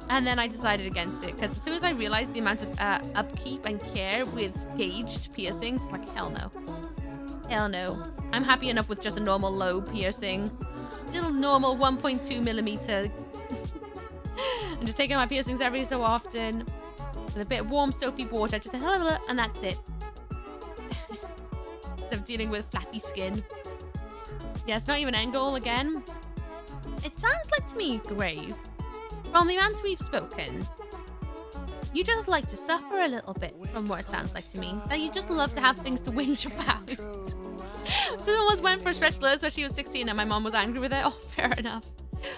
And then I decided against it. Because as soon as I realized the amount of upkeep and care with gauged piercings, it's like, hell no. Hell no. I'm happy enough with just a normal lobe piercing. Little normal 1.2 millimeter. I'm just taking my piercings every so often. With a bit of warm soapy water. Just and that's it. Instead of dealing with flappy skin. Yeah, it's not even angle again. It sounds like to me, Grave, from the amount we've spoken, you just like to suffer a little bit from what it sounds like to me. That you just love to have things to whinge about. Someone once went for stretched lobes when she was 16 and my mom was angry with it. Oh, fair enough.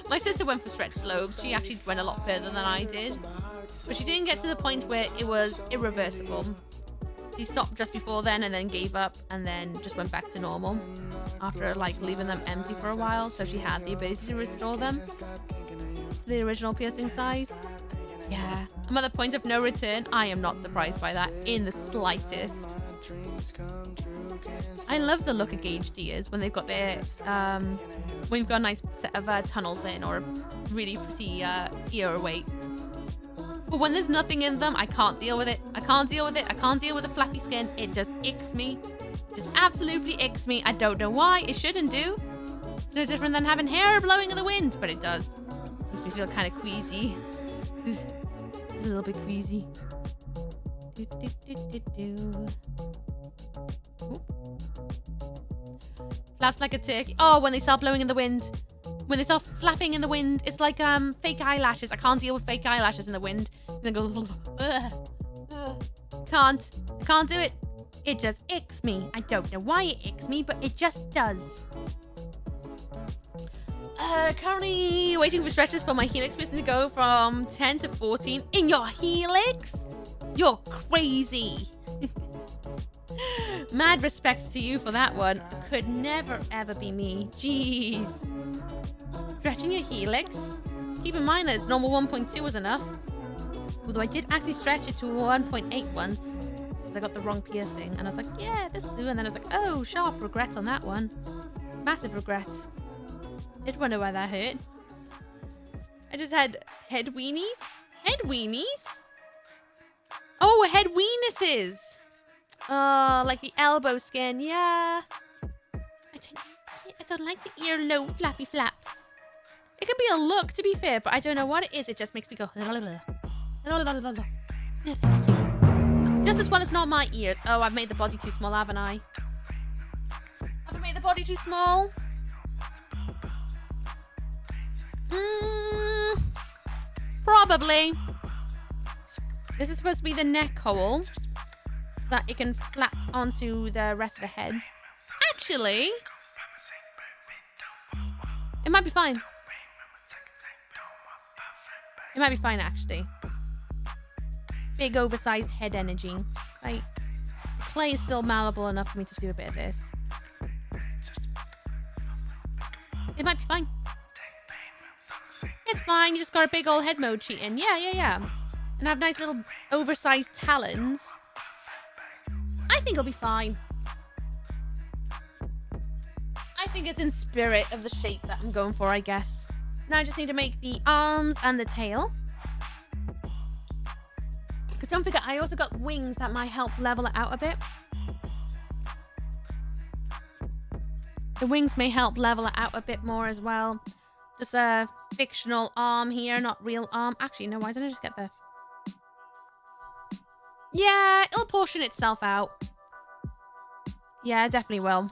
My sister went for stretched lobes. She actually went a lot further than I did. But she didn't get to the point where it was irreversible. She stopped just before then and then gave up and then just went back to normal after like leaving them empty for a while. So she had the ability to restore them to the original piercing size. Yeah. I'm at the point of no return. I am not surprised by that in the slightest. I love the look of gauged ears when they've got their when you've got a nice set of tunnels in or a really pretty ear weight. But when there's nothing in them, I can't deal with it. I can't deal with it. I can't deal with the flappy skin. It just icks me. Just absolutely icks me. I don't know why. It shouldn't do. It's no different than having hair blowing in the wind, but it does. Makes me feel kind of queasy. It's a little bit queasy. Ooh. Flaps like a turkey. Oh, when they start blowing in the wind. When they start flapping in the wind, it's like fake eyelashes. I can't deal with fake eyelashes in the wind. And they go, can't. I can't do it. It just icks me. I don't know why it icks me, but it just does. Currently waiting for stretches for my helix piston to go from 10 to 14. In your helix? You're crazy. Mad respect to you for that one. Could never ever be me. Jeez. Stretching your helix? Keep in mind that its normal 1.2 was enough. Although I did actually stretch it to 1.8 once. Because I got the wrong piercing. And I was like, yeah, this will do. And then I was like, oh, sharp regret on that one. Massive regret. Did wonder why that hurt. I just had head weenies. Head weenies? Oh, head weenuses. Oh, like the elbow skin. Yeah. I don't like the earlobe flappy flaps. It can be a look, to be fair, but I don't know what it is. It just makes me go. No, thank you. Just as well as not my ears. Oh, I've made the body too small, haven't I? Have I made the body too small? Probably. This is supposed to be the neck hole so that it can flap onto the rest of the head. Actually, it might be fine. It might be fine, actually. Big oversized head energy. Right. Clay is still malleable enough for me to do a bit of this. It might be fine. It's fine. You just got a big old head mode cheating. Yeah. And have nice little oversized talons. I think it'll be fine. I think it's in spirit of the shape that I'm going for, I guess. Now I just need to make the arms and the tail. Because don't forget, I also got wings that might help level it out a bit. The wings may help level it out a bit more as well. Just a fictional arm here, not real arm. Actually, no, why don't I just get the... Yeah, it'll portion itself out. Yeah, it definitely will.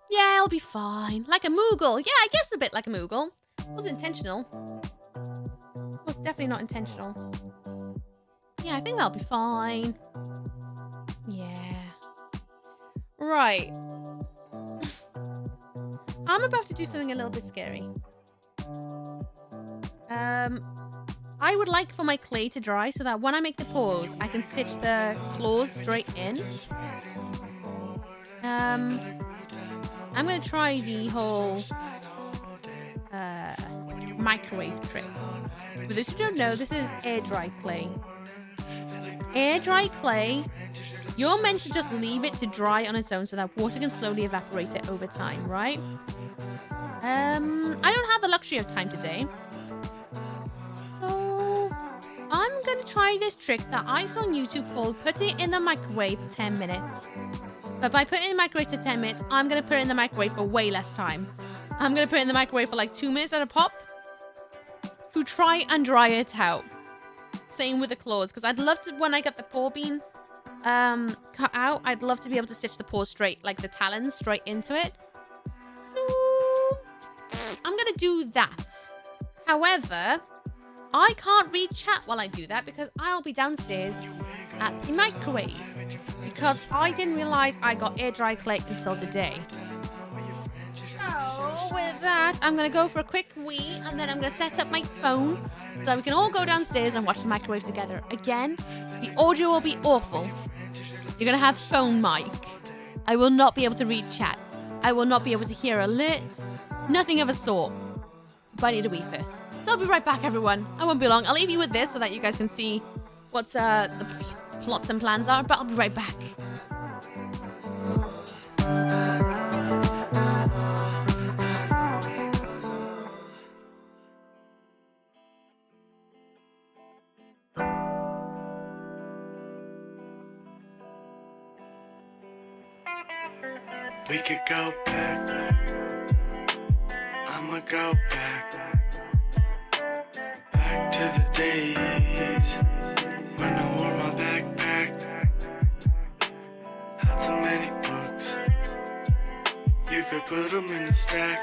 Yeah, it'll be fine. Like a Moogle. Yeah, I guess a bit like a Moogle. Wasn't intentional. Was definitely not intentional. Yeah, I think that'll be fine. Yeah. Right. I'm about to do something a little bit scary. I would like for my clay to dry so that when I make the paws, I can stitch the claws straight in. I'm going to try the whole microwave trick. For those who don't know, this is air dry clay. Air dry clay, you're meant to just leave it to dry on its own so that water can slowly evaporate it over time, right? I don't have the luxury of time today. So I'm going to try this trick that I saw on YouTube called put it in the microwave for 10 minutes. But by putting it in the microwave for 10 minutes, I'm going to put it in the microwave for way less time. I'm going to put it in the microwave for like 2 minutes at a pop to try and dry it out. Same with the claws, because I'd love to, when I get the paw bean cut out, I'd love to be able to stitch the paws straight, like the talons, straight into it. So I'm going to do that. However, I can't read chat while I do that because I'll be downstairs at the microwave. Because I didn't realize I got air dry clay until today. So with that, I'm going to go for a quick wee and then I'm going to set up my phone so that we can all go downstairs and watch the microwave together. Again, the audio will be awful. You're going to have phone mic. I will not be able to read chat. I will not be able to hear alerts. Nothing of a sort. But I need a wee first. So I'll be right back, everyone. I won't be long. I'll leave you with this so that you guys can see what the plots and plans are, but I'll be right back. We could go back. I'ma go back. Back to the days when I wore my backpack. Had so many books. You could put them in the stack.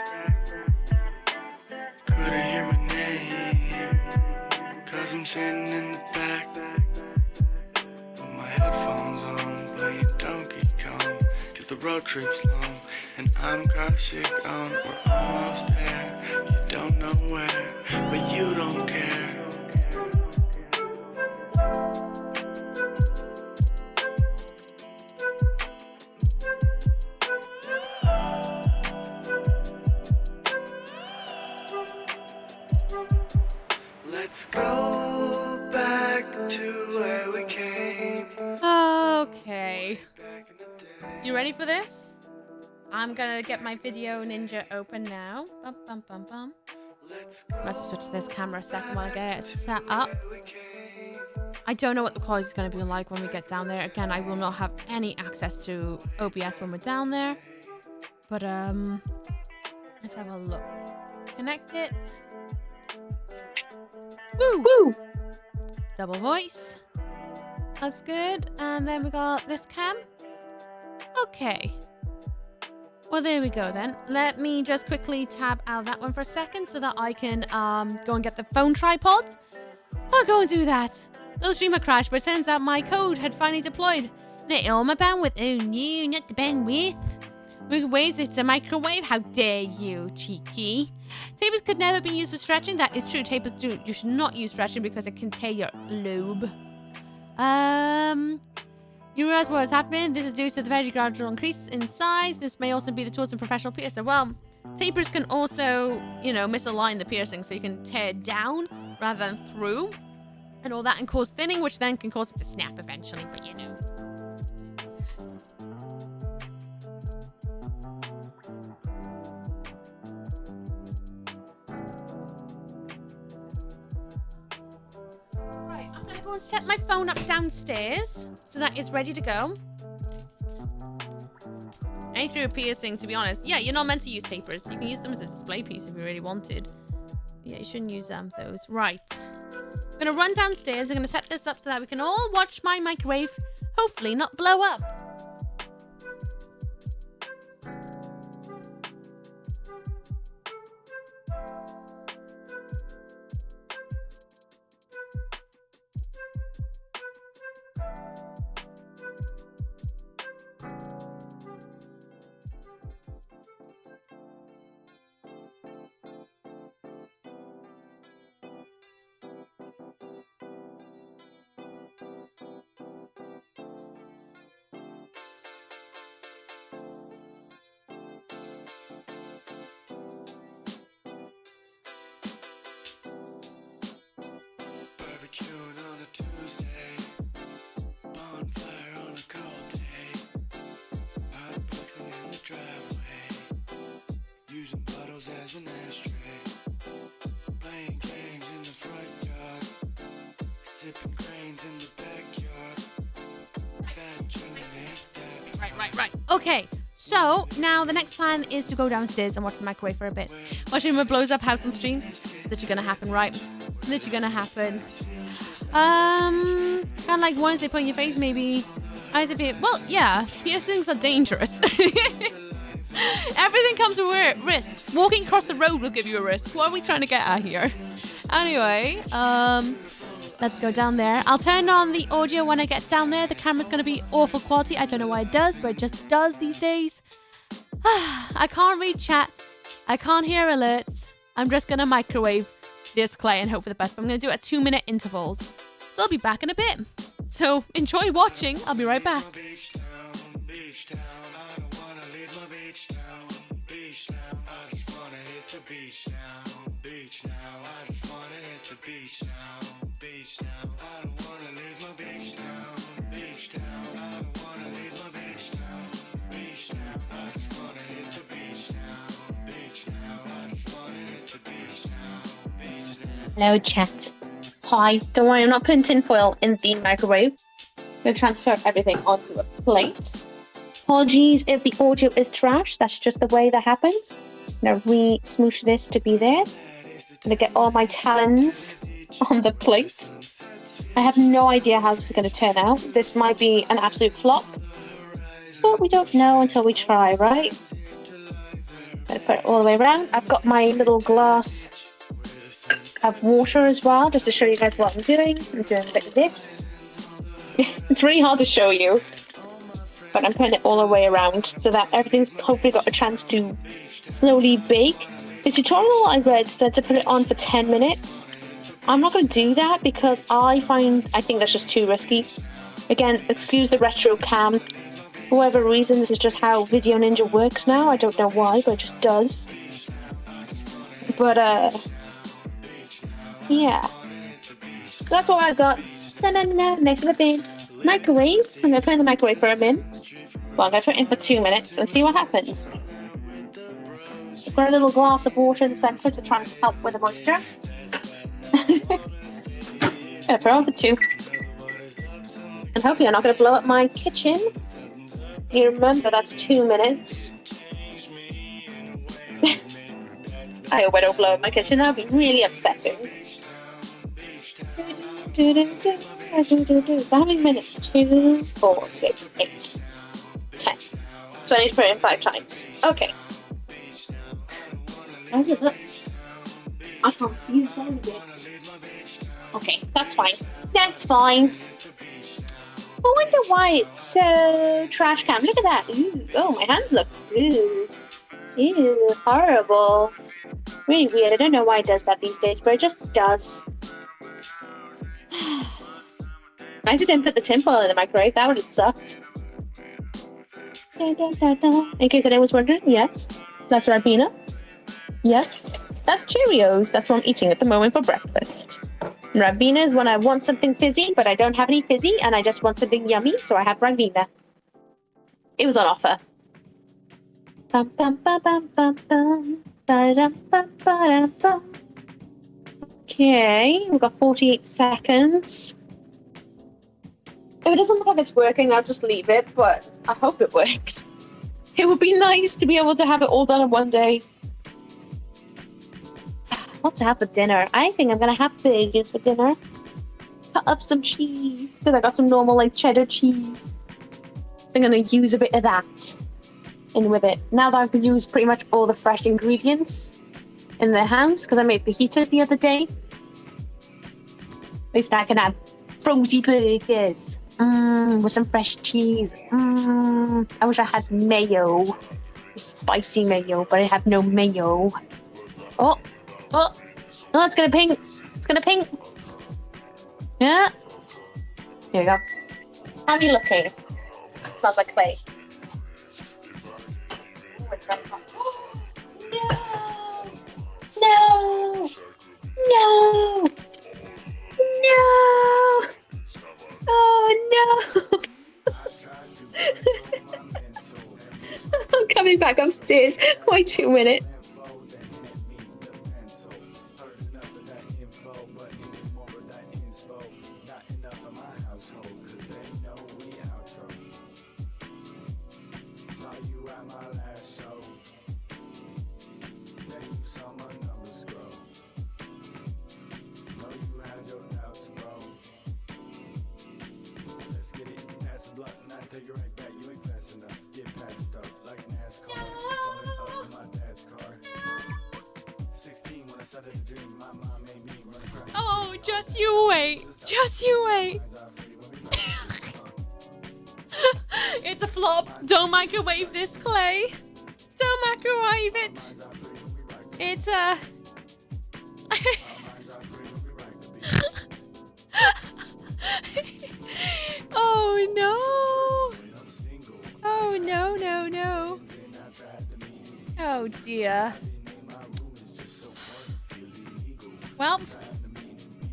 Couldn't hear my name, 'cause I'm sitting in the back. With my headphones on, playing Donkey Kong. The road trip's long, and I'm car sick on. We're almost there. You don't know where, but you don't care. Let's go back to where we came. Okay. You ready for this? I'm gonna get my Video Ninja open now. Bum, bum, bum, bum. Let's switch this camera a second while I get it set up. I don't know what the quality is gonna be like when we get down there. Again, I will not have any access to OBS when we're down there. But let's have a look. Connect it. Woo! Woo! Double voice. That's good. And then we got this cam. Okay. Well, there we go then. Let me just quickly tab out that one for a second so that I can go and get the phone tripod. I'll go and do that. The streamer crashed, but it turns out my code had finally deployed. Not all my bandwidth. Oh no, not the bandwidth. Microwaves, it's a microwave. How dare you, cheeky. Tapers could never be used for stretching. That is true. Tapers do. You should not use stretching because it can tear your lobe. You realize what is happening? This is due to the very gradual increase in size. This may also be the tools of professional piercer. Well, tapers can also, you know, misalign the piercing so you can tear down rather than through and all that and cause thinning, which then can cause it to snap eventually, but you know. Go and set my phone up downstairs so that it's ready to go. Only through a piercing, to be honest. Yeah, you're not meant to use tapers. You can use them as a display piece if you really wanted. Yeah, you shouldn't use those. Right. I'm gonna run downstairs. I'm gonna set this up so that we can all watch my microwave hopefully not blow up. Using bottles as an ashtray, playing games in the front yard, sipping grains in the backyard. Right. Okay, so now the next plan is to go downstairs and watch the microwave for a bit. Watching him blows up house on stream. It's literally gonna happen, right? It's literally gonna happen. Kind of like ones they put in your face, maybe. Well, yeah, piercings are dangerous. Everything comes with risks. Walking across the road will give you a risk. What are we trying to get at here? Anyway, let's go down there. I'll turn on the audio when I get down there. The camera's going to be awful quality. I don't know why it does, but it just does these days. I can't read chat. I can't hear alerts. I'm just going to microwave this clay and hope for the best. But I'm going to do it at 2-minute intervals. So I'll be back in a bit. So enjoy watching. I'll be right back. Hello, chat. Hi. Don't worry, I'm not putting tinfoil in the microwave. I'm going to transfer everything onto a plate. Apologies if the audio is trash. That's just the way that happens. I'm going to re-smoosh this to be there. I'm going to get all my talons on the plate. I have no idea how this is going to turn out. This might be an absolute flop. But we don't know until we try, right? I'm going to put it all the way around. I've got my little glass of water as well, just to show you guys what I'm doing. I'm doing a bit of this. It's really hard to show you, but I'm putting it all the way around so that everything's hopefully got a chance to slowly bake. The tutorial I read said to put it on for 10 minutes. I'm not going to do that because I think that's just too risky. Again, excuse the retro cam. For whatever reason, this is just how Video Ninja works now. I don't know why, but it just does. But, yeah. So that's what I've got. Next to the bin. Microwave. I'm going to put it in the microwave for a minute. Well, I'm going to put it in for 2 minutes and see what happens. I've got a little glass of water in the centre to try and help with the moisture. Yeah, put it on for 2. And hopefully I'm not going to blow up my kitchen. You remember, that's 2 minutes. I hope I don't blow up my kitchen. That would be really upsetting. So how many minutes? 2, 4, 6, 8, 10. So I need to put it in 5 times. Okay. How does it look? I can't see inside of it. Okay, that's fine. That's fine. I wonder why it's so trash cam. Look at that. Ooh. Oh, my hands look. Ooh. Ew, horrible. Really weird. I don't know why it does that these days, but it just does. Nice I didn't put the tinfoil in the microwave. That would have sucked. In case anyone was wondering, yes, that's Ribena. Yes, that's Cheerios. That's what I'm eating at the moment for breakfast. And Ribena is when I want something fizzy, but I don't have any fizzy, and I just want something yummy, so I have Ribena. It was on offer. Bum, bum, bum, bum, bum, bum. Ba-dum, bum, ba-dum, bum. Okay, we've got 48 seconds. If it doesn't look like it's working, I'll just leave it, but I hope it works. It would be nice to be able to have it all done in one day. What to have for dinner? I think I'm gonna have burgers for dinner. Cut up some cheese, because I got some normal like cheddar cheese. I'm gonna use a bit of that in with it. Now that I've used pretty much all the fresh ingredients in the house, because I made fajitas the other day. At least I can have frozen burgers. With some fresh cheese. I wish I had mayo. Spicy mayo, but I have no mayo. Oh, it's gonna ping. It's gonna ping. Yeah. Here we go. How are you looking? Smells like clay. Oh, it's very hot. No! No! No! Oh no! coming back upstairs. Wait 2 minutes. Oh, just you wait. Just you wait. It's a flop. Don't microwave this, Clay. Don't microwave it. It's a... Oh, no. Oh, no, no, no. Oh, dear. Well,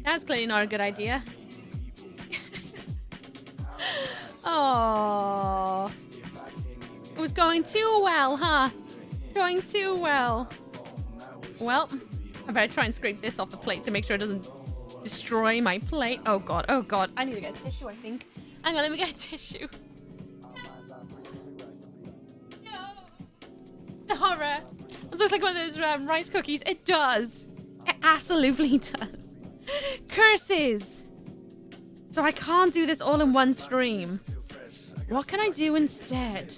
that's clearly not a good idea. Oh, it was going too well, huh? Going too well. Well, I better try and scrape this off the plate to make sure it doesn't destroy my plate. Oh god, oh god. I need to get a tissue, I think. Hang on, let me get a tissue. No. The horror. It looks like one of those rice cookies. It does. It absolutely does. Curses. So I can't do this all in one stream. What can I do instead?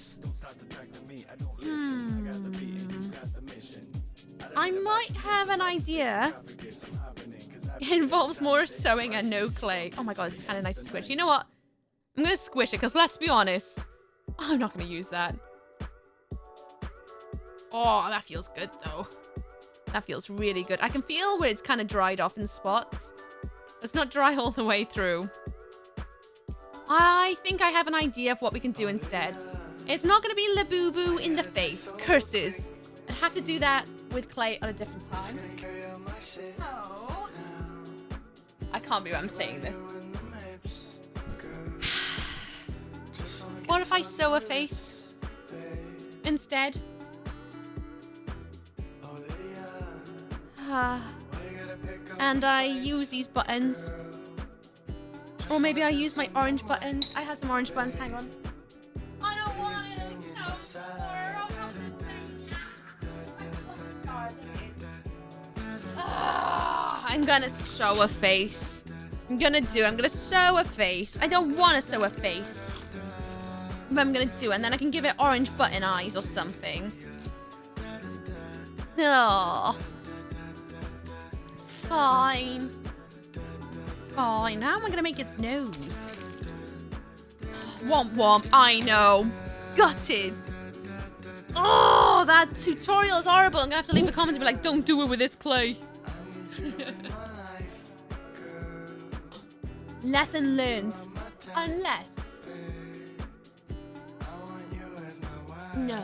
I might have an idea. It involves more sewing and no clay. Oh my god, it's kind of nice to squish. You know what? I'm going to squish it because let's be honest. I'm not going to use that. Oh, that feels good though. That feels really good. I can feel where it's kind of dried off in spots. It's not dry all the way through. I think I have an idea of what we can do instead. It's not going to be Labubu in the face. Curses. I'd have to do that with clay at a different time. Oh. I can't believe I'm saying this. What if I sew a face instead? And I use these buttons. Or maybe I use my orange buttons. I have some orange buttons. Hang on. I don't want to. I'm gonna sew a face. I'm gonna sew a face. I don't want to sew a face. But I'm gonna do it. And then I can give it orange button eyes or something. Oh. Fine. Fine. How am I gonna make its nose? Womp womp. I know. Gutted. Oh, that tutorial is horrible. I'm gonna have to leave a comment and be like, don't do it with this clay. Lesson learned. Unless. No.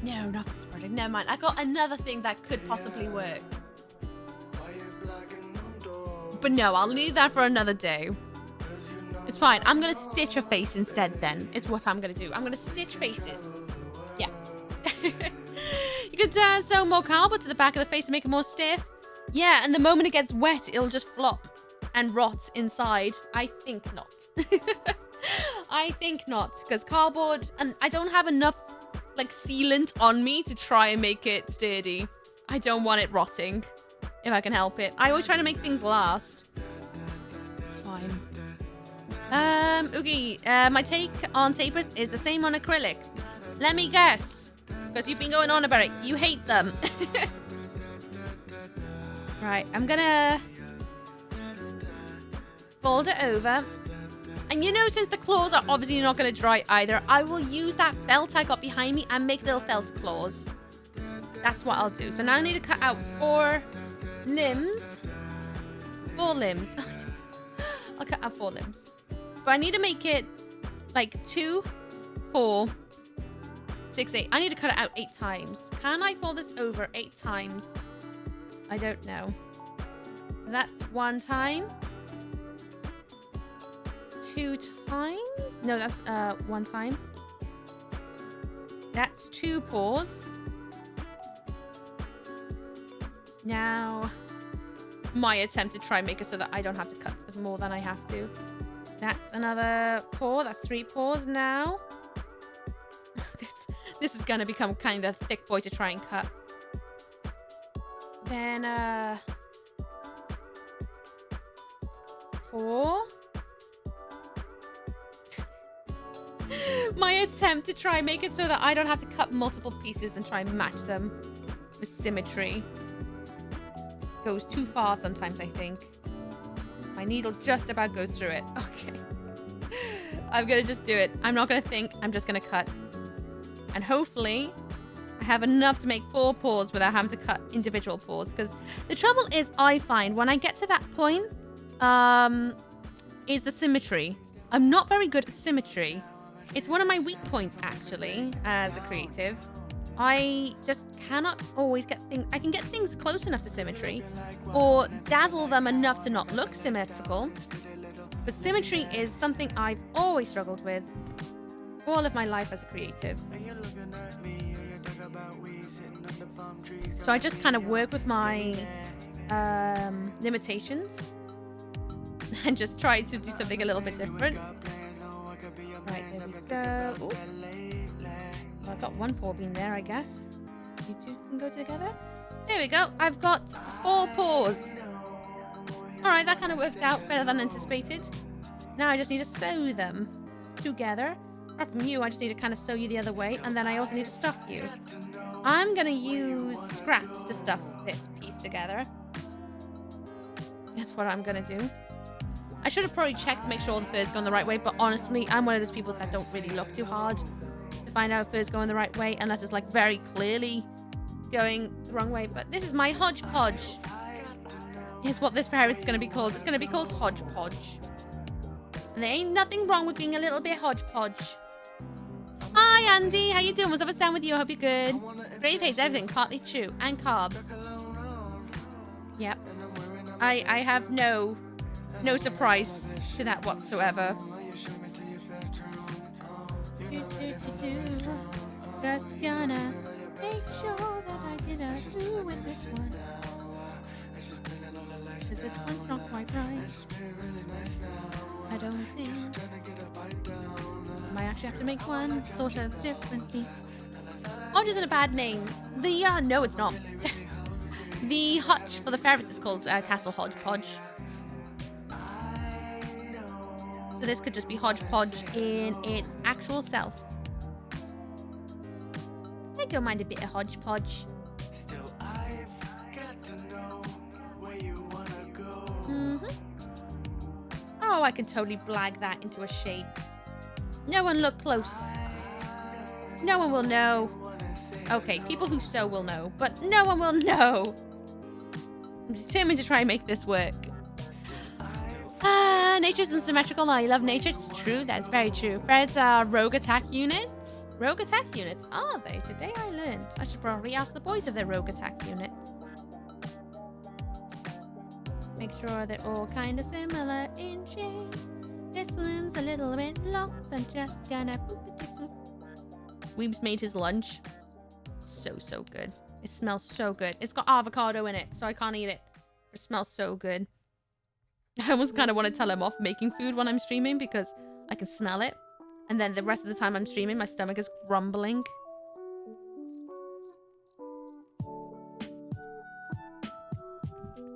No, not for this project. Never mind. I got another thing that could possibly work. But no, I'll leave that for another day. It's fine. I'm going to stitch a face instead then. Is what I'm going to do. I'm going to stitch faces. Yeah. You could sew more cardboard to the back of the face to make it more stiff. Yeah, and the moment it gets wet, it'll just flop and rot inside. I think not. I think not. Because cardboard, and I don't have enough like sealant on me to try and make it sturdy. I don't want it rotting. If I can help it. I always try to make things last. It's fine. Oogie, my take on tapers is the same on acrylic. Let me guess. Because you've been going on about it. You hate them. Right, I'm gonna fold it over. And you know, since the claws are obviously not gonna dry either, I will use that felt I got behind me and make little felt claws. That's what I'll do. So now I need to cut out 4 limbs. 4 limbs. I'll cut out 4 limbs. But I need to make it like 2, 4, 6, 8. I need to cut it out 8 times. Can I fold this over 8 times? I don't know. That's 1 time. 2 times? No, that's 1 time. That's 2 paws. Now, my attempt to try and make it so that I don't have to cut more than I have to. That's another paw. That's 3 paws now. This is gonna become kind of thick boy to try and cut. Then, 4. My attempt to try and make it so that I don't have to cut multiple pieces and try and match them with symmetry goes too far sometimes, I think. My needle just about goes through it. Okay. I'm gonna just do it. I'm not gonna think. I'm just gonna cut. And hopefully I have enough to make 4 paws without having to cut individual paws. Because the trouble is, I find when I get to that point, is the symmetry. I'm not very good at symmetry. It's one of my weak points, actually, as a creative. I just cannot always get things... I can get things close enough to symmetry or dazzle them enough to not look symmetrical. But symmetry is something I've always struggled with all of my life as a creative. So I just kind of work with my limitations and just try to do something a little bit different. Right, there we go. Ooh. Well, I've got 1 paw bean there, I guess. You 2 can go together. There we go. I've got 4 paws. Alright, that kind of worked out better than anticipated. Now I just need to sew them together. Apart from you, I just need to kind of sew you the other way. And then I also need to stuff you. I'm going to use scraps to stuff this piece together. That's what I'm going to do. I should have probably checked to make sure all the fur's going the right way, but honestly, I'm one of those people that don't really look too hard to find out if fur's going the right way, unless it's like very clearly going the wrong way. But this is my hodgepodge. Here's what this ferret's going to be called. It's going to be called Hodgepodge. And there ain't nothing wrong with being a little bit hodgepodge. Hi, Andy. How you doing? What's up? What's down with you? I hope you're good. Grave hates everything, partly chew, and carbs. Yep. I have no surprise to that whatsoever. Just gonna make sure that I did a do with this one. Because this one's not quite right. I don't think. I might actually have to make one sort of differently. Hodge isn't a bad name. No, it's not. The hutch for the ferrets is called Castle Hodgepodge. So this could just be Hodgepodge in its actual self. I don't mind a bit of Hodgepodge. Oh, I can totally blag that into a shape. No one look close. No one will know. Okay, people who sew will know, but no one will know. I'm determined to try and make this work. Nature isn't symmetrical. No, you love nature. It's true. That's very true. Ferrets are rogue attack units. Rogue attack units, are they? Today I learned. I should probably ask the boys if they're rogue attack units. Make sure they're all kind of similar in shape. This one's a little bit long, so I'm just gonna boop. Weeb's made his lunch. So good. It smells so good. It's got avocado in it, so I can't eat it. It smells so good. I almost kind of want to tell him off making food when I'm streaming because I can smell it. And then the rest of the time I'm streaming, my stomach is grumbling.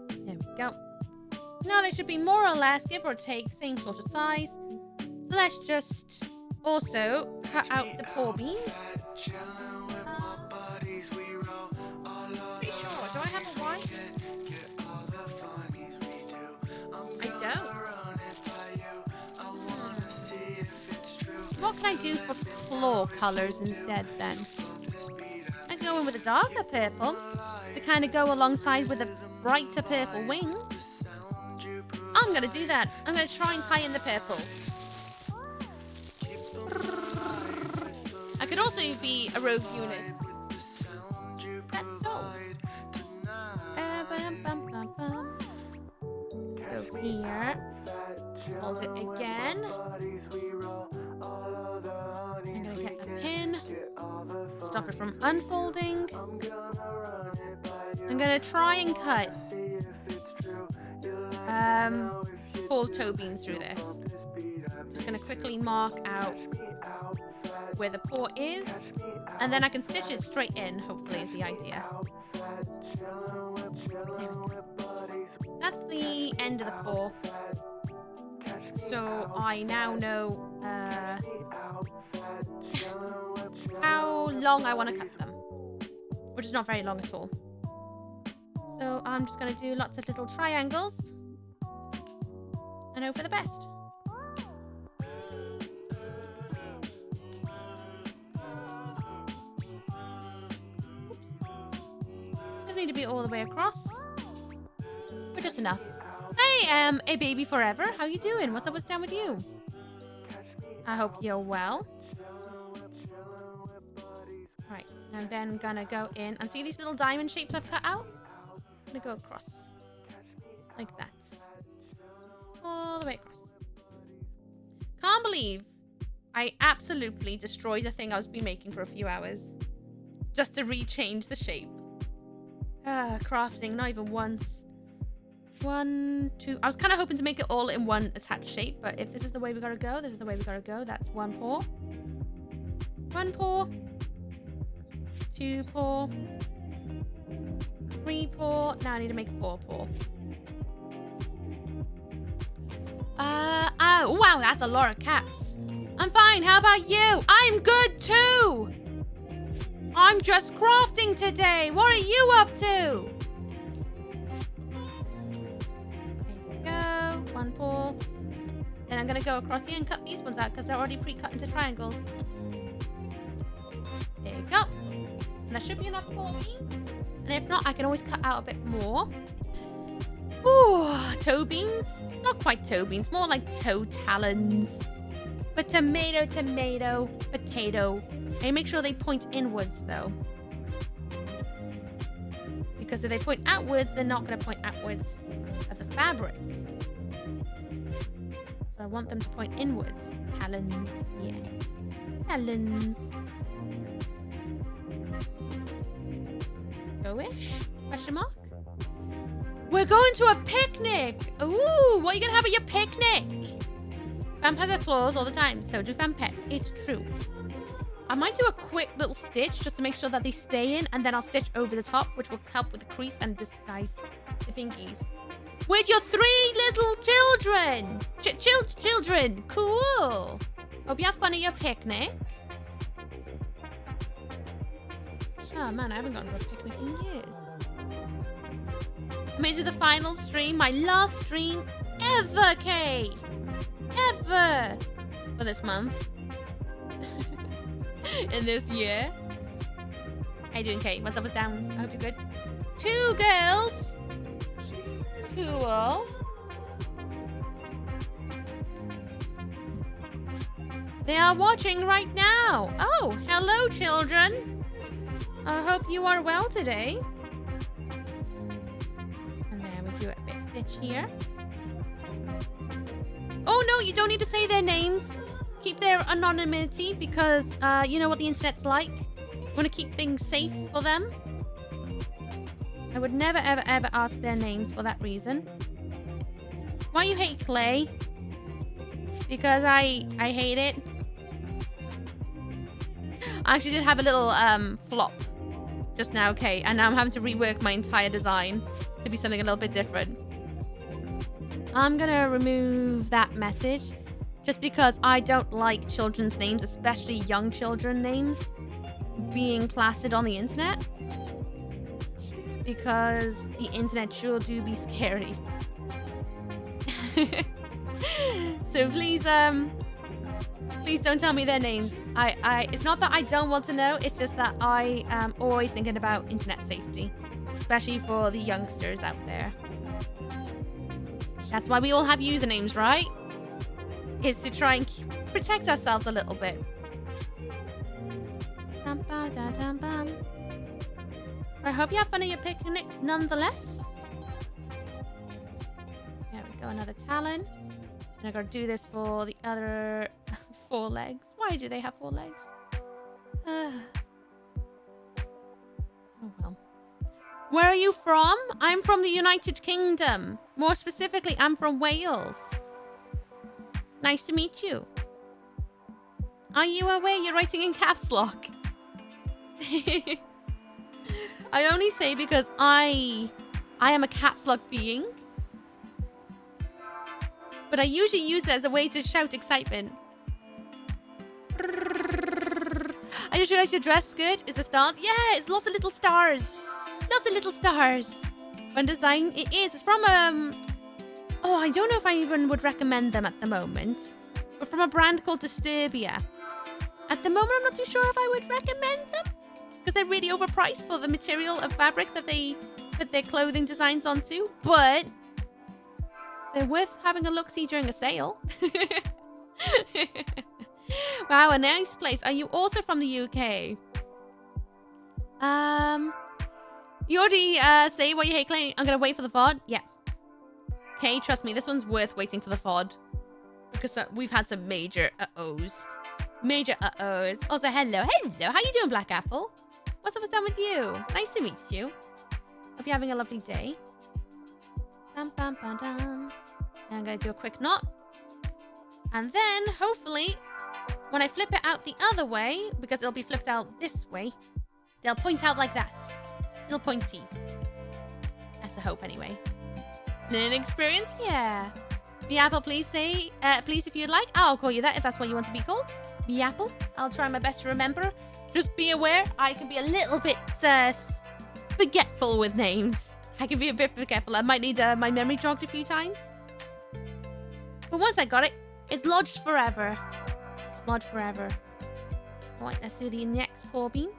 There we go. Now they should be more or less, give or take, same sort of size. So let's just also cut out the paw beans. Pretty sure. Do I have a white? I don't. What can I do for claw colors instead then? I go in with a darker purple to kind of go alongside with the brighter purple wings. I'm going to do that. I'm going to try and tie in the purples. I could also be a rogue unit. That's so. Let's go here. Let's fold it again. I'm going to get a pin. stop it from unfolding. I'm gonna try and cut 4 toe beans through this. Just gonna quickly mark out where the paw is, and then I can stitch it straight in, hopefully, is the idea. That's the end of the paw. So I now know how long I want to cut them, which is not very long at all. So I'm just going to do lots of little triangles and hope for the best. Oops. Doesn't need to be all the way across, but just enough. Hey, a baby forever. How you doing? What's up? What's down with you? I hope you're well. Right, I'm then gonna go in and see these little diamond shapes I've cut out? I'm gonna go across. Like that. All the way across. Can't believe I absolutely destroyed the thing I was been making for a few hours. Just to rechange the shape. Crafting, not even once. 1, 2. I was kind of hoping to make it all in one attached shape, but if this is the way we gotta go, this is the way we gotta go. That's 1 paw. 1 paw. 2 paw. 3 paw. Now I need to make 4 paw. Oh, wow, that's a lot of caps. I'm fine. How about you? I'm good too. I'm just crafting today. What are you up to? 1 paw. Then I'm gonna go across here and cut these ones out because they're already pre-cut into triangles. There you go. And there should be enough paw beans. And if not, I can always cut out a bit more. Ooh, toe beans. Not quite toe beans, more like toe talons. But tomato, tomato, potato. And make sure they point inwards though. Because if they point outwards, they're not gonna point outwards of the fabric. So I want them to point inwards. Talons, yeah. Talons. Go-ish? Question mark? We're going to a picnic! Ooh, what are you gonna have at your picnic? Vampires have claws all the time, so do vampets. It's true. I might do a quick little stitch just to make sure that they stay in, and then I'll stitch over the top, which will help with the crease and disguise the fingies. With your 3 little children! Children! Cool! Hope you have fun at your picnic. Oh man, I haven't gone to a picnic in years. I made it to the final stream, my last stream ever, Kay! Ever! For this month. In this year. How you doing, Kay? What's up, what's down? I hope you're good. 2 girls! Cool. They are watching right now. Oh, hello, children. I hope you are well today. And then we do a bit stitch here. Oh, no, you don't need to say their names. Keep their anonymity because you know what the internet's like. You want to keep things safe for them. I would never, ever, ever ask their names for that reason. Why you hate clay? Because I hate it. I actually did have a little flop just now, okay? And now I'm having to rework my entire design to be something a little bit different. I'm gonna remove that message just because I don't like children's names, especially young children names, being plastered on the internet. Because the internet sure do be scary. So please don't tell me their names. It's not that I don't want to know, it's just that I am always thinking about internet safety, especially for the youngsters out there. That's why we all have usernames, right? Is to try and protect ourselves a little bit. I hope you have fun at your picnic nonetheless. There we go, another talon. And I gotta do this for the other 4 legs. Why do they have 4 legs? Oh well. Where are you from? I'm from the United Kingdom. More specifically, I'm from Wales. Nice to meet you. Are you aware you're writing in caps lock? I only say because I am a caps lock being. But I usually use it as a way to shout excitement. I just realized your dress skirt is the stars. Yeah, it's lots of little stars. Lots of little stars. Fun design. It is. It's from, oh, I don't know if I even would recommend them at the moment. But from a brand called Disturbia. At the moment, I'm not too sure if I would recommend them. Because they're really overpriced for the material of fabric that they put their clothing designs onto. But they're worth having a look-see during a sale. Wow, a nice place. Are you also from the UK? You already say what you hate, Clay. I'm gonna wait for the VOD. Yeah. Okay, trust me, this one's worth waiting for the VOD. Because we've had some major uh-ohs. Major uh-ohs. Also, hello. Hello. How you doing, Black Apple? What's up with you? Nice to meet you. Hope you're having a lovely day. Bum, bum, bum, dum. I'm gonna do a quick knot. And then, hopefully, when I flip it out the other way, because it'll be flipped out this way, they'll point out like that. Little pointies. That's the hope, anyway. Learning experience? Yeah. B-Apple, please say, please if you'd like. I'll call you that if that's what you want to be called. B-Apple. I'll try my best to remember. Just be aware, I can be a little bit forgetful with names. I can be a bit forgetful. I might need my memory jogged a few times. But once I got it, it's lodged forever. Lodged forever. Right, let's do the next 4-beam.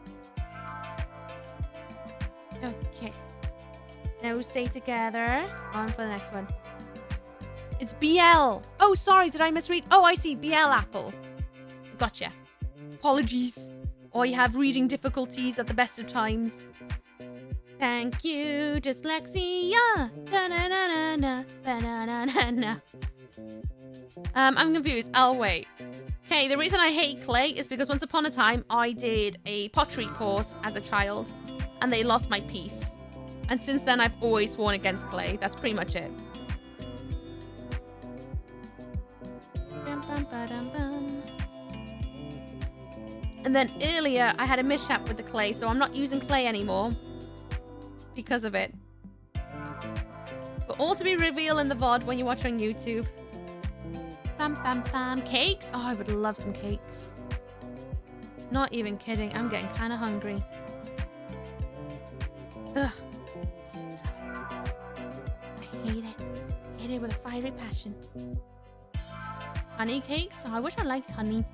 Okay. Now stay together. On for the next one. It's BL. Oh, sorry, did I misread? Oh, I see. BL Apple. Gotcha. Apologies. Or you have reading difficulties at the best of times. Thank you, dyslexia. Da-na-na-na-na. Ba-na-na-na-na. I'm confused. I'll wait. Okay, the reason I hate clay is because once upon a time, I did a pottery course as a child. And they lost my piece. And since then, I've always sworn against clay. That's pretty much it. And then earlier, I had a mishap with the clay, so I'm not using clay anymore. Because of it. But all to be revealed in the VOD when you watch on YouTube. Bam, bam, bam. Cakes? Oh, I would love some cakes. Not even kidding. I'm getting kind of hungry. Ugh. I hate it. I hate it with a fiery passion. Honey cakes? Oh, I wish I liked honey.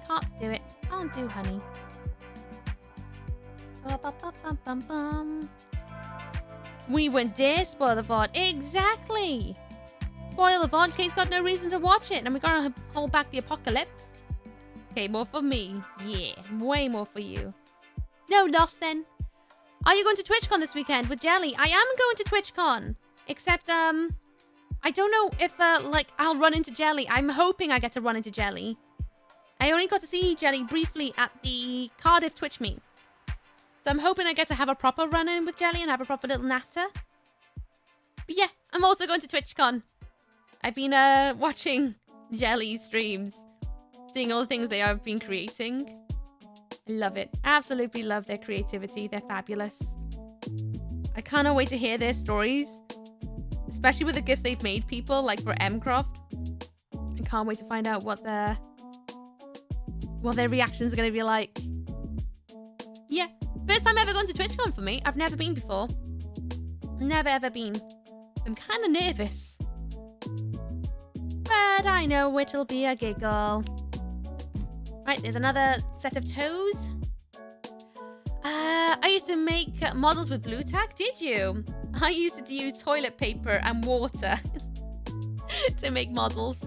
Can't do it. Can't do honey. We wouldn't dare spoil the VOD. Exactly. Spoil the VOD. Kate's got no reason to watch it. And we're gonna hold back the apocalypse. Okay, more for me. Yeah, way more for you. No loss then. Are you going to TwitchCon this weekend with Jelly? I am going to TwitchCon. Except, I don't know if, like, I'll run into Jelly. I'm hoping I get to run into Jelly. I only got to see Jelly briefly at the Cardiff Twitch meet. So I'm hoping I get to have a proper run-in with Jelly and have a proper little natter. But yeah, I'm also going to TwitchCon. I've been, watching Jelly's streams. Seeing all the things they have been creating. I love it. Absolutely love their creativity. They're fabulous. I cannot wait to hear their stories. Especially with the gifts they've made people, like for Mcroft. I can't wait to find out what their reactions are going to be like. Yeah. First time ever going to TwitchCon for me. I've never been before. Never ever been. I'm kind of nervous. But I know it'll be a giggle. Right, there's another set of toes. I used to make models with blue tack. Did you? I used to use toilet paper and water to make models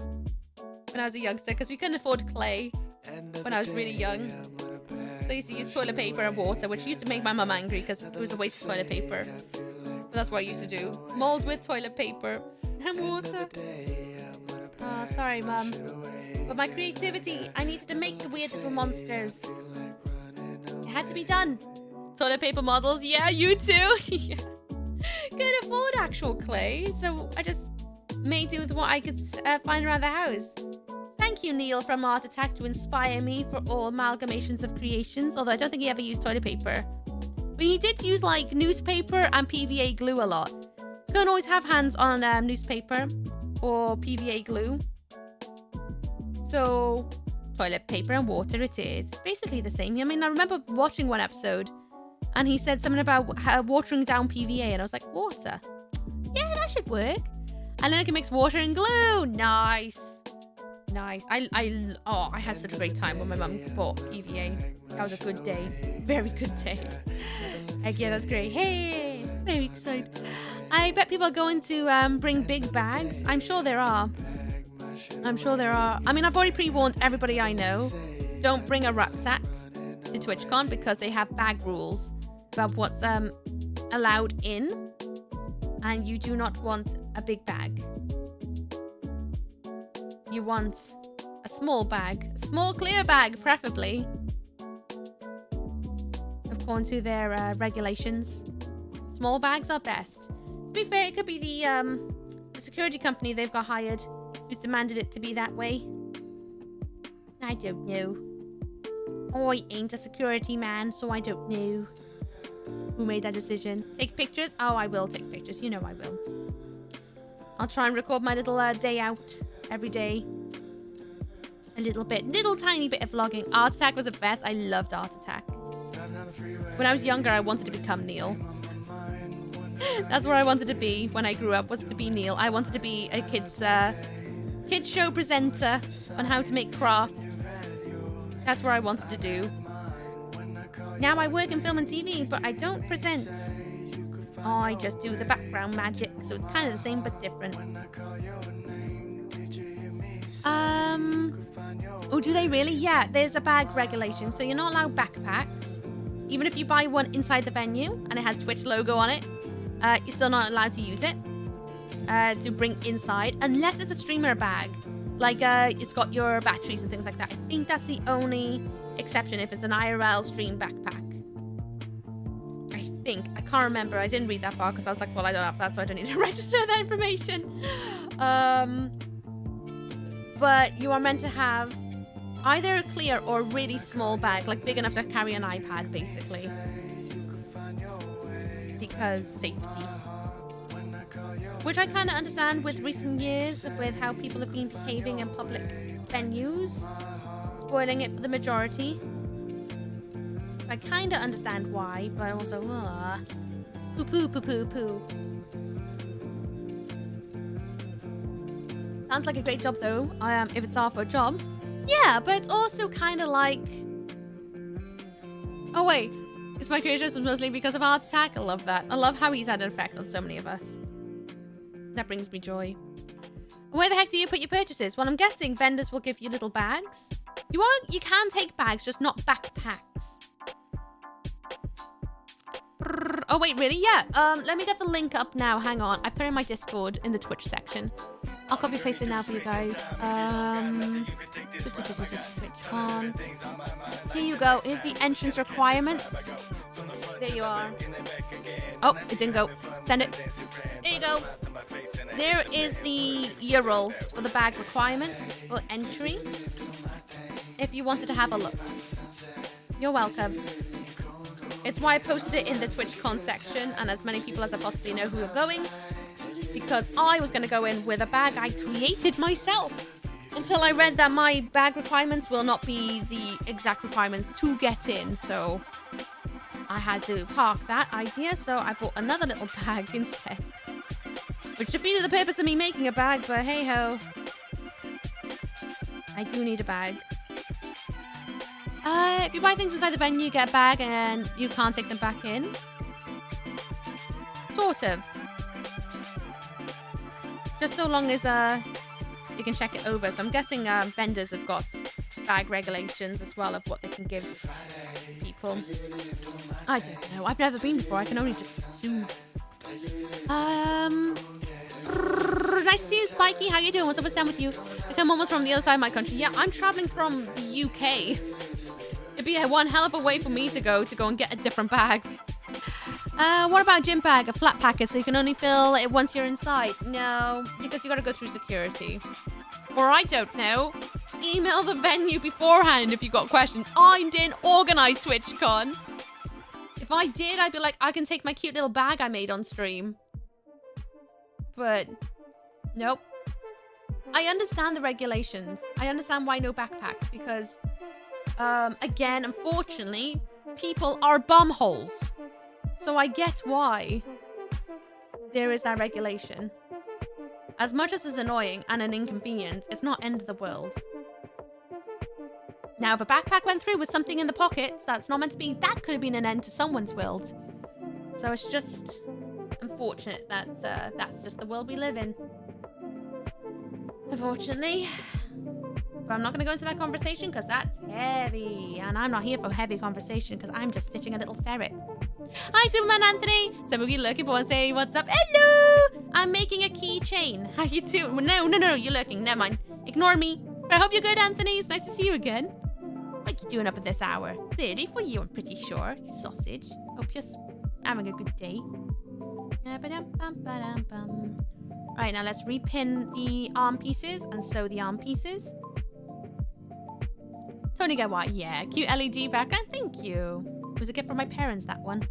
when I was a youngster because we couldn't afford clay when I was really young. So I used to use toilet paper and water, which used to make my mum angry because it was a waste of toilet paper. But that's what I used to do. Mold with toilet paper and water. Oh, sorry, Mum. But my creativity, I needed to make the weird little monsters. It had to be done. Toilet paper models. Yeah, you too. Yeah. Couldn't afford actual clay, so I just made do with what I could find around the house. Thank you, Neil from Art Attack, to inspire me for all amalgamations of creations, although I don't think he ever used toilet paper. But he did use like newspaper and PVA glue a lot. You don't always have hands on newspaper or PVA glue. So, toilet paper and water it is. Basically the same. I mean, I remember watching one episode and he said something about watering down PVA and I was like, water? Yeah, that should work. And then I can mix water and glue. Nice. Nice. I had such a great time when my mum bought PVA. That was a good day. Very good day. Heck yeah, that's great. Hey, very excited. I bet people are going to bring big bags. I'm sure there are. I'm sure there are. I mean, I've already pre-warned everybody I know. Don't bring a rucksack to TwitchCon because they have bag rules about what's allowed in. And you do not want a big bag. You want a small bag. A small clear bag, preferably. According to their regulations. Small bags are best. To be fair, it could be the security company they've got hired who's demanded it to be that way. I don't know. I ain't a security man, so I don't know who made that decision. Take pictures? Oh, I will take pictures. You know I will. I'll try and record my little day out every day. A little bit. Little tiny bit of vlogging. Art Attack was the best. I loved Art Attack. When I was younger, I wanted to become Neil. That's where I wanted to be when I grew up, was to be Neil. I wanted to be a kids show presenter on how to make crafts. That's what I wanted to do. Now I work in film and TV, but I don't present. I just do the background magic, so it's kind of the same but different. Oh, do they really? Yeah, there's a bag regulation, so you're not allowed backpacks. Even if you buy one inside the venue and it has Twitch logo on it, you're still not allowed to use it to bring inside, unless it's a streamer bag. Like, it's got your batteries and things like that. I think that's the only exception if it's an IRL stream backpack. I think. I can't remember. I didn't read that far because I was like, well, I don't have that, so I don't need to register that information. But you are meant to have either a clear or a really small bag, like big enough to carry an iPad, basically. Because safety. Which I kind of understand with recent years, with how people have been behaving in public venues. Spoiling it for the majority. I kind of understand why, but also, poo poo poo poo poo. Sounds like a great job though, if it's all for a job. Yeah, but it's also kind of like... Oh wait, it's my creators mostly because of Art Attack. I love that. I love how he's had an effect on so many of us. That brings me joy. Where the heck do you put your purchases? Well, I'm guessing vendors will give you little bags. You can take bags, just not backpacks. Oh wait, really? Yeah. Let me get the link up now. Hang on. I put it in my Discord in the Twitch section. I'll copy paste it now for you guys. Here you go. Here's the entrance requirements. There you are. Oh, it didn't go. Send it. There you go. There is the URL for the bag requirements for entry. If you wanted to have a look. You're welcome. It's why I posted it in the TwitchCon section and as many people as I possibly know who are going. Because I was going to go in with a bag I created myself. Until I read that my bag requirements will not be the exact requirements to get in. So I had to park that idea. So I bought another little bag instead. Which defeated the purpose of me making a bag, but hey ho. I do need a bag. If you buy things inside the venue, you get a bag and you can't take them back in. Sort of. Just so long as you can check it over. So I'm guessing vendors have got bag regulations as well of what they can give people. I don't know. I've never been before. I can only just assume. Nice to see you, Spiky. How you doing? What's down with you? I come almost from the other side of my country. Yeah, I'm traveling from the UK. It'd be one hell of a way for me to go and get a different bag. What about gym bag? A flat packet so you can only fill it once you're inside? No, because you gotta go through security. Or I don't know. Email the venue beforehand if you got questions. I didn't organize TwitchCon. If I did, I'd be like, I can take my cute little bag I made on stream. But nope. I understand the regulations. I understand why no backpacks because, again, unfortunately, people are bumholes. So I get why there is that regulation. As much as it's annoying and an inconvenience, it's not end of the world. Now, if a backpack went through with something in the pockets that's not meant to be, that could have been an end to someone's world. So it's just unfortunate that that's just the world we live in. Unfortunately. But I'm not going to go into that conversation because that's heavy. And I'm not here for heavy conversation because I'm just stitching a little ferret. Hi, Superman Anthony. Sabuki lurking for say what's up. Hello. I'm making a keychain. How you doing? No. You're lurking. Never mind. Ignore me. But I hope you're good, Anthony. It's nice to see you again. What you doing up at this hour? It's early for you, I'm pretty sure. You sausage. Hope you're having a good day. Right, now let's repin the arm pieces and sew the arm pieces. Tony get what? Yeah, cute LED background. Thank you. It was a gift from my parents, that one.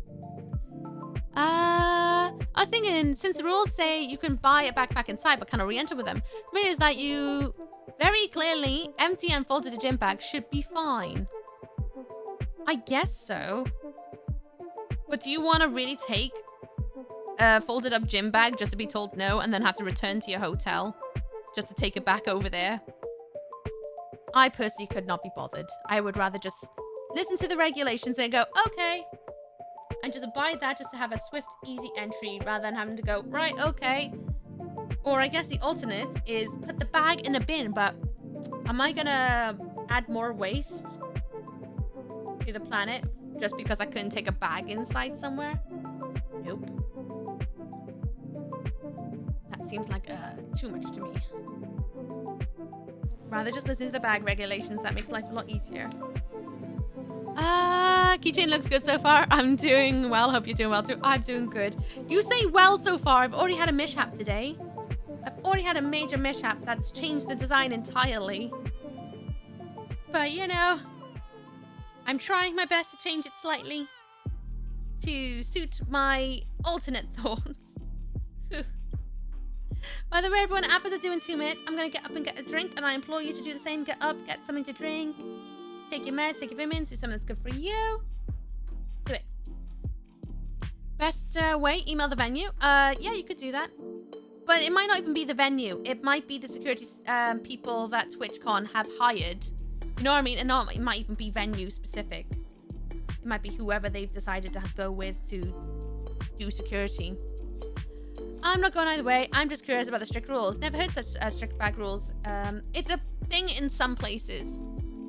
I was thinking, since the rules say you can buy a backpack inside but cannot re-enter with them, the mean is that you very clearly empty and folded a gym bag should be fine. I guess so. But do you want to really take a folded up gym bag just to be told no and then have to return to your hotel just to take it back over there? I personally could not be bothered. I would rather just listen to the regulations and go, okay. And just abide that just to have a swift, easy entry rather than having to go, right, okay. Or I guess the alternate is put the bag in a bin, but am I gonna add more waste to the planet just because I couldn't take a bag inside somewhere? Nope. That seems like too much to me. Rather just listen to the bag regulations. That makes life a lot easier. Keychain looks good so far. I'm doing well. Hope you're doing well too. I'm doing good. You say well so far. I've already had a mishap today. I've already had a major mishap that's changed the design entirely. But you know, I'm trying my best to change it slightly to suit my alternate thoughts. By the way, everyone, apples are doing 2 minutes. I'm gonna get up and get a drink, and I implore you to do the same. Get up, get something to drink. Take your meds, take your vitamins, do something that's good for you. Do it. Best way, email the venue. Yeah, you could do that. But it might not even be the venue. It might be the security people that TwitchCon have hired. You know what I mean? And it might even be venue specific. It might be whoever they've decided to go with to do security. I'm not going either way. I'm just curious about the strict rules. Never heard such strict bag rules. It's a thing in some places.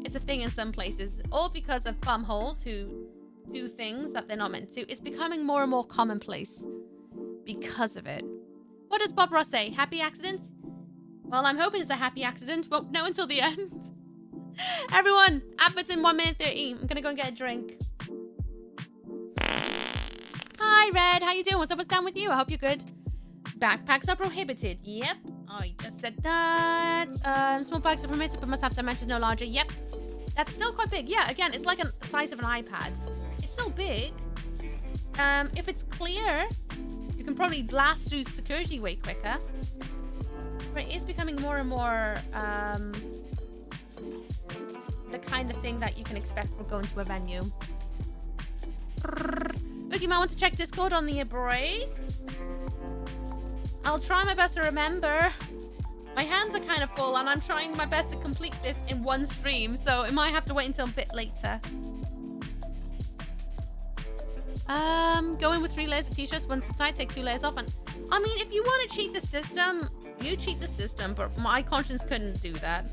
It's a thing in some places, all because of bumholes who do things that they're not meant to. It's becoming more and more commonplace because of it. What does Bob Ross say? Happy accidents? Well, I'm hoping it's a happy accident. Won't know until the end. Everyone, adverts in 1 minute 30. I'm gonna go and get a drink. Hi, Red. How you doing? What's down with you? I hope you're good. Backpacks are prohibited. Yep. I just said that. Small bags are permitted, but must have dimensions no larger. Yep. That's still quite big. Yeah, again, it's like the size of an iPad. It's still big. If it's clear, you can probably blast through security way quicker. But it is becoming more and more the kind of thing that you can expect from going to a venue. Ooky might want to check Discord on the break. I'll try my best to remember. My hands are kind of full and I'm trying my best to complete this in one stream, so it might have to wait until a bit later. Go in with 3 layers of t-shirts, once inside, take 2 layers off. And I mean, if you want to cheat the system, you cheat the system, but my conscience couldn't do that.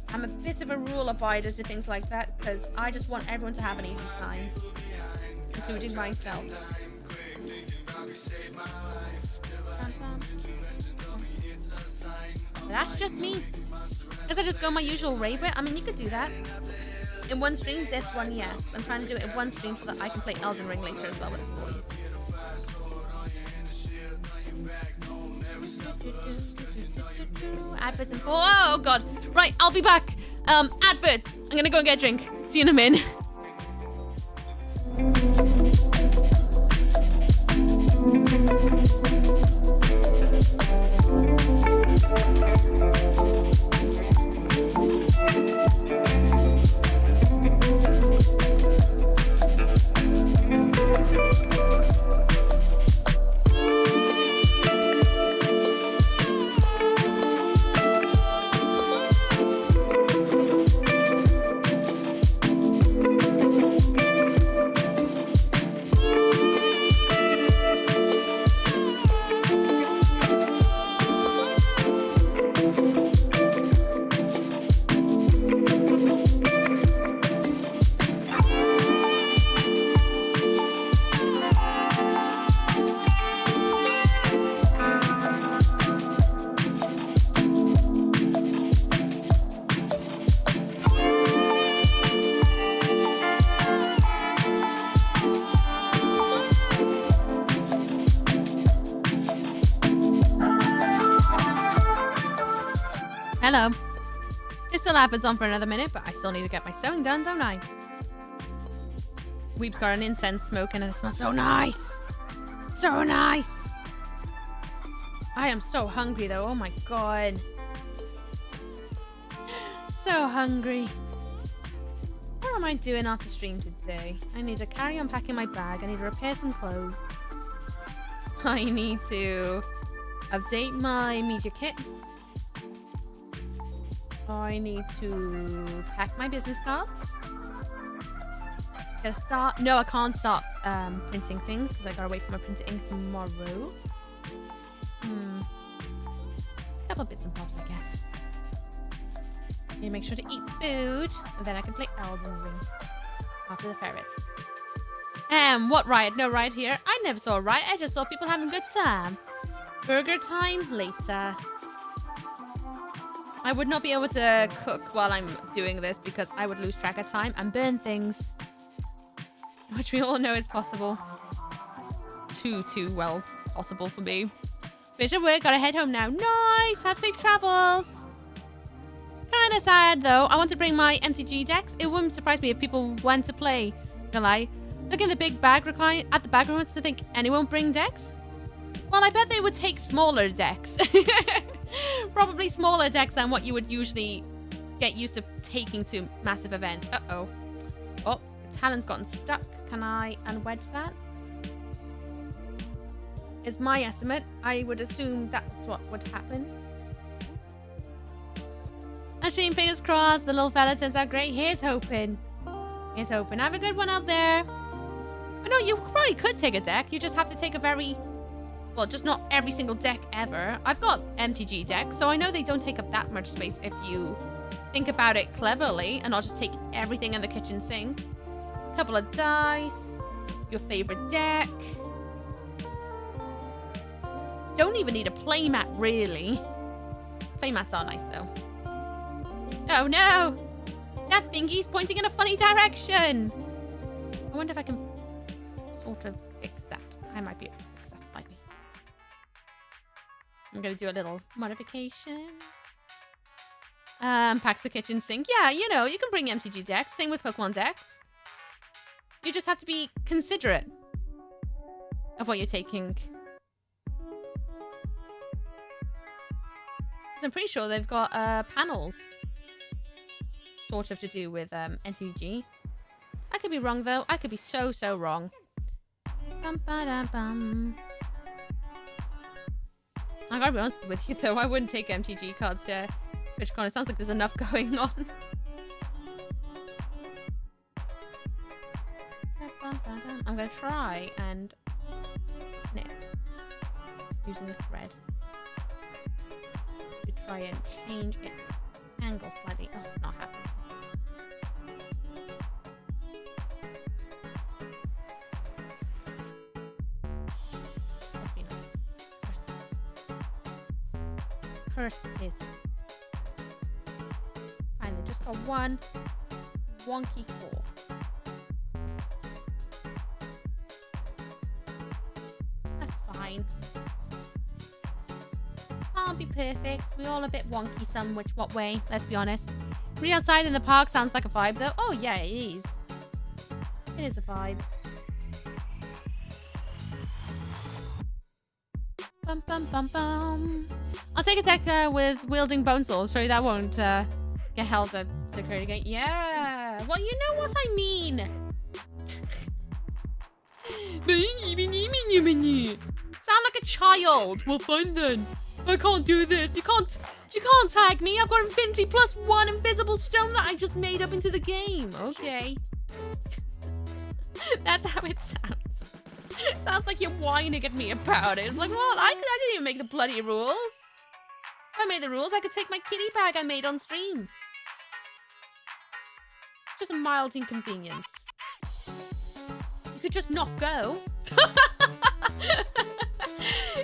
I'm a bit of a rule abider to things like that because I just want everyone to have an easy time, including myself. But that's just me. Guess I just go my usual rave way. I mean, you could do that. In one stream, this one, yes. I'm trying to do it in one stream so that I can play Elden Ring later as well with the boys. Adverts and oh god. Right, I'll be back. Adverts. I'm gonna go and get a drink. See you in a minute. Hello. This still happens on for another minute, but I still need to get my sewing done, don't I? Weep's got an incense smoking and it smells so nice. So nice. I am so hungry though. Oh my god. So hungry. What am I doing off the stream today? I need to carry on packing my bag. I need to repair some clothes. I need to update my media kit. I need to pack my business cards. Gotta start. No, I can't start printing things because I gotta wait for my printer ink tomorrow. Couple bits and bobs, I guess. Need to make sure to eat food, and then I can play Elden Ring after the ferrets. What riot? No riot here. I never saw a riot. I just saw people having a good time. Burger time later. I would not be able to cook while I'm doing this because I would lose track of time and burn things. Which we all know is possible. Too well possible for me. Finish up work, gotta head home now. Nice! Have safe travels! Kinda sad though. I want to bring my MTG decks. It wouldn't surprise me if people want to play. Gonna lie. Look at the big bag at the back requirements to think anyone bring decks? Well, I bet they would take smaller decks. Probably smaller decks than what you would usually get used to taking to massive events. Uh-oh. Oh, Talon's gotten stuck. Can I unwedge that? Is my estimate. I would assume that's what would happen. Machine fingers crossed. The little fella turns out great. Here's hoping. Here's hoping. Have a good one out there. I know you probably could take a deck. You just have to take a very... Well, just not every single deck ever. I've got MTG decks, so I know they don't take up that much space if you think about it cleverly and not just take everything in the kitchen sink. Couple of dice. Your favorite deck. Don't even need a playmat, really. Playmats are nice, though. Oh, no! That thingy's pointing in a funny direction! I wonder if I can sort of fix that. I might be able to fix that slightly. I'm gonna do a little modification. Packs the kitchen sink. Yeah, you know, you can bring MTG decks. Same with Pokemon decks. You just have to be considerate of what you're taking. Because I'm pretty sure they've got panels. Sort of to do with MTG. I could be wrong, though. I could be so wrong. Bum-ba-da-bum. I gotta be honest with you, though. I wouldn't take MTG cards to TwitchCon. It sounds like there's enough going on. I'm gonna try and knit using the thread to try and change its angle slightly. Oh, it's not happening. Curse this. Finally, just got one. wonky core. That's fine. Can't be perfect. We're all a bit wonky some which what way, let's be honest. Reading outside in the park sounds like a vibe though. Oh yeah, it is. It is a vibe. Bum bum bum bum. I'll take a tech with wielding bone saws. Sorry, that won't get held at security gate. Yeah. Well, you know what I mean. Sound like a child. Well, fine then. I can't do this. You can't tag me. I've got infinity plus 1 invisible stone that I just made up into the game. Okay. That's how it sounds. It sounds like you're whining at me about it. It's like, well, I didn't even make the bloody rules. If I made the rules, I could take my kitty bag I made on stream. Just a mild inconvenience. You could just not go.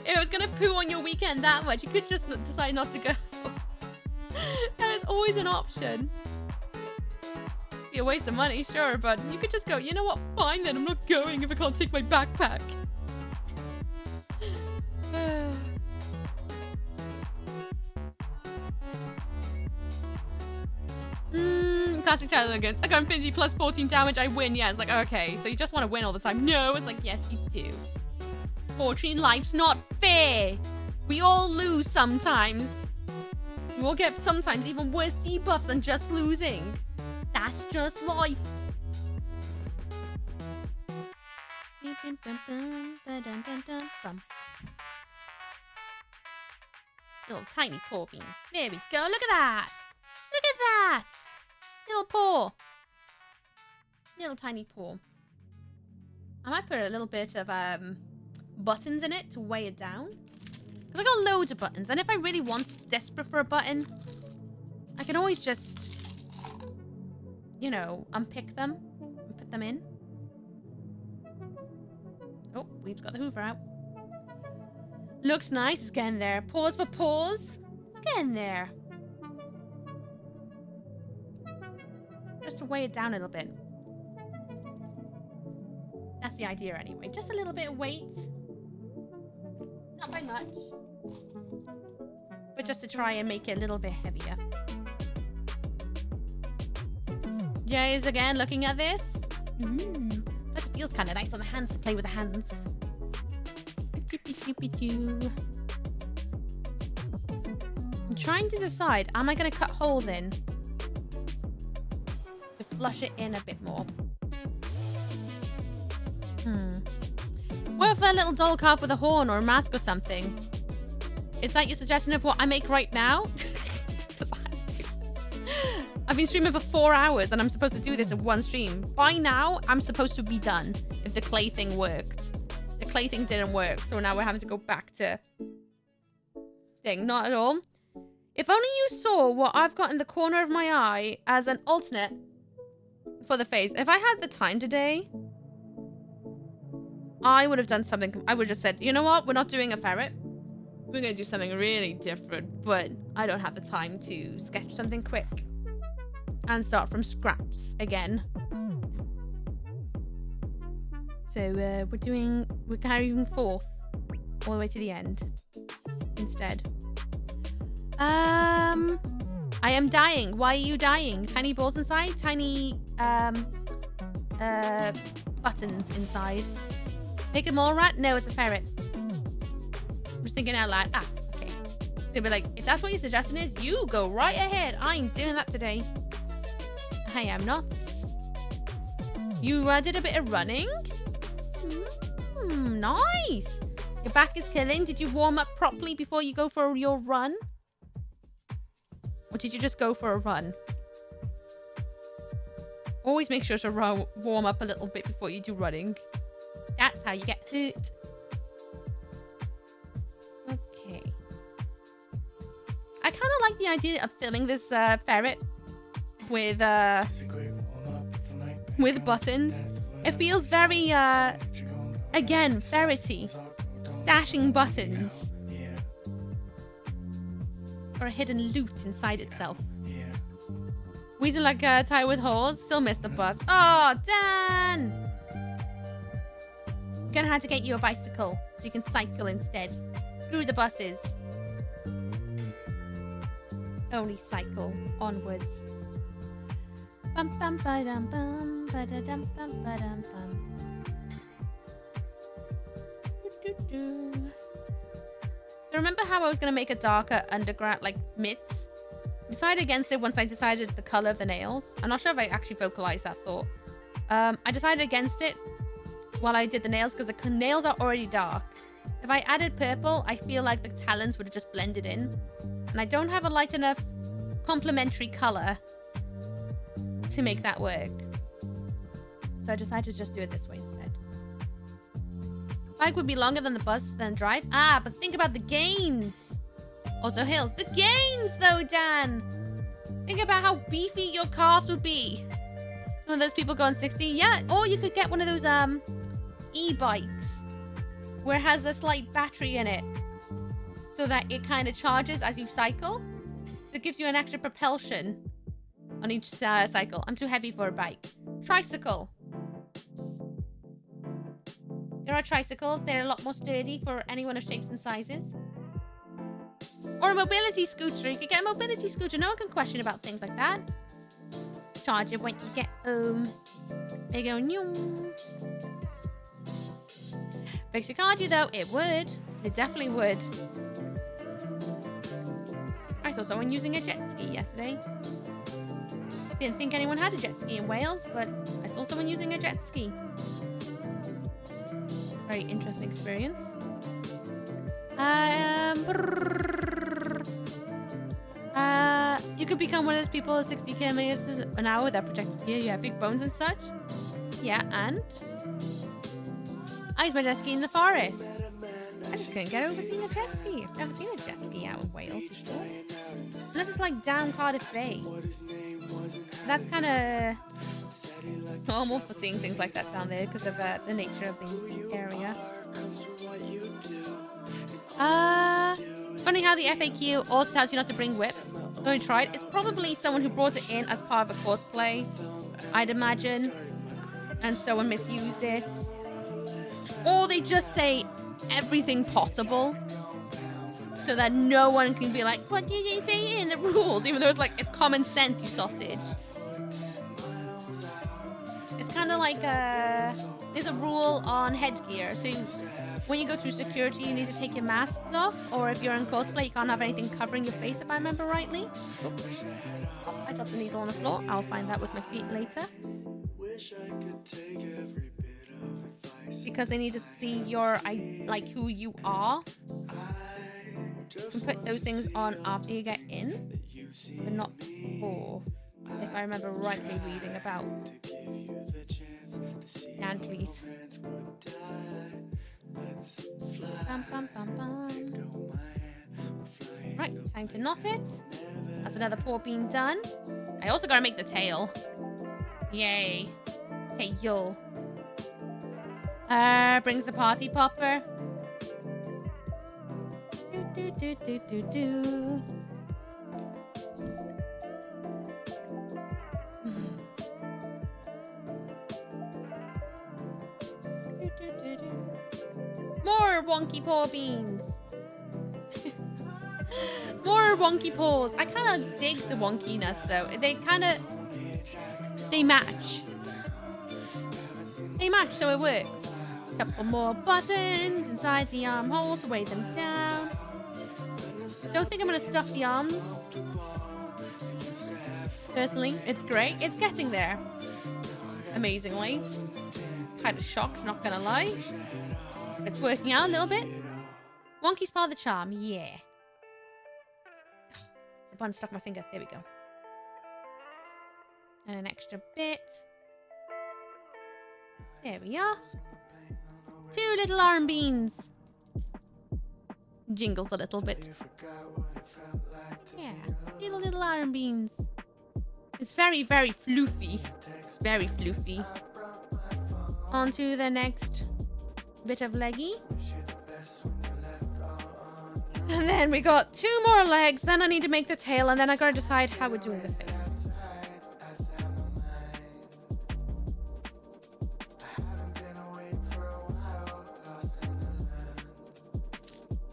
If I was gonna poo on your weekend that much, you could just decide not to go. That is always an option. Be a waste of money, sure, but you could just go, you know what, fine then, I'm not going if I can't take my backpack. Classic child against. I got infinity plus 14 damage, I win. Yeah, it's like, okay, so you just want to win all the time. No, it's like, yes, you do. Fortune, life's not fair. We all lose sometimes. We all get sometimes even worse debuffs than just losing. That's just life. Little tiny paw bean. There we go. Look at that. Look at that. Little paw. Little tiny paw. I might put a little bit of buttons in it to weigh it down. Because I got loads of buttons. And if I really want, desperate for a button, I can always just, you know, unpick them and put them in. Oh, we've got the Hoover out. Looks nice. It's getting there. Pause for pause. It's getting there. Just to weigh it down a little bit. That's the idea anyway. Just a little bit of weight. Not by much. But just to try and make it a little bit heavier. Jay's again looking at this. Ooh. Plus it feels kind of nice on the hands to play with the hands. I'm trying to decide, am I going to cut holes in to flush it in a bit more? What if a little doll carved with a horn or a mask or something? Is that your suggestion of what I make right now? Because I've been streaming for 4 hours and I'm supposed to do this in one stream. By now, I'm supposed to be done if the clay thing worked. The clay thing didn't work, so now we're having to go back to thing. Not at all. If only you saw what I've got in the corner of my eye as an alternate for the face. If I had the time today, I would have done something. I would have just said, you know what? We're not doing a ferret. We're going to do something really different, but I don't have the time to sketch something quick and start from scraps again. So we're carrying forth all the way to the end instead. I am dying. Why are you dying? Tiny balls inside? Tiny buttons inside. Make a mole rat? No, it's a ferret. I'm just thinking out loud. Ah, okay. It's gonna be like, if that's what your suggestion is, you go right ahead. I ain't doing that today. I am not. You did a bit of running? Nice. Your back is killing. Did you warm up properly before you go for your run? Or did you just go for a run? Always make sure to warm up a little bit before you do running. That's how you get hurt. Okay. I kind of like the idea of filling this ferret with buttons. It feels very, again, ferrety. Stashing buttons. Or a hidden loot inside itself. Wheezing like a tie with holes. Still missed the bus. Oh, Dan! Gonna have to get you a bicycle so you can cycle instead. Screw the buses. Only cycle onwards. Bum bum ba dum bum ba da dum bum ba dum bum. So remember how I was gonna make a darker underground like mitts? Decided against it once I decided the color of the nails. I'm not sure if I actually vocalized that thought. I decided against it while I did the nails because the nails are already dark. If I added purple, I feel like the talons would have just blended in. And I don't have a light enough complementary color to make that work. So I decided to just do it this way instead. Bike would be longer than the bus, then drive. Ah, but think about the gains. Also hills. The gains though, Dan. Think about how beefy your calves would be. One of those people going 60. Yeah, or you could get one of those e-bikes where it has a slight battery in it so that it kind of charges as you cycle. So it gives you an extra propulsion on each cycle. I'm too heavy for a bike. Tricycle. There are tricycles. They're a lot more sturdy for anyone of shapes and sizes. Or a mobility scooter. You could get a mobility scooter. No one can question about things like that. Charge it when you get home. They go, new. Fix your cardio though. It would. It definitely would. I saw someone using a jet ski yesterday. Didn't think anyone had a jet ski in Wales, but I saw someone using a jet ski. Very interesting experience. You could become one of those people at 60 kilometers an hour with that protected gear. Yeah, big bones and such. Yeah, and I used my jet ski in the forest. I just couldn't get over seeing a jet ski. I've never seen a jet ski out in Wales before. Unless it's like down Cardiff Bay. That's kind of normal for seeing things like that down there because of the nature of the area. Funny how the FAQ also tells you not to bring whips. Don't try it. It's probably someone who brought it in as part of a cosplay, I'd imagine, and someone misused it. Or they just say everything possible so that no one can be like, what did you say in the rules? Even though it's like, it's common sense, you sausage. It's kind of like there's a rule on headgear. So when you go through security, you need to take your masks off. Or if you're in cosplay, you can't have anything covering your face, if I remember rightly. Oops. Oh, I dropped the needle on the floor. I'll find that with my feet later. Because they need to see your, like, who you are. You can put those things on after you get in, but not before. If I remember rightly reading about. Dan, please. Bum, bum, bum, bum. Right, time to knot it. That's another paw bean done. I also gotta make the tail. Yay. Tail. Brings the party popper. Do, do, do, do, do. More wonky paw beans. More wonky paws. I kind of dig the wonkiness though. They match. They match, so it works. Couple more buttons inside the armholes to weigh them down. Don't think I'm gonna stuff the arms. Personally, it's great. It's getting there. Amazingly. Kind of shocked, not gonna lie. It's working out a little bit. Wonky's part of the charm, yeah. The bun stuck my finger. There we go. And an extra bit. There we are. 2 little arm beans. Jingles a little bit. Yeah, little arm beans. It's very, very floofy. Very floofy. On to the next bit of leggy. And then we got 2 more legs. Then I need to make the tail. And then I gotta decide how we're doing the face.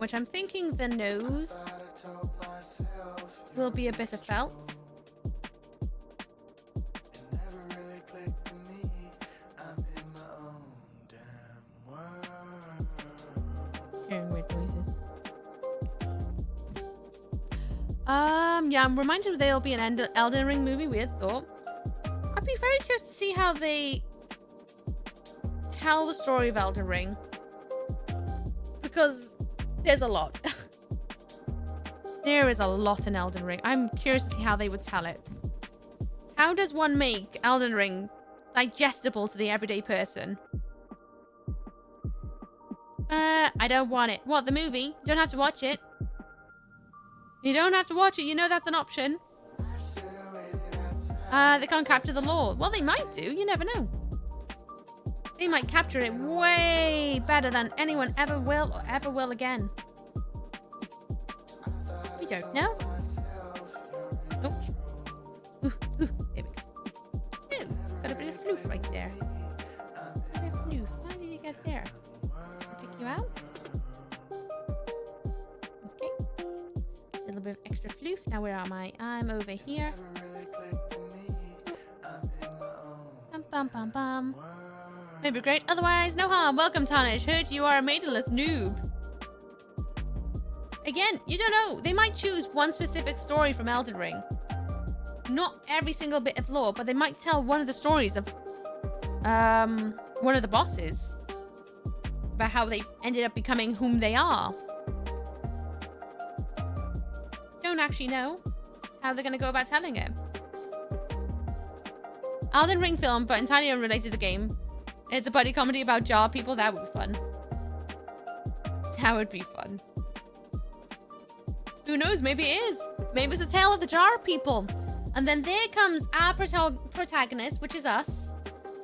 which I'm thinking the nose will be a bit of felt. Hearing weird noises. Yeah, I'm reminded there'll be an Elden Ring movie. Weird thought. I'd be very curious to see how they tell the story of Elden Ring, because there's a lot. There is a lot in Elden Ring. I'm curious to see how they would tell it. How does one make Elden Ring digestible to the everyday person? I don't want it. What, the movie? You don't have to watch it. You don't have to watch it. You know that's an option. They can't capture the lore. Well, they might do. You never know. They might capture it way better than anyone ever will or ever will again. We don't know. Oh. Ooh, there we go. Ooh, got a bit of floof right there. A bit of floof. How did you get there? Pick you out. Okay. A little bit of extra floof. Now where am I? I'm over here. Bum bum bum bum. Maybe great. Otherwise, no harm. Welcome, Tarnish. Heard you are a maidenless noob. Again, you don't know. They might choose one specific story from Elden Ring. Not every single bit of lore, but they might tell one of the stories of one of the bosses. About how they ended up becoming whom they are. Don't actually know how they're going to go about telling it. Elden Ring film, but entirely unrelated to the game. It's a buddy comedy about jar people. That would be fun. That would be fun. Who knows? Maybe it is. Maybe it's a tale of the jar people. And then there comes our protagonist, which is us,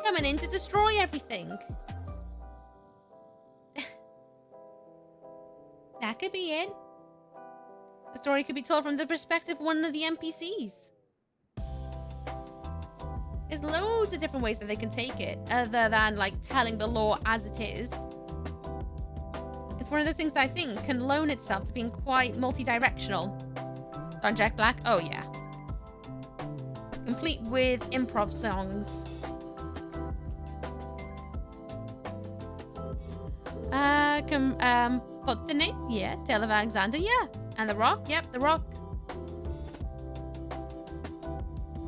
coming in to destroy everything. That could be it. The story could be told from the perspective of one of the NPCs. There's loads of different ways that they can take it, other than like telling the lore as it is. It's one of those things that I think can loan itself to being quite multi-directional. On Jack Black, oh yeah. Complete with improv songs. Pottenet, yeah. Tale of Alexander, yeah. And The Rock, yep, The Rock.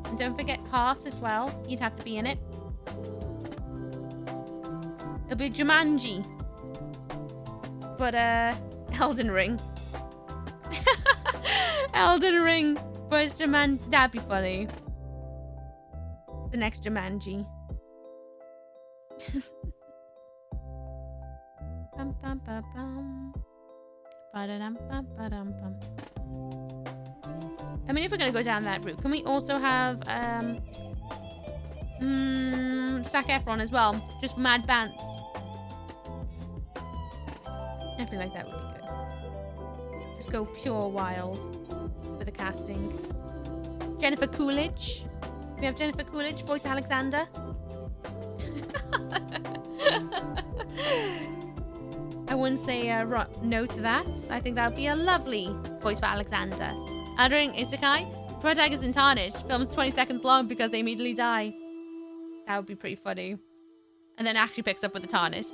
And don't forget Heart as well. You'd have to be in it. It'll be Jumanji. But, Elden Ring. Elden Ring. But it's Jumanji. That'd be funny. The next Jumanji. Bum, bum, bum, bum. Ba-da-dum, bum, ba-dum, bum. I mean, if we're going to go down that route, can we also have Zac Efron as well? Just for Mad Bants. I feel like that would be good. Just go pure wild with the casting. Jennifer Coolidge. We have Jennifer Coolidge, voice Alexander. I wouldn't say no to that. I think that would be a lovely voice for Alexander. During Isekai, protagonist in Tarnish films 20 seconds long because they immediately die. That would be pretty funny. And then actually picks up with the Tarnish.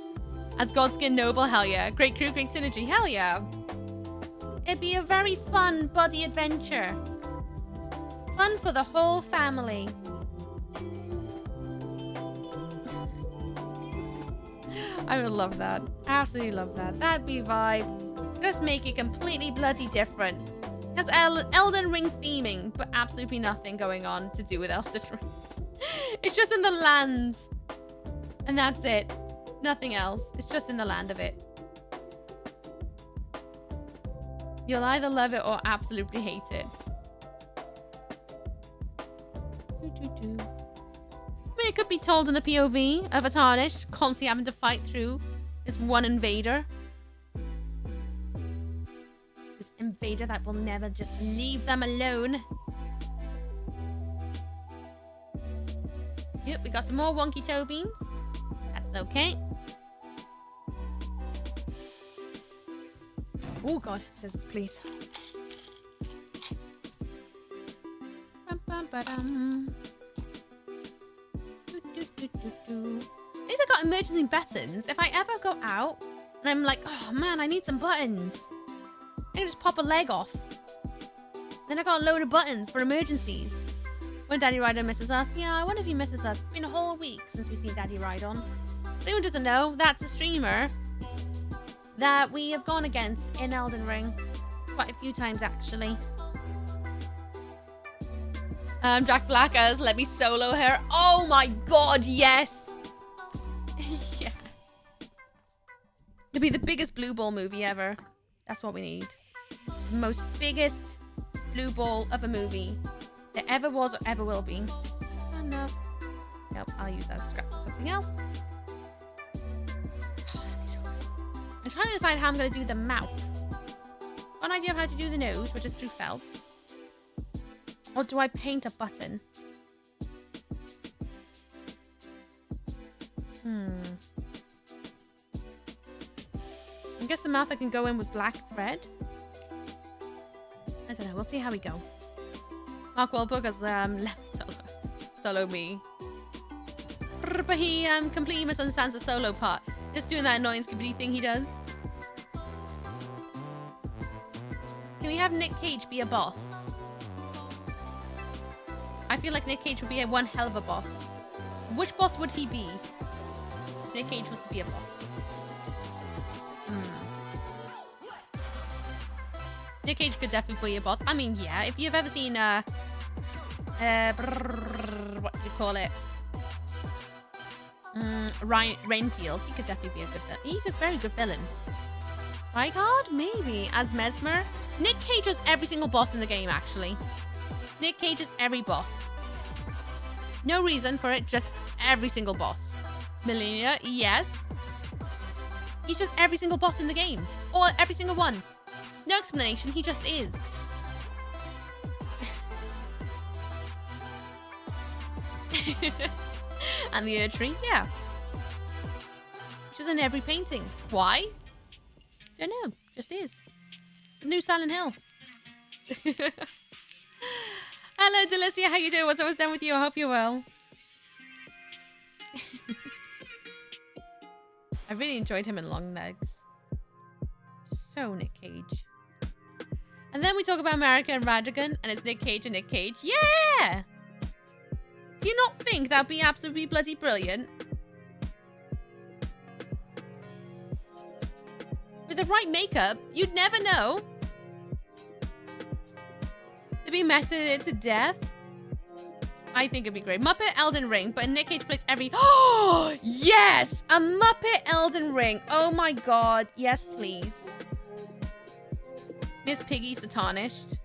As Godskin Noble, hell yeah. Great crew, great synergy, hell yeah. It'd be a very fun buddy adventure. Fun for the whole family. I would love that. Absolutely love that. That'd be vibe. Just make it completely bloody different. It has Elden Ring theming, but absolutely nothing going on to do with Elden Ring. It's just in the land. And that's it. Nothing else. It's just in the land of it. You'll either love it or absolutely hate it. I mean, it could be told in the POV of a Tarnish constantly having to fight through this one invader. This invader that will never just leave them alone. Yep, we got some more wonky toe beans. That's okay. Oh god, scissors, please. Bum, bum, ba-dum. At least I got emergency buttons. If I ever go out and I'm like, oh man, I need some buttons, I can just pop a leg off. Then I got a load of buttons for emergencies. When Daddy Rhydon misses us, yeah, I wonder if he misses us. It's been a whole week since we've seen Daddy Rhydon. If anyone doesn't know, that's a streamer that we have gone against in Elden Ring. Quite a few times, actually. Jack Black as Let Me Solo Her. Oh my god, yes! Yes. It'll be the biggest blue ball movie ever. That's what we need. The most biggest blue ball of a movie there ever was or ever will be. Oh, no. Nope, I'll use that scrap for something else. I'm trying to decide how I'm going to do the mouth. One idea of how to do the nose, which is through felt. Or do I paint a button? I guess the mouth I can go in with black thread. I don't know. We'll see how we go. Mark Wahlberg has let me solo me. But he completely misunderstands the solo part. Just doing that annoying skibbity thing he does. Can we have Nick Cage be a boss? I feel like Nick Cage would be one hell of a boss. Which boss would he be if Nick Cage was to be a boss? Nick Cage could definitely be a boss. I mean, yeah, if you've ever seen, what do you call it? Rainfield, he could definitely be a good villain. He's a very good villain. Rykard, maybe, as Mesmer. Nick Cage is every single boss in the game, actually. Nick Cage is every boss. No reason for it, just every single boss. Melina, yes. He's just every single boss in the game. Or every single one. No explanation, he just is. And the Erdtree, yeah. Which is in every painting. Why? Don't know, just is. It's the new Silent Hill. Hello, Delicia, how you doing? What's always done with you? I hope you're well. I really enjoyed him in Long Legs. So Nick Cage. And then we talk about America and Radigan, and it's Nick Cage and Nick Cage. Yeah! Do you not think that'd be absolutely bloody brilliant? With the right makeup, you'd never know. They'd be meta to death. I think it'd be great. Muppet Elden Ring, but Nick Cage plays every... Oh, yes! A Muppet Elden Ring. Oh my god. Yes, please. Miss Piggy's the Tarnished.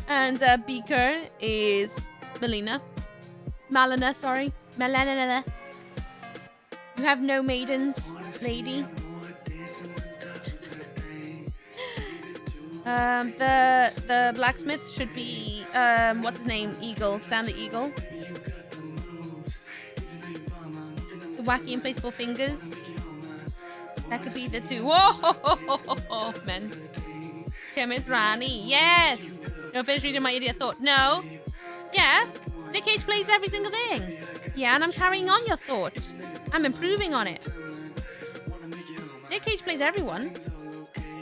And Beaker is Melina. Malina, sorry. Melina. You have no maidens, lady. The blacksmith should be what's his name? Eagle. Sam the Eagle. The wacky inflatable fingers. That could be the two. Whoa, men. Kim is Rani. Yes. No, finish reading my idiot thought. No. Yeah. Nick Cage plays every single thing. Yeah, and I'm carrying on your thought. I'm improving on it. Nick Cage plays everyone.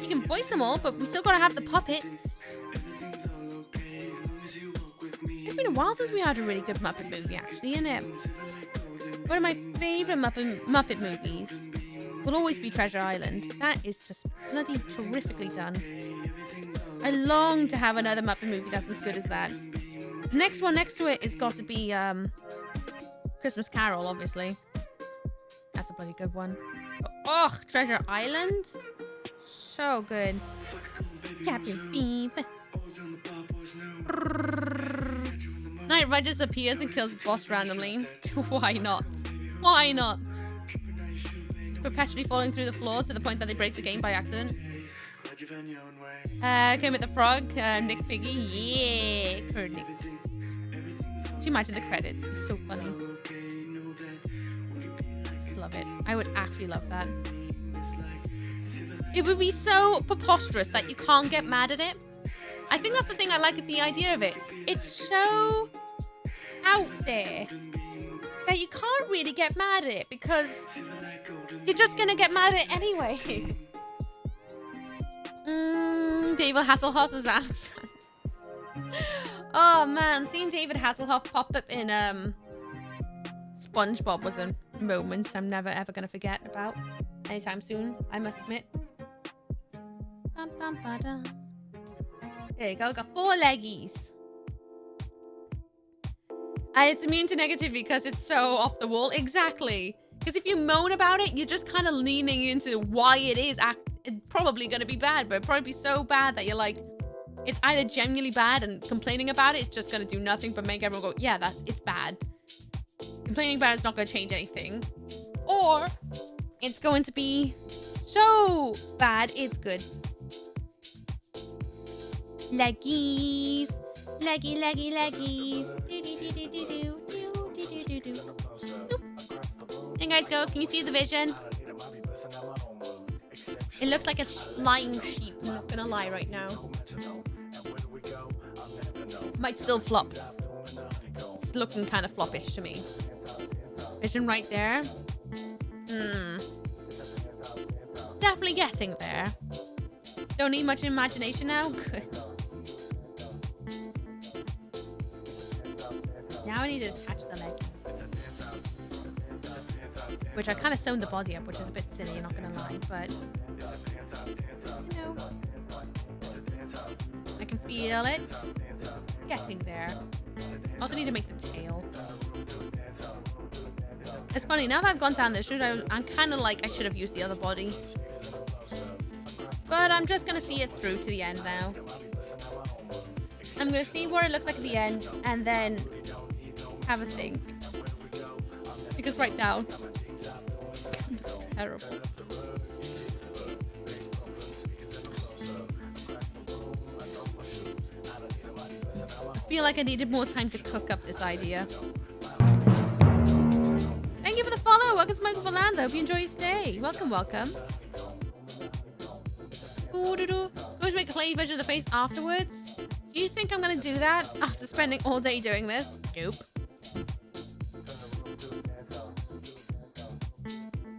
You can voice them all, but we still gotta have the puppets. It's been a while since we had a really good Muppet movie, actually, isn't it? One of my favourite Muppet movies will always be Treasure Island. That is just bloody terrifically done. I long to have another Muppet movie that's as good as that. The next one next to it has got to be Christmas Carol, obviously. That's a bloody good one. Oh, Treasure Island? So good. Captain Beef. Knight Red just appears and kills the boss randomly. Why not? Why not? It's perpetually falling through the floor to the point that they break the game by accident. Kermit the Frog, Nick Piggy. Yeah, for Nick. Could you imagine the credits? It's so funny. Love love it. I would actually love that. It would be so preposterous that you can't get mad at it. I think that's the thing I like at the idea of it. It's so out there that you can't really get mad at it because you're just gonna get mad at it anyway. David Hasselhoff's accent. Oh man, seeing David Hasselhoff pop up in SpongeBob was a moment I'm never ever gonna forget about anytime soon, I must admit. There you go, got 4 leggies. And it's immune to negativity because it's so off the wall. Exactly. Because if you moan about it, you're just kind of leaning into why it is probably going to be bad, but it'll probably be so bad that you're like, it's either genuinely bad and complaining about it, it's just going to do nothing but make everyone go, yeah, it's bad. Complaining about it's not going to change anything. Or it's going to be so bad, it's good. Leggies. Leggy, leggy, leggies. Hey guys, go. Can you see the vision? It looks like a flying sheep. I'm not gonna lie right now. Might still flop. It's looking kind of floppish to me. Vision right there. Definitely getting there. Don't need much imagination now. Good. Now I need to attach the legs. Which I kind of sewn the body up, which is a bit silly, not gonna lie, but you know, I can feel it. Getting there. Also need to make the tail. It's funny, now that I've gone down this route, I'm kind of like I should have used the other body. But I'm just gonna see it through to the end now. I'm gonna see what it looks like at the end, and then have a think. Because right now, it's terrible. I feel like I needed more time to cook up this idea. Thank you for the follow. Welcome to Michael Valans. I hope you enjoy your stay. Welcome, welcome. Always make a clay version of the face afterwards. Do you think I'm gonna do that after spending all day doing this? Nope.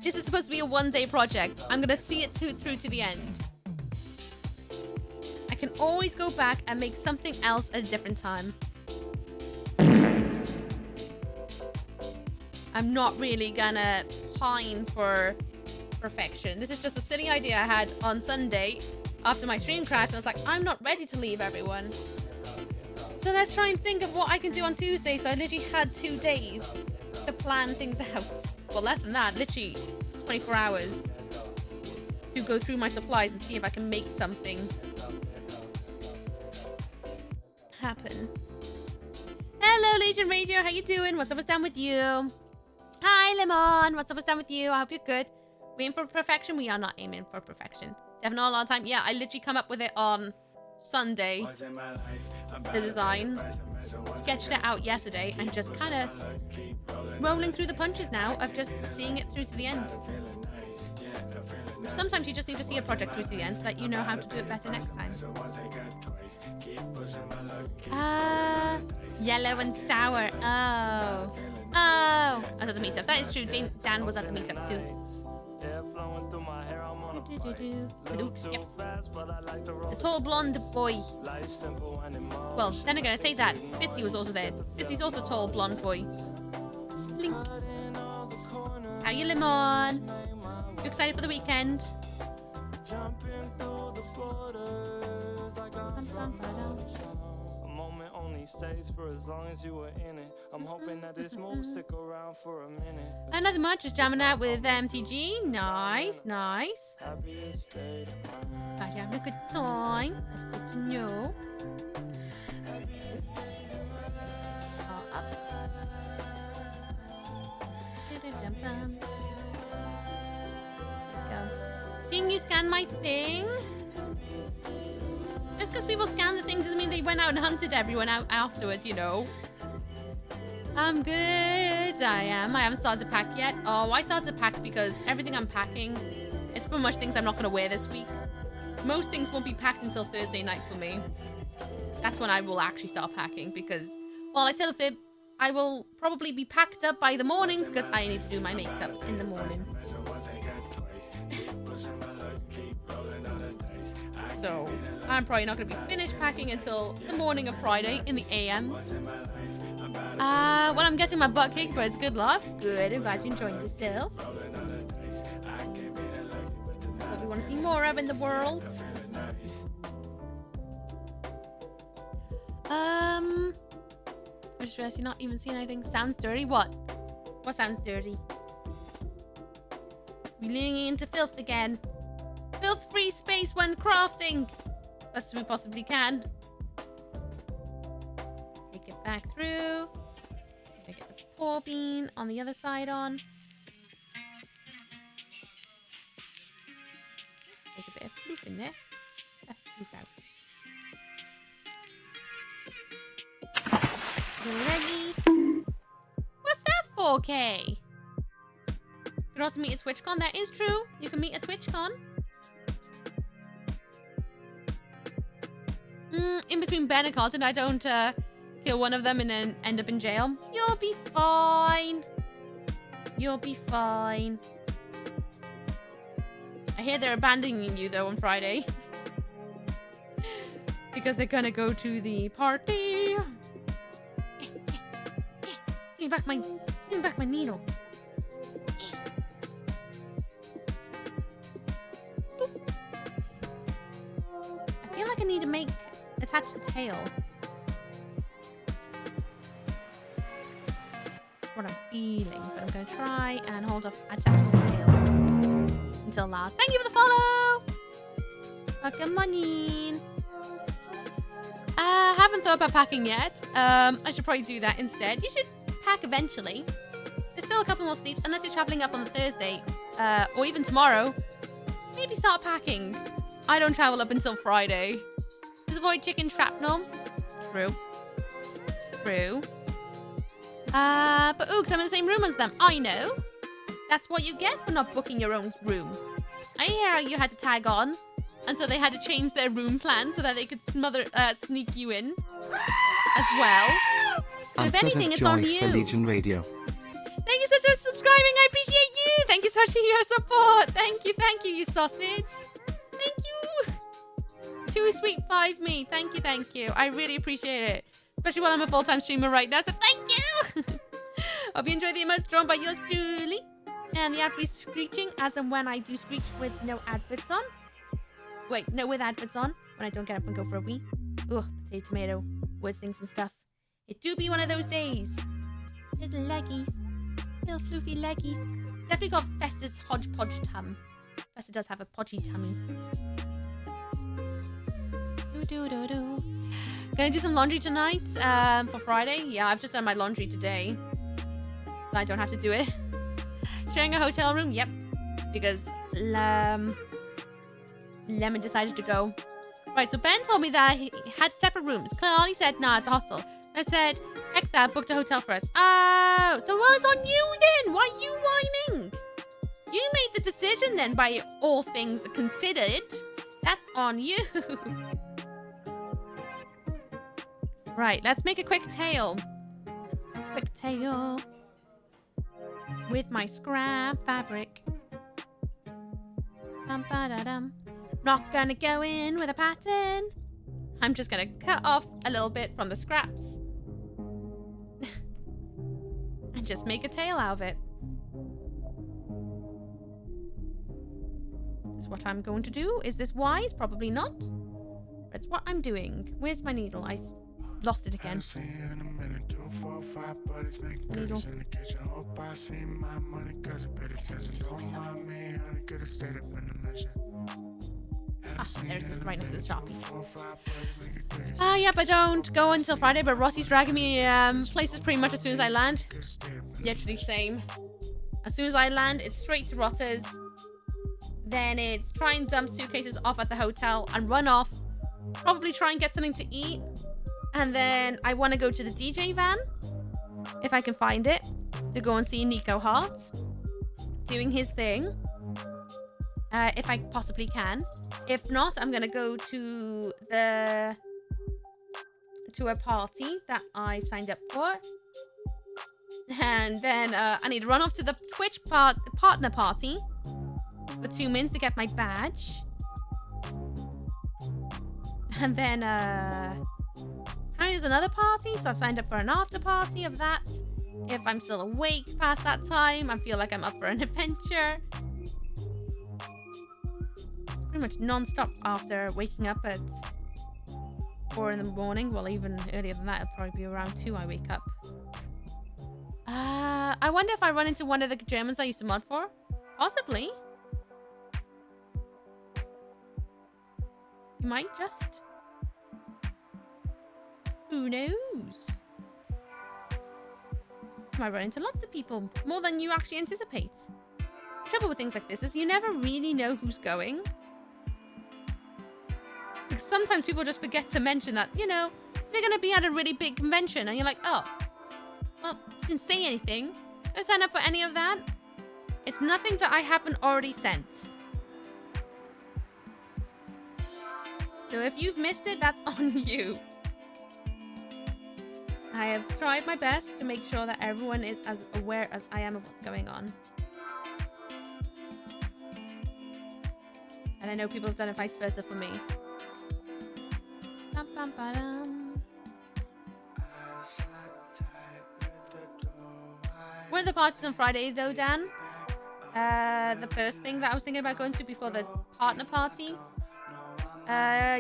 This is supposed to be a one-day project. I'm gonna see it through to the end. I can always go back and make something else at a different time. I'm not really gonna pine for perfection. This is just a silly idea I had on Sunday after my stream crashed, and I was like, I'm not ready to leave everyone. So let's try and think of what I can do on Tuesday. So I literally had 2 days to plan things out. Well, less than that, literally 24 hours to go through my supplies and see if I can make something happen. Hello, Legion Radio. How you doing? What's up? What's down with you? Hi, Lemon. What's up? What's down with you? I hope you're good. We aim for perfection? We are not aiming for perfection. Definitely not a lot of time. Yeah, I literally come up with it on Sunday. The design. Sketched it out yesterday and just kind of rolling through the punches now of just seeing it through to the end. Sometimes you just need to see a project through to the end so that you know how to do it better next time. Yellow and sour. Oh. Oh. I was at the meetup. That is true. Dan was at the meetup too. Yep. The tall blonde boy. Well, then again, I say that. Fitzy was also there. Fitzy's also a tall blonde boy. Blink. How you, Lemon? You excited for the weekend? Stays for as long as you were in it. I'm hoping that this move stick around for a minute. Nothing much, just jamming out with MTG. Nice, nice. Glad you're having a good time. That's good to know. Didn't you scan my thing? Just because people scan the things doesn't mean they went out and hunted everyone out afterwards, you know. I'm good. I am. I haven't started to pack yet. Oh, I started to pack because everything I'm packing, it's pretty much things I'm not going to wear this week. Most things won't be packed until Thursday night for me. That's when I will actually start packing because, well, I tell a fib, I will probably be packed up by the morning because I need to do my makeup in the morning. So I'm probably not going to be finished packing until the morning of Friday in the AMs. Well, I'm getting my butt kicked, but it's good luck. Good, I'm glad you enjoyed yourself. What we want to see more of in the world. I just realized you're not even seeing anything. Sounds dirty. What? What sounds dirty? We're leaning into filth again. Filth-free space when crafting. Best as we possibly can. Take it back through. I'm gonna get the poor bean on the other side on. There's a bit of floof in there. Left floof out. Leggy. What's that 4K? You can also meet a TwitchCon. That is true. You can meet a TwitchCon. In between Ben and Carlton, I don't kill one of them and then end up in jail. You'll be fine. You'll be fine. I hear they're abandoning you though on Friday. Because they're gonna go to the party. Give me back my needle. I feel like I need to attach the tail. That's what I'm feeling, but I'm gonna try and hold off attaching the tail until last. Thank you for the follow! Welcome on. I haven't thought about packing yet. I should probably do that instead. You should pack eventually. There's still a couple more sleeps, unless you're traveling up on the Thursday, or even tomorrow. Maybe start packing. I don't travel up until Friday. Just avoid chicken shrapnel. True. True. But ooks, I'm in the same room as them. I know. That's what you get for not booking your own room. I hear how you had to tag on, and so they had to change their room plan so that they could sneak you in as well. So if anything, it's on you. Legion Radio. Thank you so much for subscribing. I appreciate you. Thank you so much for your support. Thank you, you sausage. Thank you. Too sweet 5 me. Thank you. I really appreciate it. Especially while I'm a full-time streamer right now, so thank you. Hope you enjoy the emotes drawn by yours truly. And the ad-free screeching as and when I do screech with no adverts on. Wait, no, with adverts on. When I don't get up and go for a wee. Ugh, potato, tomato, words, things and stuff. It do be one of those days. Little leggies. Little floofy leggies. Definitely got Festa's hodgepodge tum. Festa does have a podgy tummy. Gonna do some laundry tonight for Friday. Yeah, I've just done my laundry today. So I don't have to do it. Sharing a hotel room? Yep. Because Lemon decided to go. Right, so Ben told me that he had separate rooms. Carly said, nah, it's a hostel. I said, heck that, booked a hotel for us. Oh, so well, it's on you then. Why are you whining? You made the decision then, by all things considered. That's on you. Right, let's make a quick tail. Quick tail. With my scrap fabric. Bum-ba-da-dum. Not gonna go in with a pattern. I'm just gonna cut off a little bit from the scraps. And just make a tail out of it. Is what I'm going to do. Is this wise? Probably not. But it's what I'm doing. Where's my needle? I lost it again. Needle. Ah, there's this right next to the Sharpie. Yep, I don't go until Friday, but Rossi's dragging me places pretty much as soon as I land. Literally same. As soon as I land, it's straight to Rotters. Then it's try and dump suitcases off at the hotel and run off. Probably try and get something to eat. And then I want to go to the DJ van. if I can find it, to go and see Nico Hart doing his thing. If I possibly can. If not, I'm gonna go to a party that I've signed up for. And then I need to run off to the Twitch partner party for 2 minutes to get my badge. And then apparently there's another party, so I've signed up for an after party of that. If I'm still awake past that time, I feel like I'm up for an adventure. Pretty much non-stop after waking up at 4 in the morning. Well, even earlier than that, it'll probably be around 2 I wake up. I wonder if I run into one of the Germans I used to mod for. Possibly. You might just. Who knows? You might run into lots of people. More than you actually anticipate. Trouble with things like this is you never really know who's going. Because sometimes people just forget to mention that, you know, they're going to be at a really big convention. And you're like, oh, well, you didn't say anything. Don't sign up for any of that. It's nothing that I haven't already sent. So if you've missed it, that's on you. I have tried my best to make sure that everyone is as aware as I am of what's going on. And I know people have done it vice versa for me. One of the parties on Friday though, Dan. The first thing that I was thinking about going to before the partner party.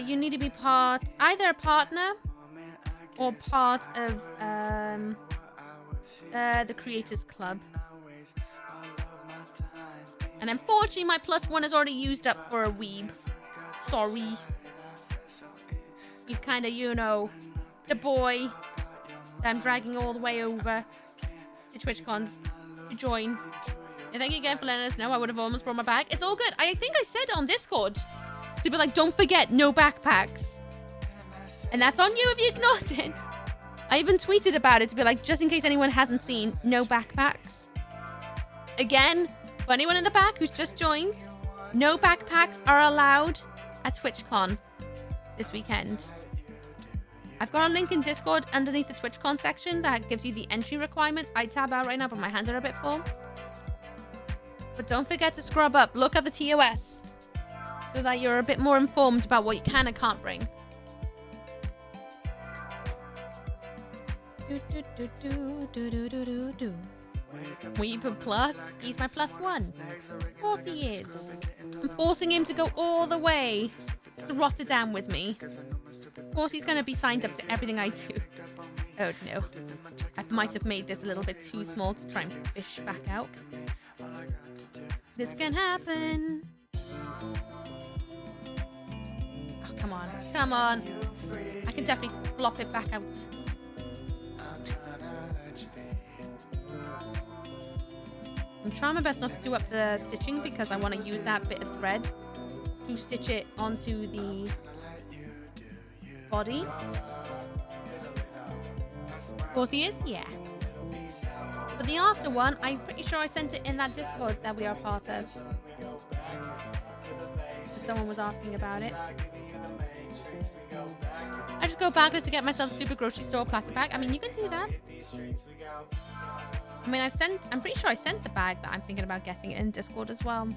You need to be either a partner or part of the Creators Club. And unfortunately, my +1 is already used up for a weeb. Sorry. He's kind of, you know, the boy that I'm dragging all the way over to TwitchCon to join. And thank you again for letting us know. I would have almost brought my bag. It's all good. I think I said on Discord to be like, don't forget, no backpacks. And that's on you if you ignored it. I even tweeted about it to be like, just in case anyone hasn't seen, no backpacks. Again, for anyone in the back who's just joined, no backpacks are allowed at TwitchCon this weekend. I've got a link in Discord underneath the TwitchCon section that gives you the entry requirements. I tab out right now, but my hands are a bit full. But don't forget to scrub up. Look at the TOS so that you're a bit more informed about what you can and can't bring. Weeper Plus, he's my +1. Of course he is. I'm forcing him to go all the way to Rotterdam with me. Of course he's going to be signed up to everything I do. Oh no. I might have made this a little bit too small to try and fish back out. This can happen. Oh, come on. Come on. I can definitely flop it back out. I'm trying my best not to do up the stitching because I want to use that bit of thread to stitch it onto the body. Of course he is? Yeah. But the after one, I'm pretty sure I sent it in that Discord that we are part of. Someone was asking about it. I just go backless to get myself stupid grocery store plastic bag. I mean, you can do that. I mean, I'm pretty sure I sent the bag that I'm thinking about getting in Discord as well.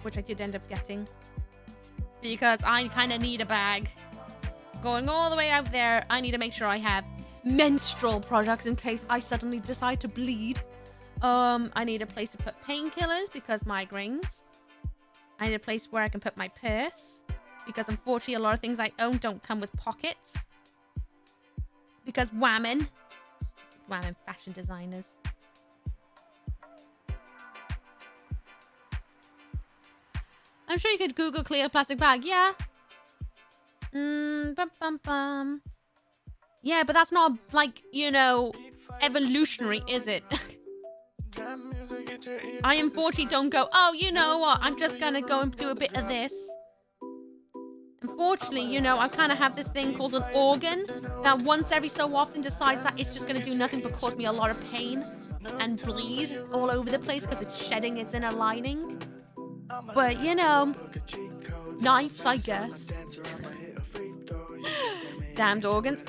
Which I did end up getting. Because I kind of need a bag. Going all the way out there, I need to make sure I have menstrual products in case I suddenly decide to bleed. I need a place to put painkillers because migraines. I need a place where I can put my purse. Because unfortunately, a lot of things I own don't come with pockets. Because women fashion designers. I'm sure you could Google clear plastic bag. Yeah. Yeah, but that's not like, you know, evolutionary, is it? I unfortunately don't go, oh, you know what? I'm just gonna go and do a bit of this. unfortunately, you know, I kind of have this thing called an organ that once every so often decides that it's just going to do nothing but cause me a lot of pain and bleed all over the place because it's shedding its inner lining. But, you know, knives, I guess. Damned organs.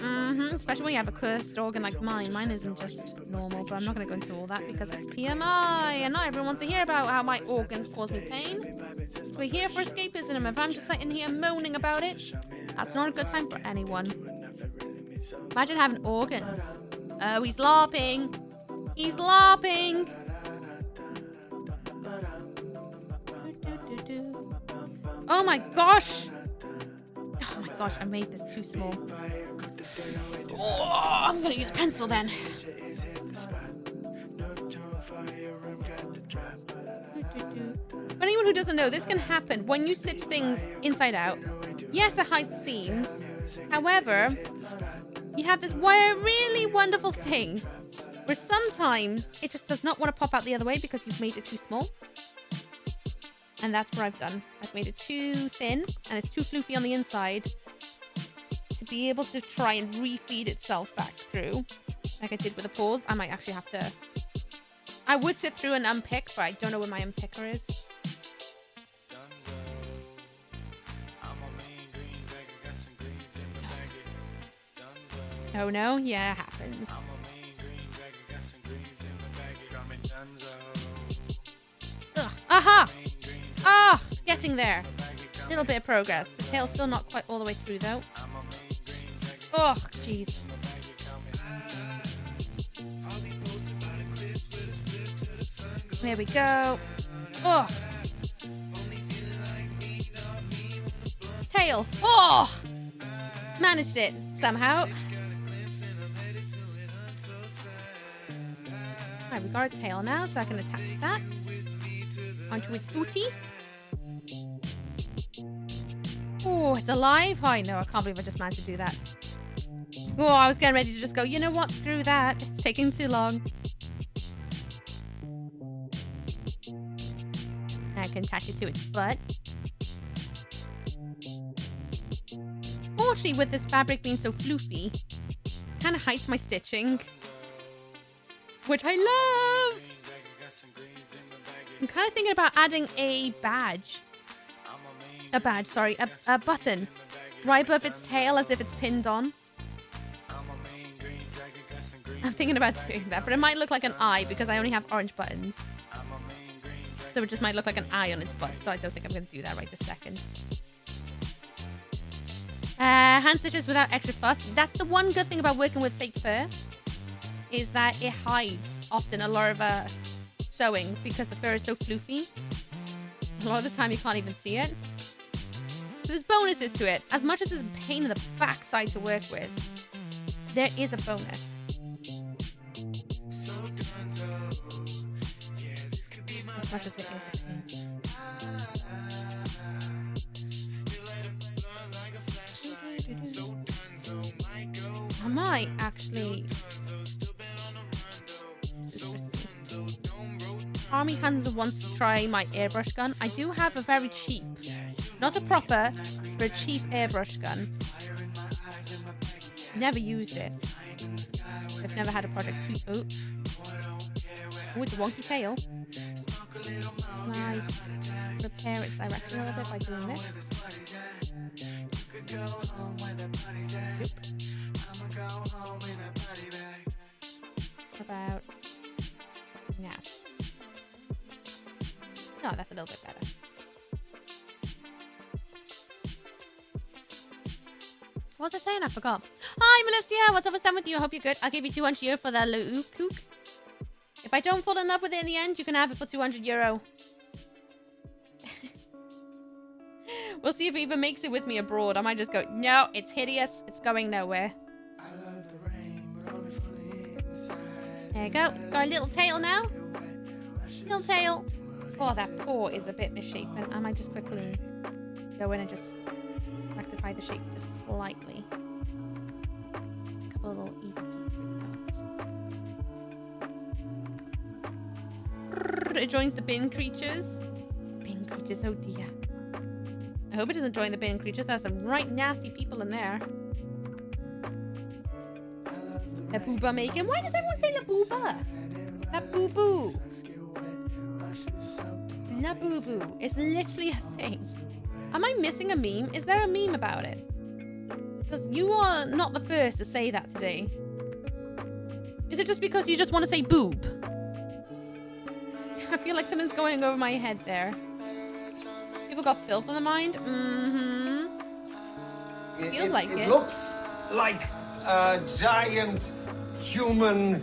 Especially when you have a cursed organ like mine. Mine isn't just normal, but I'm not going to go into all that because it's TMI, and not everyone wants to hear about how my organs cause me pain. So we're here for escapism, and if I'm just sitting here moaning about it, that's not a good time for anyone. Imagine having organs. Oh, he's LARPing. He's LARPing. Oh my gosh. Oh my gosh, I made this too small. Oh, I'm gonna use a pencil then. For anyone who doesn't know, this can happen when you stitch things inside out. Yes, it hides the seams. However, you have this really wonderful thing where sometimes it just does not want to pop out the other way because you've made it too small. And that's what I've done. I've made it too thin and it's too floofy on the inside to be able to try and refeed itself back through. Like I did with the paws. I might actually have to... I would sit through and unpick, but I don't know where my unpicker is. Oh no? Yeah, it happens. Ugh. Aha! Ah! Getting there. Little bit of progress. The tail's still not quite all the way through though. Oh, jeez. There we go. Oh! Tail. Oh! Managed it somehow. Alright, we got a tail now, so I can attach that onto its booty. Oh, it's alive? Oh, I know. I can't believe I just managed to do that. Oh, I was getting ready to just go, you know what? Screw that. It's taking too long. I can attach it to its butt. Fortunately, with this fabric being so floofy, it kind of hides my stitching, which I love. I'm kind of thinking about adding a badge. A button right above its tail as if it's pinned on. I'm thinking about doing that, but it might look like an eye because I only have orange buttons. So it just might look like an eye on its butt, so I don't think I'm going to do that right this second. Hand stitches without extra fuss. That's the one good thing about working with fake fur, is that it hides often a lot of sewing because the fur is so floofy. A lot of the time you can't even see it. So there's bonuses to it. As much as it's a pain in the backside to work with, there is a bonus. As much as it is a pain. I might actually... Army Kansas wants to try my airbrush gun. I do have a very cheap, not a proper, but a cheap airbrush gun. Never used it. I've never had a project too... Oh, it's a wonky tail. Can I repair its direction a little bit by doing this? Nope. What about now? No, that's a little bit better. What was I saying? I forgot. Hi, Melosia. What's up? What's done with you? I hope you're good. I'll give you 200 euro for the Labubu. If I don't fall in love with it in the end, you can have it for 200 euro. We'll see if it even makes it with me abroad. I might just go, no, it's hideous. It's going nowhere. There you go. It's got a little tail now. Little tail. Oh, that paw is a bit misshapen. I might just quickly go in and just rectify the shape just slightly. A couple of little easy cuts. It joins the bin creatures. Bin creatures, oh dear. I hope it doesn't join the bin creatures. There's some right nasty people in there. Labuba making. Why does everyone say Labuba? Labubu. Labubu. It's literally a thing. Am I missing a meme? Is there a meme about it? Because you are not the first to say that today. Is it just because you just want to say boob? I feel like something's going over my head there. People got filth in the mind? Mm-hmm. Feels like it. It looks like a giant human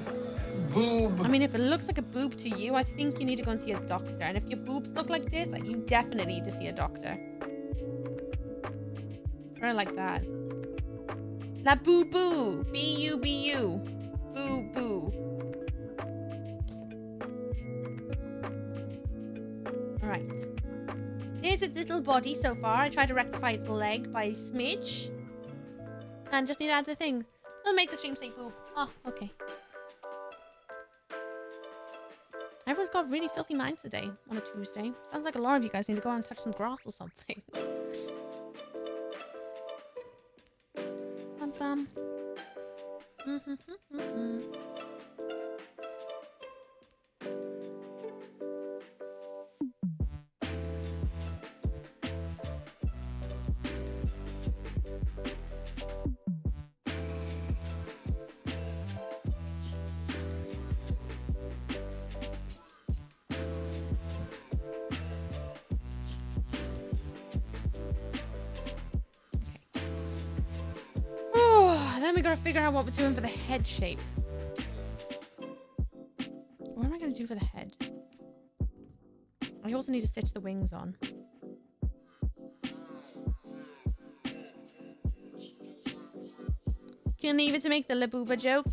boob. I mean, if it looks like a boob to you, I think you need to go and see a doctor. And if your boobs look like this, you definitely need to see a doctor. Or like that. Labubu. B-U-B-U. Boo-boo. Alright. There's its little body so far. I tried to rectify its leg by a smidge. And just need to add the things. I'll make the stream say boob. Oh, okay. Everyone's got really filthy minds today on a Tuesday. Sounds like a lot of you guys need to go out and touch some grass or something. Bum bum. Then we gotta figure out what we're doing for the head shape. What am I gonna do for the head? I also need to stitch the wings on. Can you leave it to make the Labuba joke?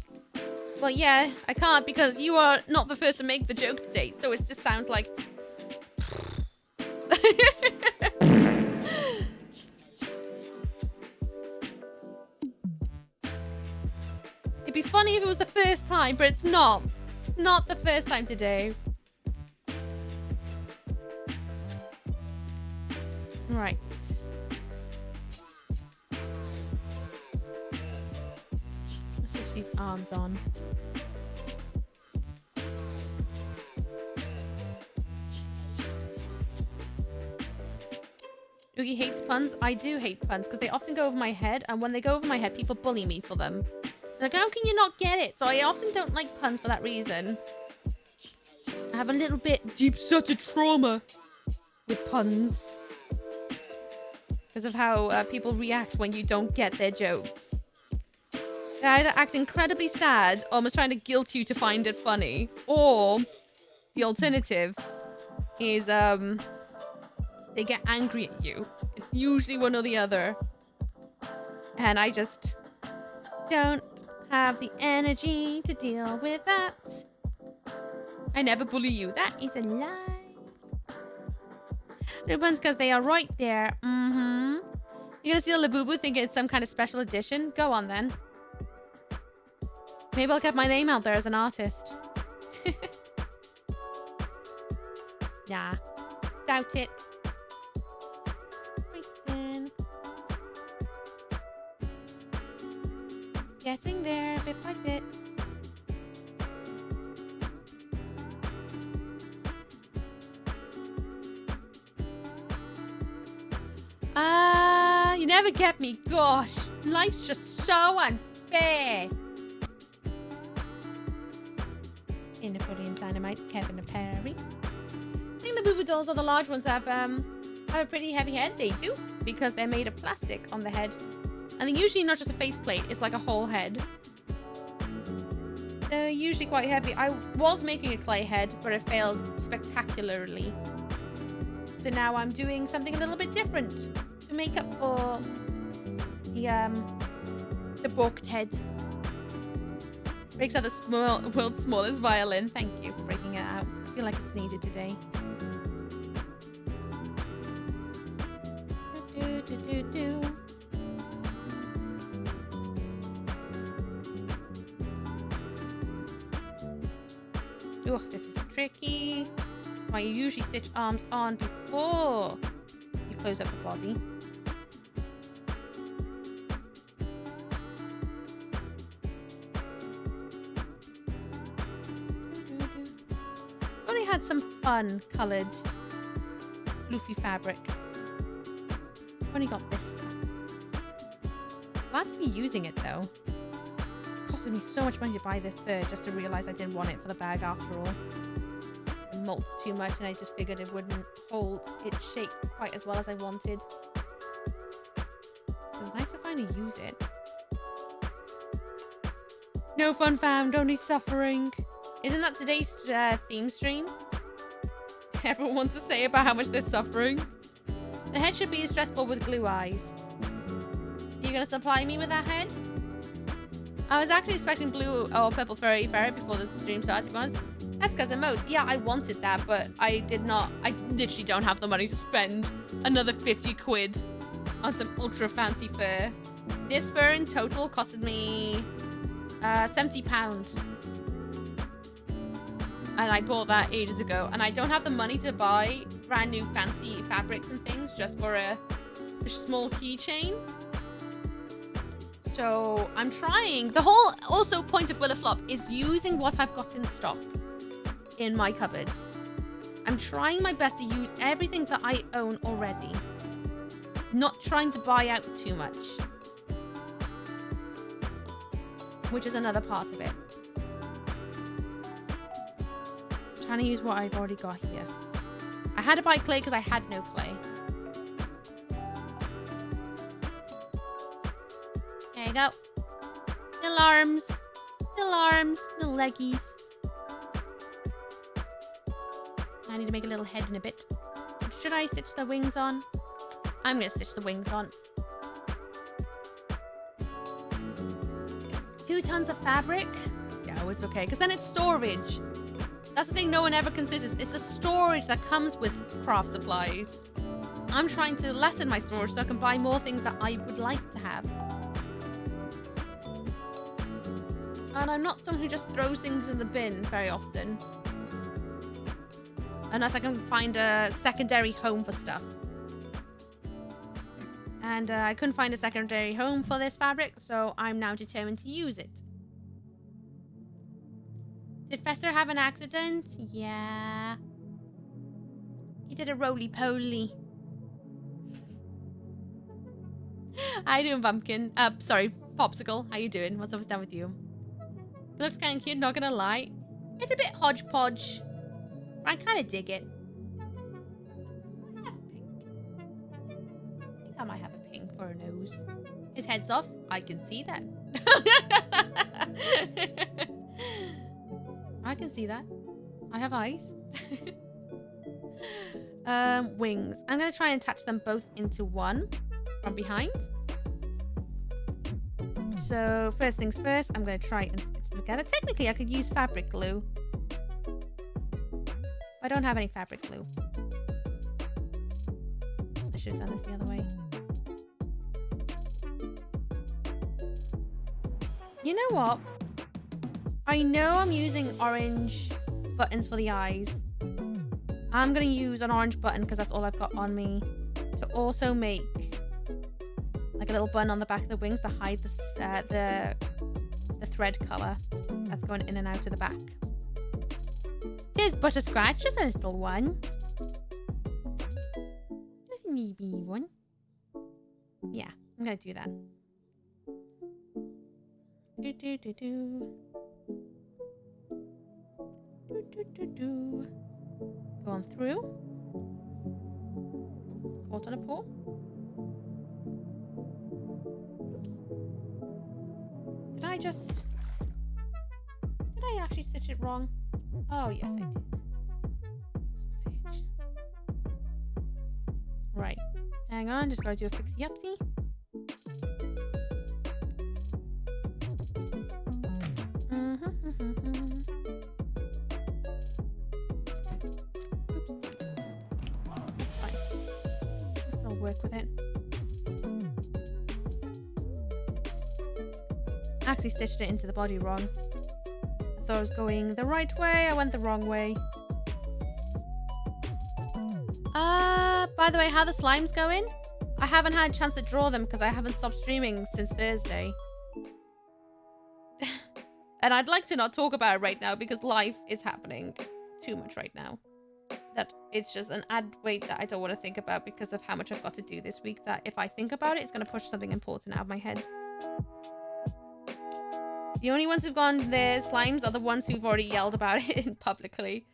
Well, yeah, I can't because you are not the first to make the joke today, so it just sounds like... It'd be funny if it was the first time, but it's not. It's not the first time today. Right. Let's stitch these arms on. Oogie hates puns. I do hate puns because they often go over my head, and when they go over my head, people bully me for them. Like, how can you not get it? So I often don't like puns for that reason. I have a little bit deep-seated trauma with puns. Because of how people react when you don't get their jokes. They either act incredibly sad, almost trying to guilt you to find it funny. Or the alternative is they get angry at you. It's usually one or the other. And I just don't have the energy to deal with that. I never bully you. That is a lie. No puns because they are right there. Mm-hmm. You're gonna steal Labubu thinking it's some kind of special edition? Go on then. Maybe I'll get my name out there as an artist. Nah. Doubt it. Right then. Getting there bit by bit. You never get me. Gosh, life's just so unfair. In Napoleon Dynamite, Kevin and Perry. I think the Labubu dolls are the large ones that have a pretty heavy head. They do, because they're made of plastic on the head. And they're usually not just a faceplate, it's like a whole head. They're usually quite heavy. I was making a clay head, but it failed spectacularly. So now I'm doing something a little bit different to make up for the balked head. Breaks out the world's smallest violin. Thank you for breaking it out. I feel like it's needed today. Ugh, this is tricky. Why you usually stitch arms on before you close up the body. Only had some fun coloured floofy fabric. Only got this stuff. Glad to be using it though. It costed me so much money to buy this fur just to realise I didn't want it for the bag after all. It molts too much and I just figured it wouldn't hold its shape quite as well as I wanted. It was nice to finally use it. No fun found, only suffering. Isn't that today's theme stream? Everyone wants to say about how much they're suffering. The head should be a stress ball with glue eyes. Are you gonna supply me with that head? I was actually expecting blue or purple furry ferret before the stream started, to be honest. That's because emotes. Yeah, I wanted that, but I did not. I literally don't have the money to spend another 50 quid on some ultra fancy fur. This fur in total costed me £70. And I bought that ages ago. And I don't have the money to buy brand new fancy fabrics and things just for a small keychain. So I'm trying. The whole also point of Willa Flop is using what I've got in stock in my cupboards. I'm trying my best to use everything that I own already. Not trying to buy out too much. Which is another part of it. Trying to use what I've already got here. I had to buy clay because I had no clay. There you go. Little arms. Little arms. Little leggies. I need to make a little head in a bit. Should I stitch the wings on? I'm going to stitch the wings on. 2 tons of fabric? No, it's okay. Because then it's storage. That's the thing no one ever considers. It's the storage that comes with craft supplies. I'm trying to lessen my storage so I can buy more things that I would like to have. And I'm not someone who just throws things in the bin very often. Unless I can find a secondary home for stuff. And I couldn't find a secondary home for this fabric, so I'm now determined to use it. Did Fester have an accident? Yeah. He did a roly-poly. How you doing, Bumpkin? Sorry, Popsicle. How you doing? What's up with you? It looks kind of cute, not gonna lie. It's a bit hodgepodge. I kind of dig it. I have pink. I think I might have a pink for a nose. His head's off. I can see that. I can see that. I have eyes. Wings. I'm going to try and attach them both into one from behind. So first things first, I'm going to try and stitch them together. Technically, I could use fabric glue. I don't have any fabric glue. I should have done this the other way. You know what? I know I'm using orange buttons for the eyes. I'm going to use an orange button because that's all I've got on me. To also make like a little bun on the back of the wings to hide the thread colour that's going in and out of the back. Here's Butterscratch, just a little one. Just a wee one. Yeah, I'm gonna do that. Do do do do. Do do do do. Go on through. Caught on a paw. Oops. Did I actually stitch it wrong? Oh, yes, I did. Sausage. Right. Hang on, just gotta do a fixie-upsie. Oops. Fine. I'll work with it. I actually stitched it into the body wrong. I thought I was going the right way. I went the wrong way. By the way, how the slimes going? I haven't had a chance to draw them because I haven't stopped streaming since Thursday. And I'd like to not talk about it right now because life is happening too much right now. That it's just an add weight that I don't want to think about because of how much I've got to do this week, that if I think about it, it's going to push something important out of my head. The only ones who've gone their slimes are the ones who've already yelled about it publicly.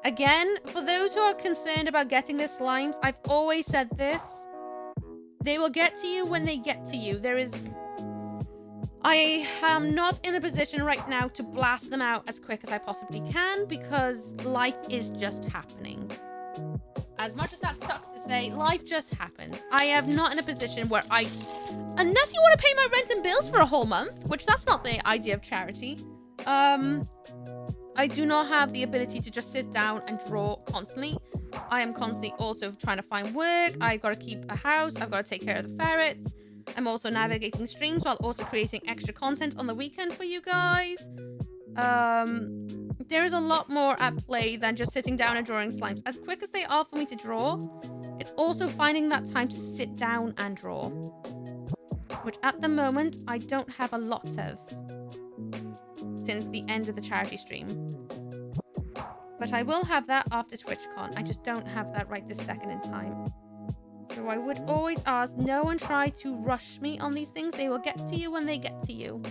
Again, for those who are concerned about getting their slimes, I've always said this. They will get to you when they get to you. I am not in a position right now to blast them out as quick as I possibly can because life is just happening. As much as that sucks to say, life just happens. I am not in a position where unless you want to pay my rent and bills for a whole month, which that's not the idea of charity, I do not have the ability to just sit down and draw constantly. I am constantly also trying to find work. I've got to keep a house. I've got to take care of the ferrets. I'm also navigating streams while also creating extra content on the weekend for you guys. There is a lot more at play than just sitting down and drawing slimes. As quick as they are for me to draw, it's also finding that time to sit down and draw. Which at the moment, I don't have a lot of. Since the end of the charity stream. But I will have that after TwitchCon. I just don't have that right this second in time. So I would always ask, no one try to rush me on these things. They will get to you when they get to you.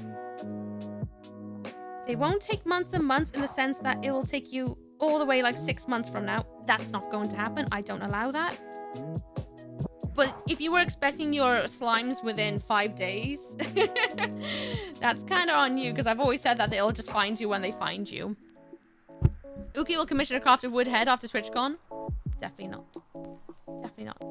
They won't take months and months in the sense that it will take you all the way like 6 months from now. That's not going to happen. I don't allow that. But if you were expecting your slimes within 5 days, that's kind of on you, because I've always said that they'll just find you when they find you. Ooky will commission a crafted wood head after TwitchCon? Definitely not. Definitely not.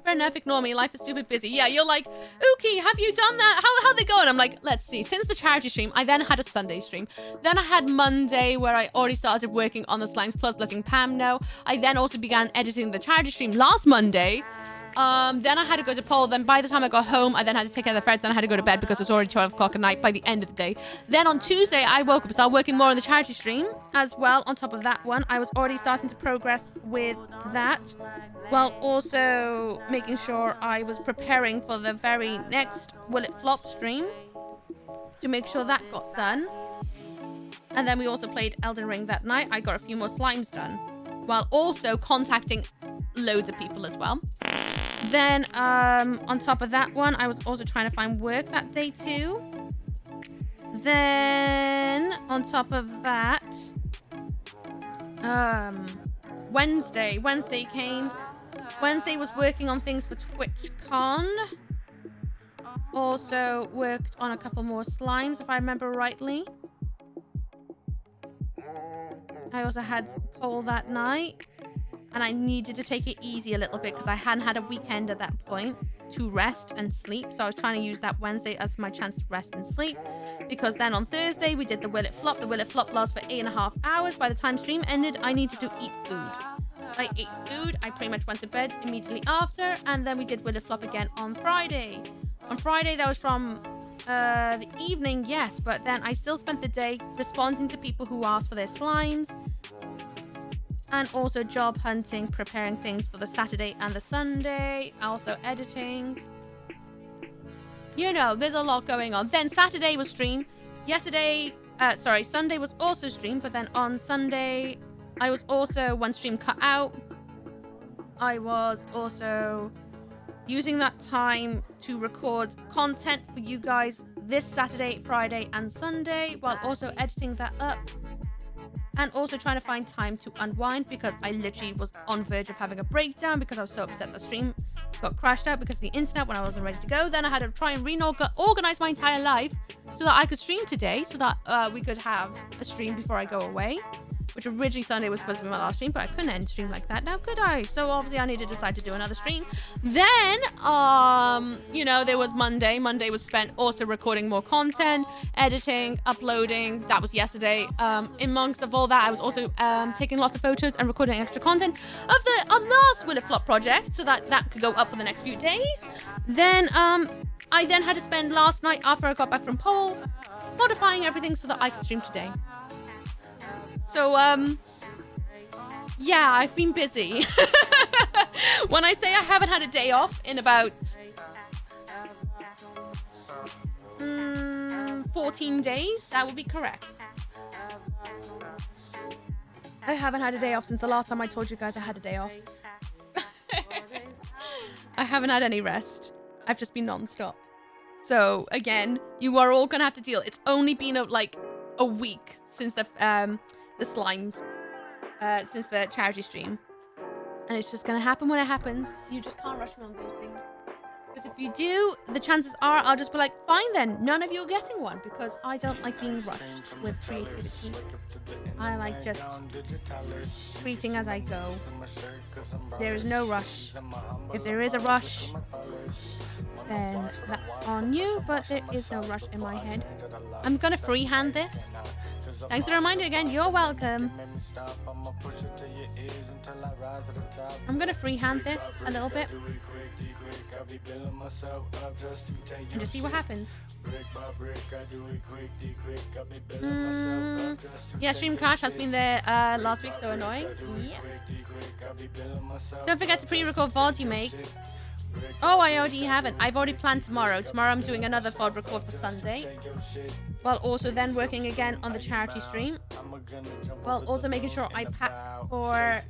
Fair enough, ignore me. Life is stupid busy. Yeah, you're like, Ooky, have you done that? How they going? I'm like, let's see. Since the charity stream, I then had a Sunday stream. Then I had Monday where I already started working on the slimes plus letting Pam know. I then also began editing the charity stream last Monday. Then I had to go to Pole. Then by the time I got home, I then had to take care of the ferrets. Then I had to go to bed because it was already 12 o'clock at night by the end of the day. Then on Tuesday, I woke up, started working more on the charity stream as well. On top of that one, I was already starting to progress with that, while also making sure I was preparing for the very next Will It Flop stream to make sure that got done. And then we also played Elden Ring that night. I got a few more slimes done, while also contacting loads of people as well. Then on top of that one, I was also trying to find work that day too. Then on top of that, Wednesday came. Wednesday was working on things for TwitchCon. Also worked on a couple more slimes, if I remember rightly. I also had Pole that night. And I needed to take it easy a little bit because I hadn't had a weekend at that point to rest and sleep. So I was trying to use that Wednesday as my chance to rest and sleep. Because then on Thursday, we did the Will It Flop. The Will It Flop lasts for 8.5 hours. By the time stream ended, I needed to eat food. I ate food. I pretty much went to bed immediately after. And then we did Will It Flop again on Friday. On Friday, that was from the evening, yes. But then I still spent the day responding to people who asked for their slimes. And also job hunting, preparing things for the Saturday and the Sunday. Also editing. You know, there's a lot going on. Then Saturday was stream. Sunday was also stream. But then on Sunday, I was also, one stream cut out. I was also using that time to record content for you guys this Saturday, Friday, and Sunday. While also editing that up. And also trying to find time to unwind because I literally was on verge of having a breakdown because I was so upset the stream got crashed out because of the internet when I wasn't ready to go. Then I had to try and organize my entire life so that I could stream today, so that we could have a stream before I go away. Which originally Sunday was supposed to be my last stream, but I couldn't end stream like that now, could I? So obviously I need to decide to do another stream. Then, you know, there was Monday. Monday was spent also recording more content, editing, uploading. That was yesterday. Amongst of all that, I was also taking lots of photos and recording extra content of the last Will It Flop project, so that could go up for the next few days. Then, I then had to spend last night after I got back from Pole, modifying everything so that I could stream today. So, yeah, I've been busy. When I say I haven't had a day off in about 14 days, that would be correct. I haven't had a day off since the last time I told you guys I had a day off. I haven't had any rest. I've just been non-stop. So again, you are all gonna have to deal. It's only been like a week since the slime, since the charity stream, and it's just gonna happen when it happens. You just can't rush me on those things, because if you do, the chances are I'll just be like, fine then, none of you are getting one, because I don't like being rushed with creativity. I like just creating as I go. There is no rush. If there is a rush, then that's on you, but there is no rush in my head. I'm gonna freehand this. Thanks for the reminder again, you're welcome. I'm gonna freehand this a little bit and just see what happens. Yeah, stream crash has been there last week, so annoying. Yeah. Don't forget to pre-record VODs you make. Oh, I already haven't. I've already planned tomorrow. Tomorrow I'm doing another VOD record for Sunday, while also then working again on the charity stream, while also making sure I pack for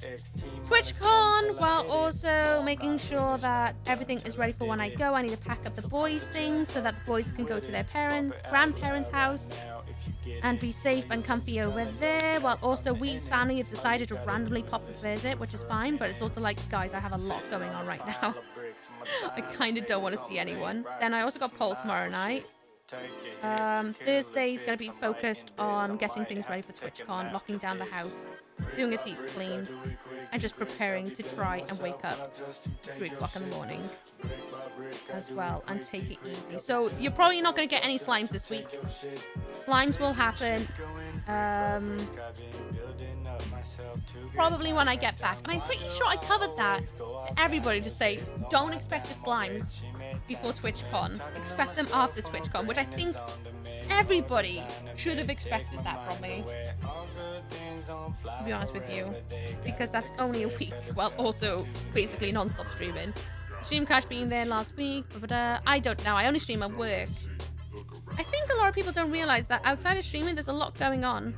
TwitchCon, while also making sure that everything is ready for when I go. I need to pack up the boys' things so that the boys can go to their grandparents' house and be safe and comfy over there, while also we family have decided to randomly pop a visit, which is fine, but it's also like, guys, I have a lot going on right now. I kind of don't want to see anyone. Then I also got poll tomorrow night. Thursday is going to be focused on getting things ready for TwitchCon, locking down the house, doing a deep clean, and just preparing to try and wake up 3 o'clock in the morning as well and take it easy. So you're probably not going to get any slimes this week. Slimes will happen probably when I get back, and I'm pretty sure I covered that to everybody to say don't expect your slimes before TwitchCon, expect them after TwitchCon, which I think everybody should have expected that from me, to be honest with you, because that's only a week, while also basically non-stop streaming. Stream crash being there last week, but I don't know, I only stream at work. I think a lot of people don't realize that outside of streaming there's a lot going on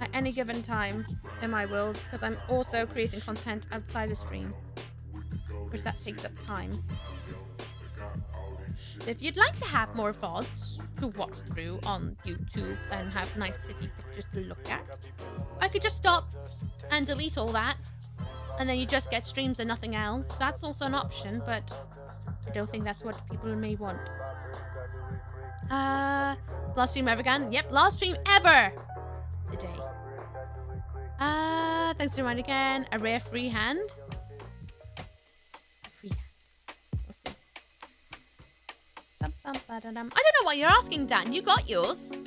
at any given time in my world, because I'm also creating content outside of stream, which that takes up time. If you'd like to have more VODs to watch through on YouTube and have nice pretty pictures to look at, I could just stop and delete all that, and then you just get streams and nothing else. That's also an option, but I don't think that's what people may want. Last stream ever again? Yep, last stream ever today. Thanks for reminding again. A rare free hand. A free hand. We'll see. I don't know what you're asking, Dan. You got yours. I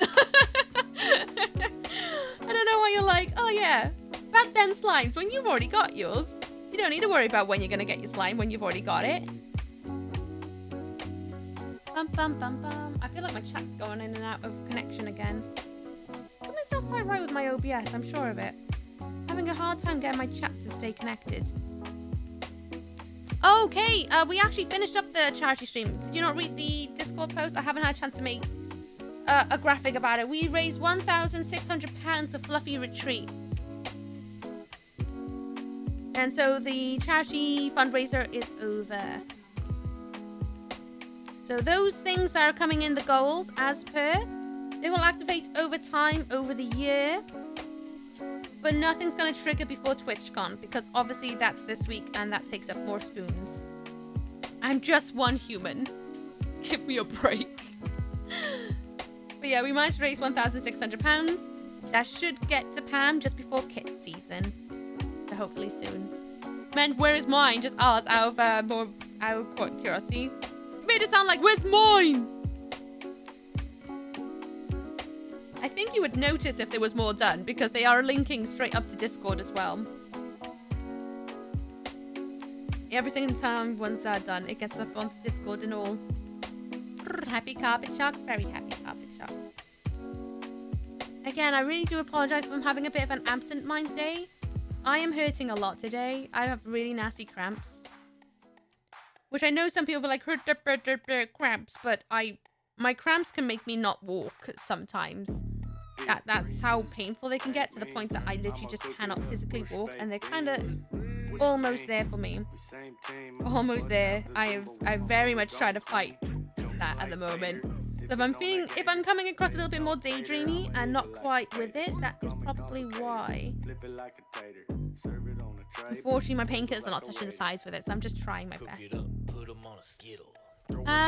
don't know why you're like, oh yeah, about them slimes when you've already got yours. You don't need to worry about when you're gonna get your slime when you've already got it. I feel like my chat's going in and out of connection again. Something's not quite right with my OBS, I'm sure of it. Having a hard time getting my chat to stay connected. Okay, we actually finished up the charity stream. Did you not read the Discord post? I haven't had a chance to make a graphic about it. We raised £1,600 for Fluffy Retreat. And so the charity fundraiser is over. So those things that are coming in the goals as per, they will activate over time over the year. But nothing's going to trigger before TwitchCon, because obviously that's this week and that takes up more spoons. I'm just one human. Give me a break. But yeah, we managed to raise £1,600. That should get to Pam just before kit season. So hopefully soon. Man, where is mine? Just ask out of curiosity. Made it sound like, where's mine? I think you would notice if there was more done, because they are linking straight up to Discord as well. Every single time one's done, it gets up onto Discord and all. Happy carpet sharks, very happy carpet sharks. Again, I really do apologize if I'm having a bit of an absent mind day. I am hurting a lot today. I have really nasty cramps. Which I know some people are like, cramps, but my cramps can make me not walk sometimes. That's how painful they can get, to the point that I literally just cannot physically walk, and they're kind of almost there for me. Almost there. I very much try to fight that at the moment. So if I'm coming across a little bit more daydreamy and not quite with it, that is probably why. Unfortunately, my painkillers are not touching the sides with it, so I'm just trying my best.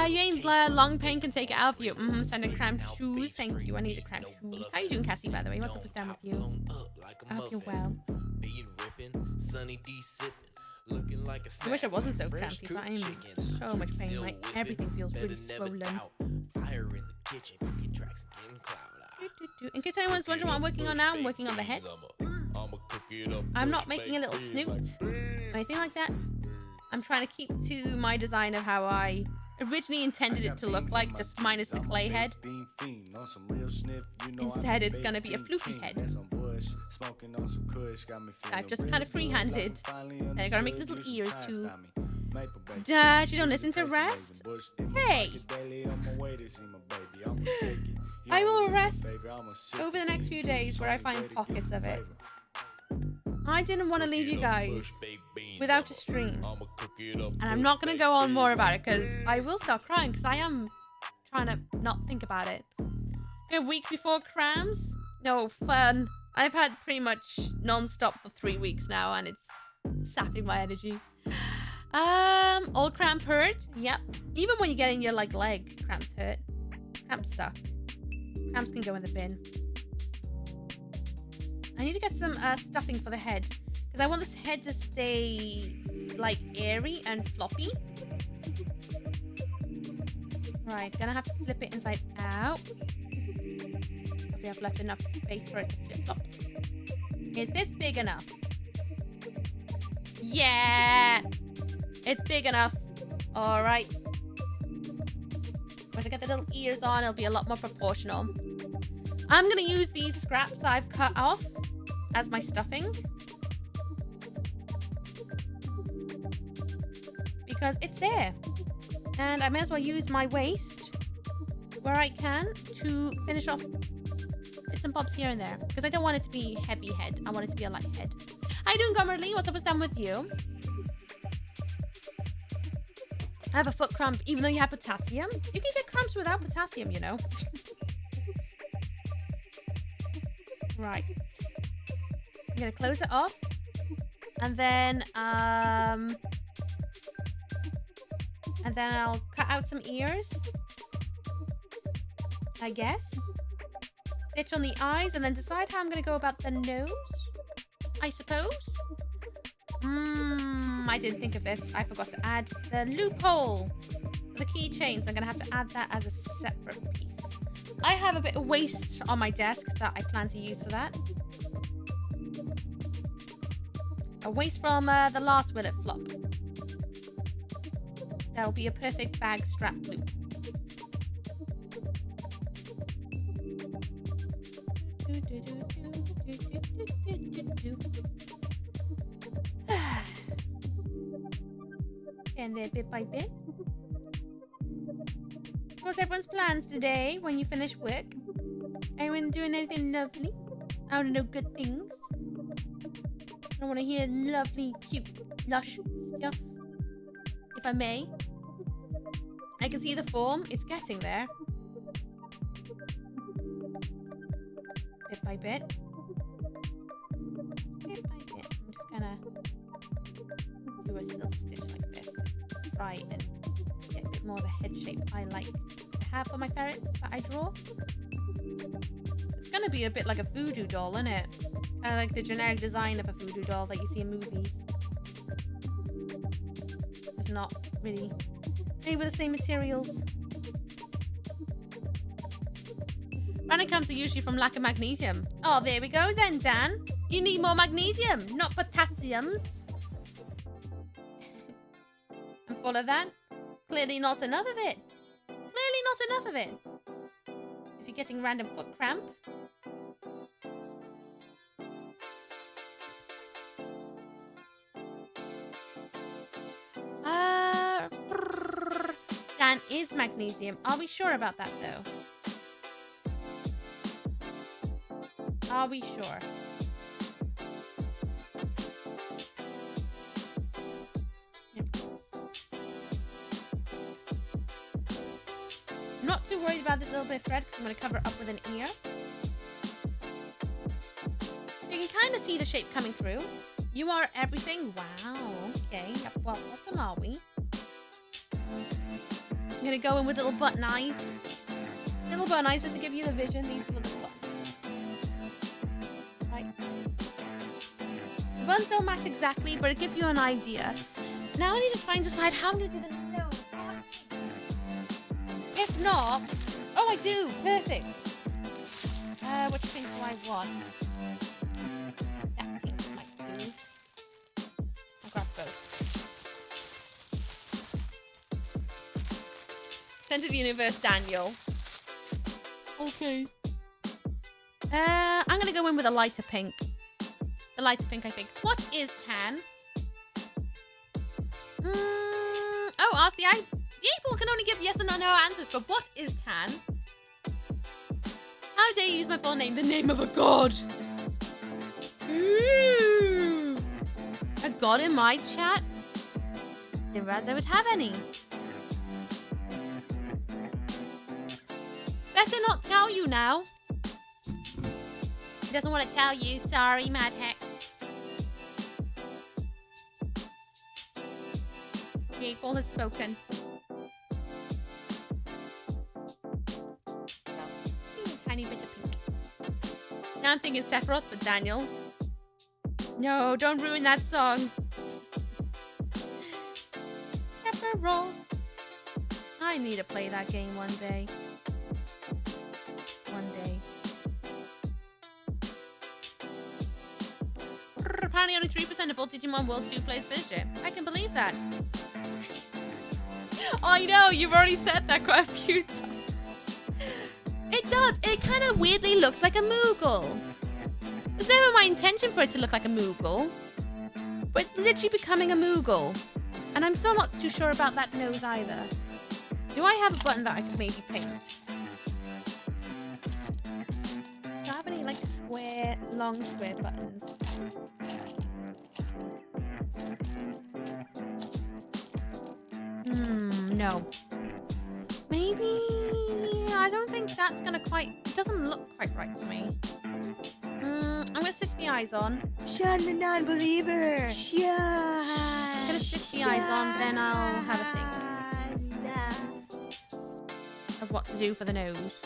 You ain't long pain can take it out of you. Sending cramped shoes. Thank you. I need the cramped shoes. How you doing, Cassie, by the way? What's up with down with you? I hope you're well. I wish I wasn't so crampy, but I'm in so much pain. Like, everything feels really swollen. In case anyone's wondering what I'm working on now, I'm working on the head. I'm not making a little snoot or anything like that. I'm trying to keep to my design of how I originally intended it to look like, just minus the clay head. Instead, it's going to be a floofy head. I've just kind of free-handed. And I got to make little ears too. Dad, you don't listen to rest? Hey! I will rest over the next few days where I find pockets of it. I didn't want to leave you guys without a stream. And I'm not going to go on more about it because I will start crying because I am trying to not think about it. A week before crams? No, fun. I've had pretty much non-stop for 3 weeks now and it's sapping my energy. All cramp hurt? Yep. Even when you're getting your leg, cramps hurt. Cramps suck. Cramps can go in the bin. I need to get some stuffing for the head because I want this head to stay airy and floppy. Right, gonna have to flip it inside out. Hopefully I've left enough space for it to flip flop. Is this big enough? Yeah, it's big enough. All right. Once I get the little ears on, it'll be a lot more proportional. I'm gonna use these scraps that I've cut off as my stuffing because it's there, and I may as well use my waist where I can to finish off bits and bobs here and there because I don't want it to be heavy head. I want it to be a light head. How you doing, Gomerly? What's up? What's down with you? I have a foot cramp even though you have potassium. You can get cramps without potassium, you know. Right. I'm gonna close it off, and then I'll cut out some ears, I guess. Stitch on the eyes, and then decide how I'm gonna go about the nose, I suppose. I didn't think of this. I forgot to add the loophole for the keychains. I'm gonna have to add that as a separate piece. I have a bit of waste on my desk that I plan to use for that. A waste from the last Will It Flop. That will be a perfect bag strap loop. And there bit by bit. What's everyone's plans today when you finish work? Anyone doing anything lovely? I want to know good things. I want to hear lovely, cute, lush stuff. If I may. I can see the form. It's getting there. Bit by bit. Bit by bit. I'm just gonna do a little stitch like this. Try and get a bit more of the head shape I like to have for my ferrets that I draw. It's gonna be a bit like a voodoo doll, isn't it? Kind of like the generic design of a voodoo doll that you see in movies. It's not really made with the same materials. Ranicams are usually from lack of magnesium. Oh, there we go then, Dan. You need more magnesium, not potassiums. I'm full of that. Clearly not enough of it. Clearly not enough of it. If you're getting random foot cramp. tan is magnesium. Are we sure about that, though? Are we sure? I'm not too worried about this little bit of thread because I'm going to cover it up with an ear. You can kind of see the shape coming through. You are everything. Wow. Okay. Yep. Well, what are we? I'm going to go in with little button eyes. Little button eyes just to give you the vision. These are the little buttons. Right. The buttons don't match exactly, but it gives you an idea. Now I need to try and decide how I'm going to do the nose. If not... Oh, I do. Perfect. Which pink do I want? That pink might do. I'll grab both. Center of the universe, Daniel. Okay. I'm gonna go in with a lighter pink. The lighter pink, I think. What is tan? Oh, ask the eye. The people can only give yes and no answers, but what is tan? How dare you use my full name? The name of a god. Ooh. A god in my chat? Didn't realize I would have any. Better not tell you now. He doesn't want to tell you. Sorry, Mad Hex. The April has spoken. Tiny bit of pink. Now I'm thinking Sephiroth, but Daniel. No, don't ruin that song. Sephiroth. I need to play that game one day. One day. Apparently only 3% of all Digimon World 2 players finished it. I can believe that. I know, you've already said that quite a few times. It does. It kind of weirdly looks like a Moogle. It was never my intention for it to look like a Moogle. But it's literally becoming a Moogle. And I'm still not too sure about that nose either. Do I have a button that I could maybe paint? Do I have any like square, long square buttons? No. Maybe... I don't think that's gonna quite... It doesn't look quite right to me. I'm gonna stitch the eyes on. Shun the non-believer! Shun! I'm gonna stitch the eyes on, then I'll have a think of what to do for the nose.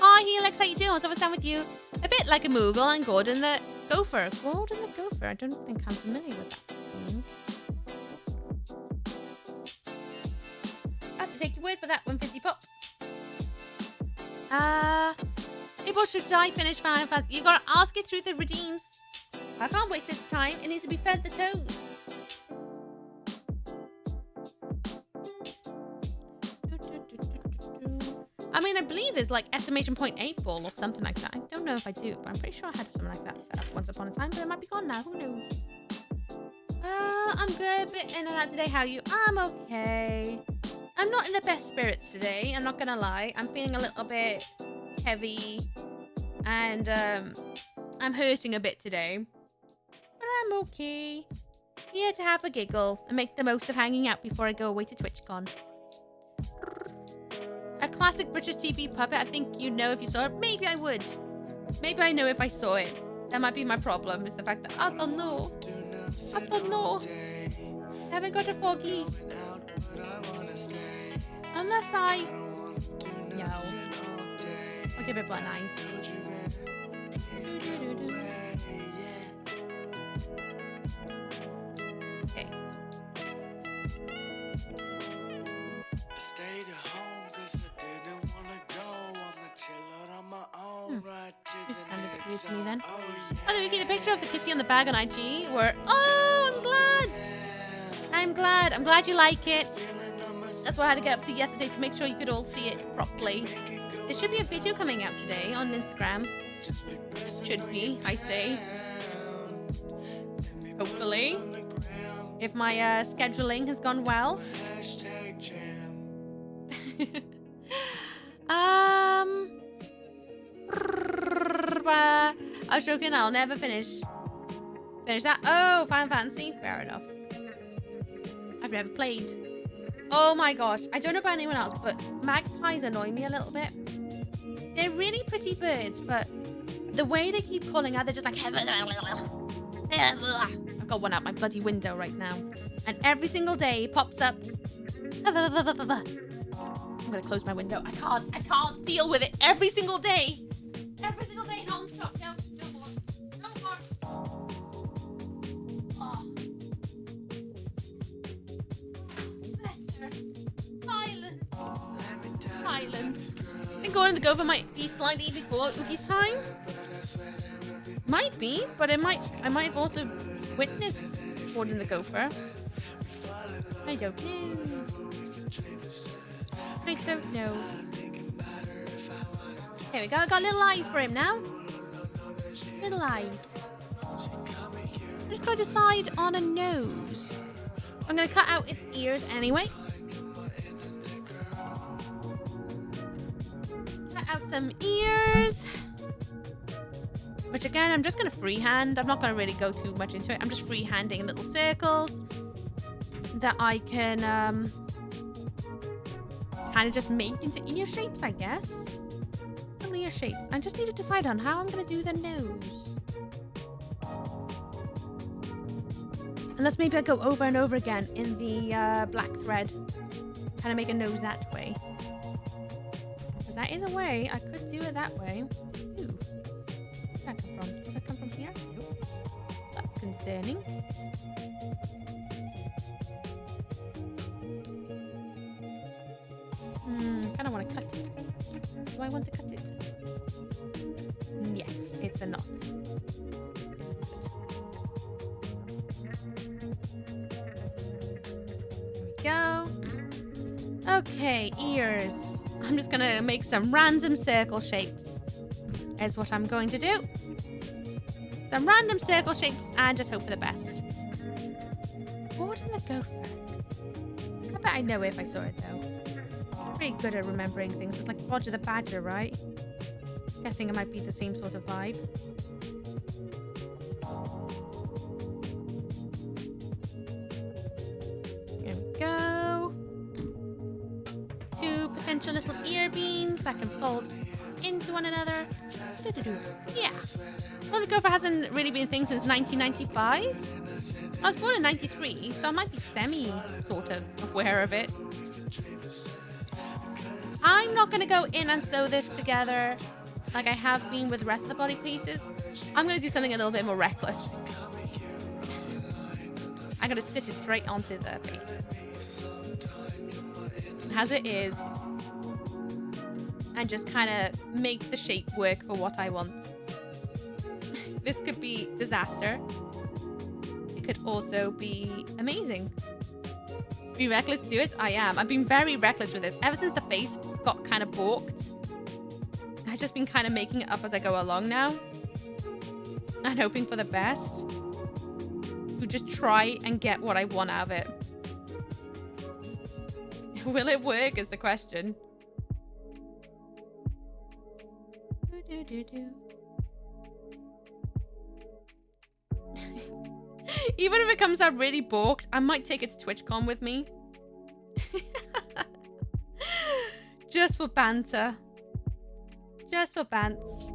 Oh, Helix, how you doing? So what's down with you? A bit like a Moogle and Gordon the Gopher. Gordon the Gopher? I don't think I'm familiar with that. I have to take your word for that one, Fizzy Pop. April, should I finish Final Fantasy? You gotta ask it through the redeems. I can't waste its time. It needs to be fed the toes. I mean, I believe there's like estimation point 8 ball or something like that. I don't know if I do, but I'm pretty sure I had something like that set up once upon a time, but it might be gone now. Who knows? I'm good, a bit in and out today. How are you? I'm okay. I'm not in the best spirits today. I'm not gonna lie. I'm feeling a little bit heavy and I'm hurting a bit today. But I'm okay. Here to have a giggle and make the most of hanging out before I go away to TwitchCon. A classic British TV puppet. I think you know if you saw it. Maybe I would. Maybe I know if I saw it. That might be my problem, is the fact that I don't know. I don't know. I haven't got a foggy. Unless I... No. I'll give it a button eyes. Okay. Just sounded a bit weird to me then. Oh, then we get the picture of the kitty on the bag on IG where... Oh, I'm glad! I'm glad you like it. That's what I had to get up to yesterday to make sure you could all see it properly. There should be a video coming out today on Instagram. Should be, I say. Hopefully. If my scheduling has gone well. I was joking, I'll never finish that. Oh, Final Fantasy. Fair enough. I've never played. Oh my gosh. I don't know about anyone else, but magpies annoy me a little bit. They're really pretty birds, but the way they keep calling out, they're just like... I've got one out my bloody window right now. And every single day it pops up. I'm gonna close my window. I can't deal with it every single day. Every single day, non-stop. No more. No more. Oh. Better. Silence. Silence. I think going to the Gopher might be slightly before Ooky's time. Might be, but I might have also witnessed Gordon the Gopher. I don't know. I don't know. Here we go. I got little eyes for him now. Little eyes. I'm just going to decide on a nose. I'm going to cut out its ears anyway. Cut out some ears. Which again, I'm just going to freehand. I'm not going to really go too much into it. I'm just freehanding little circles that I can kind of just make into ear shapes, I guess. Little ear shapes. I just need to decide on how I'm going to do the nose. Unless maybe I go over and over again in the black thread. Kind of make a nose that way. Because that is a way. I could do it that way. Ooh. Where's that come from? Does that come from here? Nope. That's concerning. Kind of want to cut it. Do I want to cut it? Yes, it's a knot. There we go. Okay, ears. I'm just going to make some random circle shapes. Is what I'm going to do. Some random circle shapes and just hope for the best. Gordon the Gopher. I bet I know it if I saw it though. Pretty good at remembering things. It's like Roger the Badger, right? Guessing it might be the same sort of vibe. Here we go. Two potential little ear beans that can fold into one another. Yeah. Well, the Gopher hasn't really been a thing since 1995. I was born in 93, so I might be sort of aware of it. I'm not going to go in and sew this together like I have been with the rest of the body pieces. I'm going to do something a little bit more reckless. I'm going to stitch it straight onto the base. As it is. And just kind of make the shape work for what I want. This could be disaster. It could also be amazing. Be reckless, do it? I am. I've been very reckless with this. Ever since the face got kind of balked. I've just been kind of making it up as I go along now. And hoping for the best. To just try and get what I want out of it. Will it work is the question. Even if it comes out really balked, I might take it to TwitchCon with me. Just for banter. Just for bants.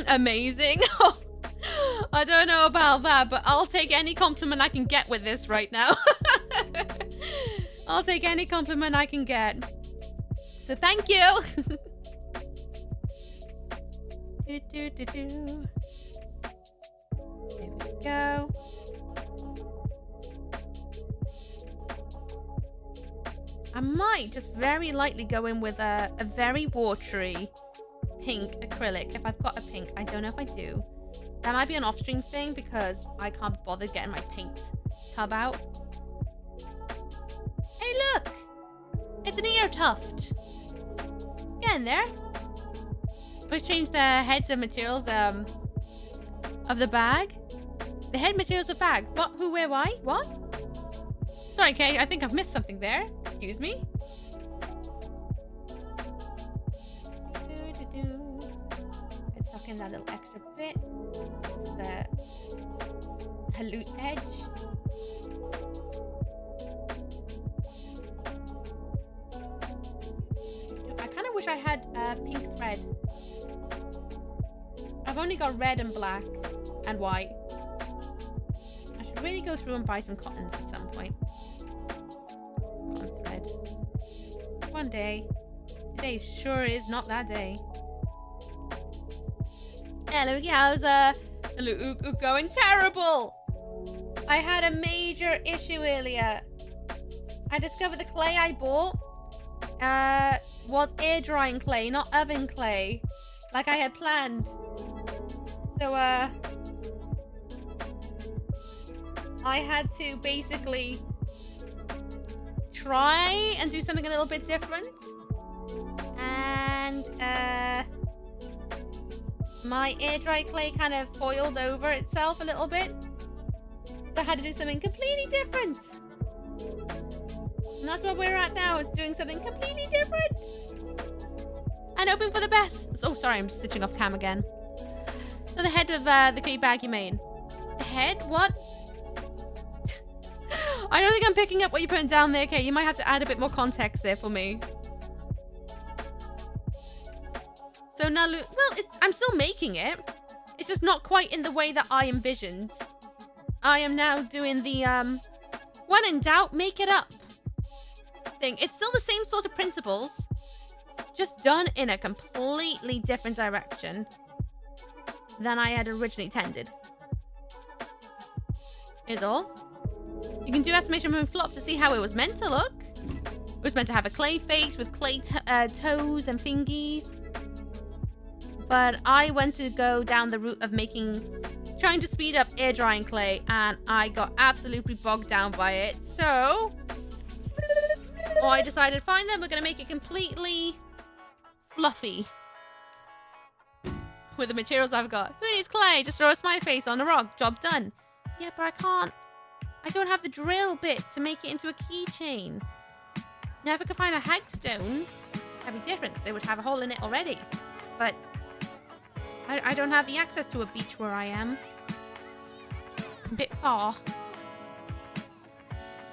Amazing. I don't know about that, but I'll take any compliment I can get with this right now. I'll take any compliment I can get. So thank you. There we go. I might just very lightly go in with a very watery pink acrylic. If I've got a pink, I don't know if I do. That might be an off-stream thing because I can't bother getting my paint tub out. Hey, look! It's an ear tuft. Get in there. Let's change the heads of materials of the bag. The head materials of bag. What? Who? Where? Why? What? Sorry, Kay, I think I've missed something there. Excuse me. Let's tuck in that little extra bit. It's a loose edge. I kind of wish I had pink thread. I've only got red and black and white. I should really go through and buy some cottons at some point. Cotton thread. One day. Today sure is not that day. Hello, how's going terrible? I had a major issue earlier. I discovered the clay I bought was air drying clay, not oven clay, like I had planned. So I had to basically try and do something a little bit different, and my air dry clay kind of foiled over itself a little bit, so I had to do something completely different. And that's where we're at now, is doing something completely different. And hoping for the best. Oh, sorry, I'm stitching off cam again. So the head of the clay bag you made. The head? What? I don't think I'm picking up what you're putting down there, okay? You might have to add a bit more context there for me. So now, well, I'm still making it. It's just not quite in the way that I envisioned. I am now doing the, when in doubt, make it up thing. It's still the same sort of principles, just done in a completely different direction than I had originally intended. Is all. You can do estimation move flop to see how it was meant to look. It was meant to have a clay face with clay toes and fingies. But I went to go down the route of trying to speed up air drying clay, and I got absolutely bogged down by it. So, I decided, fine then, we're gonna make it completely fluffy with the materials I've got. Who needs clay? Just throw a smiley face on a rock. Job done. Yeah, but I can't. I don't have the drill bit to make it into a keychain. Now, if I could find a hagstone, that'd be different, because it would have a hole in it already. But I don't have the access to a beach where I am. A bit far.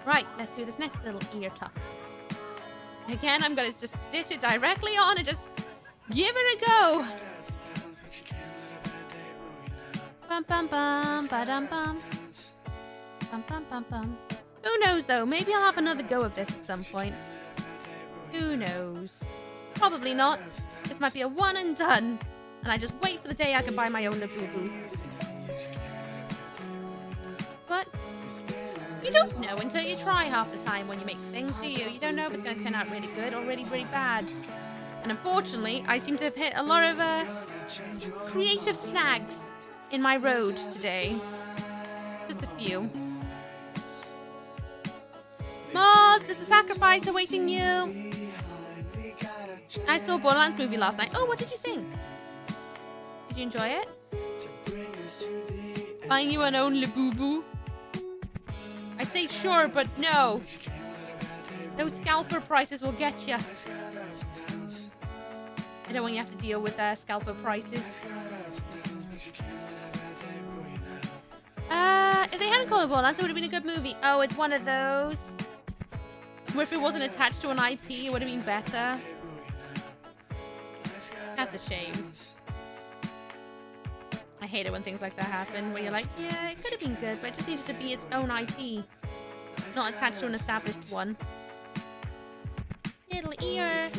Right, let's do this next little ear tuft. Again, I'm going to just stitch it directly on and just give it a go. Bum bum bum, ba-dum bum. Bum bum bum bum. Who knows though, maybe I'll have another go of this at some point. Who knows? Probably not. This might be a one and done. And I just wait for the day I can buy my own Labubu. But you don't know until you try half the time when you make things, do you? You don't know if it's going to turn out really good or really, really bad. And unfortunately, I seem to have hit a lot of creative snags in my road today. Just a few. Mods, there's a sacrifice awaiting you. I saw Borderlands movie last night. Oh, what did you think? Did you enjoy it? Buying you an own Labubu? I'd say sure, but no. Those scalper prices will get you. I don't want you to have to deal with scalper prices. If they hadn't called it Borderlands, it would have been a good movie. Oh, it's one of those. Where if it wasn't attached to an IP, it would have been better. That's a shame. I hate it when things like that happen, where you're like, yeah, it could have been good, but it just needed to be its own IP. Not attached to an established one. Little ear.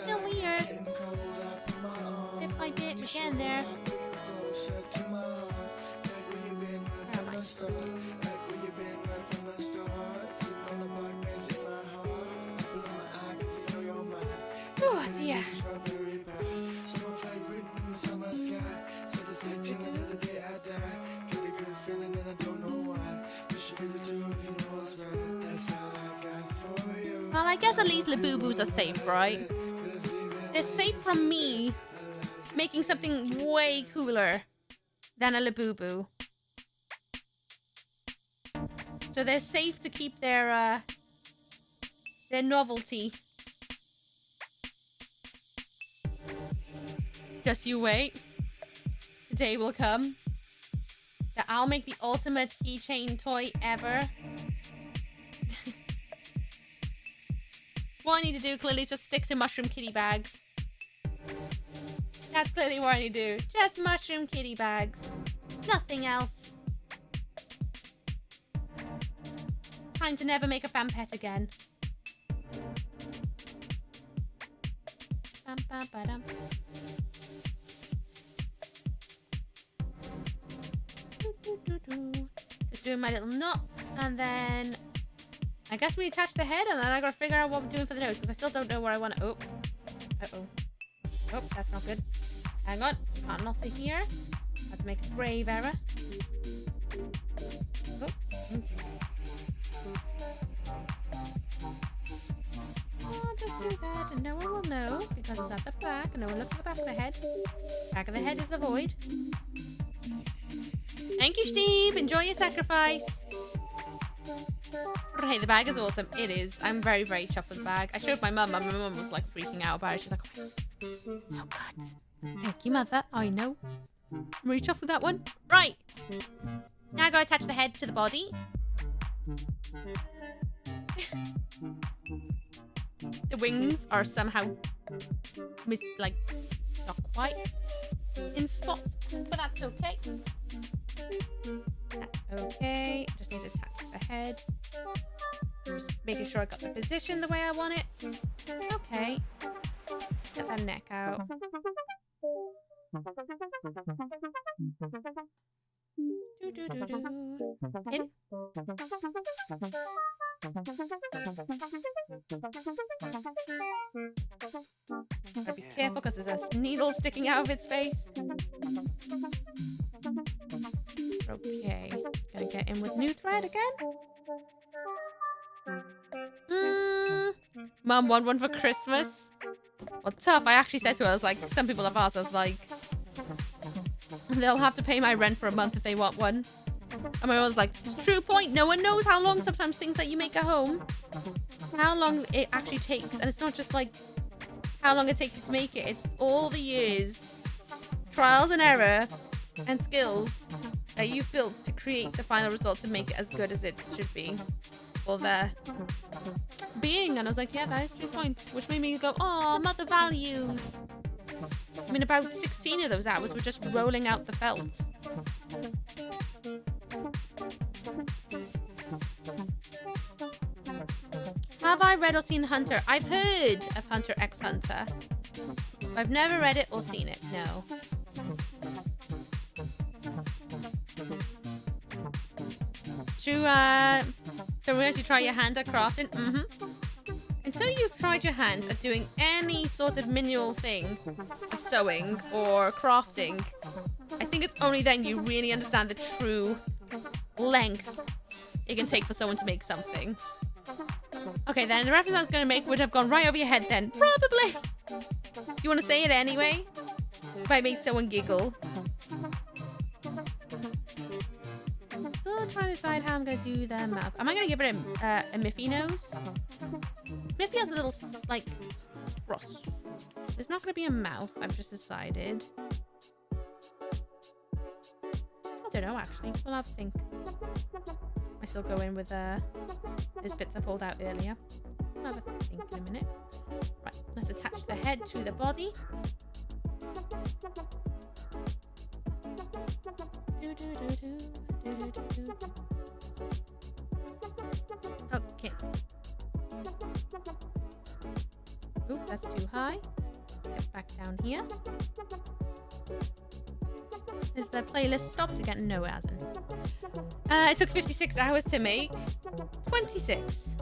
Little ear. Bit by bit, we're getting there. Where am I? Oh dear. Well, I guess at least Labubus are safe, right? They're safe from me making something way cooler than a Labubu. So they're safe to keep their novelty. Just you wait. The day will come that I'll make the ultimate keychain toy ever. What I need to do clearly is just stick to mushroom kitty bags. That's clearly what I need to do. Just mushroom kitty bags. Nothing else. Time to never make a fan pet again. Bum, bum, ba-dum. Just doing my little knot, and then I guess we attach the head, and then I gotta figure out what we're doing for the nose because I still don't know where I want to. Oh, oh, that's not good. Hang on, can't knot it here. I have to make a grave error. Oh, oh, just do that, and no one will know because it's at the back, and no one looks at the back of the head. Back of the head is the void. Thank you, Steve. Enjoy your sacrifice. Hey, the bag is awesome. It is. I'm very, very chuffed with the bag. I showed my mum, and my mum was like freaking out about it. She's like, oh my God, so good. Thank you, mother. I know. I'm really chuffed with that one. Right. Now I gotta attach the head to the body. The wings are somehow like not quite in spot, but that's okay. That's okay. Just need to attach the head. Just making sure I got the position the way I want it. Okay. Get that neck out. In. Gotta be careful because there's a needle sticking out of its face. Okay, gonna get in with new thread again. Mum, want one for Christmas? Well, tough. I actually said to her, I was like, some people have asked, I was like, they'll have to pay my rent for a month if they want one. And my mum was like, it's a true point. No one knows how long sometimes things that you make at home, how long it actually takes. And it's not just like how long it takes you to make it. It's all the years, trials and error, and skills that you've built to create the final result to make it as good as it should be for the being. And I was like, yeah, that is a true point. Which made me go, oh, mother values. I mean, about 16 of those hours were just rolling out the felt. Have I read or seen Hunter? I've heard of Hunter x Hunter. I've never read it or seen it, no. Don't realize you try your hand at crafting? Until you've tried your hand at doing any sort of manual thing of sewing or crafting, I think it's only then you really understand the true length it can take for someone to make something. Okay, then the reference I was going to make would have gone right over your head then. Probably. You want to say it anyway? Might make someone giggle. Still trying to decide how I'm going to do the mouth. Am I going to give it a Miffy nose? Miffy has a little, like, cross. There's not going to be a mouth, I've just decided. I don't know, actually. We'll have to think. I still go in with these bits I pulled out earlier. I'll have a think in a minute. Right, let's attach the head to the body. Okay. Oop, that's too high. Get back down here. Is the playlist stopped again? No, it hasn't. It took 56 hours to make. 26.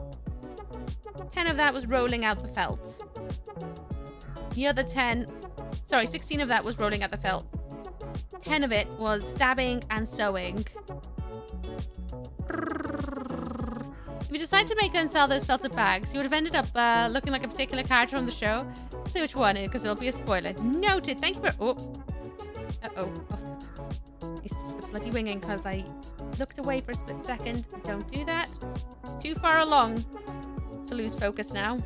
10 of that was rolling out the felt. The other 16 of that was rolling out the felt. 10 of it was stabbing and sewing. If you decided to make and sell those felted bags, you would have ended up looking like a particular character on the show. I'll say which one, because it'll be a spoiler. Noted. Thank you for... Oh. Uh-oh. Oh. It's just the bloody winging because I looked away for a split second. Don't do that. Too far along to lose focus now.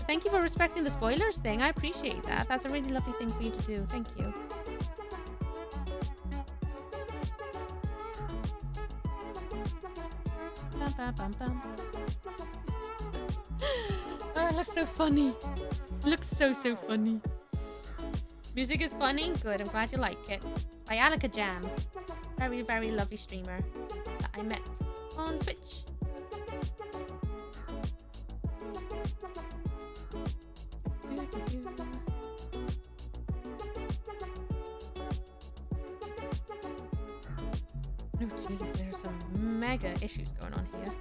Thank you for respecting the spoilers thing. I appreciate that. That's a really lovely thing for you to do. Thank you. Bum, bum, bum, bum. Oh, it looks so funny. It looks so funny. Music is funny? Good, I'm glad you like it. It's by Alaka Jam. Very, very lovely streamer that I met on Twitch. Oh jeez, there's some mega issues going on here.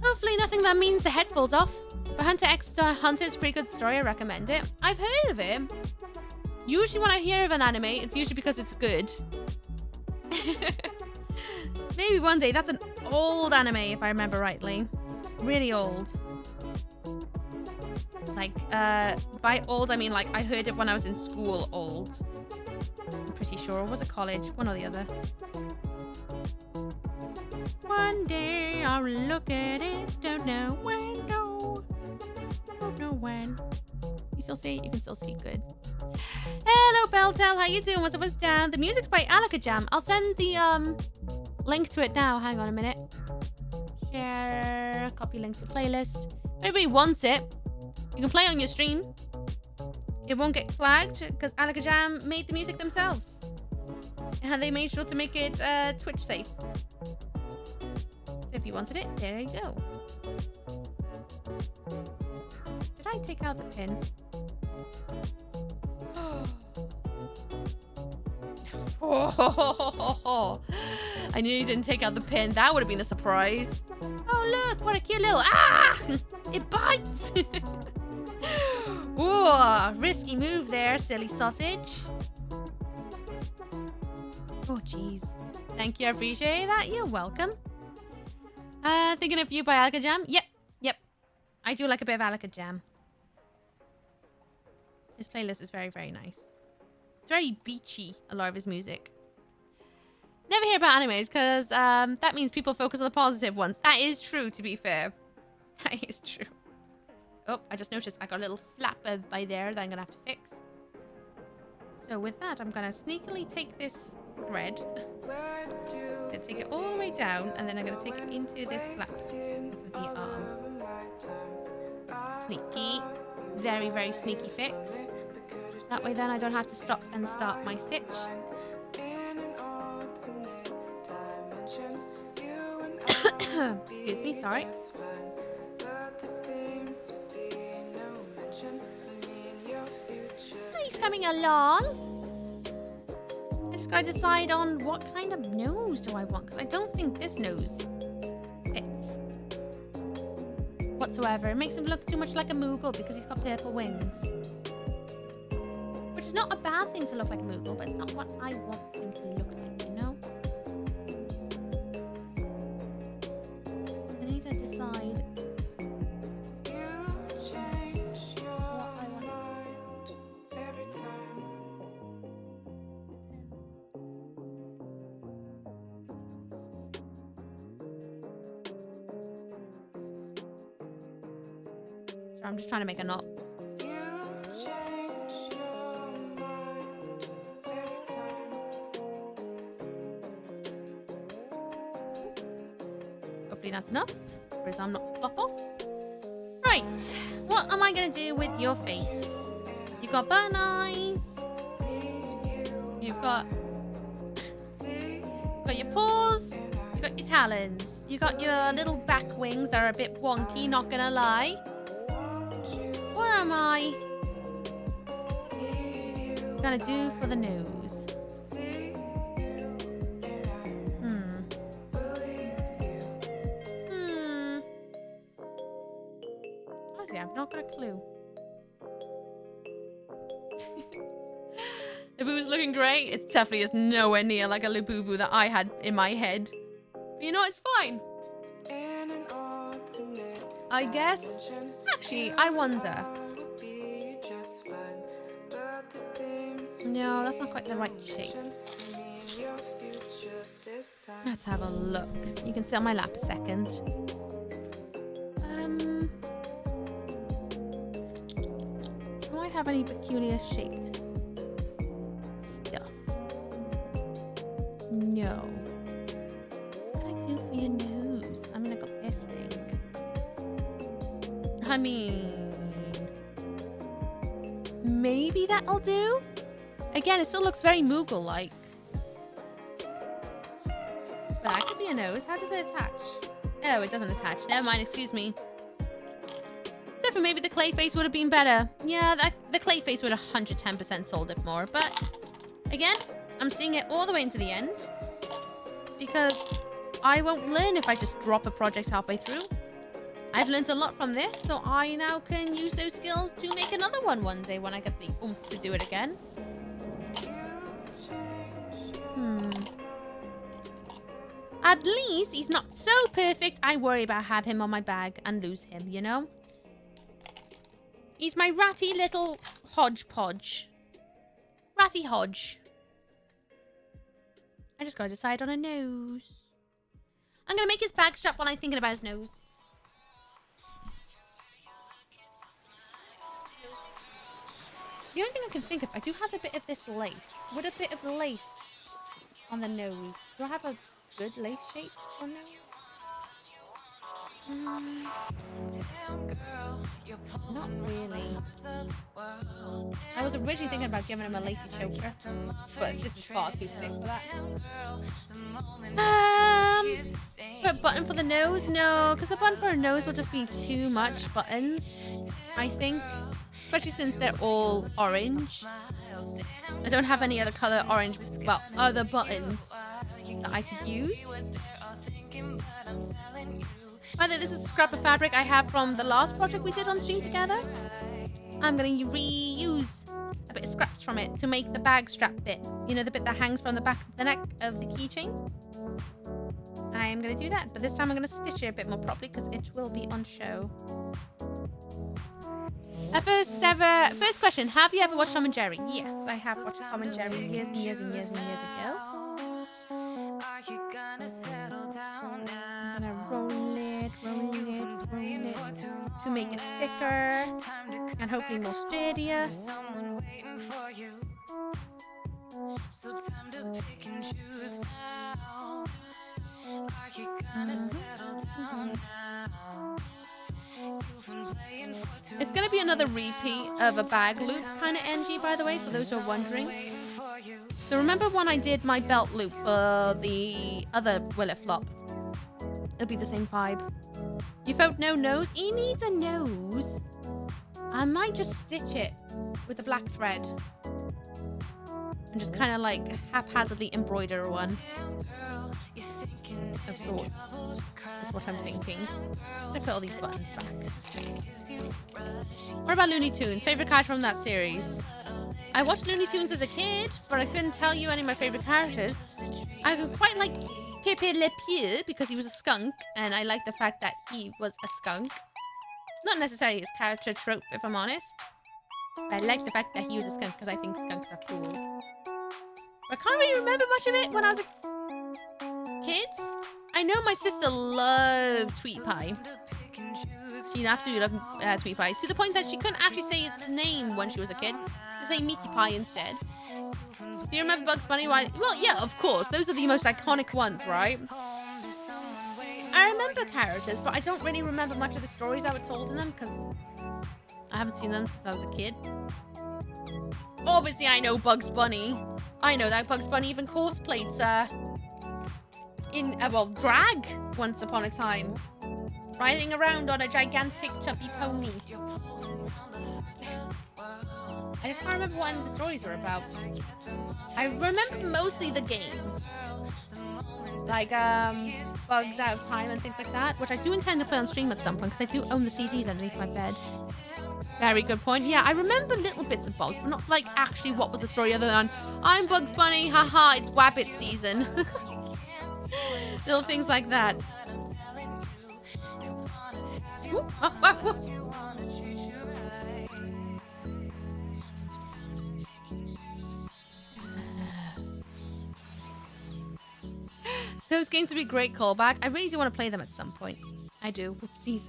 Hopefully nothing that means the head falls off. But Hunter x Hunter is a pretty good story. I recommend it. I've heard of it. Usually when I hear of an anime, it's usually because it's good. Maybe one day. That's an old anime, if I remember rightly. Really old. Like, by old, I mean, like, I heard it when I was in school old. I'm pretty sure. Or was it college? One or the other. One day I'll look at it. Don't know when, no. Don't know when. You still see it? You can still see it. Good. Hello, Beltel. How you doing? What's up? What's down? The music's by Alaka Jam. I'll send the link to it now. Hang on a minute. Share. Copy link to the playlist. If anybody wants it, you can play on your stream. It won't get flagged because Alaka Jam made the music themselves. And they made sure to make it Twitch safe. So if you wanted it, there you go. Did I take out the pin? Oh, I knew you didn't take out the pin. That would have been a surprise. Oh, look, what a cute little... Ah! It bites! Whoa, risky move there, silly sausage. Oh, jeez. Thank you, I appreciate that. You're welcome. Thinking of you by Alaka Jam? Yep. I do like a bit of Alaka Jam. His playlist is very, very nice. It's very beachy, a lot of his music. Never hear about animes because that means people focus on the positive ones. That is true, to be fair. That is true. Oh, I just noticed I got a little flap by there that I'm going to have to fix. So with that, I'm going to sneakily take this thread. I'm going to take it all the way down, and then I'm going to take it into this flap of the arm. Sneaky. Very, very sneaky fix. That way then I don't have to stop and start my stitch. Excuse me, sorry. He's coming along. I just gotta decide on what kind of nose do I want, because I don't think this nose fits whatsoever. It makes him look too much like a Moogle because he's got purple wings. Which is not a bad thing to look like a Moogle, but it's not what I want him to look like, you know? I need to decide what I want. So I'm just trying to make a knot. Hopefully that's enough for his arm not to flop off. Right, what am I going to do with your face? You've got burn eyes. You've got your paws. You've got your talons. You've got your little back wings that are a bit wonky, not going to lie. What am I going to do for the nose? I've not got a clue. Labubu's looking great. It definitely is nowhere near like a Labubu that I had in my head. But you know, it's fine. I guess. Actually, I wonder. No, that's not quite the right shape. Let's have a look. You can sit on my lap a second. Do I have any peculiar shaped stuff? No. What can I do for your nose? I mean, I got this thing. I mean, maybe that'll do. Again, it still looks very Moogle-like. But that could be a nose. How does it attach? Oh, it doesn't attach. Never mind, excuse me. Except for maybe the clay face would have been better. Yeah, the clay face would have 110% sold it more. But again, I'm seeing it all the way into the end. Because I won't learn if I just drop a project halfway through. I've learned a lot from this, so I now can use those skills to make another one day when I get the oomph to do it again. At least he's not so perfect I worry about have him on my bag and lose him, you know? He's my ratty little hodgepodge. Ratty hodge. I just gotta decide on a nose. I'm gonna make his bag strap while I'm thinking about his nose. The only thing I can think of, I do have a bit of this lace. Would a bit of lace on the nose? Do I have a good lace shape or no? Not really. I was originally thinking about giving him a lacy choker, but this is far too thick for that. Put a button for the nose? No, because the button for a nose will just be too much buttons, I think. Especially since they're all orange. I don't have any other color orange, well, other buttons that I could use. By the way, this is a scrap of fabric I have from the last project we did on stream together. I'm going to reuse a bit of scraps from it to make the bag strap bit. You know, the bit that hangs from the back of the neck of the keychain. I am going to do that, but this time I'm going to stitch it a bit more properly because it will be on show. First question, have you ever watched Tom and Jerry? Yes, I have watched Tom and Jerry years and years and years and years ago. I'm gonna roll it to make it thicker and hopefully more sturdier. So time to pick and choose now. Are you gonna settle down now? It's gonna be another repeat of a bag loop kind of NG, by the way, for those who are wondering. So remember when I did my belt loop for the other Will It Flop? It'll be the same vibe. You felt no nose? He needs a nose. I might just stitch it with a black thread and just kind of like haphazardly embroider one of sorts. That's what I'm thinking. I put all these buttons back. What about Looney Tunes? Favorite character from that series? I watched Looney Tunes as a kid, but I couldn't tell you any of my favorite characters. I quite like Pepe Le Pew because he was a skunk, and I like the fact that he was a skunk. Not necessarily his character trope, if I'm honest. But I like the fact that he was a skunk because I think skunks are cool. But I can't really remember much of it when I was a kid. I know my sister loved Tweet Pie. She absolutely loved Tweet Pie, to the point that she couldn't actually say its name when she was a kid. She say Meaty Pie instead. Do you remember Bugs Bunny? Well, yeah, of course. Those are the most iconic ones, right? I remember characters, but I don't really remember much of the stories that were told in them because I haven't seen them since I was a kid. Obviously, I know Bugs Bunny. I know that Bugs Bunny even cosplayed in, drag once upon a time. Riding around on a gigantic chubby pony. I just can't remember what any of the stories were about. I remember mostly the games. Like, Bugs Out of Time and things like that, which I do intend to play on stream at some point because I do own the CDs underneath my bed. Very good point. Yeah, I remember little bits of Bugs, but not like actually what was the story other than I'm Bugs Bunny, haha, it's Wabbit season. Little things like that. Ooh, Those games would be great callback. I really do want to play them at some point. I do. Whoopsies.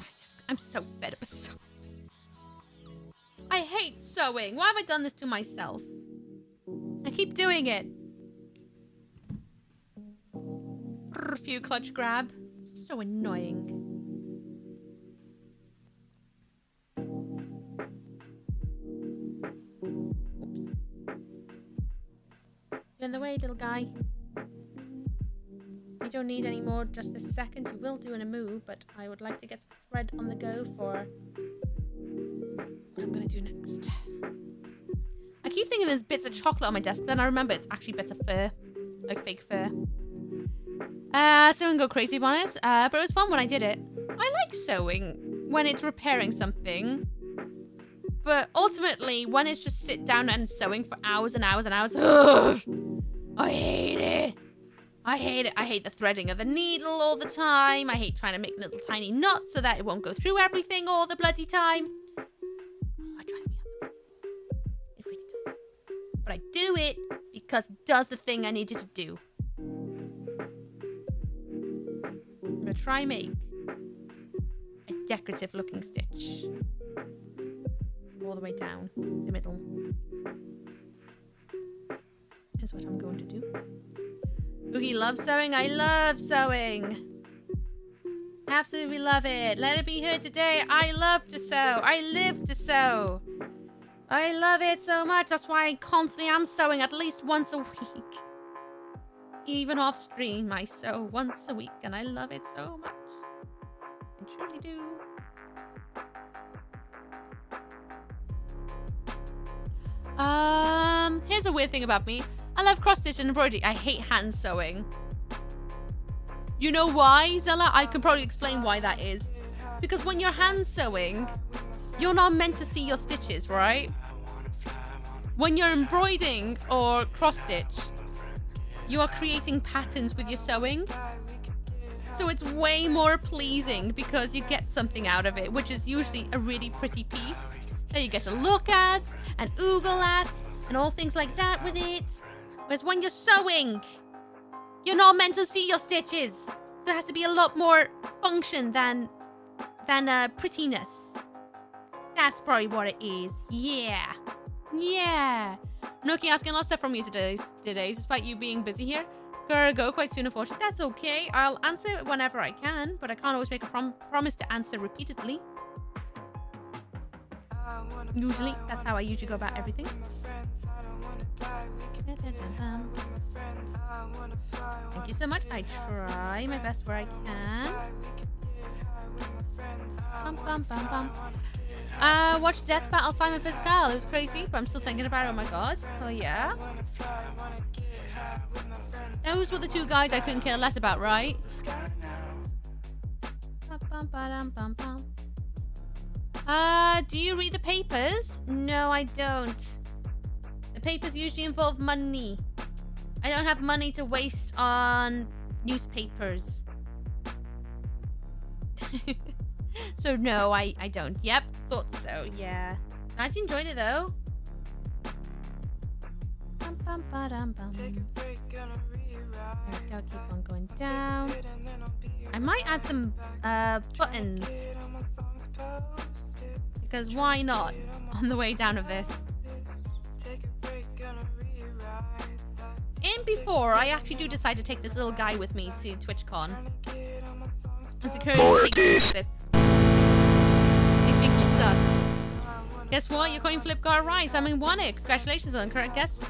I'm so fed up of sewing. I hate sewing. Why have I done this to myself? I keep doing it. A few clutch grab. So annoying. Oops. You're in the way, little guy. You don't need any more just this second. You will do in a move, but I would like to get some thread on the go for what I'm gonna do next. I keep thinking there's bits of chocolate on my desk, then I remember it's actually bits of fur. Like fake fur. Sewing go crazy on it, but it was fun when I did it. I like sewing when it's repairing something. But ultimately, when it's just sit down and sewing for hours and hours and hours, ugh, I hate it. I hate it. I hate the threading of the needle all the time. I hate trying to make little tiny knots so that it won't go through everything all the bloody time. Oh, it drives me up. It really does. But I do it because it does the thing I needed to do. I'm going to try and make a decorative looking stitch. All the way down the middle. Is what I'm going to do. Oogie loves sewing. I love sewing. Absolutely love it. Let it be heard today. I love to sew. I live to sew. I love it so much. That's why I constantly am sewing at least once a week. Even off stream, I sew once a week and I love it so much. I truly do. Here's a weird thing about me. I love cross-stitch and embroidery. I hate hand sewing. You know why, Zella? I can probably explain why that is. Because when you're hand sewing, you're not meant to see your stitches, right? When you're embroidering or cross-stitch, you are creating patterns with your sewing. So it's way more pleasing because you get something out of it, which is usually a really pretty piece that you get to look at and oogle at and all things like that with it. Whereas when you're sewing, you're not meant to see your stitches. So it has to be a lot more function than prettiness. That's probably what it is. Yeah. Yeah. Nookie asking a lot of stuff from you today, despite you being busy here. Gotta go quite soon, unfortunately. That's okay. I'll answer it whenever I can, but I can't always make a promise to answer repeatedly. Usually, that's how I usually go about everything. Thank you so much. I try my best where I can. Bum, bum, bum, bum. Watched Death Battle Simon Fiscal. It was crazy, but I'm still thinking about it. Oh my god. Oh yeah. Those were the two guys I couldn't care less about, right? Do you read the papers? No, I don't. The papers usually involve money. I don't have money to waste on newspapers. So no, I don't. Yep, thought so, yeah. Glad you enjoyed it though. Bum, bum, ba-dum, bum. There we go, keep on going down. I might add some buttons. Because why not? On the way down of this. In before, I actually do decide to take this little guy with me to TwitchCon. And security takes this. I think he's sus. Guess what? Your coin flip got it right. Someone won it. Congratulations on the correct guess.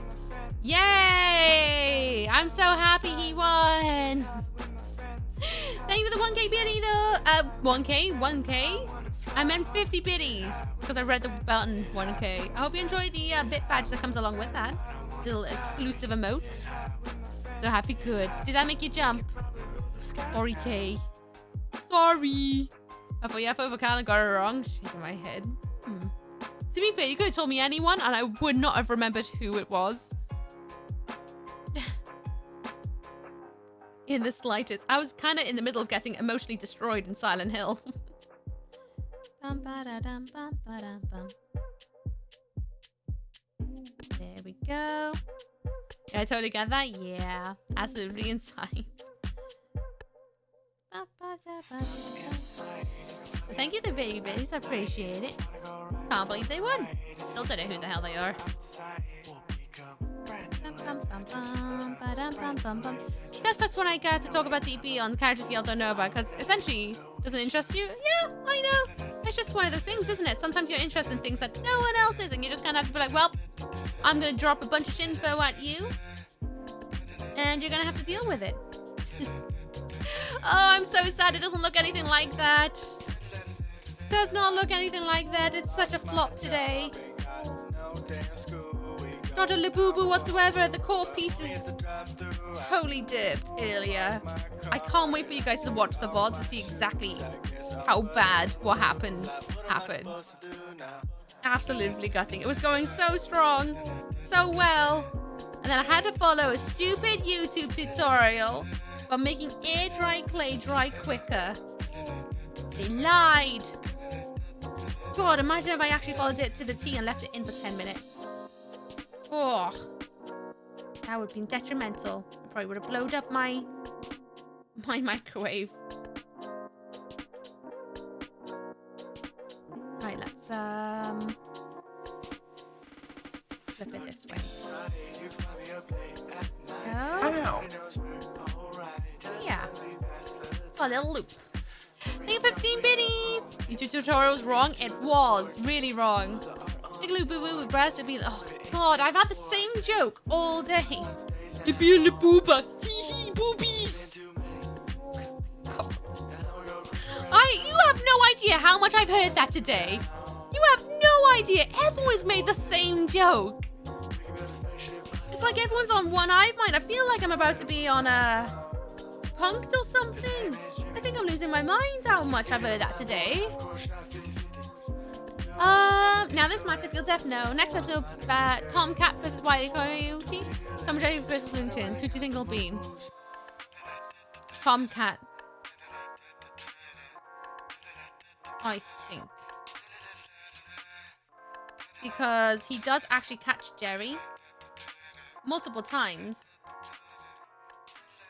Yay! I'm so happy he won. Thank you for the 1K biddy though. 1K? I meant 50 biddies because I read the button 1K. I hope you enjoy the bit badge that comes along with that. Little exclusive emote. So happy, good. Did that make you jump? Sorry, K. Sorry. I thought you over Cal and got it wrong. Shaking my head. To be fair, you could have told me anyone and I would not have remembered who it was. In the slightest. I was kind of in the middle of getting emotionally destroyed in Silent Hill. There we go. Yeah, I totally get that. Yeah, absolutely inside. Thank you, the babies. I appreciate it. Can't believe they won. Still don't know who the hell they are. That sucks when I get to talk about DP on characters y'all don't know about, because essentially doesn't interest you. Yeah, I know. It's just one of those things, isn't it? Sometimes you're interested in things that no one else is, and you just kind of have to be like, well, I'm going to drop a bunch of info at you, and you're going to have to deal with it. Oh, I'm so sad. It doesn't look anything like that. Does not look anything like that. It's such a flop today. Not a Labubu whatsoever. The core piece is totally dipped earlier. I can't wait for you guys to watch the VOD to see exactly how bad what happened. Absolutely gutting. It was going so strong, so well. And then I had to follow a stupid YouTube tutorial about making air dry clay dry quicker. They lied. God, imagine if I actually followed it to the T and left it in for 10 minutes. Oh, that would have been detrimental. I probably would have blown up my microwave. Right, let's flip it this way. Oh. Yeah. Oh, a little loop. Hey, 15 biddies! YouTube tutorial was wrong. It was really wrong. Big Labubu with breasts would be. Oh God, I've had the same joke all day. It'd be a Labuba. Teehee boobies. God. You have no idea how much I've heard that today. You have no idea. Everyone's made the same joke. It's like everyone's on one hive mind. I feel like I'm about to be on a punked or something. I think I'm losing my mind how much I've heard that today. Now this matchup you'll definitely know. Next episode, Tomcat versus Wile E. Coyote. Tom and Jerry versus Looney Tunes. Who do you think it'll be? Tomcat. I think. Because he does actually catch Jerry multiple times.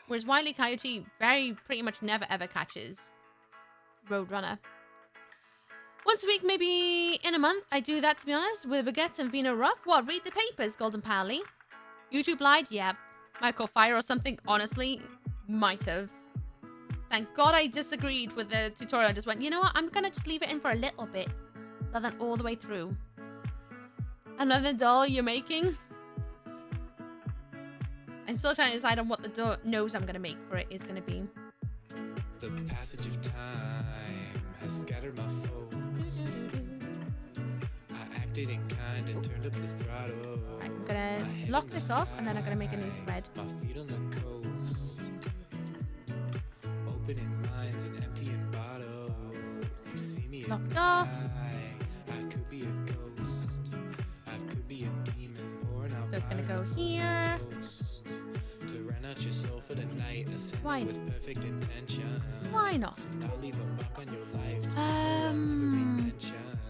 Whereas Wile E. Coyote pretty much never ever catches Roadrunner. Once a week, maybe in a month, I do that, to be honest, with Baguettes and Vino Ruff. What, read the papers, Golden Pally? YouTube lied? Yeah. Might call fire or something, honestly. Might have. Thank God I disagreed with the tutorial. I just went, you know what? I'm going to just leave it in for a little bit. Rather than all the way through. Another doll you're making? I'm still trying to decide on what the nose I'm going to make for it is going to be. The passage of time has scattered my foes. I acted in kind and turned up the throttle. Right, I'm gonna lock this off and then I'm gonna make a new thread. My feet on the coast, opening minds and emptying bottles. You see me locked off. I could be a ghost. I could be a demon pouring out. So it's gonna go here. Out your soul for the night. Why? With perfect intention. Why not? I'll leave a mark on your life.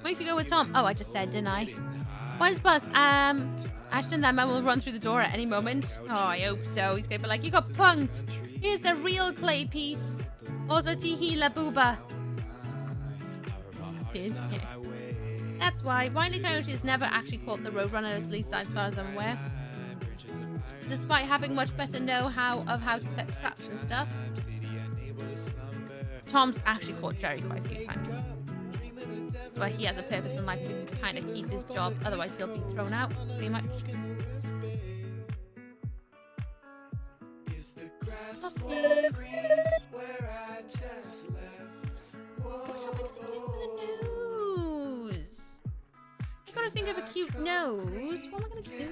Weeks ago with Tom. Oh, I just said, didn't I? When's Buzz? Ashton, that man will run through the door at any moment. Oh, I hope so. He's gonna be like, you got punked. Here's the real clay piece. Also, Teehee Labuba. That's why Wile E. Coyote has never actually caught the Roadrunner, at least as far as I'm aware. Despite having much better know-how of how to set traps and stuff. Tom's actually caught Jerry quite a few times. But he has a purpose in life to kind of keep his job, otherwise he'll be thrown out, pretty much. Nose. I gotta think of a cute nose. What am I gonna do?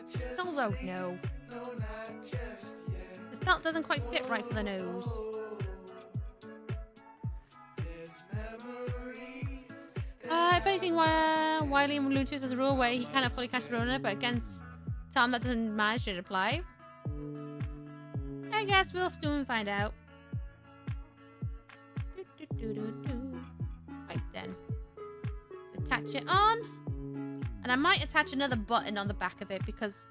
Still don't know. The felt doesn't quite fit right for the nose. If anything, Wile E. and Looney Tunes has a rule where he cannot fully catch Roadrunner, but against Tom that doesn't manage to apply. I guess we'll soon find out. Right then. Let's attach it on. And I might attach another button on the back of it because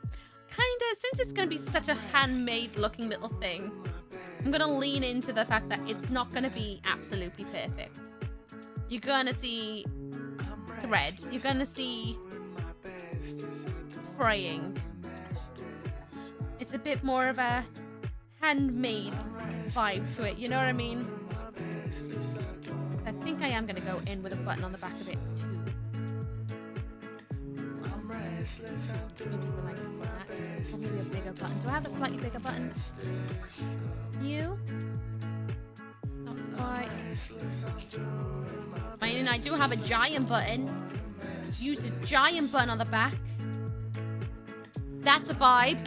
since it's going to be such a handmade looking little thing, I'm going to lean into the fact that it's not going to be absolutely perfect. You're going to see thread. You're going to see fraying. It's a bit more of a handmade vibe to it, you know what I mean? I think I am going to go in with a button on the back of it too. Oops, we might put that. Or maybe a bigger button. Do I have a slightly bigger button? You? Not quite. I mean, I do have a giant button. Use a giant button on the back. That's a vibe.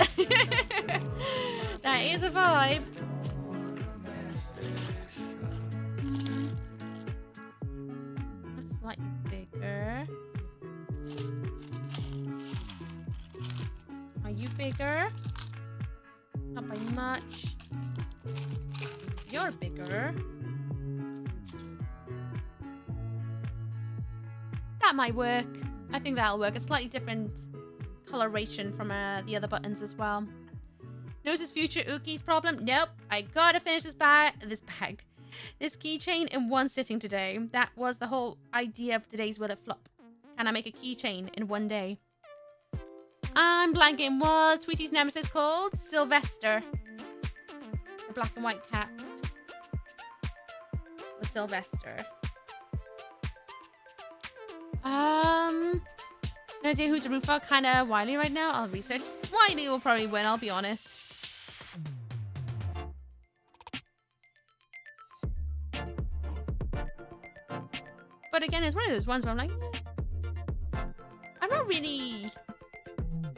That is a vibe. That's slightly bigger. Are you bigger? Not by much. You're bigger. That might work. I think that'll work. A slightly different coloration from the other buttons as well. Notice future Ooky's problem? Nope. I gotta finish this keychain in one sitting today. That was the whole idea of today's Will It Flop. Can I make a keychain in one day? I'm blanking. Was Tweety's nemesis called? Sylvester. The black and white cat. Was Sylvester. No idea who's a Roofa. Kinda Wiley right now. I'll research. Wiley will probably win, I'll be honest. But again, it's one of those ones where I'm like, I'm not really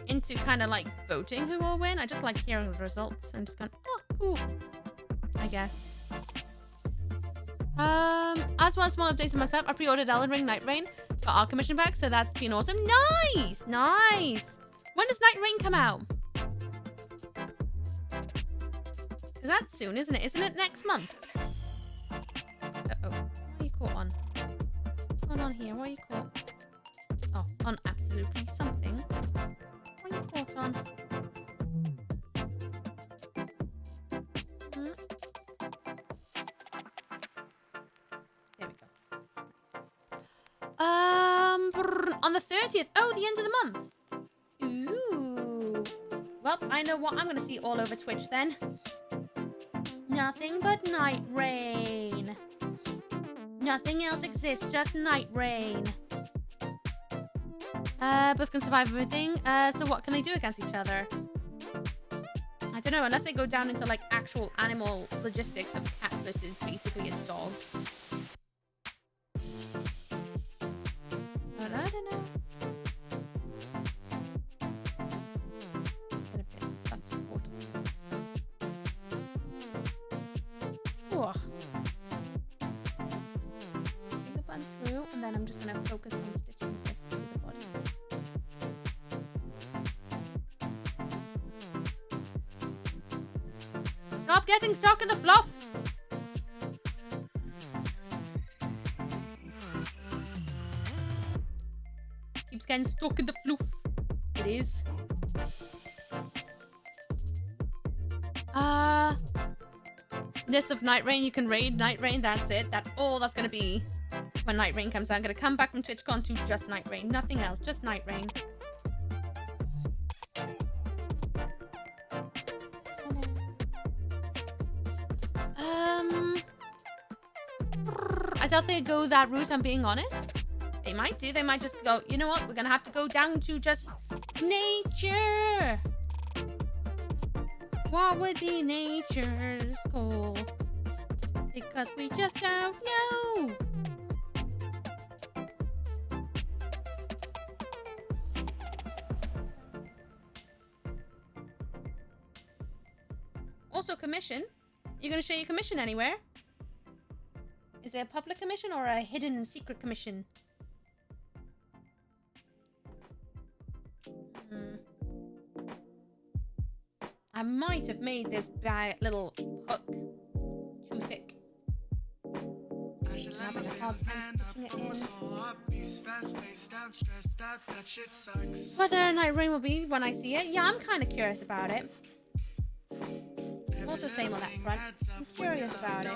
into kind of like voting who will win. I just like hearing the results and just going, oh, cool, I guess. As well as small updates on myself, I pre-ordered Elden Ring Night Rain for our commission pack, so that's been awesome. Nice! Nice! When does Night Rain come out? Because that's soon, isn't it? Isn't it next month? Uh-oh. What are you caught on? What's going on here? What are you caught? Oh, on absolutely something. What are you caught on? On the 30th. Oh, the end of the month. Ooh. Well, I know what I'm going to see all over Twitch then. Nothing but Night Rain. Nothing else exists, just Night Rain. Both can survive everything. So what can they do against each other? I don't know, unless they go down into like actual animal logistics of cat versus basically a dog. But I don't know. Take the bun through, and then I'm just gonna focus on stitching this to the body. Stop getting stuck in the fluff! Keeps getting stuck in the fluff. It is. This of Night Rain, you can raid Night Rain, that's it. That's all that's gonna be when Night Rain comes out. I'm gonna come back from TwitchCon to just Night Rain. Nothing else, just Night Rain. I doubt they go that route, I'm being honest. They might do, they might just go, you know what, we're gonna have to go down to just nature. What would be nature's goal? Because we just don't know. Also, commission. You're going to show your commission anywhere? Is it a public commission or a hidden secret commission? I might have made this little hook too thick. having a hard time stitching it in. Whether Night Rain will be when I see it? Yeah, I'm kind of curious about it. Also same on that front. I'm curious about it.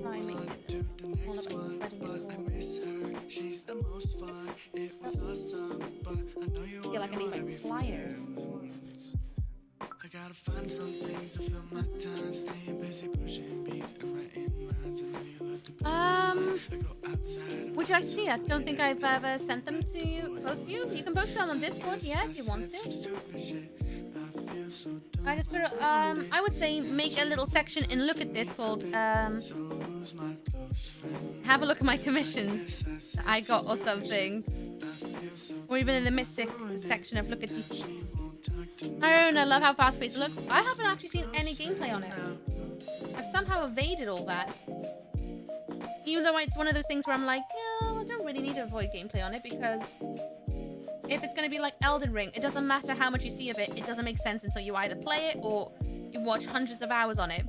Try and make it all about spreading it more. She's the most fun. It was awesome, but I know you I feel like I need my pliers. I gotta find some things to fill my time. Staying busy pushing beats and writing rhymes. I know you love to play. I go outside. Would you like to see? I don't think I've ever sent them to you, both of you. You can post them on Discord, yeah, if you want to. I just put it, I would say make a little section and look at this called, have a look at my commissions that I got or something. Or even in the Mystic section of look at these. I love how fast-paced it looks. I haven't actually seen any gameplay on it. I've somehow evaded all that. Even though it's one of those things where I'm like, yeah, I don't really need to avoid gameplay on it because if it's going to be like Elden Ring, it doesn't matter how much you see of it. It doesn't make sense until you either play it or you watch hundreds of hours on it.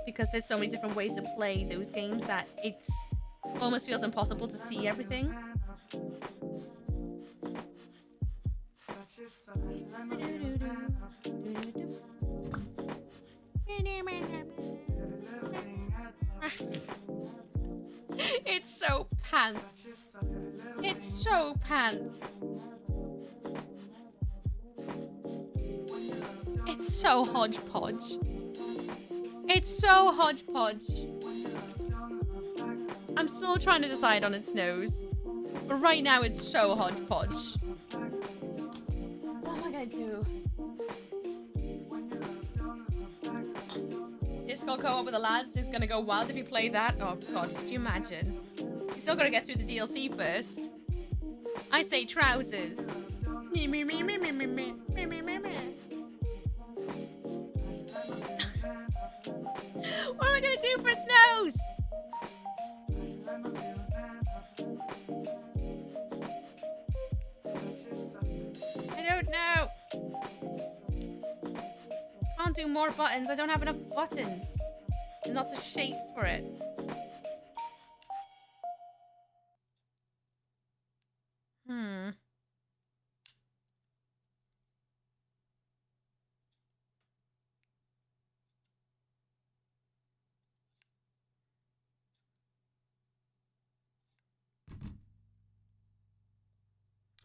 Because there's so many different ways to play those games that it's almost feels impossible to see everything. It's so pants. It's so pants. It's so hodgepodge. It's so hodgepodge. I'm still trying to decide on its nose. But right now it's so hodgepodge. What am I gonna do? Discord co-op with the lads is gonna go wild if you play that. Oh god, could you imagine? You still gotta get through the DLC first. I say trousers. What am I gonna do for its nose? I don't know. Can't do more buttons. I don't have enough buttons. And lots of shapes for it.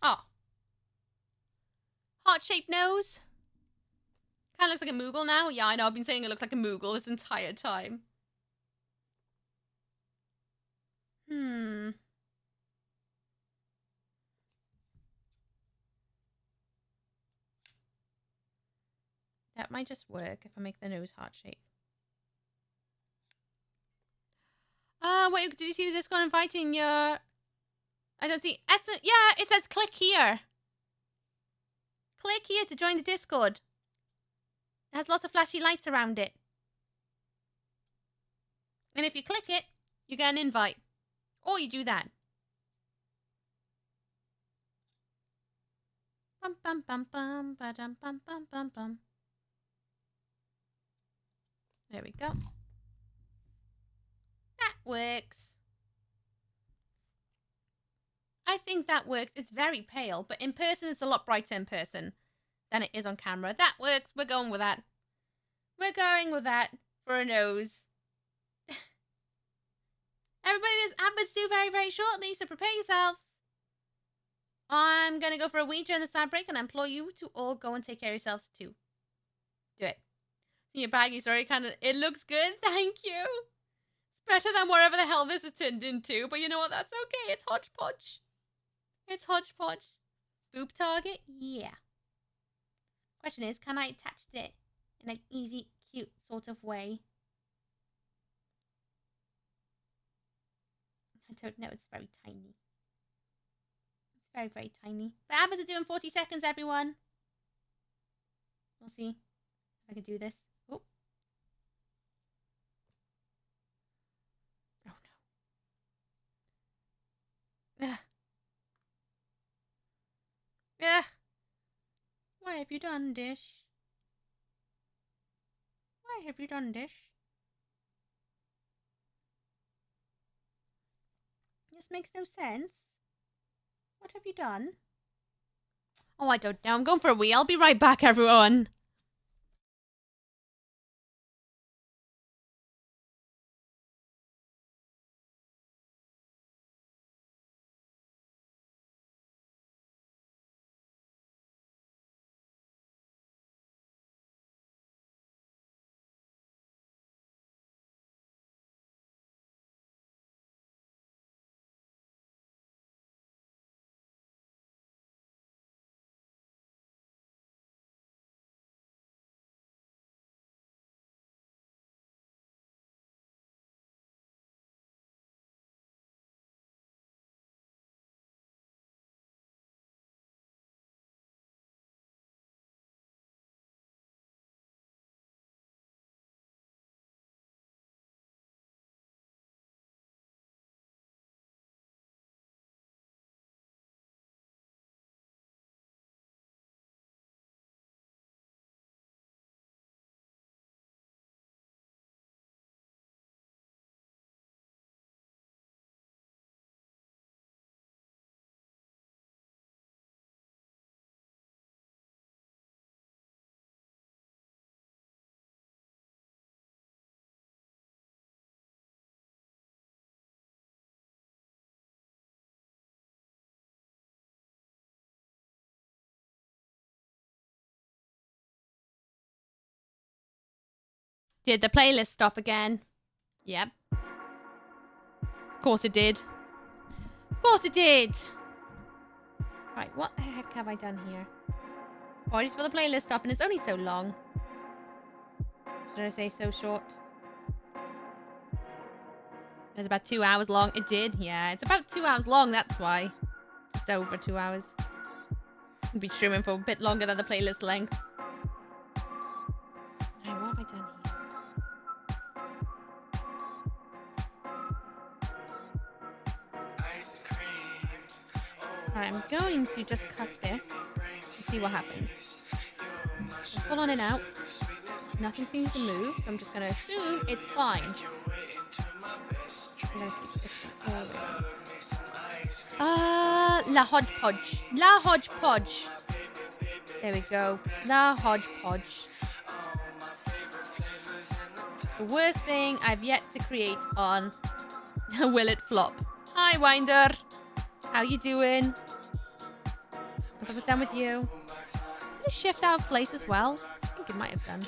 Oh. Heart-shaped nose. Kind of looks like a Moogle now. Yeah, I know. I've been saying it looks like a Moogle this entire time. That might just work if I make the nose heart-shaped. Wait, did you see the Discord inviting your... I don't see... Yeah, it says click here. Click here to join the Discord. It has lots of flashy lights around it. And if you click it, you get an invite. Or you do that. Bum bum bum bum ba dum bum bum bum bum. There we go. That works. I think that works. It's very pale, but in person it's a lot brighter in person than it is on camera. That works. We're going with that. We're going with that for a nose. Everybody, there's adverts due very, very shortly, so prepare yourselves. I'm going to go for a wee during this ad break and I implore you to all go and take care of yourselves too. Do it. Your baggy's already kind of... It looks good. Thank you. It's better than whatever the hell this is turned into, but you know what? That's okay. It's hodgepodge. It's hodgepodge. Boob target? Yeah. Question is, can I attach it in an easy, cute sort of way? I don't know. It's very tiny. It's very, very tiny. But Abbas are doing 40 seconds, everyone. We'll see if I can do this. Oh. Oh, no. Ugh. Ugh. have you done this? Why have you done this? This makes no sense. What have you done? Oh, I don't know. I'm going for a wee. I'll be right back, everyone. Did the playlist stop again? Yep. Of course it did. Of course it did. Right, what the heck have I done here? Apologies for the playlist stopping. It's only so long. Should I say so short? It's about 2 hours long. It did, yeah. It's about 2 hours long, that's why. Just over 2 hours. I'll be streaming for a bit longer than the playlist length. Right, what have I done here? Alright, I'm going to just cut this and see what happens. Pull on and out. Nothing seems to move, so I'm just going to assume it's fine. La hodgepodge. La hodgepodge. There we go. La hodgepodge. The worst thing I've yet to create on Will It Flop. Hi, Winder. How you doing? What's up, done with you? Did it shift out of place as well? I think it might have done.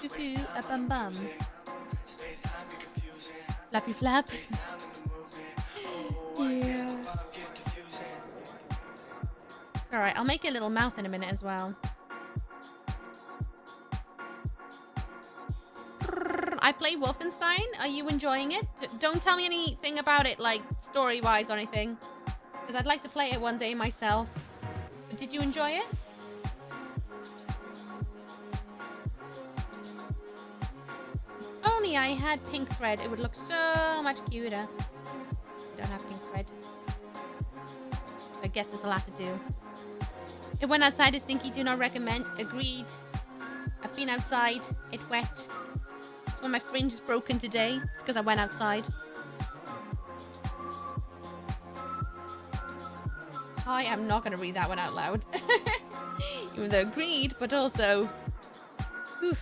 Poo-poo, a bum-bum. Flappy flap. Yeah. It's alright, I'll make a little mouth in a minute as well. I played Wolfenstein. Are you enjoying it? Don't tell me anything about it, like story-wise or anything, because I'd like to play it one day myself. But did you enjoy it? If only I had pink thread, it would look so much cuter. I don't have pink thread. I guess this will have to do. It went outside is stinky. Do not recommend. Agreed. I've been outside. It's wet. When my fringe is broken today, it's because I went outside. I am not going to read that one out loud. Even though agreed, but also... Oof,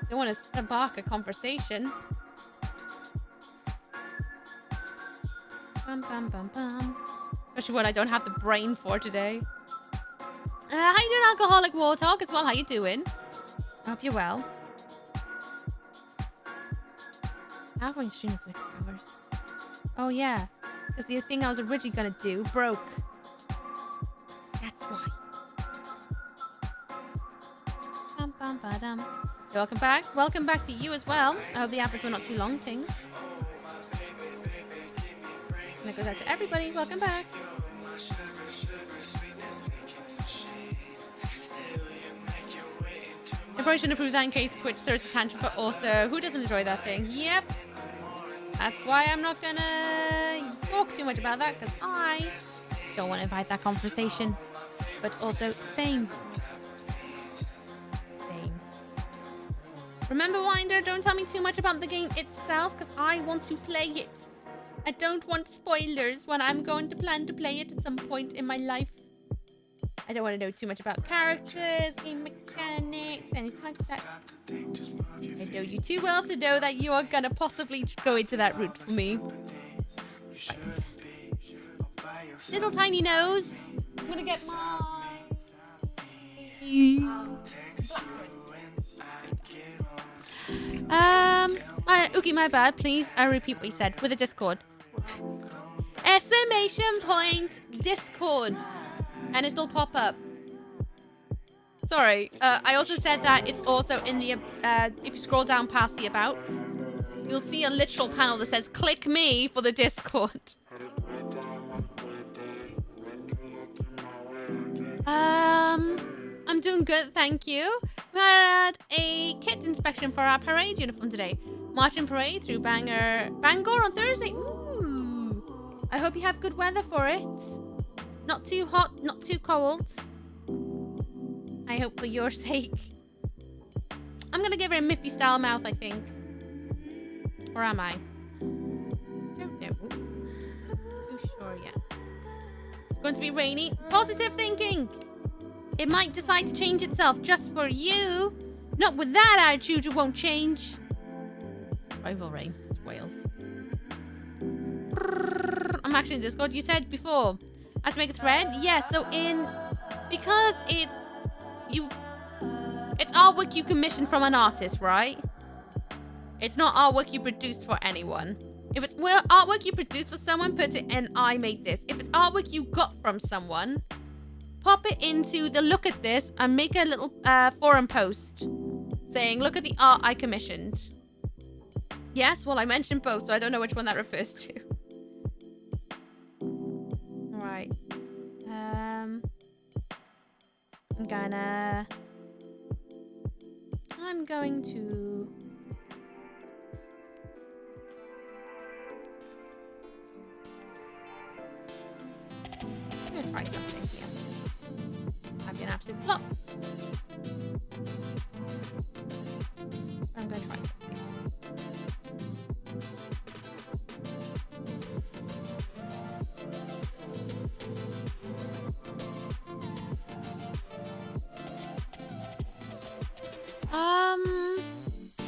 don't want to spark a conversation. Bum, bum, bum, bum. Especially what I don't have the brain for today. How you doing, Alcoholic Warthog, as well? How you doing? I hope you're well. I've only streamed 6 hours. Oh yeah, because the thing I was originally gonna do broke. That's why. Bum, bum, ba-dum. Welcome back. Welcome back to you as well. I hope the apples were not too long, things. And that goes out to everybody. Welcome back. I probably shouldn't approve that in case Twitch throws a tantrum, but also, who doesn't enjoy that thing? Yep. That's why I'm not gonna talk too much about that, because I don't want to invite that conversation. But also, same. Remember, Winder, don't tell me too much about the game itself, because I want to play it. I don't want spoilers when I'm going to plan to play it at some point in my life. I don't want to know too much about characters, game mechanics, anything like that. I know you too well to know that you are going to possibly go into that route for me. Right. Little tiny nose. I'm going to get my... Ooky, my bad, please. I repeat what you said with a Discord. Exclamation point Discord. And it'll pop up. Sorry. I also said that it's also in the, if you scroll down past the about, you'll see a literal panel that says, click me for the Discord. I'm doing good, thank you. We had a kit inspection for our parade uniform today. Marching parade through Bangor on Thursday. Ooh. I hope you have good weather for it. Not too hot, not too cold. I hope for your sake. I'm gonna give her a Miffy style mouth, I think. Or am I? Don't know. Too sure yet. It's going to be rainy. Positive thinking. It might decide to change itself just for you. Not with that attitude, it won't change. Rival rain. It's Wales. I'm actually in Discord. You said before I have to make a thread. Yeah, so because it's artwork you commissioned from an artist, right? It's not artwork you produced for anyone. If it's artwork you produced for someone, put it in I made this. If it's artwork you got from someone, pop it into the look at this and make a little forum post saying, look at the art I commissioned. Yes, well, I mentioned both, so I don't know which one that refers to. Alright. I'm going to... I'm going to try something here. Might be an absolute flop. I'm going to try something.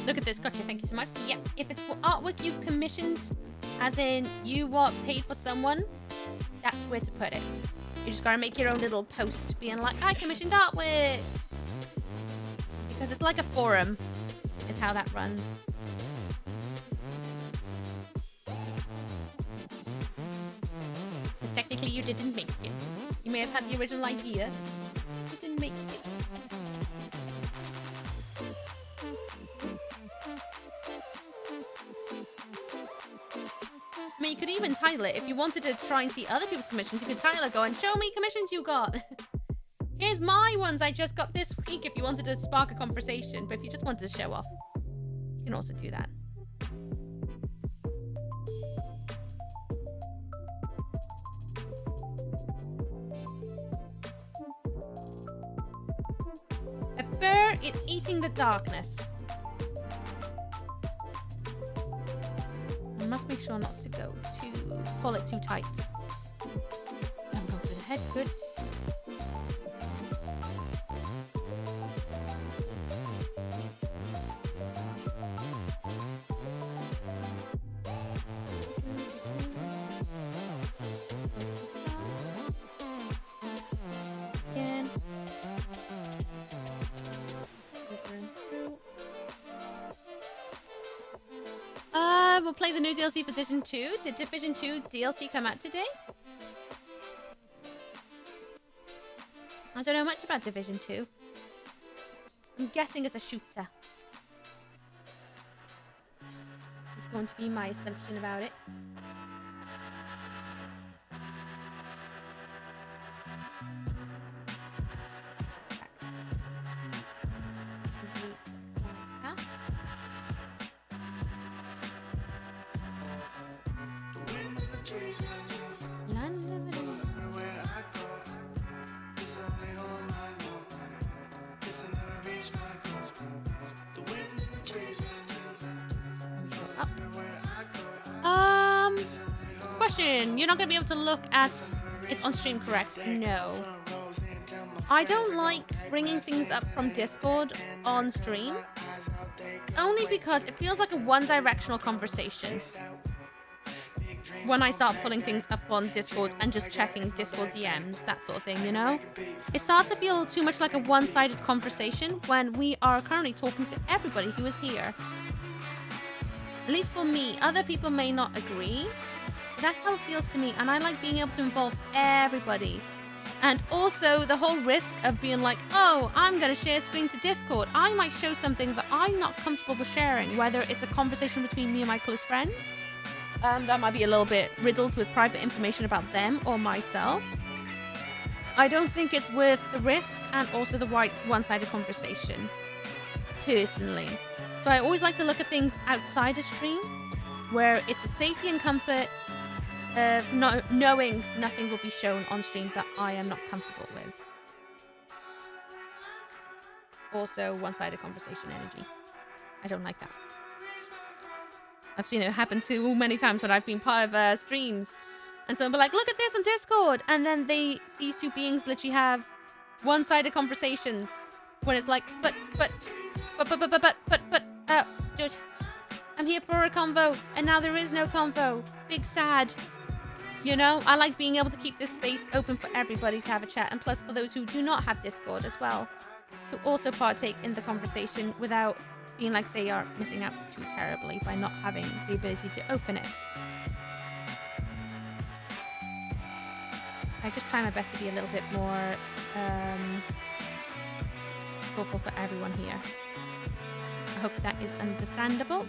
Look at this. Gotcha. Thank you so much. Yeah, if it's for artwork you've commissioned, as in you paid for someone, that's where to put it. You just gotta make your own little post being like, I commissioned artwork. Because it's like a forum, is how that runs. Because technically you didn't make it. You may have had the original idea. You didn't make it. I mean, you could even title it. If you wanted to try and see other people's commissions, you could title it going, show me commissions you got. Here's my ones I just got this week if you wanted to spark a conversation. But if you just wanted to show off, you can also do that. A fur is eating the darkness. I must make sure not to pull it too tight. I'm going to the head, good. Again. We'll play the new DLC for Division 2. Did Division 2 DLC come out today? I don't know much about Division 2. I'm guessing it's a shooter. It's going to be my assumption about it. correction. You're not going to be able to look at it's on stream correct. No. I don't like bringing things up from Discord on stream. Only because it feels like a one-directional conversation. When I start pulling things up on Discord and just checking Discord DMs, that sort of thing, you know? It starts to feel too much like a one-sided conversation when we are currently talking to everybody who is here. At least for me. Other people may not agree. That's how it feels to me, and I like being able to involve everybody. And also the whole risk of being like, oh, I'm going to share screen to Discord. I might show something that I'm not comfortable with sharing, whether it's a conversation between me and my close friends. That might be a little bit riddled with private information about them or myself. I don't think it's worth the risk and also the one-sided conversation, personally. So I always like to look at things outside of stream, where it's the safety and comfort of knowing nothing will be shown on stream that I am not comfortable with. Also, one-sided conversation energy. I don't like that. I've seen it happen too many times when I've been part of streams, and someone will be like, "Look at this on Discord," and then these two beings literally have one-sided conversations when it's like, dude, I'm here for a convo, and now there is no convo. Big sad. You know, I like being able to keep this space open for everybody to have a chat, and plus for those who do not have Discord as well, to also partake in the conversation without feeling like they are missing out too terribly by not having the ability to open it. I just try my best to be a little bit more thoughtful for everyone here. I hope that is understandable.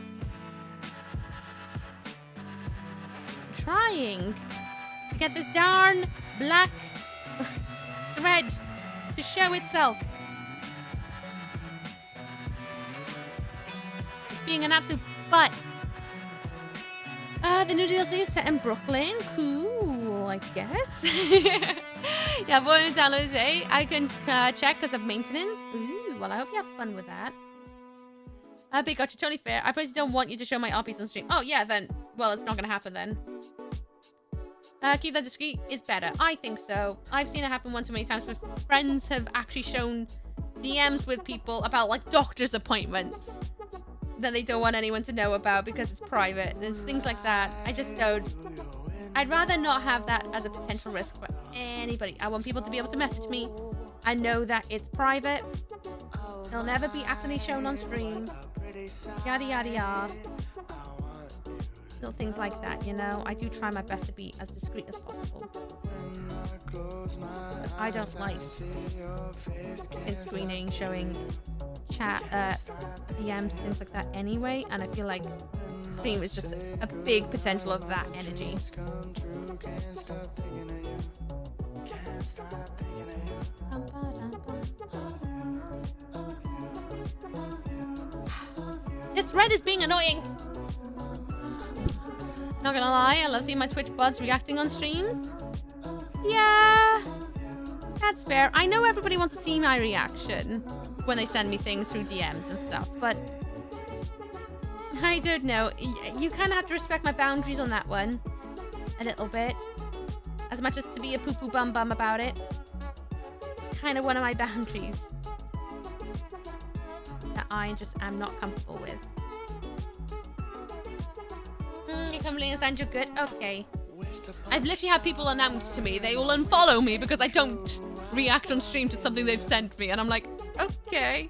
I'm trying to get this darn black thread to show itself. It's being an absolute butt. The new DLC is set in Brooklyn. Cool, I guess. Yeah, I've already downloaded today. I can check because of maintenance. Ooh, well, I hope you have fun with that. Big Gotcha, totally fair. I personally don't want you to show my RPs on stream. Oh, yeah, then. Well, it's not going to happen then. Keep that discreet is better. I think so. I've seen it happen one too many times where friends have actually shown DMs with people about, like, doctor's appointments that they don't want anyone to know about because it's private. There's things like that. I just don't. I'd rather not have that as a potential risk for anybody. I want people to be able to message me. I know that it's private. It'll never be accidentally shown on stream. Yada, yada, yada. Little things like that, you know? I do try my best to be as discreet as possible. But I don't like in screening, showing chat, DMs, things like that anyway. And I feel like stream is just a big potential of that energy. This red is being annoying. Not gonna lie, I love seeing my Twitch buds reacting on streams. Yeah, that's fair. I know everybody wants to see my reaction when they send me things through DMs and stuff, but I don't know. You kind of have to respect my boundaries on that one a little bit. As much as to be a poo-poo bum-bum about it. It's kind of one of my boundaries that I just am not comfortable with. You completely understand, you're good? Okay. I've literally had people announce to me they will unfollow me because I don't react on stream to something they've sent me. And I'm like, okay.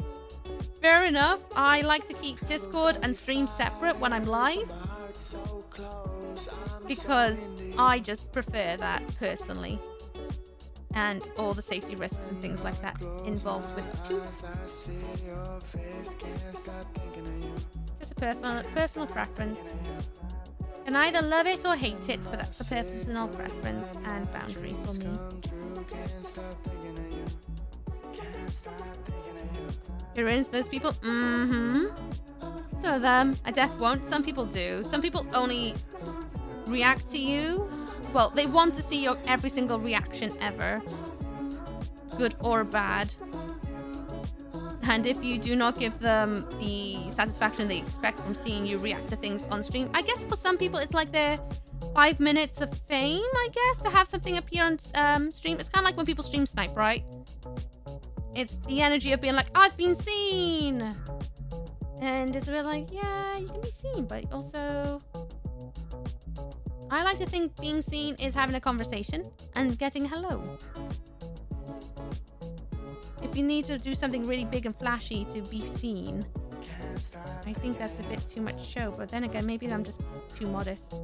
Fair enough. I like to keep Discord and stream separate when I'm live. Because I just prefer that personally. And all the safety risks and things like that involved with it too. Just a personal preference. Can either love it or hate it, but that's a personal preference and boundary for me. There is those people. Some of them I def won't. Some people do. Some people only react to you. Well, they want to see your every single reaction ever, good or bad. And if you do not give them the satisfaction they expect from seeing you react to things on stream, I guess for some people it's like they're 5 minutes of fame, I guess, to have something appear on stream. It's kind of like when people stream snipe, right? It's the energy of being like, I've been seen. And it's a bit like, yeah, you can be seen, but also... I like to think being seen is having a conversation and getting hello. If you need to do something really big and flashy to be seen, I think that's a bit too much show. But then again, maybe I'm just too modest.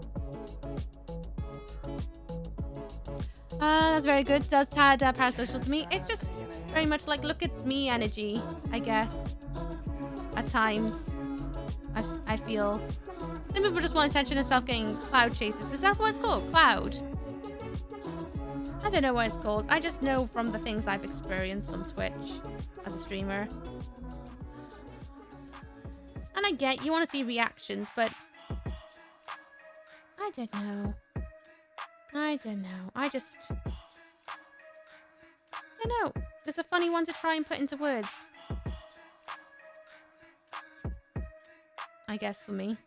That's very good. Does add parasocial to me. It's just very much like look at me energy, I guess. At times, I feel some people just want attention and self-getting cloud chases. Is that what it's called? Cloud? I don't know what it's called. I just know from the things I've experienced on Twitch as a streamer. And I get you want to see reactions, but I don't know. I don't know. I don't know. It's a funny one to try and put into words. I guess for me.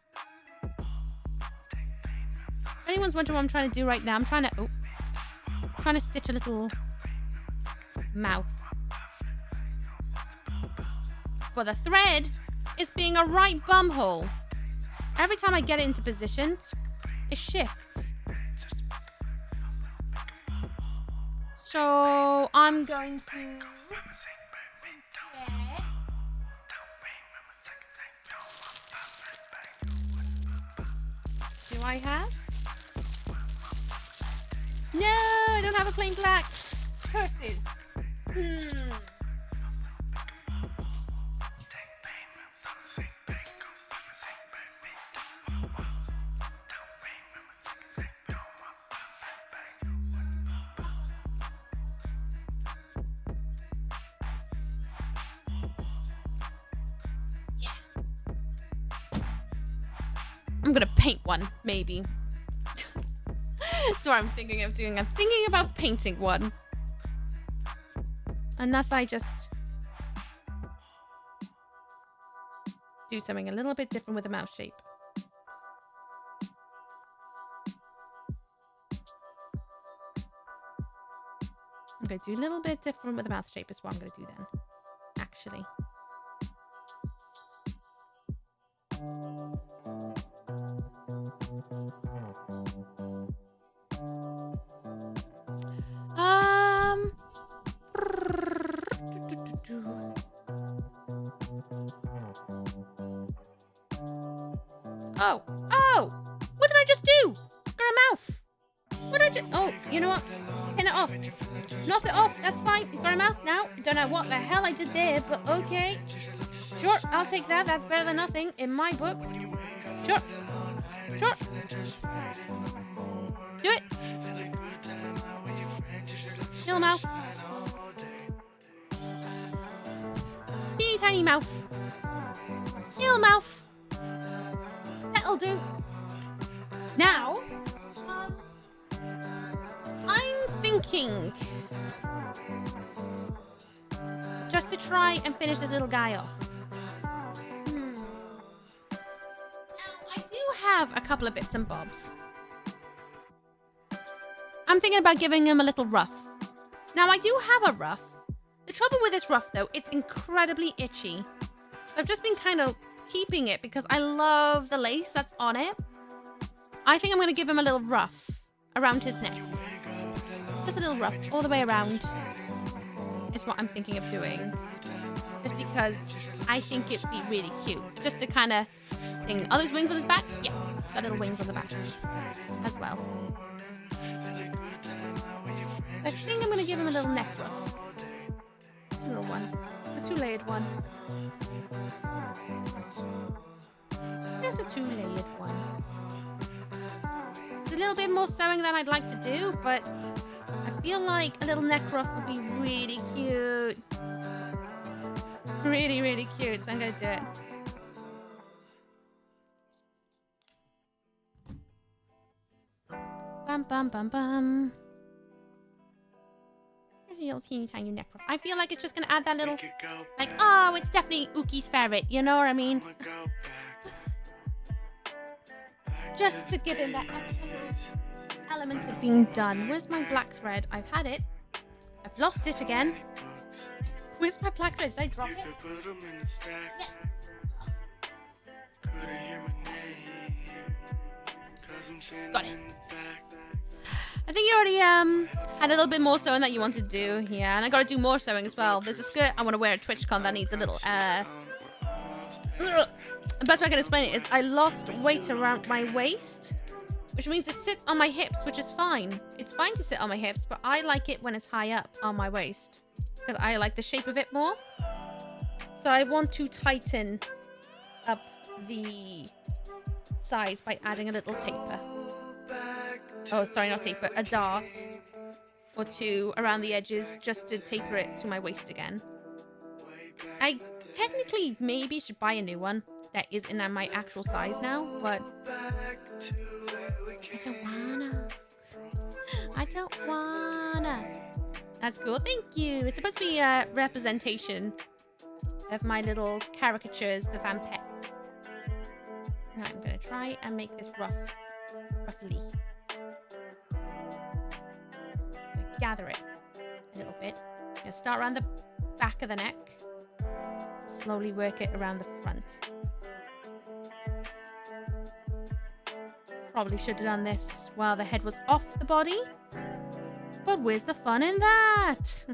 If anyone's wondering what I'm trying to do right now, I'm trying to stitch a little mouth. But the thread is being a right bumhole. Every time I get it into position, it shifts. So I'm going to... Do I have? No, I don't have a plain black. Curses. I'm gonna paint one, maybe. That's what I'm thinking of doing. I'm thinking about painting one. Unless I just do something a little bit different with the mouth shape. I'm gonna do a little bit different with the mouth shape is what I'm gonna do then. Actually. Oh! What did I just do? Got a mouth. What did I just... Oh, you know what? Pin it off. Knot it off. That's fine. He's got a mouth now. Don't know what the hell I did there, but okay. Sure, I'll take that. That's better than nothing in my books. Sure. Sure. Do it. Little mouth. Teeny tiny mouth. Little mouth. That'll do. Now, I'm thinking just to try and finish this little guy off. Now, I do have a couple of bits and bobs. I'm thinking about giving him a little ruff. Now, I do have a ruff. The trouble with this ruff, though, it's incredibly itchy. I've just been kind of keeping it because I love the lace that's on it. I think I'm going to give him a little ruff around his neck. Just a little ruff all the way around is what I'm thinking of doing. Just because I think it'd be really cute. Just to kind of thing. Are those wings on his back? Yeah, it's got little wings on the back as well. I think I'm going to give him a little neck ruff. It's a little one. A two-layered one. There's a two-layered one. It's a little bit more sewing than I'd like to do, but I feel like a little neck ruff would be really cute. Really, really cute, so I'm going to do it. Bum, bum, bum, bum. There's a little teeny tiny neck ruff. I feel like it's just going to add that little, like, oh, it's definitely Ooky's ferret. You know what I mean? Just to give him that extra element of being done. Where's my black thread? I've had it. I've lost it again. Where's my black thread? Did I drop it? Yes. Got it. I think you already had a little bit more sewing that you wanted to do. Yeah, and I gotta do more sewing as well. There's a skirt I want to wear at TwitchCon that needs a little the best way I can explain it is I lost weight around my waist, which means it sits on my hips, which is fine. It's fine to sit on my hips, but I like it when it's high up on my waist because I like the shape of it more. So I want to tighten up the sides by adding a little taper. Oh, sorry, not taper, a dart or two around the edges just to taper it to my waist again. I technically maybe should buy a new one that is in my actual size now, but I don't wanna. That's cool, thank you. It's supposed to be a representation of my little caricatures, the fan pets. Now I'm gonna try and make this roughly. Gather it a little bit. I'm gonna start around the back of the neck. Slowly work it around the front. Probably should have done this while the head was off the body. But where's the fun in that? Is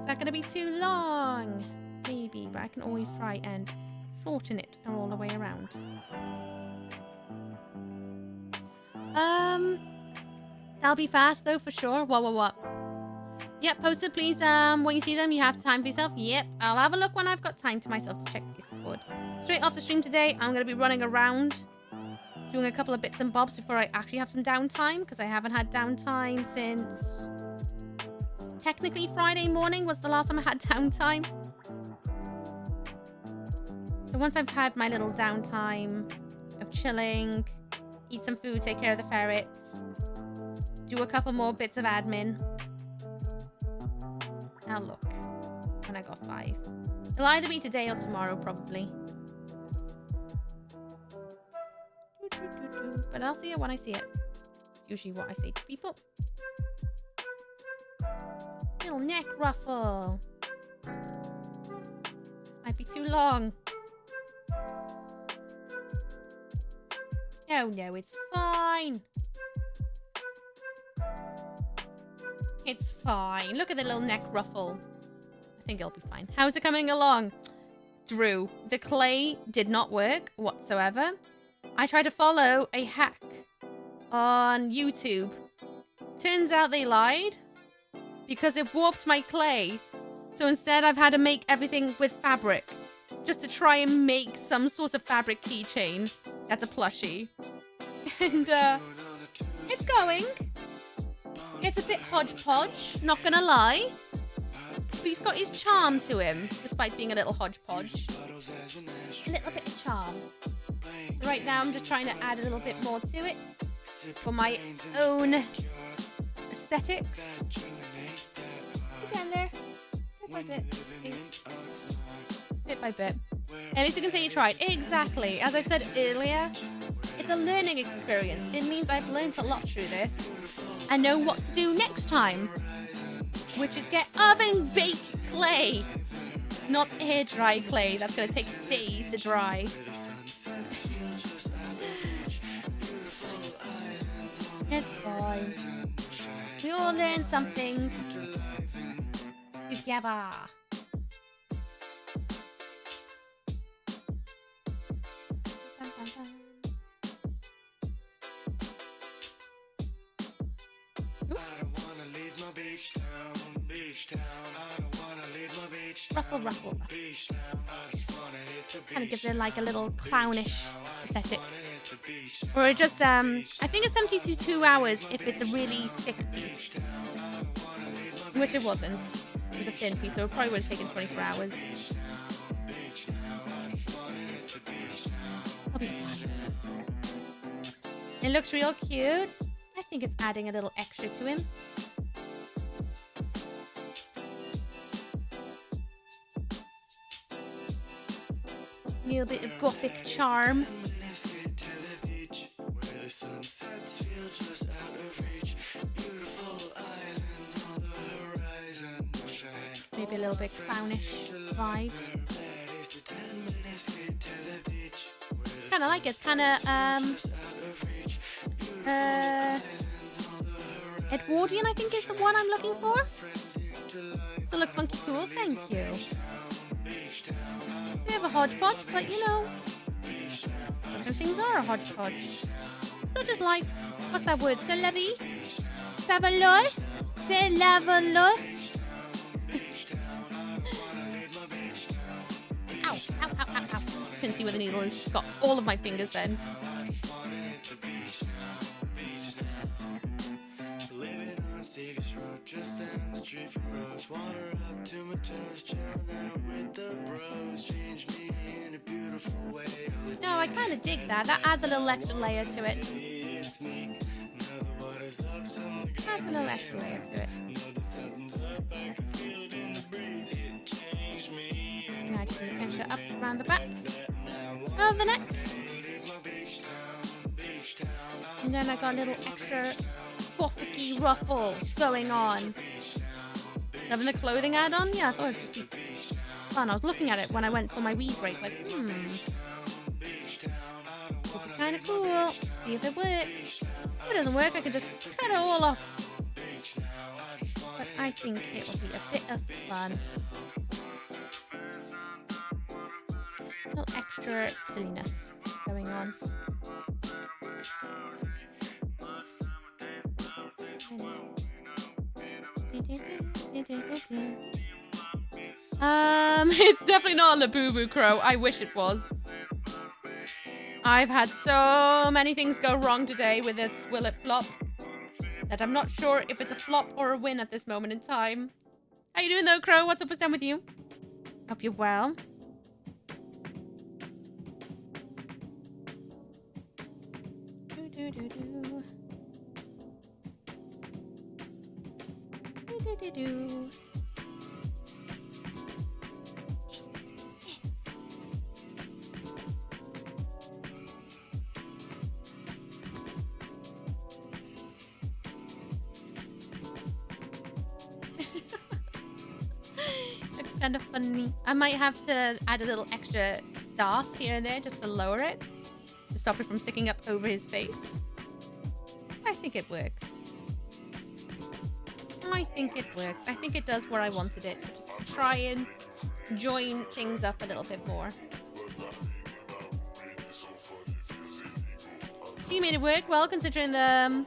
that gonna be too long? Maybe, but I can always try and shorten it all the way around. That'll be fast though for sure. What? Yep, post it please. When you see them, you have time for yourself. Yep, I'll have a look when I've got time to myself to check Discord. Straight off the stream today, I'm gonna be running around, doing a couple of bits and bobs before I actually have some downtime, because I haven't had downtime since technically Friday morning was the last time I had downtime. So once I've had my little downtime of chilling, eat some food, take care of the ferrets, do a couple more bits of admin, I'll look when I got 5. It'll either be today or tomorrow, probably. But I'll see it when I see it. It's usually what I say to people. Little neck ruffle. This might be too long. Oh no, it's fine. It's fine. Look at the little neck ruffle. I think it'll be fine. How's it coming along? Drew, the clay did not work whatsoever. I tried to follow a hack on YouTube. Turns out they lied because it warped my clay. So instead I've had to make everything with fabric just to try and make some sort of fabric keychain. That's a plushie. And it's going. It's a bit hodgepodge, not gonna lie. But he's got his charm to him, despite being a little hodgepodge. A little bit of charm. So right now I'm just trying to add a little bit more to it for my own aesthetics. Again there. Bit by bit. Bit by bit. At least you can say you tried. Exactly. As I've said earlier, it's a learning experience. It means I've learned a lot through this. I know what to do next time, which is get oven baked clay, not air dry clay. That's going to take days to dry. It's fine. We all learn something together. Ruffle, ruffle, ruffle. Kind of gives it like a little clownish aesthetic. Or just, I think it's 72 hours if it's a really thick piece. Which it wasn't. It was a thin piece, so it probably would have taken 24 hours. I'll be fine. It looks real cute. I think it's adding a little extra to him. A little bit of gothic charm. maybe a little bit clownish vibes. Kind of like it. It's kind of Edwardian, I think, is the one I'm looking for. So look funky cool. Thank you. We have a hodgepodge, but you know, different things are a hodgepodge. So just like, what's that word? C'est la vie? Ça va l'eau? C'est la volo? Ow, ow, ow, ow, ow. Couldn't see where the needle is. Got all of my fingers then. No, I kind of dig that. That adds a little extra layer to it. Adds a little extra layer to it. Now I can finish it up around the back of the neck. And then I got a little extra gothic-y ruffle going on. Loving the clothing add-on? Yeah, I thought it would just be fun. I was looking at it when I went for my weed break, like, Would be kind of cool. See if it works. If it doesn't work, I can just cut it all off. But I think it will be a bit of fun. A little extra silliness going on. It's definitely not a Labubu crow. I wish it was. I've had so many things go wrong today with this will it flop that I'm not sure if it's a flop or a win at this moment in time. How you doing though, Crow? What's up with them with you? Hope you're well. Looks kind of funny. I might have to add a little extra dot here and there just to lower it, to stop it from sticking up over his face. I think it works. I think it works. I think it does where I wanted it. Just to try and join things up a little bit more. You made it work well, considering the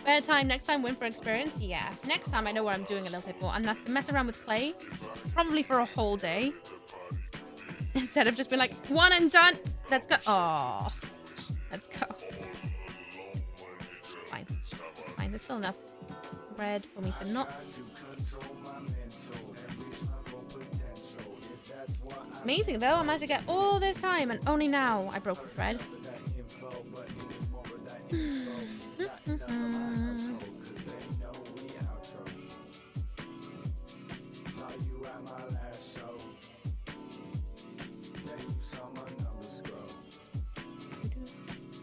better time next time, win for experience. Yeah, next time I know what I'm doing a little bit more, and that's to mess around with clay, probably for a whole day, instead of just being like, one and done. Let's go. Oh, let's go. It's fine. It's fine. There's still enough bread for me to not. Amazing though, I managed to get all this time, and only now I broke the thread. I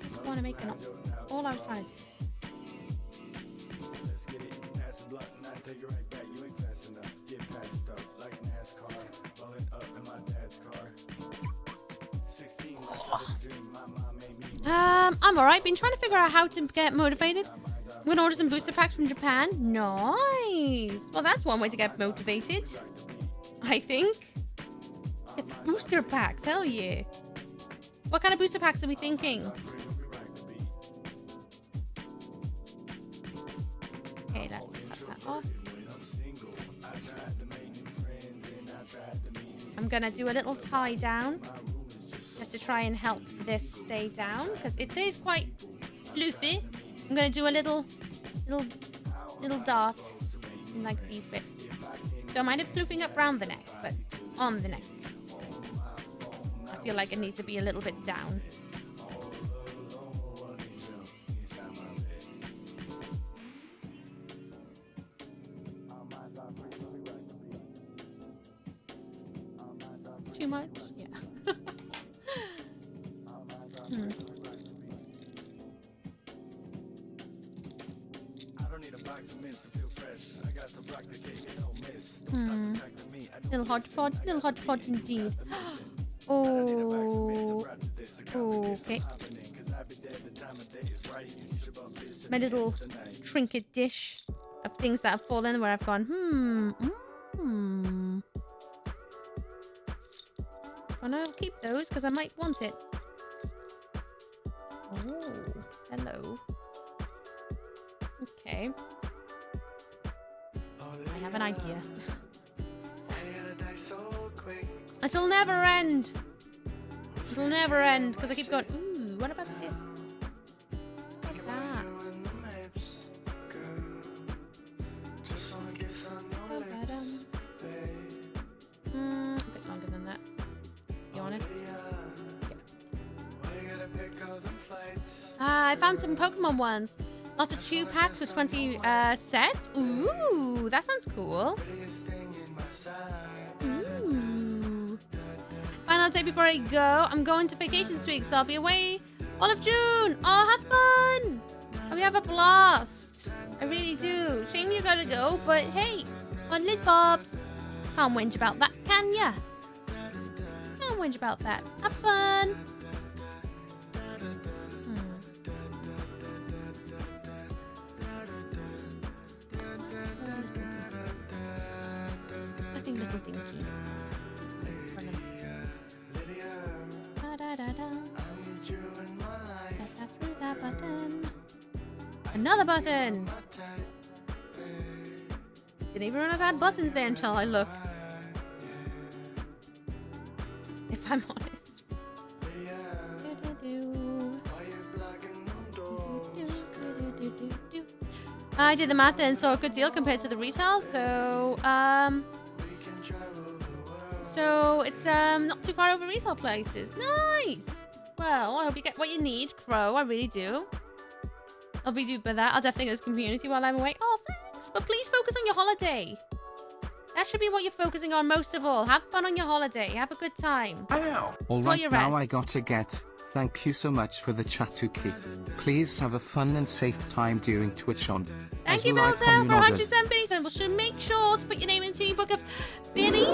just want to make an option. That's all I was trying to do. Let's get it. Pass the blunt and I take it right back. You ain't fast enough. Get past up like NASCAR. Rolling up in my dad's car. 16, I'm alright. Been trying to figure out how to get motivated. I'm gonna order some booster packs from Japan. Nice. Well, that's one way to get motivated, I think. It's booster packs. Hell yeah. What kind of booster packs are we thinking? Okay, let's cut that off. I'm gonna do a little tie down just to try and help this stay down because it is quite floofy. I'm gonna do a little dart in like these bits. Don't mind it floofing up around the neck, but on the neck. I feel like it needs to be a little bit down. Too much? Yeah. Little hodgepodge. Little hodgepodge indeed. Oh. Okay. My little trinket dish of things that have fallen where I've gone, Oh no, I'll keep those because I might want it. Oh, hello. Okay. I have an idea. It'll never end. It'll never end because I keep going, ooh, what about this? What's that? A bit longer than that, to be honest. I found some Pokemon ones. Lots of 2 packs with 20 sets. Ooh, that sounds cool. Ooh. Final day before I go. I'm going to vacation this week, so I'll be away all of June. Oh, have fun. Oh, we have a blast. I really do. Shame you gotta go, but hey, on Liz Bobs. Can't whinge about that, can ya? Can't whinge about that. Have fun. Little dinky. Through that button. Another button. Didn't even realize I had buttons there until I looked. If I'm honest. I did the math and saw a good deal compared to the retail, so it's not too far over retail prices. Nice. Well, I hope you get what you need, Crow. I really do. I'll be doing that. I'll definitely get this community while I'm away. Oh, thanks. But please focus on your holiday. That should be what you're focusing on most of all. Have fun on your holiday. Have a good time. All right, now I gotta get. Thank you so much for the Chatuki. Please have a fun and safe time during Twitch on. Thank you, Beltel, for 107 binnies, and we'll make sure to put your name into your book of binnies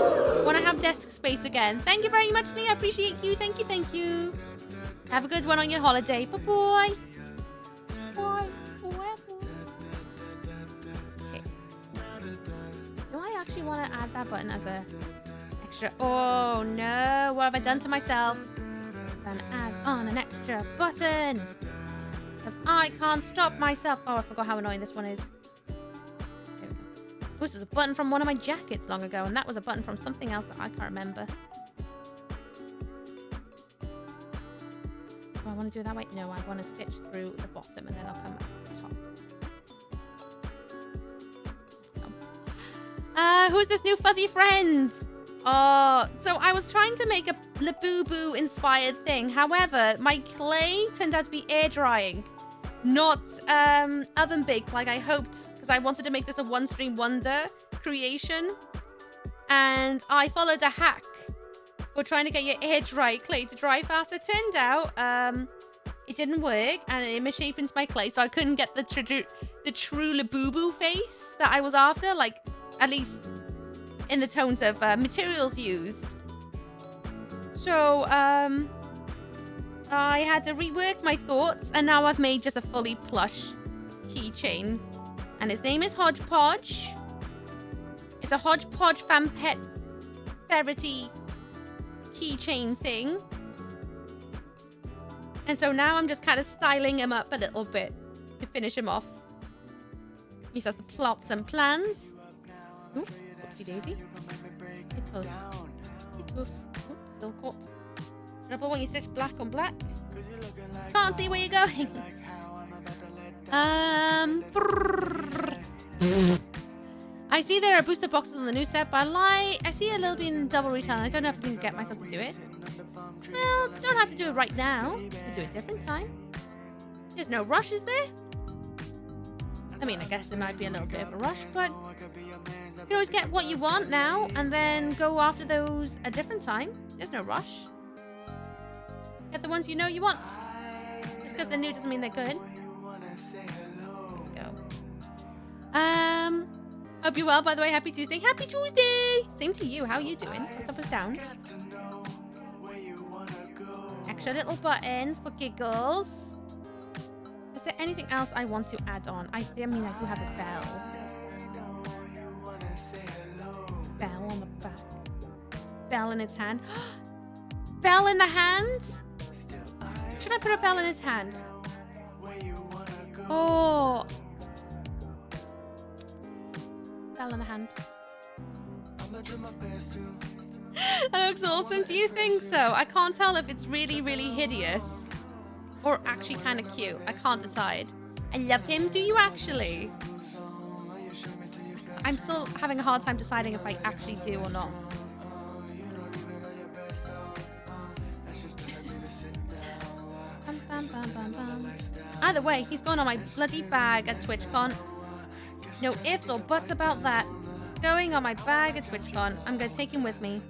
when I have desk space again. Thank you very much, Lee. I appreciate you. Thank you, thank you. Have a good one on your holiday. Bye-bye. Bye. Okay. Do I actually want to add that button as a extra? Oh, no. What have I done to myself? And add on an extra button. Because I can't stop myself. Oh, I forgot how annoying this one is. There we go. This was a button from one of my jackets long ago, and that was a button from something else that I can't remember. Do I want to do it that way? No, I want to stitch through the bottom, and then I'll come up the top. Who's this new fuzzy friend? Oh, so I was trying to make a Labubu inspired thing. However, my clay turned out to be air drying, not oven baked like I hoped, because I wanted to make this a one stream wonder creation. And I followed a hack for trying to get your air dry clay to dry fast. It turned out it didn't work, and it misshapened my clay, so I couldn't get the true Labubu face that I was after, like at least in the tones of materials used. So I had to rework my thoughts, and now I've made just a fully plush keychain, and his name is Hodgepodge. It's a Hodgepodge fan pet ferrety keychain thing, and so now I'm just kind of styling him up a little bit to finish him off. He says the plots and plans. Ooh. Daisy. It's tough. Oops, still caught. Trouble when you stitch black on black. Can't see where you're going. I see there are booster boxes on the new set, but I see a little bit in double retail, and I don't know if I can get myself to do it. Well, don't have to do it right now. We'll do it a different time. There's no rush, is there? I mean, I guess there might be a little bit of a rush, but you can always get what you want now and then go after those a different time. There's no rush. Get the ones you know you want. Just because they're new doesn't mean they're good. There we go. Hope you're well, by the way. Happy Tuesday. Happy Tuesday! Same to you. How are you doing? What's up, what's down? Extra little buttons for giggles. Is there anything else I want to add on? I mean, I do have a bell. Bell on the back. Bell in its hand. Bell in the hand? Should I put a bell in its hand? Oh. Bell in the hand. That looks awesome. Do you think so? I can't tell if it's really, really hideous or actually kind of cute. I can't decide. I love him. Do you actually? I'm still having a hard time deciding if I actually do or not. Bum, bum, bum, bum, bum. Either way, he's going on my bloody bag at TwitchCon. No ifs or buts about that. Going on my bag at TwitchCon. I'm going to take him with me.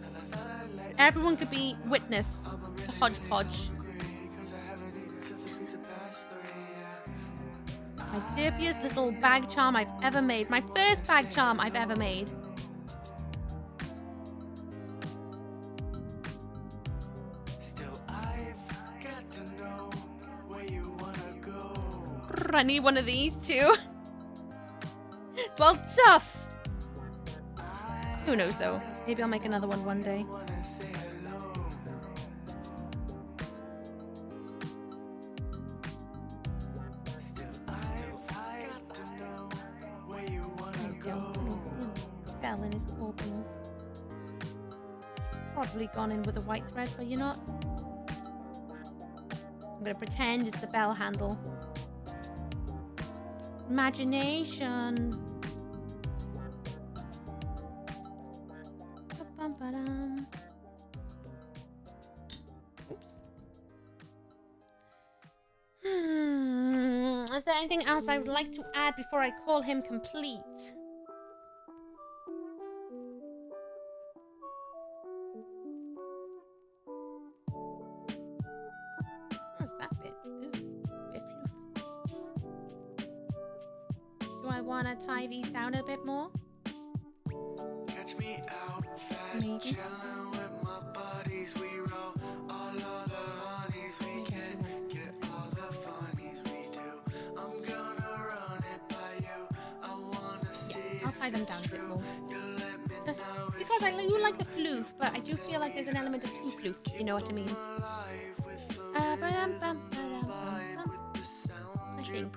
Everyone could be witness to hodgepodge. My dirtiest little bag charm I've ever made. My first bag charm I've ever made. I need one of these too. Well, tough. Who knows though? Maybe I'll make another one day. Bell in his orbings. Probably gone in with a white thread, but you're not. I'm gonna pretend it's the bell handle. Imagination. Oops. Is there anything else I would like to add before I call him complete? What's that bit? Ooh, bit floof. Do I want to tie these down a bit more? Catch me out, fat, Maybe. chillin' with my buddies. We roll all of the honeys. We can get all the funnies we do. I'm gonna run it by you. I wanna see. I'll tie them down a bit more. Just because I do like the floof, but I do feel like there's an element of too floof. You know what I mean? I think.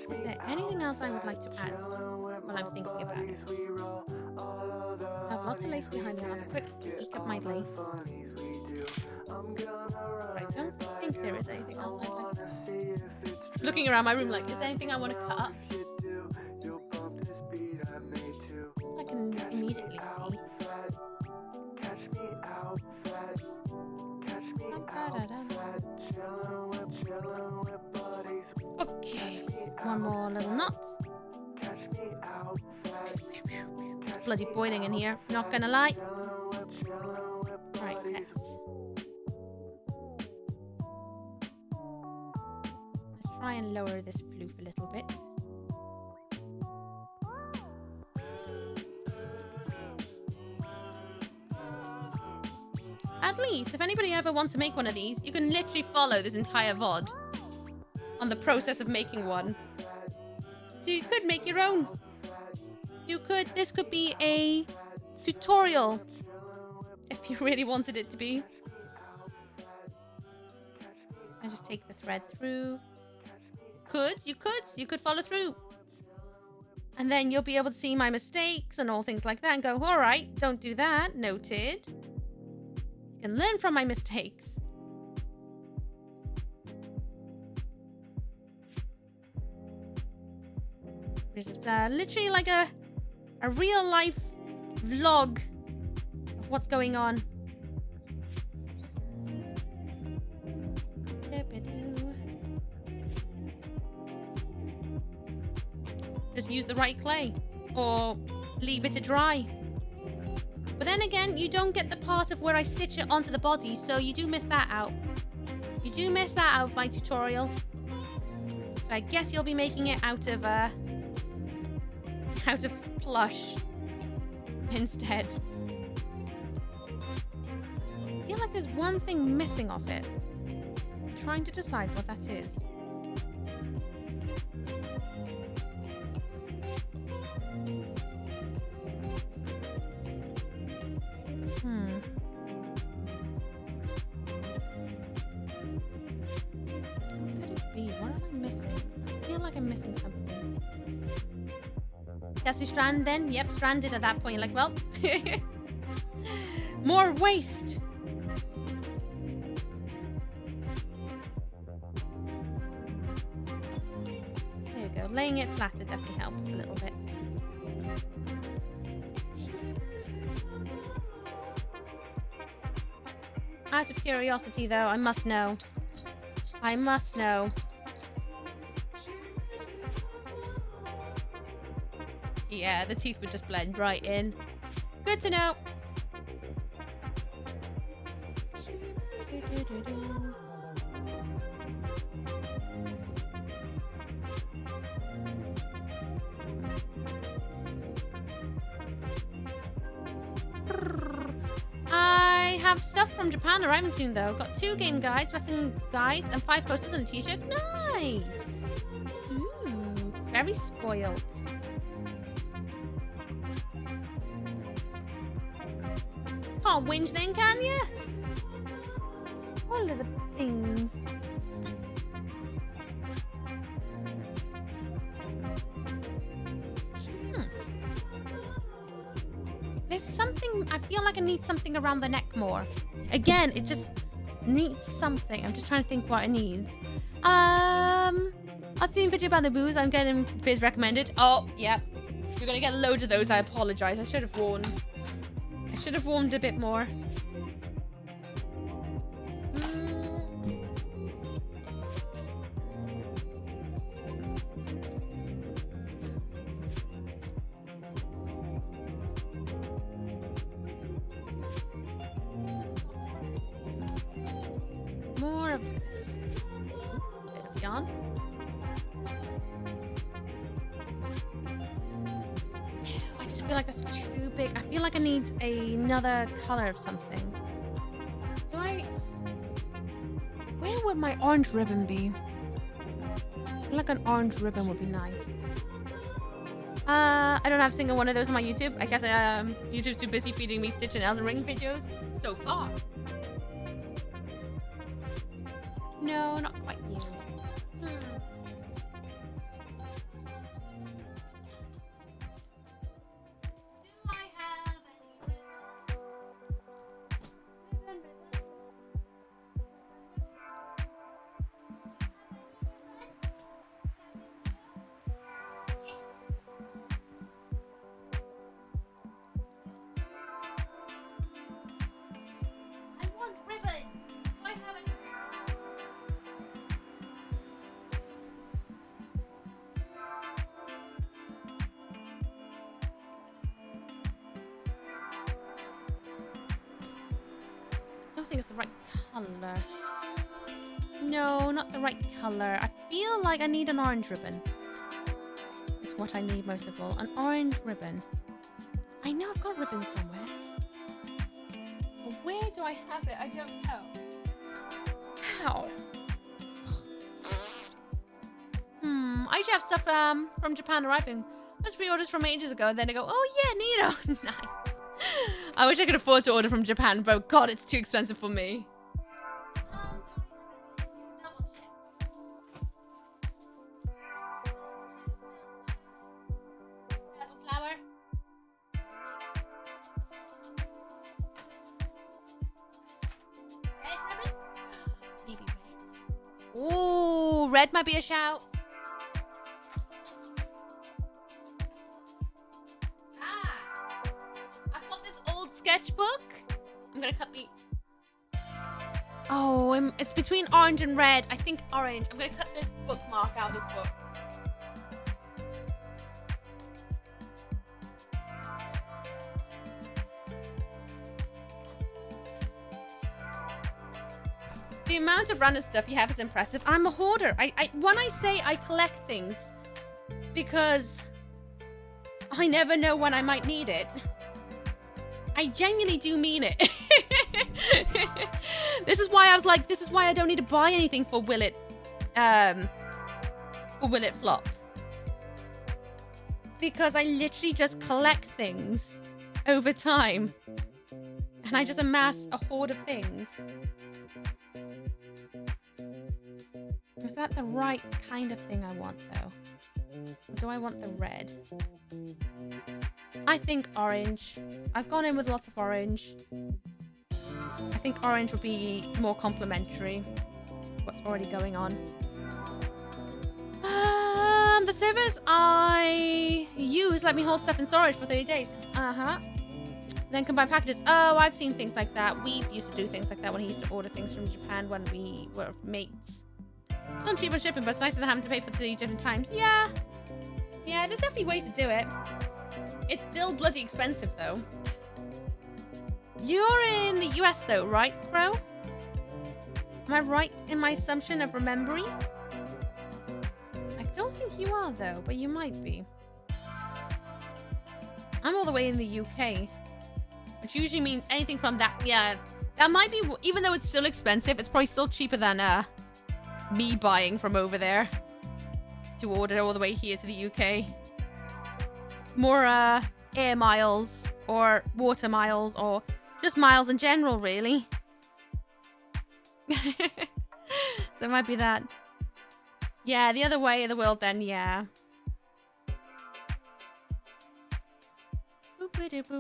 Is there anything else I would like to add while I'm thinking about it? I have lots of lace behind me. I'll have a quick peek at my lace. But I don't think there is anything else I'd like to... Looking around my room like, is there anything I want to cut? I can immediately see. Okay, one more little knot. It's bloody boiling in here, not gonna lie. Right, let's try and lower this floof a little bit. At least, if anybody ever wants to make one of these, you can literally follow this entire VOD on the process of making one. So you could make your own. This could be a tutorial if you really wanted it to be. I just take the thread through. You could follow through. And then you'll be able to see my mistakes and all things like that and go, all right, don't do that. Noted. You can learn from my mistakes. This is literally like a real life vlog of what's going on. Just use the right clay. or leave it to dry. But then again, you don't get the part of where I stitch it onto the body, so you do miss that out. You do miss that out of my tutorial. So I guess you'll be making it out of plush instead. I feel like there's one thing missing off it. I'm trying to decide what that is. What could it be? What am I missing? I feel like I'm missing something. Guess we strand then? Yep, stranded at that point. You're like, well, more waste. There you go. Laying it flatter definitely helps a little bit. Out of curiosity, though, I must know. I must know. Yeah, the teeth would just blend right in. Good to know. I have stuff from Japan arriving soon, though. Got 2 game guides, wrestling guides, and 5 posters and a t-shirt. Nice! Ooh, it's very spoiled. Can't whinge then, can you? All of the things. There's something, I feel like I need something around the neck more. Again, it just needs something. I'm just trying to think what it needs. I've seen a video about Labubus. I'm getting vids recommended. Oh, yep. You're gonna get loads of those. I apologize. I should have warned. I should have warned a bit more. More of this. A bit of yarn. I just feel like that's too big. I feel like I need another color of something. Do I... Where would my orange ribbon be? I feel like an orange ribbon would be nice. I don't have a single one of those on my YouTube. I guess YouTube's too busy feeding me Stitch and Elden Ring videos so far. No, not quite you. Do I have I want ribbon. Do I have it? I don't think it's the right color. No, not the right color. I feel like I need an orange ribbon. It's what I need most of all. An orange ribbon. I know I've got a ribbon somewhere. But where do I have it? I don't know. How? I usually have stuff from Japan arriving. Those pre-orders from ages ago, and then I go, oh yeah, neato. Nice. I wish I could afford to order from Japan, but God, it's too expensive for me. Flower. Red ribbon? Maybe red. Ooh, red might be a shout. Sketchbook. I'm gonna cut the... Oh, it's between orange and red. I think orange. I'm gonna cut this bookmark out of this book. The amount of random stuff you have is impressive. I'm a hoarder. When I say I collect things, because I never know when I might need it, I genuinely do mean it. This is why I was like, this is why I don't need to buy anything for Will It Flop. Because I literally just collect things over time. And I just amass a hoard of things. Is that the right kind of thing I want, though? Or do I want the red? I think orange. I've gone in with lots of orange. I think orange would be more complementary. What's already going on? The servers I use let me hold stuff in storage for 30 days. Then combine packages. Oh, I've seen things like that. We used to do things like that when he used to order things from Japan when we were mates. Not cheap on shipping, but it's nicer than having to pay for 3 different times. Yeah. Yeah, there's definitely ways to do it. It's still bloody expensive, though. You're in the US, though, right, bro? Am I right in my assumption of remembering? I don't think you are, though, but you might be. I'm all the way in the UK, which usually means anything from that. Yeah, that might be, even though it's still expensive, it's probably still cheaper than me buying from over there to order all the way here to the UK. More air miles or water miles or just miles in general, really. So it might be that. Yeah, the other way of the world then, yeah.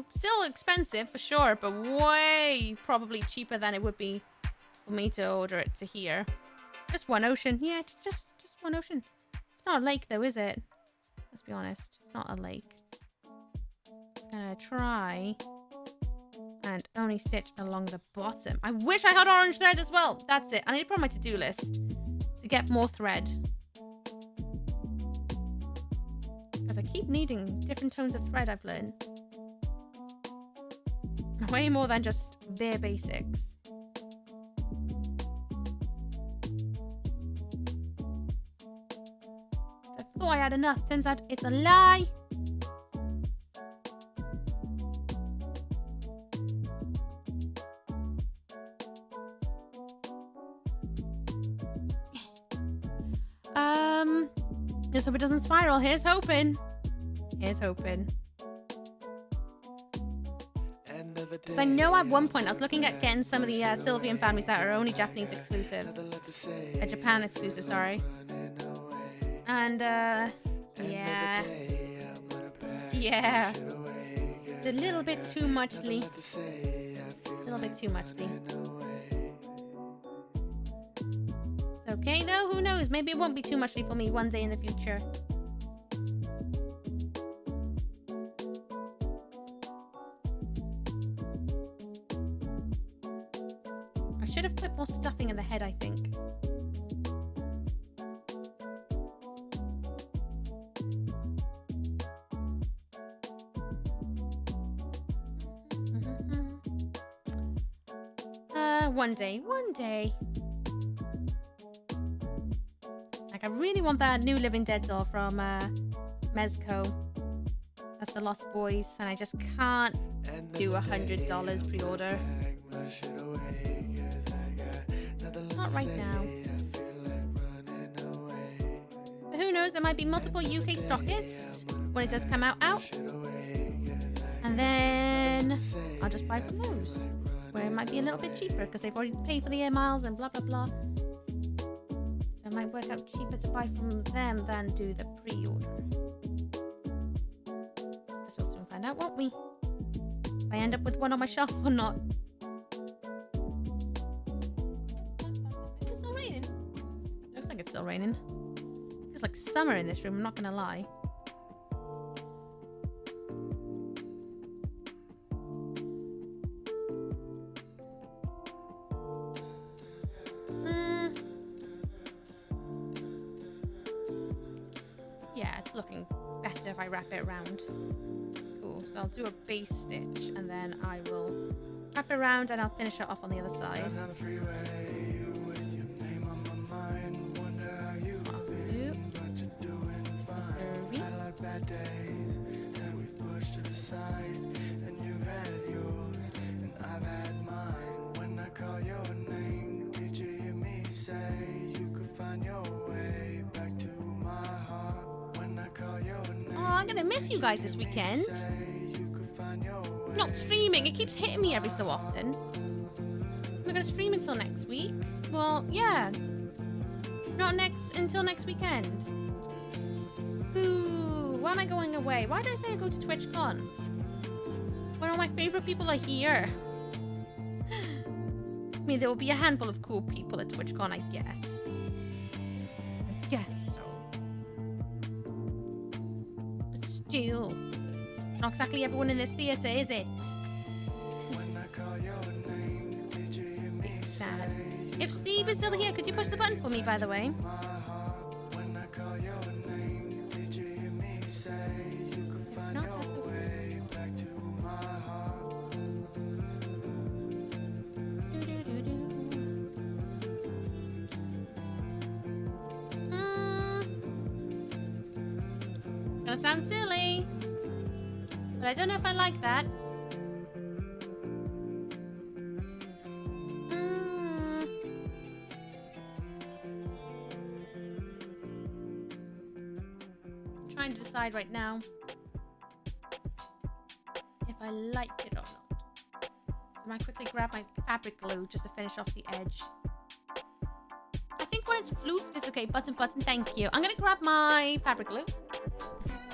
Still expensive for sure, but way probably cheaper than it would be for me to order it to here. Just one ocean. Yeah, just one ocean. It's not a lake though, is it? Let's be honest. It's not a lake. I'm gonna try and only stitch along the bottom. I wish I had orange thread as well. That's it. I need to put on my to-do list to get more thread. Because I keep needing different tones of thread, I've learned. Way more than just bare basics. I thought I had enough. Turns out it's a lie. Just hope it doesn't spiral. Here's hoping. Here's hoping. Because I know at one point I was looking at getting some of the Sylvian families that are only Japanese exclusive. Japan exclusive, sorry. And, yeah. Yeah. It's a little bit too muchly. A little bit too muchly. It's okay, though. Who knows? Maybe it won't be too muchly for me one day in the future. I should have put more stuffing in the head, I think. One day. Like, I really want that new Living Dead doll from Mezco. That's the Lost Boys, and I just can't do $100 pre-order. Not right now. But who knows, there might be multiple UK stockists when it does come out. And then I'll just buy from those. Where it might be a little bit cheaper because they've already paid for the air miles and blah, blah, blah. So it might work out cheaper to buy from them than do the pre-order. Guess we'll soon find out, won't we? If I end up with one on my shelf or not. It's still raining. Looks like it's still raining. It's like summer in this room, I'm not gonna lie. Yeah, it's looking better if I wrap it around. Cool, so I'll do a base stitch and then I will wrap it around and I'll finish it off on the other side. days that we've pushed to the side, and you've had yours, and I've had mine. When I call your name, did you hear me say you could find your way back to my heart? When I call your name, Oh, I'm gonna miss you guys this weekend. Not streaming, it keeps hitting me every so often. I'm not gonna stream until next week. Well, yeah. Not until next weekend. Ooh, why am I going away? Why did I say I go to TwitchCon? When all my favorite people are here. I mean, there will be a handful of cool people at TwitchCon, I guess. I guess so. But still, not exactly everyone in this theater, is it? It's sad. If Steve is still here, could you push the button for me, by the way? If not, that's okay. It's gonna sound silly, but I don't know if I like that. Trying to decide right now if I like it or not. So I might quickly grab my fabric glue just to finish off the edge. I think when it's floofed, it's okay. Button, thank you. I'm gonna grab my fabric glue.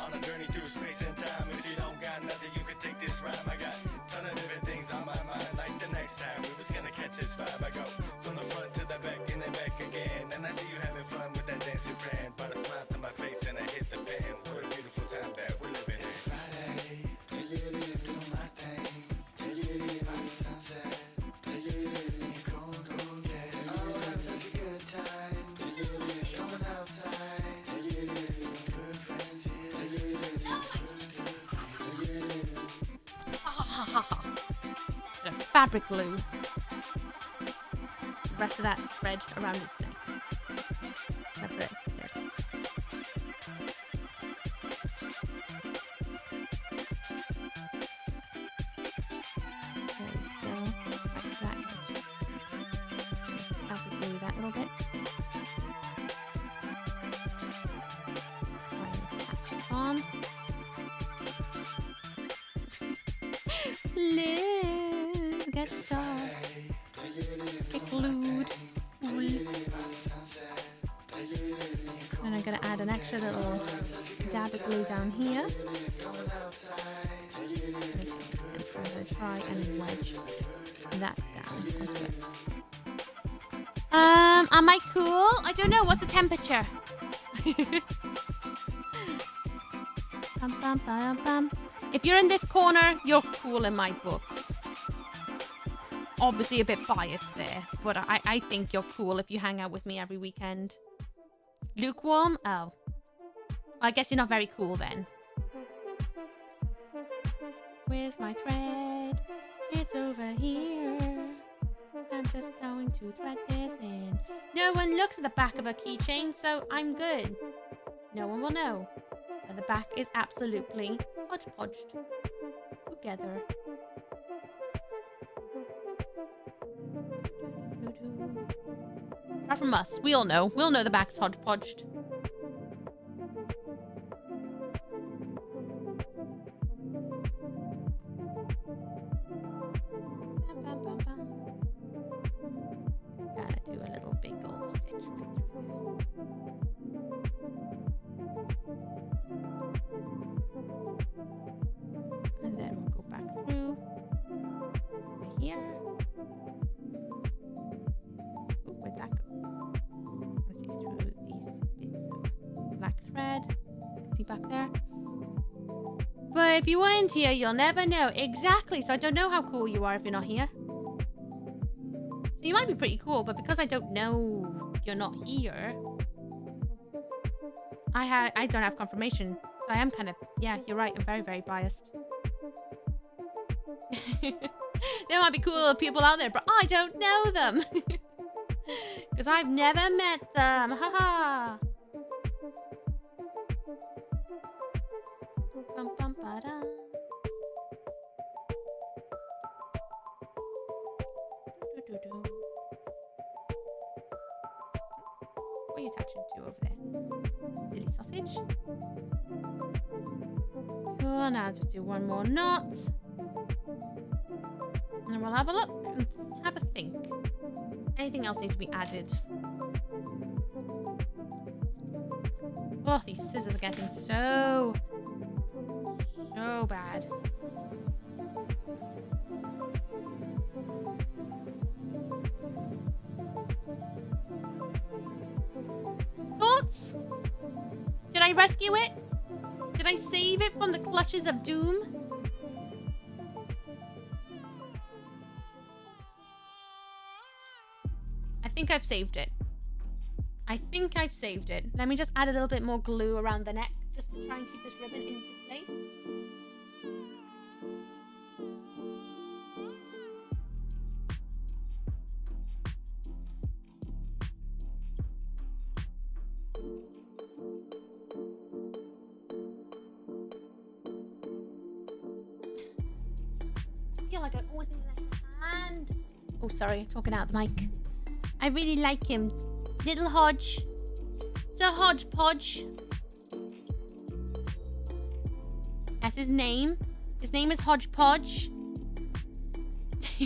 On a journey through space and time, if you don't got nothing, you can take this rhyme. I got a ton of different things on my mind. Like the next time we was gonna catch this vibe. I go from the front to the back and then back again. And I see you having fun with that dancing friend. But I smile to my face and I hit the pen. What a beautiful time that we're living. It's Friday, do my thing. About the sunset, cool, yeah. Oh, having such a good time. Coming outside, good friends here. Bit of fabric glue. The rest of that thread around its neck. There it is. There we go. Like that. Fabric glue that little bit. Try and attach it on. Liz, get started. Get glued. And I'm gonna add an extra little dab of glue down here. I'm gonna try and wedge that down. That's it. Am I cool? I don't know. What's the temperature? Bum, bum, bum, bum. If you're in this corner, you're cool in my books. Obviously a bit biased there, but I think you're cool if you hang out with me every weekend. Lukewarm? Oh. I guess you're not very cool then. Where's my thread? It's over here. I'm just going to thread this in. No one looks at the back of a keychain, so I'm good. No one will know. And the back is absolutely hodgepodged together. Apart from us, we all know. We'll know the back's hodgepodged. Gotta do a little big old stitch right through there. And then we'll go back through right here. Ooh, where'd that go? Let's see, through these bits of black thread. See back there? But if you weren't here, you'll never know. Exactly. So I don't know how cool you are if you're not here. So you might be pretty cool, but because I don't know you're not here, I don't have confirmation. So I am kind of, yeah, you're right. I'm very, very biased. There might be cool people out there, but I don't know them. Because I've never met them. Haha. Ba-da. Do-do-do-do. What are you attaching to over there? Silly sausage. Cool, now just do one more knot. And then we'll have a look and have a think. Anything else needs to be added? Oh, these scissors are getting so bad. Thoughts? Did I rescue it? Did I save it from the clutches of doom? I think I've saved it. I think I've saved it. Let me just add a little bit more glue around the neck just to try and keep this ribbon into place. I feel like I always need a hand. Oh, sorry, talking out the mic. I really like him. Little Hodge. Sir Hodgepodge. That's his name. His name is Hodgepodge.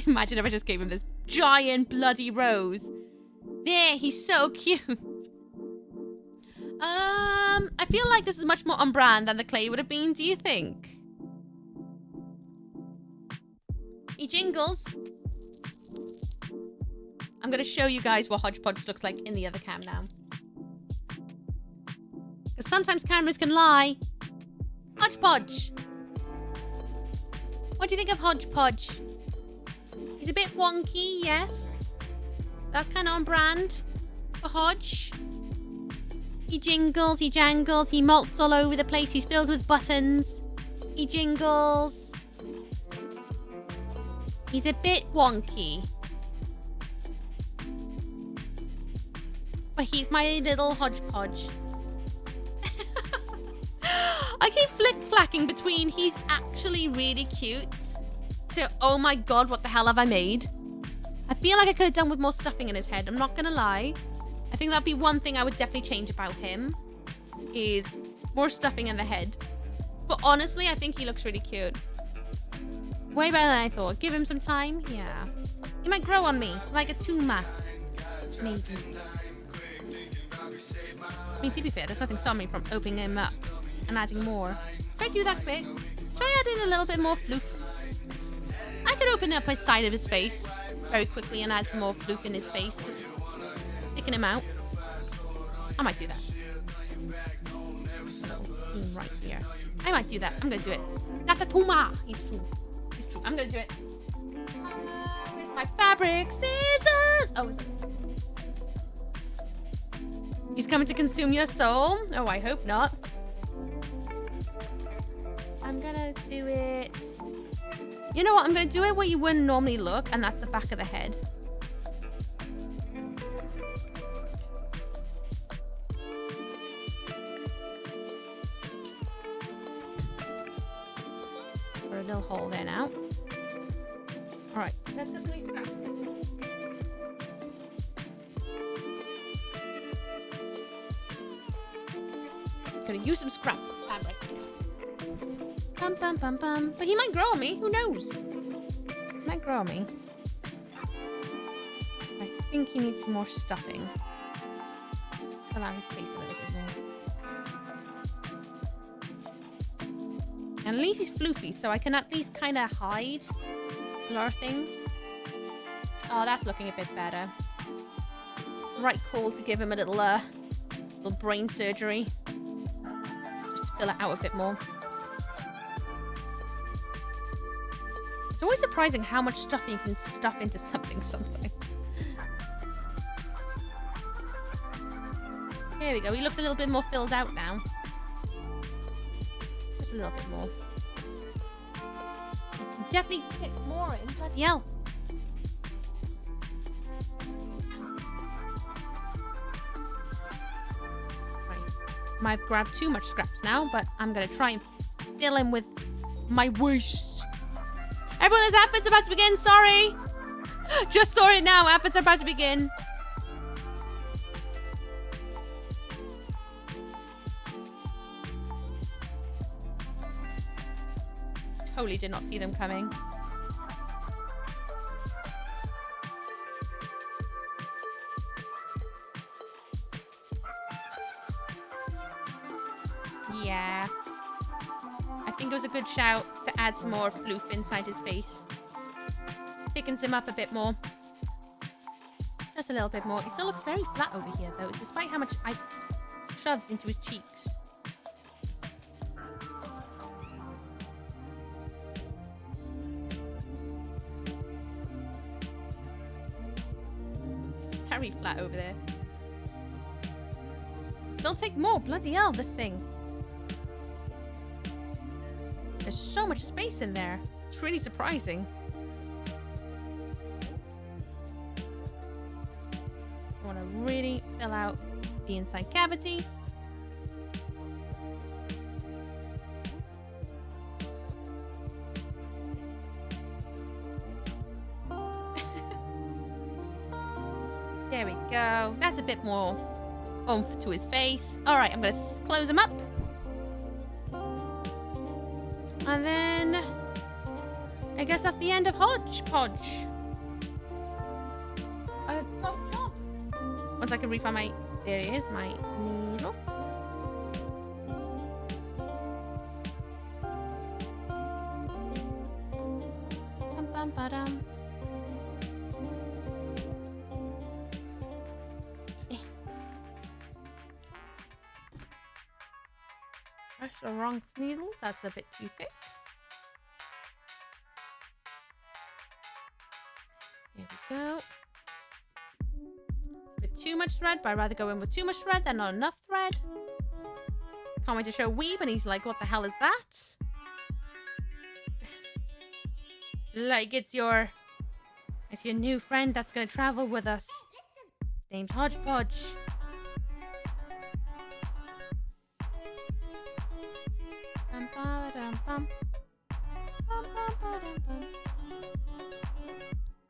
Imagine if I just gave him this giant bloody rose. There, he's so cute. I feel like this is much more on brand than the clay would have been, do you think? He jingles. I'm going to show you guys what Hodgepodge looks like in the other cam now. Because sometimes cameras can lie. Hodgepodge. What do you think of Hodgepodge? He's a bit wonky, yes. That's kind of on brand for Hodge. He jingles, he jangles, he molts all over the place. He's filled with buttons. He jingles. He's a bit wonky. But he's my little hodgepodge. I keep flick-flacking between he's actually really cute to oh my god, what the hell have I made? I feel like I could have done with more stuffing in his head. I'm not gonna lie. I think that'd be one thing I would definitely change about him is more stuffing in the head. But honestly, I think he looks really cute. Way better than I thought. Give him some time. Yeah. He might grow on me like a tumor. Maybe. I mean, to be fair, there's nothing stopping me from opening him up and adding more. Should I do that quick? Should I add in a little bit more floof? I could open up his side of his face very quickly and add some more floof in his face. Just picking him out. I might do that. A little seam right here. I might do that. I'm gonna do it. Not a tumor. He's true. He's true. I'm gonna do it. Where's my fabric scissors? Oh, is it? He's coming to consume your soul? Oh, I hope not. I'm gonna do it. You know what? I'm gonna do it where you wouldn't normally look, and that's the back of the head. Put a little hole there now. All right, let's get some loose scraps. Gonna use some scrap fabric. Bum, bum, bum, bum. But he might grow on me. Who knows? He might grow on me. I think he needs some more stuffing. Allow his face a little bit more. And at least he's floofy, so I can at least kind of hide a lot of things. Oh, that's looking a bit better. Right call to give him a little brain surgery. Fill it out a bit more. It's always surprising how much stuff you can stuff into something sometimes. There we go. He looks a little bit more filled out now. Just a little bit more. I can definitely fit more in. Bloody hell. Might have grabbed too much scraps now, but I'm going to try and fill him with My worst. Everyone, there's outfits about to begin. Sorry. Just saw it now. Outfits are about to begin. Totally did not see them coming. Yeah. I think it was a good shout to add some more floof inside his face. Thickens him up a bit more. Just a little bit more. He still looks very flat over here, though, despite how much I shoved into his cheeks. Very flat over there. Still take more. Bloody hell, this thing. There's so much space in there. It's really surprising. I want to really fill out the inside cavity. There we go. That's a bit more oomph to his face. All right, I'm going to close him up. And then I guess that's the end of Hodgepodge. I have 12 jobs. Once I can refind my... There it is, my needle. Bum, bum, ba-dum. That's the wrong needle. That's a bit too thick. Here we go. It's a bit too much thread, but I'd rather go in with too much thread than not enough thread. Can't wait to show Weeb, and he's like, what the hell is that? Like, it's your new friend that's gonna travel with us. His name's Hodgepodge.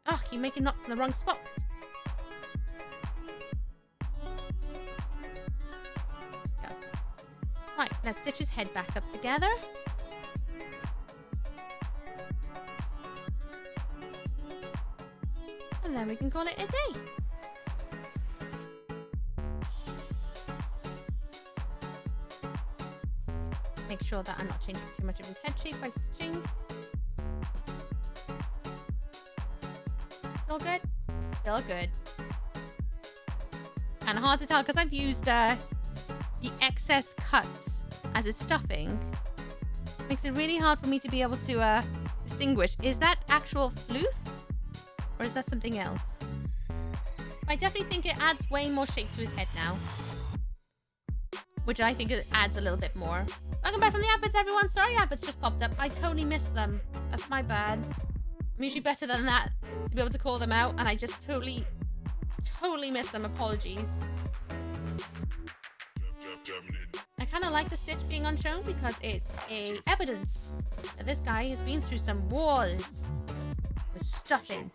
Oh, keep making knots in the wrong spots. Go. Right, let's stitch his head back up together. And then we can call it a day. Make sure that I'm not changing too much of his head shape by stitching. Still good? Still good. Kind of hard to tell because I've used the excess cuts as a stuffing. Makes it really hard for me to be able to distinguish. Is that actual floof? Or is that something else? I definitely think it adds way more shape to his head now. Which I think it adds a little bit more. Welcome back from the outfits, everyone. Sorry, outfits just popped up. I totally missed them. That's my bad. I'm usually better than that to be able to call them out, and I just totally missed them. Apologies. I kind of like the stitch being unshown because it's a evidence that this guy has been through some wars with stuffing.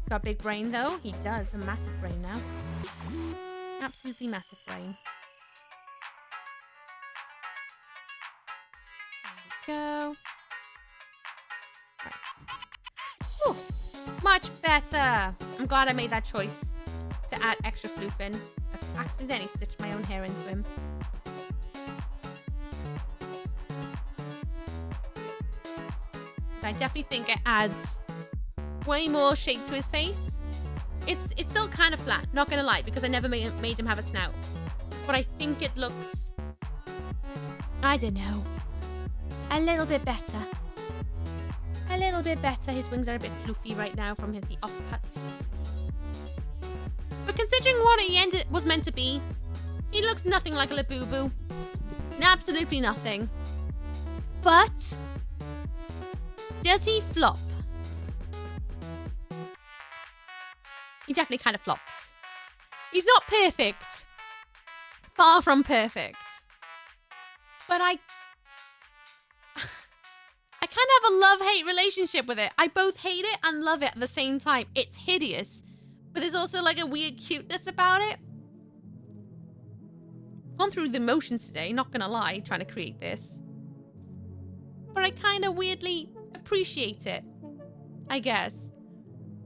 Got a big brain though. He does. A massive brain now. Absolutely massive brain. There we go. Right. Ooh, much better. I'm glad I made that choice to add extra floof in. I've accidentally stitched my own hair into him. So I definitely think it adds way more shape to his face. It's still kind of flat, not gonna lie, because I never made him have a snout. But I think it looks, I don't know, a little bit better. A little bit better. His wings are a bit floofy right now from the offcuts. But considering what he was meant to be, he looks nothing like a Labubu. Absolutely nothing. But does he flop? He definitely kind of flops. He's not perfect. Far from perfect. But I have a love-hate relationship with it. I both hate it and love it at the same time. It's hideous. But there's also like a weird cuteness about it. Gone through the motions today, not gonna lie, trying to create this. But I kind of weirdly appreciate it, I guess.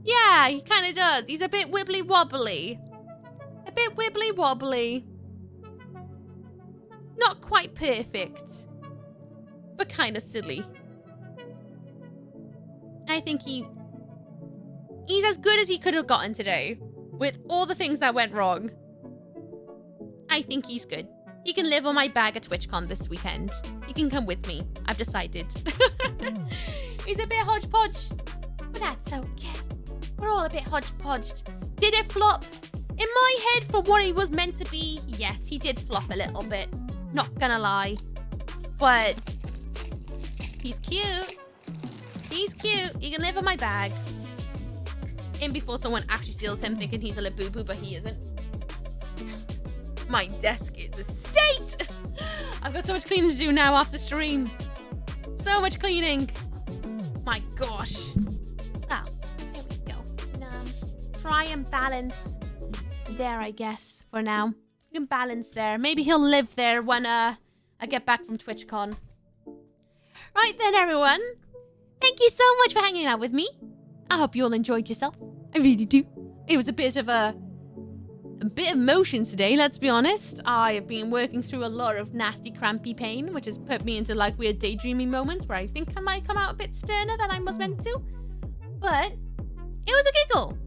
Yeah, he kind of does. He's a bit wibbly-wobbly. A bit wibbly-wobbly. Not quite perfect, but kind of silly. I think he's as good as he could have gotten today, with all the things that went wrong. I think he's good. He can live on my bag at TwitchCon this weekend. He can come with me. I've decided. He's a bit hodgepodge, but that's okay. We're all a bit hodgepodged. Did it flop? In my head, for what he was meant to be, yes, he did flop a little bit. Not gonna lie. But he's cute. He's cute. He can live in my bag. In before someone actually steals him thinking he's a Labubu, but he isn't. My desk is a state. I've got so much cleaning to do now after stream. So much cleaning. My gosh. Oh, there we go. Try and balance there, I guess, for now. You can balance there. Maybe he'll live there when I get back from TwitchCon. Right then, everyone. Thank you so much for hanging out with me. I hope you all enjoyed yourself. I really do. It was a bit of motion today, let's be honest. I have been working through a lot of nasty, crampy pain, which has put me into like weird daydreaming moments where I think I might come out a bit sterner than I was meant to. But it was a giggle.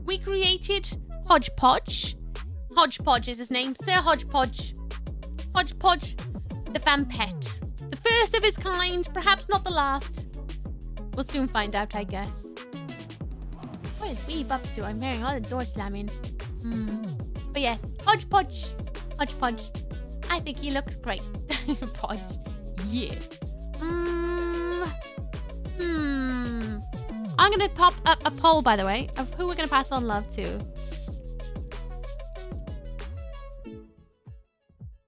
We created Hodgepodge. Hodgepodge is his name. Sir Hodgepodge. Hodgepodge, the fan pet. The first of his kind, perhaps not the last. We'll soon find out, I guess. What is Weeb up to? I'm hearing a lot of door slamming. But yes, Hodgepodge. Hodgepodge. I think he looks great. Podge. Yeah. I'm gonna pop up a poll, by the way, of who we're gonna pass on love to.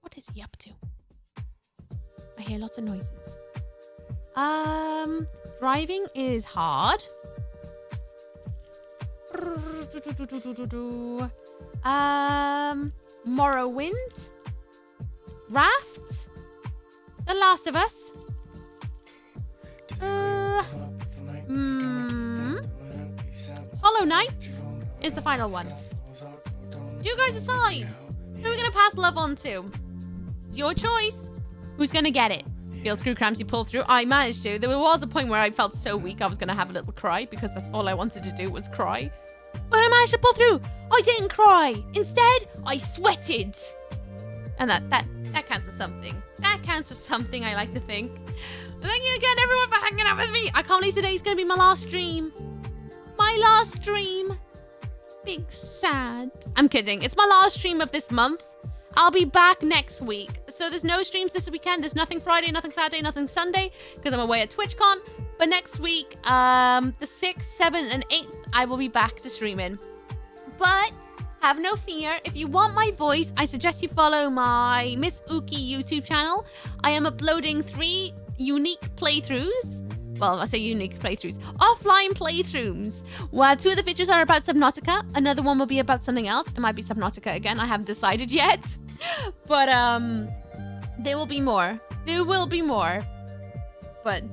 What is he up to? I hear lots of noises. Driving is hard. Morrowind. Raft. The Last of Us. Hollow Knight is the final one. You guys decide. Who are we gonna pass love on to? It's your choice. Who's gonna get it? Feel screw cramps, you pull through. I managed to. There was a point where I felt so weak I was gonna have a little cry because that's all I wanted to do was cry. But I managed to pull through. I didn't cry. Instead, I sweated. And that counts as something. That counts as something, I like to think. Thank you again, everyone, for hanging out with me. I can't believe today's going to be my last stream. My last stream. Big sad. I'm kidding. It's my last stream of this month. I'll be back next week. So there's no streams this weekend. There's nothing Friday, nothing Saturday, nothing Sunday because I'm away at TwitchCon. But next week, the 6th, 7th, and 8th, I will be back to streaming. But have no fear. If you want my voice, I suggest you follow my Miss Ooky YouTube channel. I am uploading 3 unique playthroughs. Well, I say unique playthroughs. Offline playthroughs. Well, 2 of the videos are about Subnautica. Another one will be about something else. It might be Subnautica again. I haven't decided yet. But there will be more. There will be more. But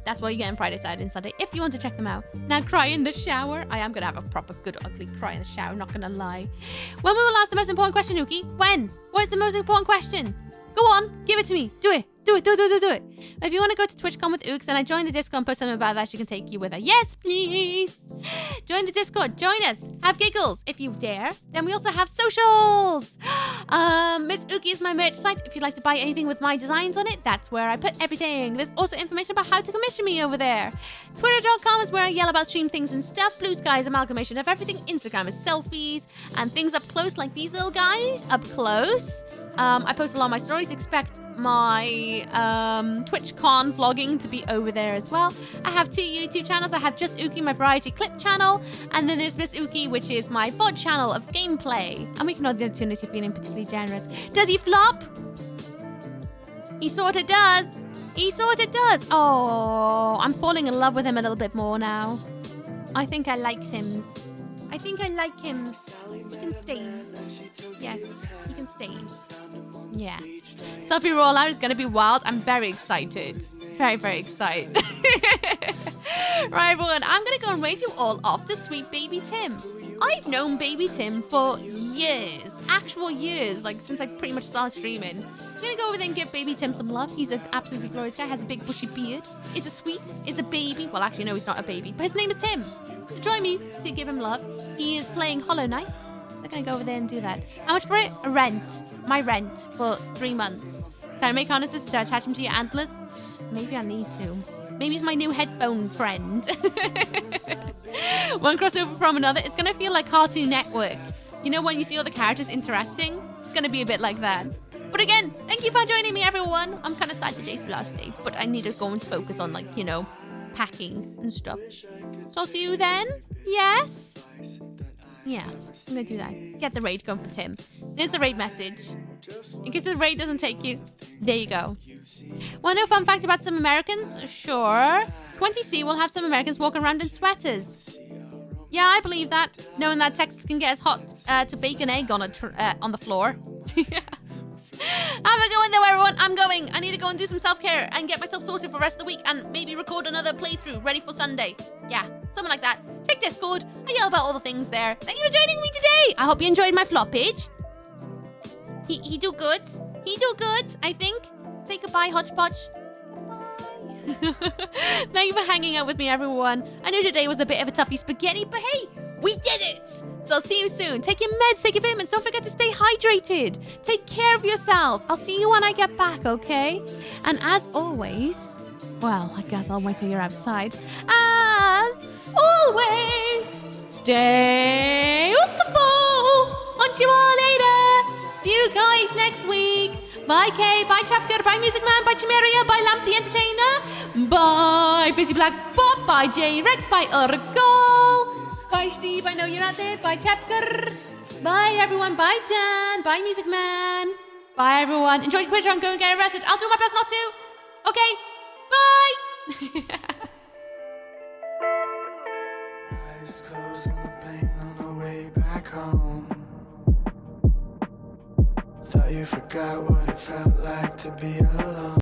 that's what you get on Friday, Saturday, and Sunday if you want to check them out. Now, cry in the shower. I am going to have a proper good, ugly cry in the shower. Not going to lie. When we will ask the most important question, Ooky? When? What is the most important question? Go on. Give it to me. Do it. Do it. If you want to go to TwitchCon with Ooks and I join the Discord and post something about that, she can take you with her. Yes, please. Join the Discord. Join us. Have giggles if you dare. Then we also have socials. Miss Ooky is my merch site. If you'd like to buy anything with my designs on it, that's where I put everything. There's also information about how to commission me over there. Twitter.com is where I yell about stream things and stuff. Bluesky is amalgamation of everything. Instagram is selfies and things up close like these little guys up close. I post a lot of my stories. Expect my TwitchCon vlogging to be over there as well. I have 2 YouTube channels. I have Just Ooky, my variety clip channel, and then there's Miss Ooky, which is my VOD channel of gameplay. And we can all get to this if you're feeling particularly generous. Does he flop? He sort of does. He sort of does. Oh, I'm falling in love with him a little bit more now. I think I like him. I think I like him. He can stays. Yes, he can stays. Yeah. Selfie rollout is going to be wild. I'm very excited. Very, very excited. Right, everyone. I'm going to go and raid you all off to sweet baby Tim. I've known baby Tim for years. Actual years. Like, since I pretty much started streaming. I'm going to go over there and give baby Tim some love. He's an absolutely glorious guy. Has a big bushy beard. Is a sweet. Is a baby. Well, actually, no, he's not a baby. But his name is Tim. So join me to give him love. He is playing Hollow Knight. I'm going to go over there and do that. How much for it? Rent. My rent for 3 months. Can I make harnesses to attach him to your antlers? Maybe I need to. Maybe he's my new headphone friend. One crossover from another. It's going to feel like Cartoon Network. You know when you see all the characters interacting? It's going to be a bit like that. But again, thank you for joining me, everyone. I'm kind of sad today's the last day. But I need to go and focus on, like, you know, packing and stuff. So I'll see you then. Yes? Yes, I'm going to do that. Get the raid going for Tim. There's the raid message. In case the raid doesn't take you, there you go. Want to know a fun fact about some Americans? Sure. 20C will have some Americans walking around in sweaters. Yeah, I believe that. Knowing that Texas can get as hot to bake an egg on the floor. Have a good one though, everyone. I'm going. I need to go and do some self-care and get myself sorted for the rest of the week and maybe record another playthrough ready for Sunday. Yeah, something like that. Check Discord. I yell about all the things there. Thank you for joining me today. I hope you enjoyed my flop page. He do good. He do good, I think. Say goodbye, Hodgepodge. Bye. Thank you for hanging out with me, everyone. I know today was a bit of a toughie spaghetti, but hey, we did it. So I'll see you soon. Take your meds, take your vitamins. Don't forget to stay hydrated. Take care of yourselves. I'll see you when I get back, okay? And as always, well, I guess I'll wait till you're outside. As always, stay beautiful. On you all later. See you guys next week. Bye Kay, bye Chapker, bye Music Man, bye Chimeria, bye Lamp the Entertainer, bye Busy Black Bob, bye J Rex, bye Urkel, bye Steve, I know you're out there, bye Chapker, bye everyone, bye Dan, bye Music Man, bye everyone. Enjoy your quiz run, go and get arrested. I'll do my best not to. Okay, bye. Eyes closed on the plane on the way back home. Thought you forgot what it felt like to be alone.